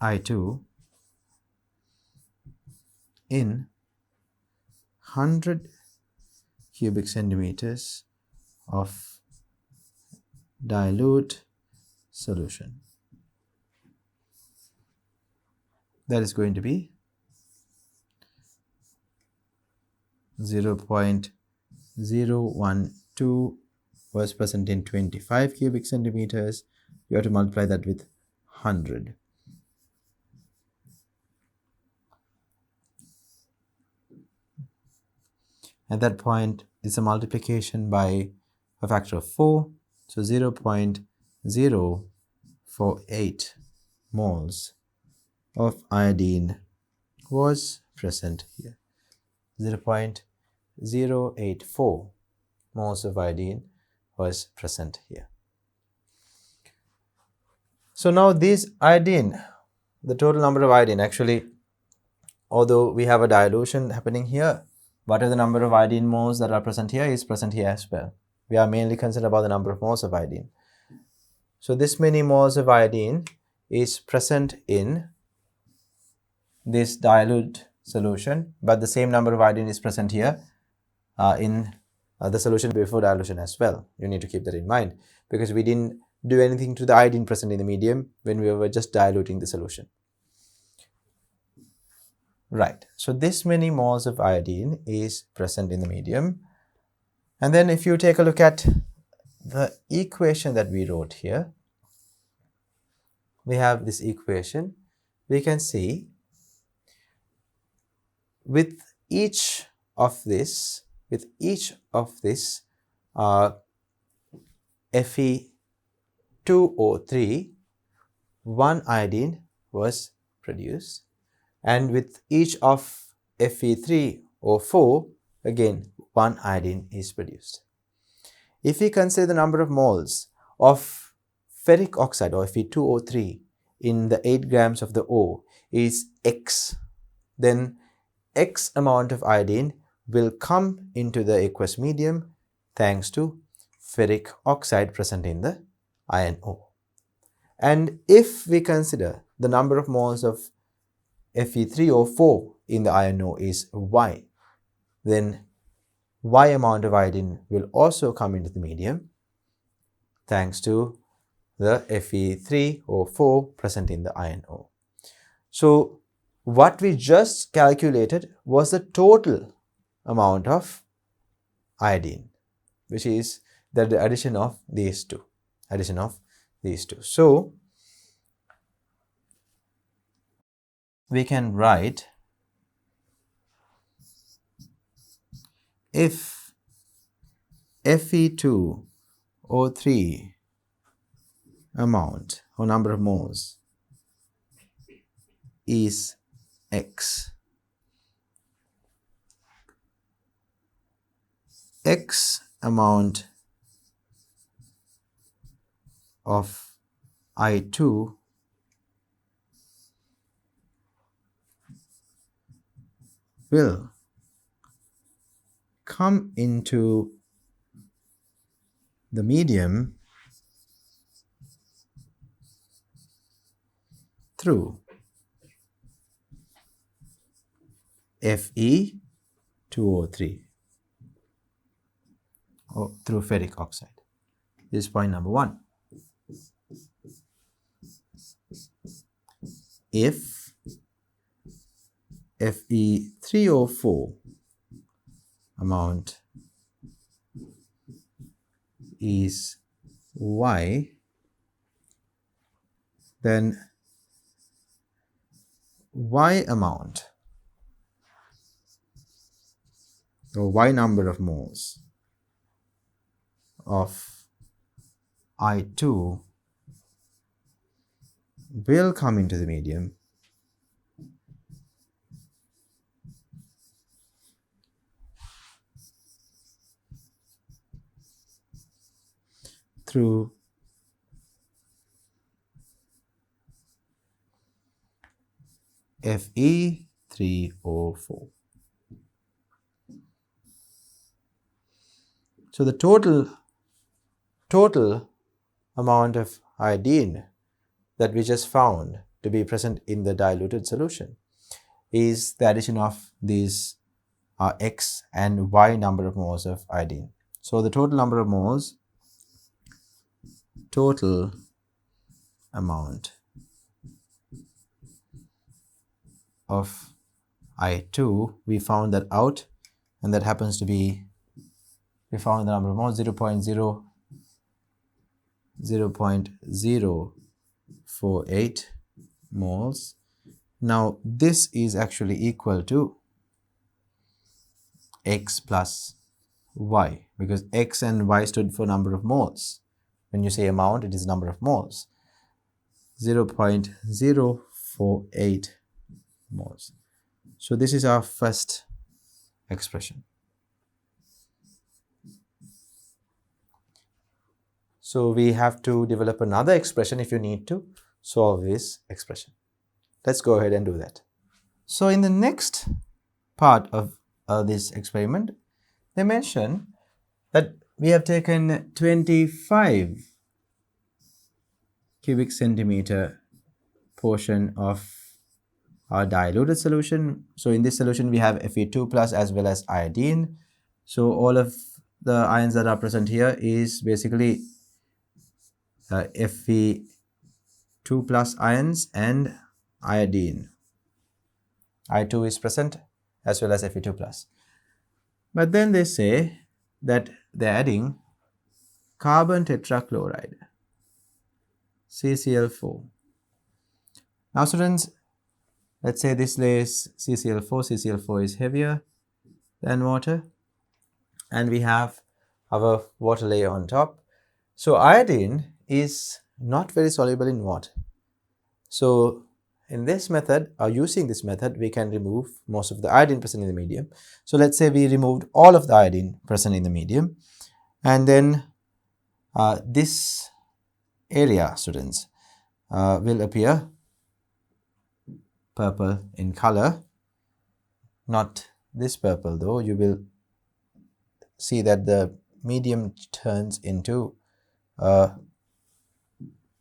Speaker 1: I2 in 100 cubic centimeters of dilute solution. That is going to be 0.012 was present in 25 cubic centimeters. You have to multiply that with 100. At that point, it's a multiplication by a factor of 4. So 0.048 moles of iodine was present here. 0.084 moles of iodine was present here. So now this iodine, the total number of iodine, actually, although we have a dilution happening here, whatever the number of iodine moles that are present here is present here as well. We are mainly concerned about the number of moles of iodine. So this many moles of iodine is present in this dilute solution, but the same number of iodine is present here in the solution before dilution as well. You need to keep that in mind, because we didn't do anything to the iodine present in the medium when we were just diluting the solution. Right, so this many moles of iodine is present in the medium. And then if you take a look at the equation that we wrote here, we have this equation. We can see with each of this Fe2O3, one iodine was produced, and with each of Fe3O4, again one iodine is produced. If we consider the number of moles of ferric oxide or Fe2O3 in the 8 grams of the ore is X, then X amount of iodine will come into the aqueous medium thanks to ferric oxide present in the iron ore. And if we consider the number of moles of Fe3O4 in the iron ore is Y, then Y amount of iodine will also come into the medium thanks to the Fe3O4 present in the iron ore. So what we just calculated was the total amount of iodine, which is the addition of these two. So we can write, if Fe2O3 amount or number of moles is X, X amount of I2 will come into the medium through Fe2O3 or through ferric oxide. This is point number 1. If Fe3O4 amount is Y, then Y amount or Y number of moles of I2 will come into the medium through Fe3O4. So the total amount of iodine that we just found to be present in the diluted solution is the addition of these X and Y number of moles of iodine. So the total number of moles, total amount of I2, we found that out, and that happens to be, we found the number of moles 0.048 moles. Now this is actually equal to X plus Y, because X and Y stood for number of moles. When you say amount, it is number of moles. 0.048 moles. So this is our first expression. So we have to develop another expression if you need to solve this expression. Let's go ahead and do that. So in the next part of this experiment, they mention that we have taken 25 cubic centimeter portion of our diluted solution. So in this solution we have Fe2 plus as well as iodine. So all of the ions that are present here is basically Fe2 plus ions and iodine. I2 is present as well as Fe2 plus. But then they say that they're adding carbon tetrachloride, CCl4. Now students, let's say this layer is CCl4. CCl4 is heavier than water, and we have our water layer on top. So iodine is not very soluble in water. So in this method, or using this method, we can remove most of the iodine present in the medium. So let's say we removed all of the iodine present in the medium, and then this area, students, will appear purple in color. Not this purple though. You will see that the medium turns into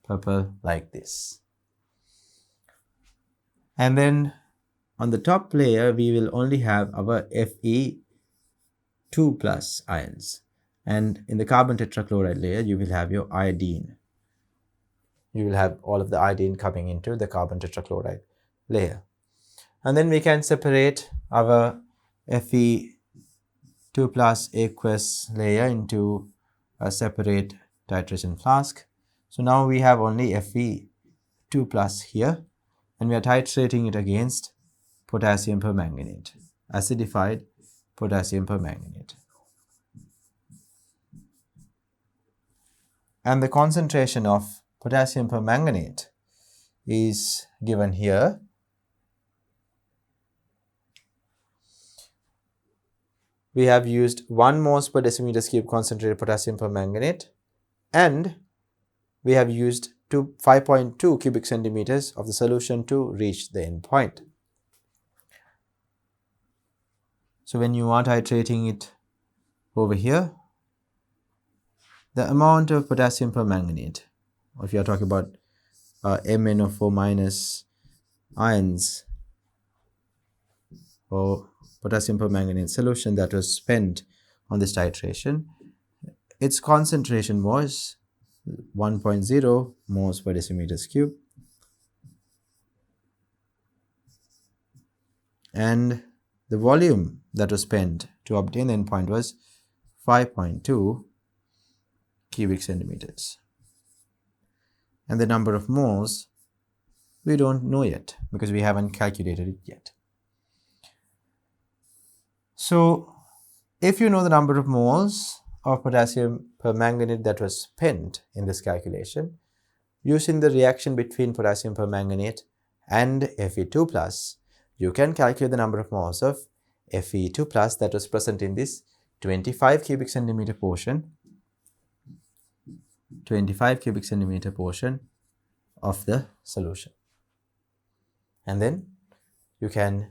Speaker 1: purple like this. And then on the top layer we will only have our Fe2 plus ions, and in the carbon tetrachloride layer you will have your iodine. You will have all of the iodine coming into the carbon tetrachloride layer. And then we can separate our Fe2 2 plus aqueous layer into a separate titration flask. So now we have only Fe2 plus here, and we are titrating it against potassium permanganate, acidified potassium permanganate. And the concentration of potassium permanganate is given here. We have used 1 moles per decimeter cube concentrated potassium permanganate, and we have used 5.2 cubic centimeters of the solution to reach the end point. So when you are titrating it over here, the amount of potassium permanganate, or if you are talking about MnO4 minus ions or potassium permanganate solution that was spent on this titration, its concentration was 1.0 moles per decimeters cube, and the volume that was spent to obtain the endpoint was 5.2 cubic centimeters. And the number of moles we don't know yet because we haven't calculated it yet. So if you know the number of moles of potassium permanganate that was spent in this calculation, using the reaction between potassium permanganate and Fe2 plus, you can calculate the number of moles of Fe2 plus that was present in this 25 cubic centimeter portion, 25 cubic centimeter portion of the solution. And then you can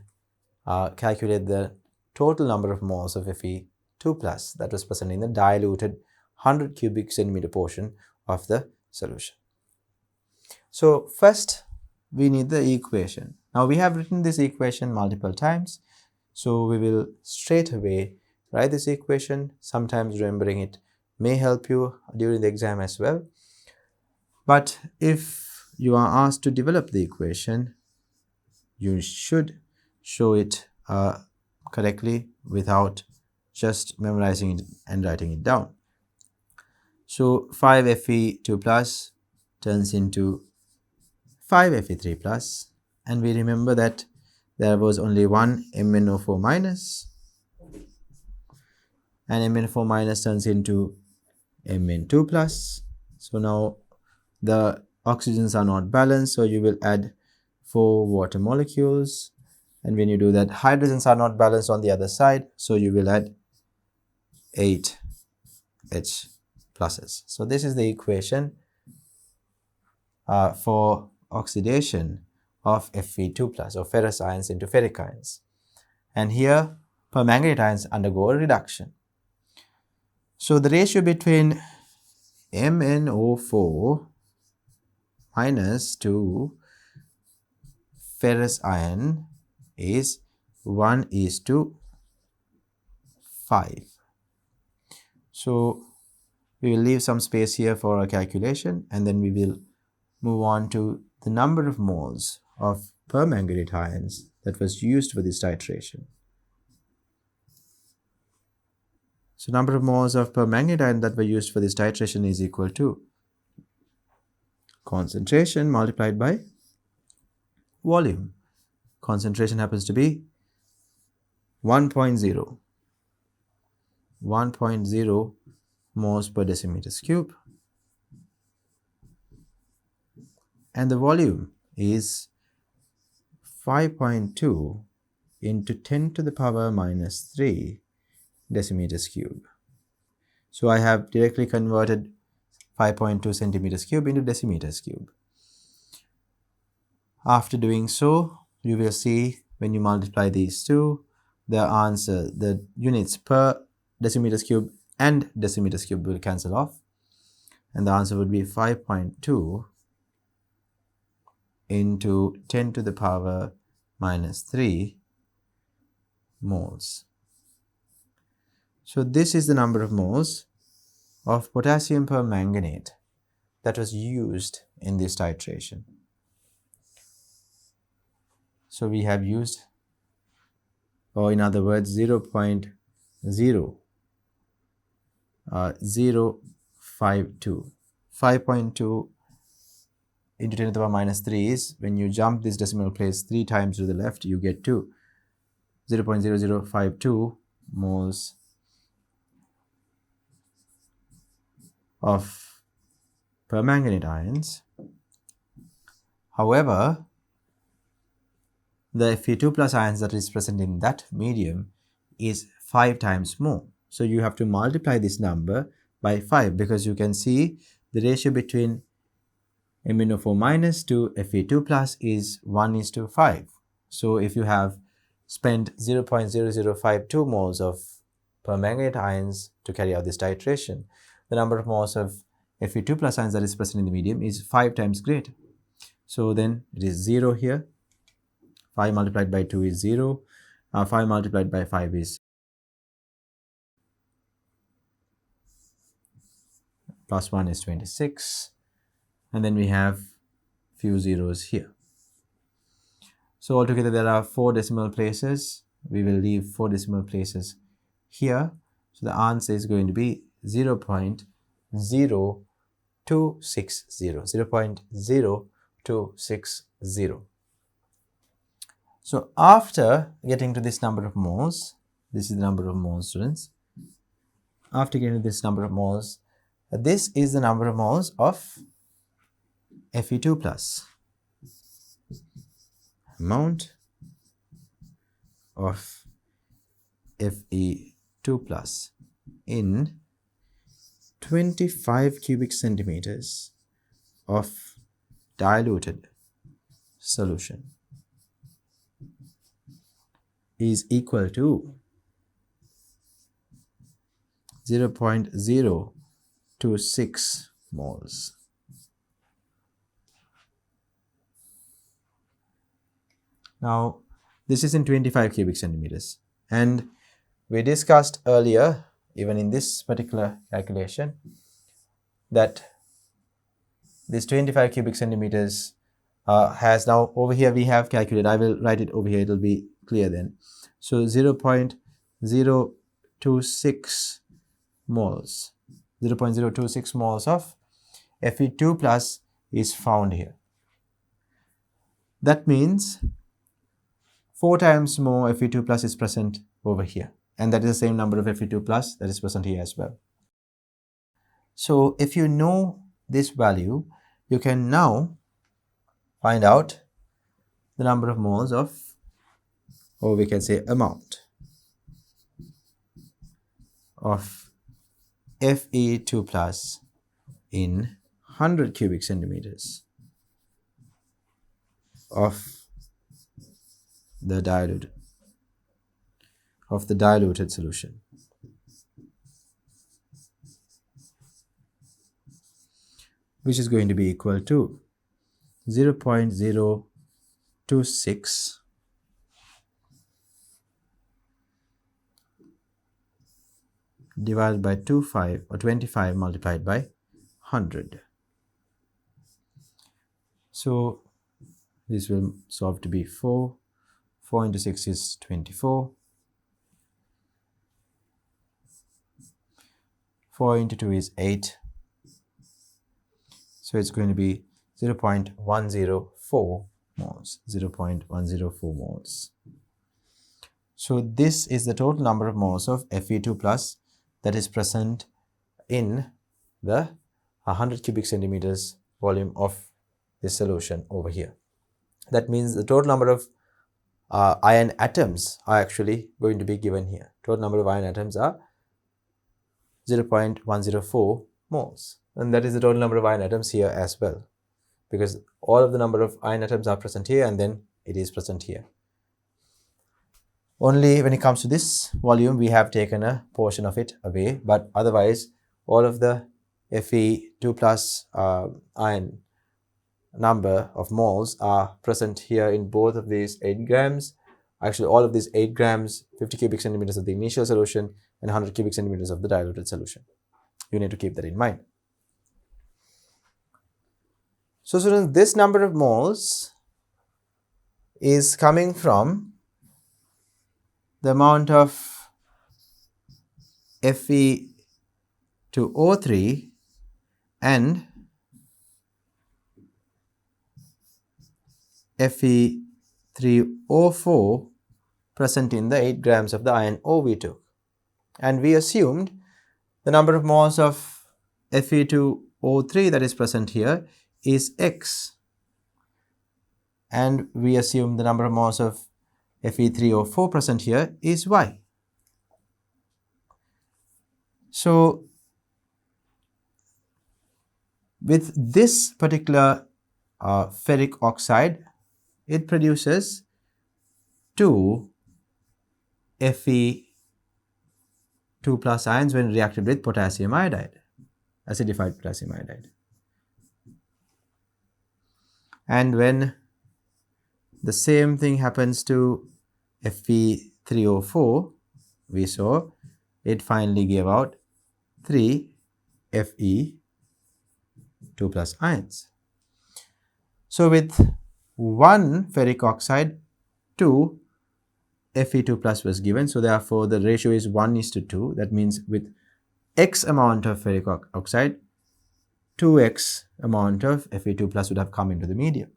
Speaker 1: calculate the total number of moles of Fe2 plus that was present in the diluted 100 cubic centimeter portion of the solution. So first we need the equation. Now we have written this equation multiple times, so we will straight away write this equation. Sometimes remembering it may help you during the exam as well. But if you are asked to develop the equation, you should show it correctly without just memorizing it and writing it down. So 5Fe2 plus turns into 5Fe3 plus, and we remember that there was only one MnO4 minus, and MnO4 minus turns into Mn2 plus. So now the oxygens are not balanced, so you will add 4 water molecules, and when you do that, hydrogens are not balanced on the other side, so you will add 8 H pluses. So this is the equation for oxidation of Fe2 plus or ferrous ions into ferric ions, and here permanganate ions undergo a reduction. So the ratio between MnO4 minus to ferrous ion is 1:5. So we will leave some space here for a calculation, and then we will move on to the number of moles of permanganate ions that was used for this titration. So number of moles of permanganate ion that were used for this titration is equal to concentration multiplied by volume. Concentration happens to be 1.0 moles per decimeters cube, and the volume is 5.2 into 10 to the power minus 3 decimeters cube. So I have directly converted 5.2 centimeters cube into decimeters cube. After doing so, you will see when you multiply these two, the answer, the units per decimeters cube and decimeters cube will cancel off, and the answer would be 5.2 into 10 to the power minus 3 moles. So this is the number of moles of potassium permanganate that was used in this titration. So we have used, or in other words, 0.0 0, 0.52. 5.2 into 10 to the power minus 3 is, when you jump this decimal place 3 times to the left, you get to 0.0052 moles of permanganate ions. However, the Fe2 plus ions that is present in that medium is 5 times more. So you have to multiply this number by 5, because you can see the ratio between MnO4 minus to Fe2 plus is 1:5. So if you have spent 0.0052 moles of permanganate ions to carry out this titration, the number of moles of Fe2 plus ions that is present in the medium is 5 times greater. So then it is 0 here. 5 multiplied by 2 is 0. 5 multiplied by 5 is plus 1 is 26. And then we have few zeros here. So altogether there are 4 decimal places. We will leave 4 decimal places here. So the answer is going to be 0.0260. 0.0260. So after getting to this number of moles, this is the number of moles, students. After getting to this number of moles, this is the number of moles of Fe2 plus. Amount of Fe2 plus in 25 cubic centimeters of diluted solution is equal to 0.026 moles. Now, this is in 25 cubic centimeters, and we discussed earlier, even in this particular calculation, that this 25 cubic centimeters has now, over here we have calculated, I will write it over here, it will be clear then. So 0.026 moles, 0.026 moles of Fe2 plus is found here. That means 4 times more Fe2 plus is present over here, and that is the same number of Fe2 plus that is present here as well. So if you know this value, you can now find out the number of moles of, or we can say amount of Fe2 plus in 100 cubic centimeters of the diluted solution. Which is going to be equal to 0.026 divided by 25 multiplied by 100. So this will solve to be 4. 4 into 6 is 24. 4 into 2 is 8. So it's going to be 0.104 moles. 0.104 moles. So this is the total number of moles of Fe2 plus that is present in the 100 cubic centimeters volume of this solution over here. That means the total number of iron atoms are actually going to be given here. Total number of iron atoms are 0.104 moles, and that is the total number of iron atoms here as well, because all of the number of iron atoms are present here and then it is present here. Only when it comes to this volume we have taken a portion of it away, but otherwise all of the Fe2 plus iron number of moles are present here in both of these 8 grams. Actually all of these 8 grams, 50 cubic centimeters of the initial solution and 100 cubic centimeters of the diluted solution. You need to keep that in mind. So students, this number of moles is coming from the amount of Fe2O3 and Fe3O4 present in the 8 grams of the iron ore we took. And we assumed the number of moles of Fe2O3 that is present here is X. And we assume the number of moles of Fe3O4 present here is Y. So with this particular ferric oxide, it produces 2 Fe2 plus ions when reacted with potassium iodide, acidified potassium iodide. And when the same thing happens to Fe3O4, we saw it finally gave out 3 Fe2 plus ions. So with 1 ferric oxide, 2 Fe2 plus was given. So therefore the ratio is 1:2. That means with X amount of ferric oxide, 2X amount of Fe2 plus would have come into the medium.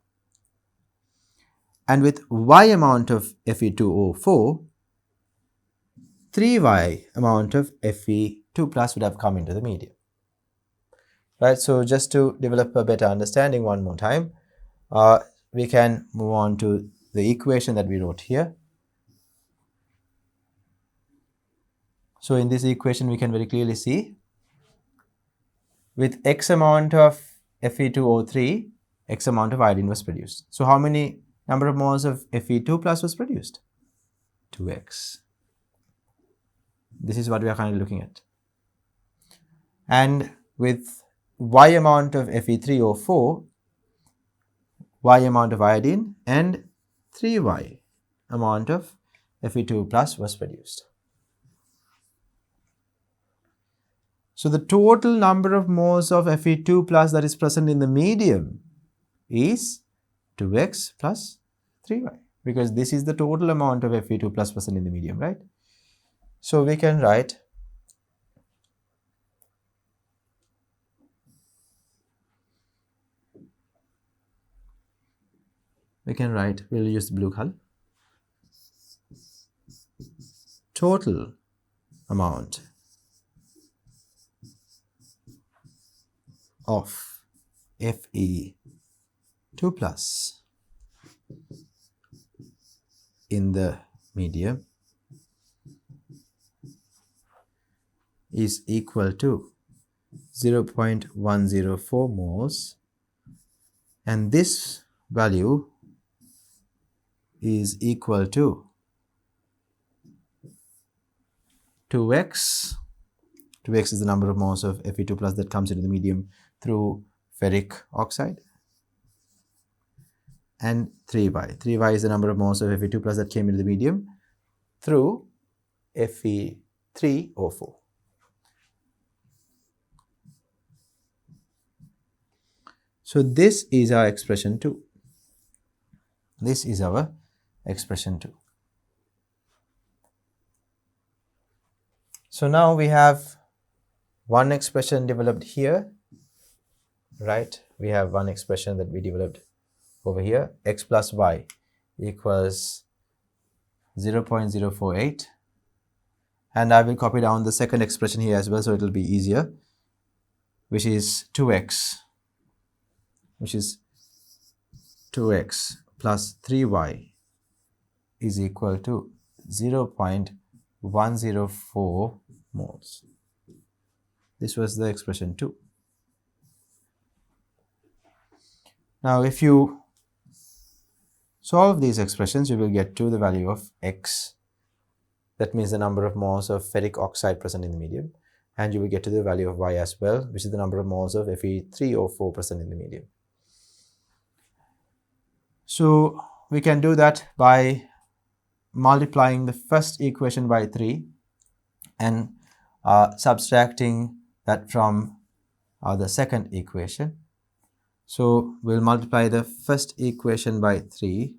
Speaker 1: And with Y amount of Fe2O4, 3Y amount of Fe2 plus would have come into the medium. Right, so just to develop a better understanding one more time, we can move on to the equation that we wrote here. So in this equation we can very clearly see with X amount of Fe2O3, X amount of iodine was produced. So how many number of moles of Fe2 plus was produced? 2X. This is what we are currently looking at. And with Y amount of Fe3O4, Y amount of iodine and 3Y amount of Fe2 plus was produced. So the total number of moles of Fe2 plus that is present in the medium is 2X plus 3Y, because this is the total amount of Fe2 plus present in the medium, right? So we can write we'll use the blue color, total amount of Fe2 plus in the medium is equal to 0.104 moles, and this value is equal to 2X. 2X is the number of moles of Fe2 plus that comes into the medium through ferric oxide, and 3Y. 3Y is the number of moles of Fe2 plus that came into the medium through Fe3O4. So this is our expression 2. This is our expression 2. So now we have one expression developed here, right? We have one expression that we developed over here, X plus Y equals 0.048, and I will copy down the second expression here as well, so it will be easier, which is 2X, which is 2X plus 3Y is equal to 0.104 moles. This was the expression 2. Now if you solve these expressions, you will get to the value of X, that means the number of moles of ferric oxide present in the medium, and you will get to the value of Y as well, which is the number of moles of Fe3O4 present in the medium. So we can do that by multiplying the first equation by 3 and subtracting that from the second equation. So we'll multiply the first equation by 3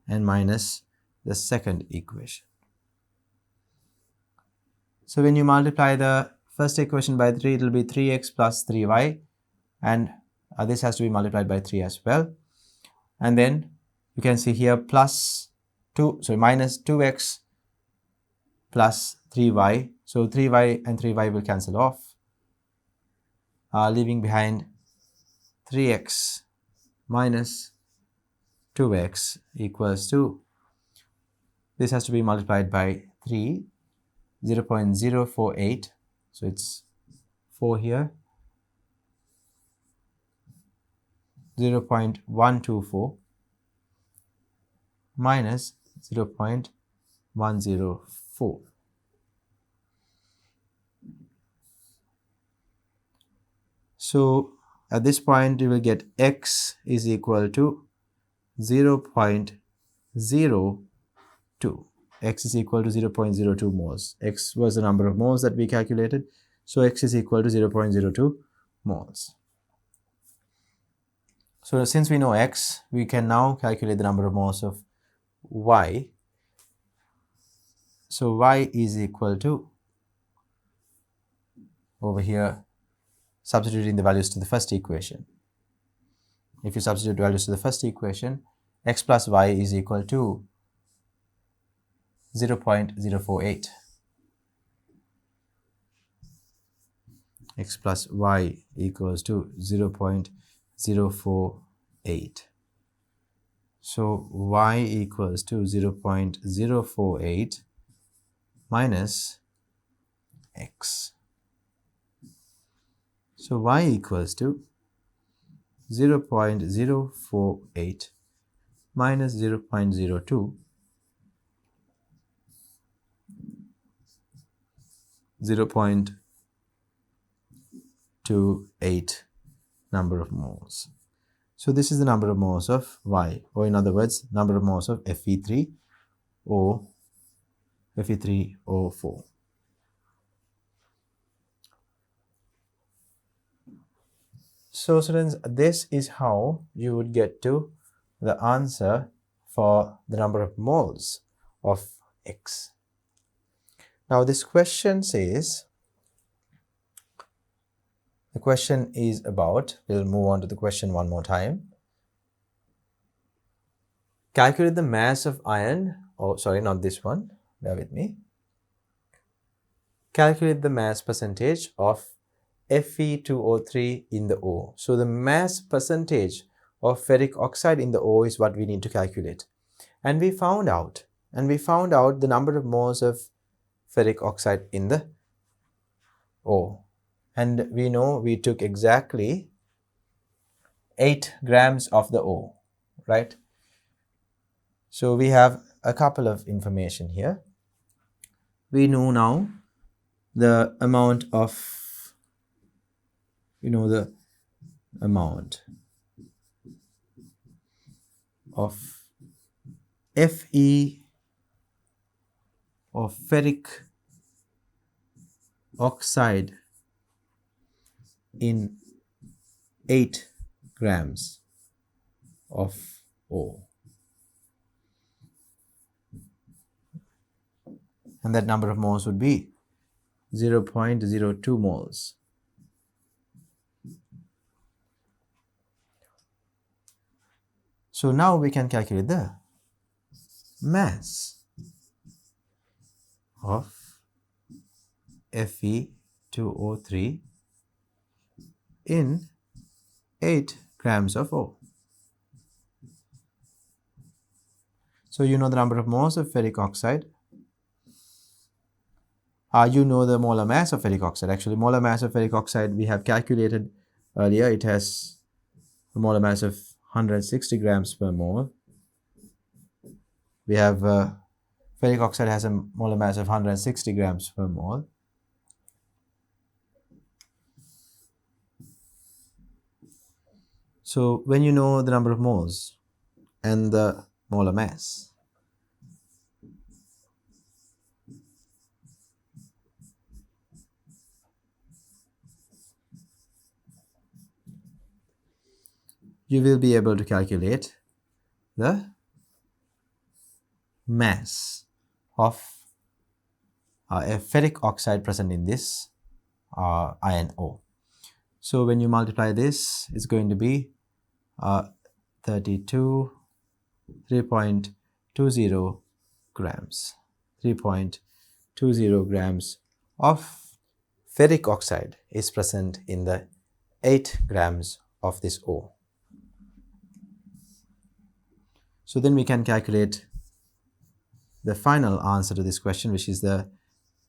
Speaker 1: and minus the second equation. So when you multiply the first equation by 3, it will be 3x plus 3y, and this has to be multiplied by 3 as well. And then you can see here minus 2x plus 3y. So 3y and 3y will cancel off, leaving behind 3x minus 2x equals to, this has to be multiplied by 3, 0.048, so it's 4 here, 0.124 minus 0.104. So at this point you will get x is equal to 0.02. X is equal to 0.02 moles. X was the number of moles that we calculated, so x is equal to 0.02 moles. So since we know x, we can now calculate the number of moles of y. So y is equal to, over here, substituting the values to the first equation. If you substitute values to the first equation, x plus y is equal to 0.048. X plus y equals to 0.048. So y equals to 0.048 minus x. So y equals to 0.048 minus 0.02, 0.28 number of moles. So this is the number of moles of y, or in other words, number of moles of Fe3O4. So students, this is how you would get to the answer for the number of moles of X. Now this question says, the question is about, we'll move on to the question one more time. Calculate the mass of iron, oh sorry, not this one, bear with me. Calculate the mass percentage of Fe2O3 in the O. So the mass percentage of ferric oxide in the O is what we need to calculate. And we found out the number of moles of ferric oxide in the O. And we know we took exactly 8 grams of the O, right? So we have a couple of information here. We know now the amount of, the amount of Fe of ferric oxide in 8 grams of O. And that number of moles would be 0.02 moles. So now we can calculate the mass of Fe2O3 in 8 grams of O. So you know the number of moles of ferric oxide. You know the molar mass of ferric oxide. Actually, molar mass of ferric oxide we have calculated earlier. It has a molar mass of 160 grams per mole. We have ferric oxide has a molar mass of 160 grams per mole. So when you know the number of moles and the molar mass, you will be able to calculate the mass of a ferric oxide present in this iron ore. So when you multiply this, it's going to be 32 3.20 grams. 3.20 grams of ferric oxide is present in the 8 grams of this ore. So then we can calculate the final answer to this question, which is the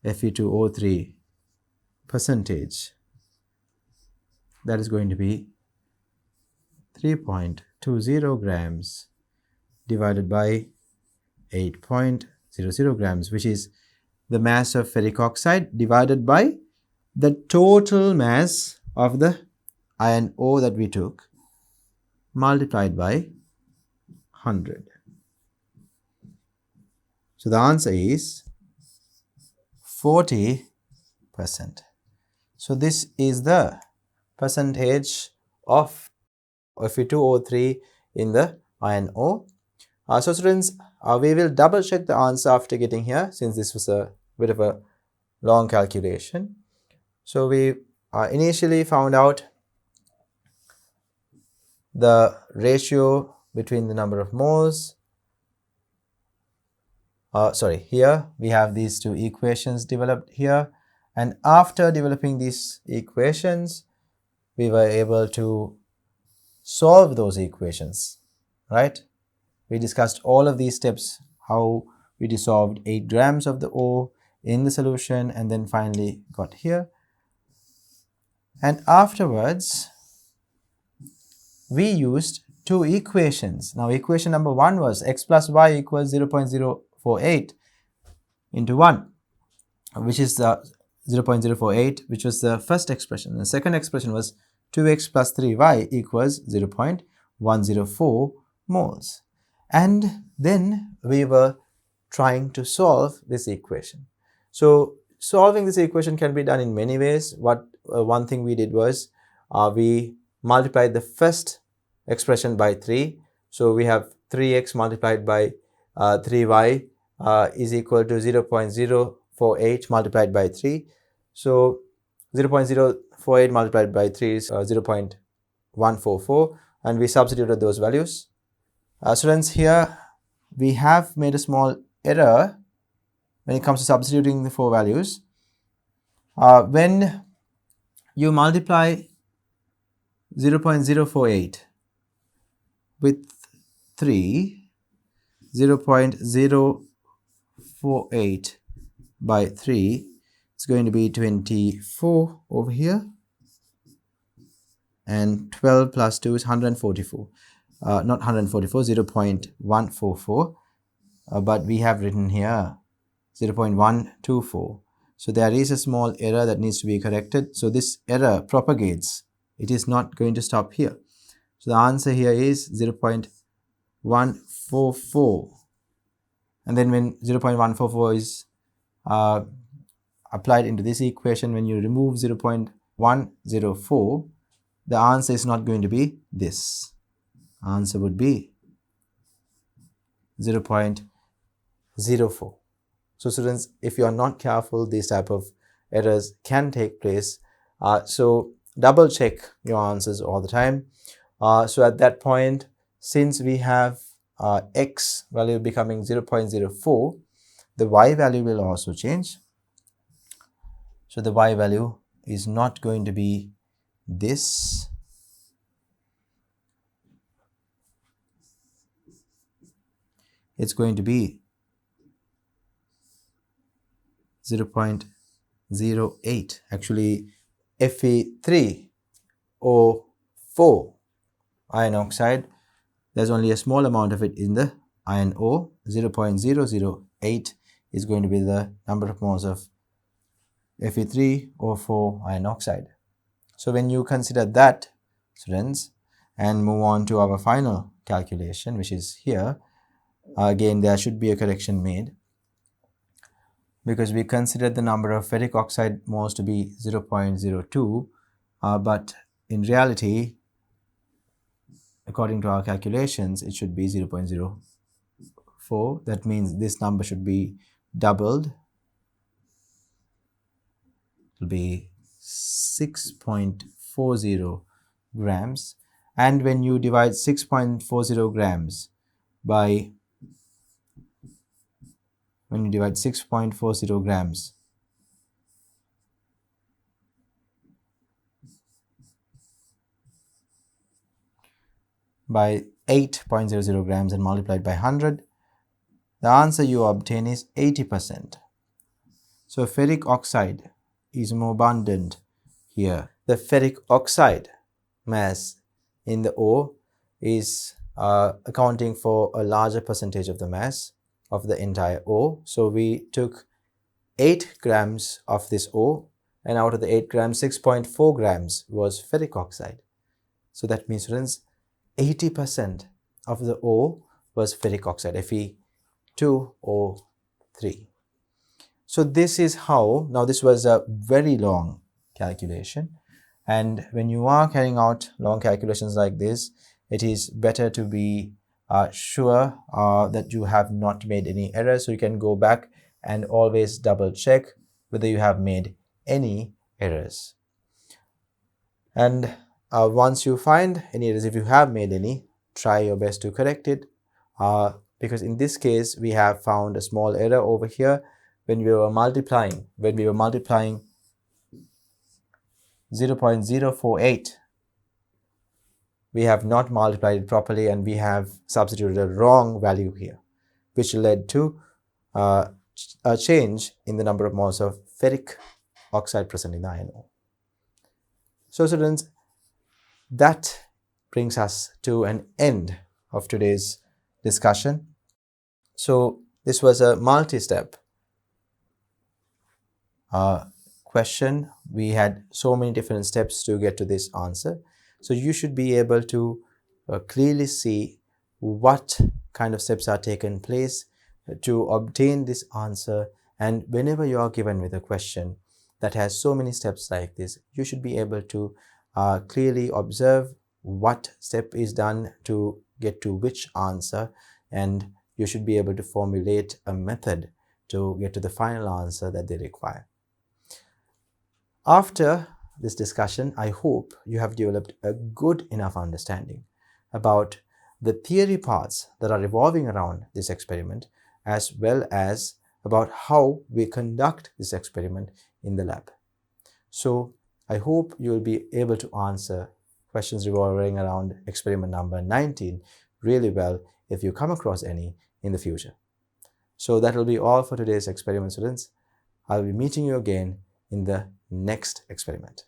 Speaker 1: Fe2O3 percentage. That is going to be 3.20 grams divided by 8.00 grams, which is the mass of ferric oxide divided by the total mass of the iron ore that we took multiplied by 100. So the answer is 40%. So this is the percentage of Fe2O3 in the iron ore. So students, we will double check the answer after getting here, since this was a bit of a long calculation. So we initially found out the ratio between the number of moles. Here we have these two equations developed here, and after developing these equations, we were able to solve those equations, right? We discussed all of these steps, how we dissolved 8 grams of the ore in the solution and then finally got here. And afterwards, we used two equations. Now, equation number 1 was x plus y equals 0.048 into 1, which is the 0.048, which was the first expression. The second expression was 2x plus 3y equals 0.104 moles. And then we were trying to solve this equation. So solving this equation can be done in many ways. One thing we did was we multiplied the first expression by 3. So we have 3x multiplied by 3y is equal to 0.048 multiplied by 3. So 0.048 multiplied by 3 is 0.144, and we substituted those values. Students, here we have made a small error when it comes to substituting the 4 values. When you multiply 0.048 with 3, 0.048 by 3, it's going to be 24 over here, and 12 plus 2 is 144. Not 144, 0.144, but we have written here 0.124. So there is a small error that needs to be corrected. So this error propagates. It is not going to stop here. So the answer here is 0.144. And then when 0.144 is applied into this equation, when you remove 0.104, the answer is not going to be this. Answer would be 0.04. So students, if you are not careful, these type of errors can take place. So double check your answers all the time. So at that point, since we have x value becoming 0.04, the y value will also change. So the y value is not going to be this. It's going to be 0.08. Actually, Fe3O4 iron oxide, there's only a small amount of it in the iron ore. 0.008 is going to be the number of moles of Fe3O4 iron oxide. So when you consider that, students, and move on to our final calculation, which is here, again there should be a correction made, because we considered the number of ferric oxide moles to be 0.02, but in reality, according to our calculations, it should be 0.05. 4, that means this number should be doubled. It will be 6.40 grams. And when you divide 6.40 grams by 6.40 grams by 8.00 grams and multiplied by 100, the answer you obtain is 80%. So ferric oxide is more abundant here. The ferric oxide mass in the ore is accounting for a larger percentage of the mass of the entire ore. So we took 8 grams of this ore, and out of the 8 grams, 6.4 grams was ferric oxide. So that means, students, 80% of the ore was ferric oxide, Fe2O3. So this is how, now this was a very long calculation, and when you are carrying out long calculations like this, it is better to be sure that you have not made any errors. So you can go back and always double check whether you have made any errors. And once you find any errors, if you have made any, try your best to correct it, because in this case we have found a small error over here when we were multiplying 0.048. we have not multiplied it properly and we have substituted a wrong value here, which led to a change in the number of moles of ferric oxide present in the iron ore. So students, that brings us to an end of today's discussion. So this was a multi-step question. We had so many different steps to get to this answer. So you should be able to clearly see what kind of steps are taken place to obtain this answer. And whenever you are given with a question that has so many steps like this, you should be able to clearly observe what step is done to get to which answer, and you should be able to formulate a method to get to the final answer that they require. After this discussion, I hope you have developed a good enough understanding about the theory parts that are revolving around this experiment, as well as about how we conduct this experiment in the lab. So I hope you will be able to answer questions revolving around experiment number 19 really well if you come across any in the future. So that will be all for today's experiment, students. I'll be meeting you again in the next experiment.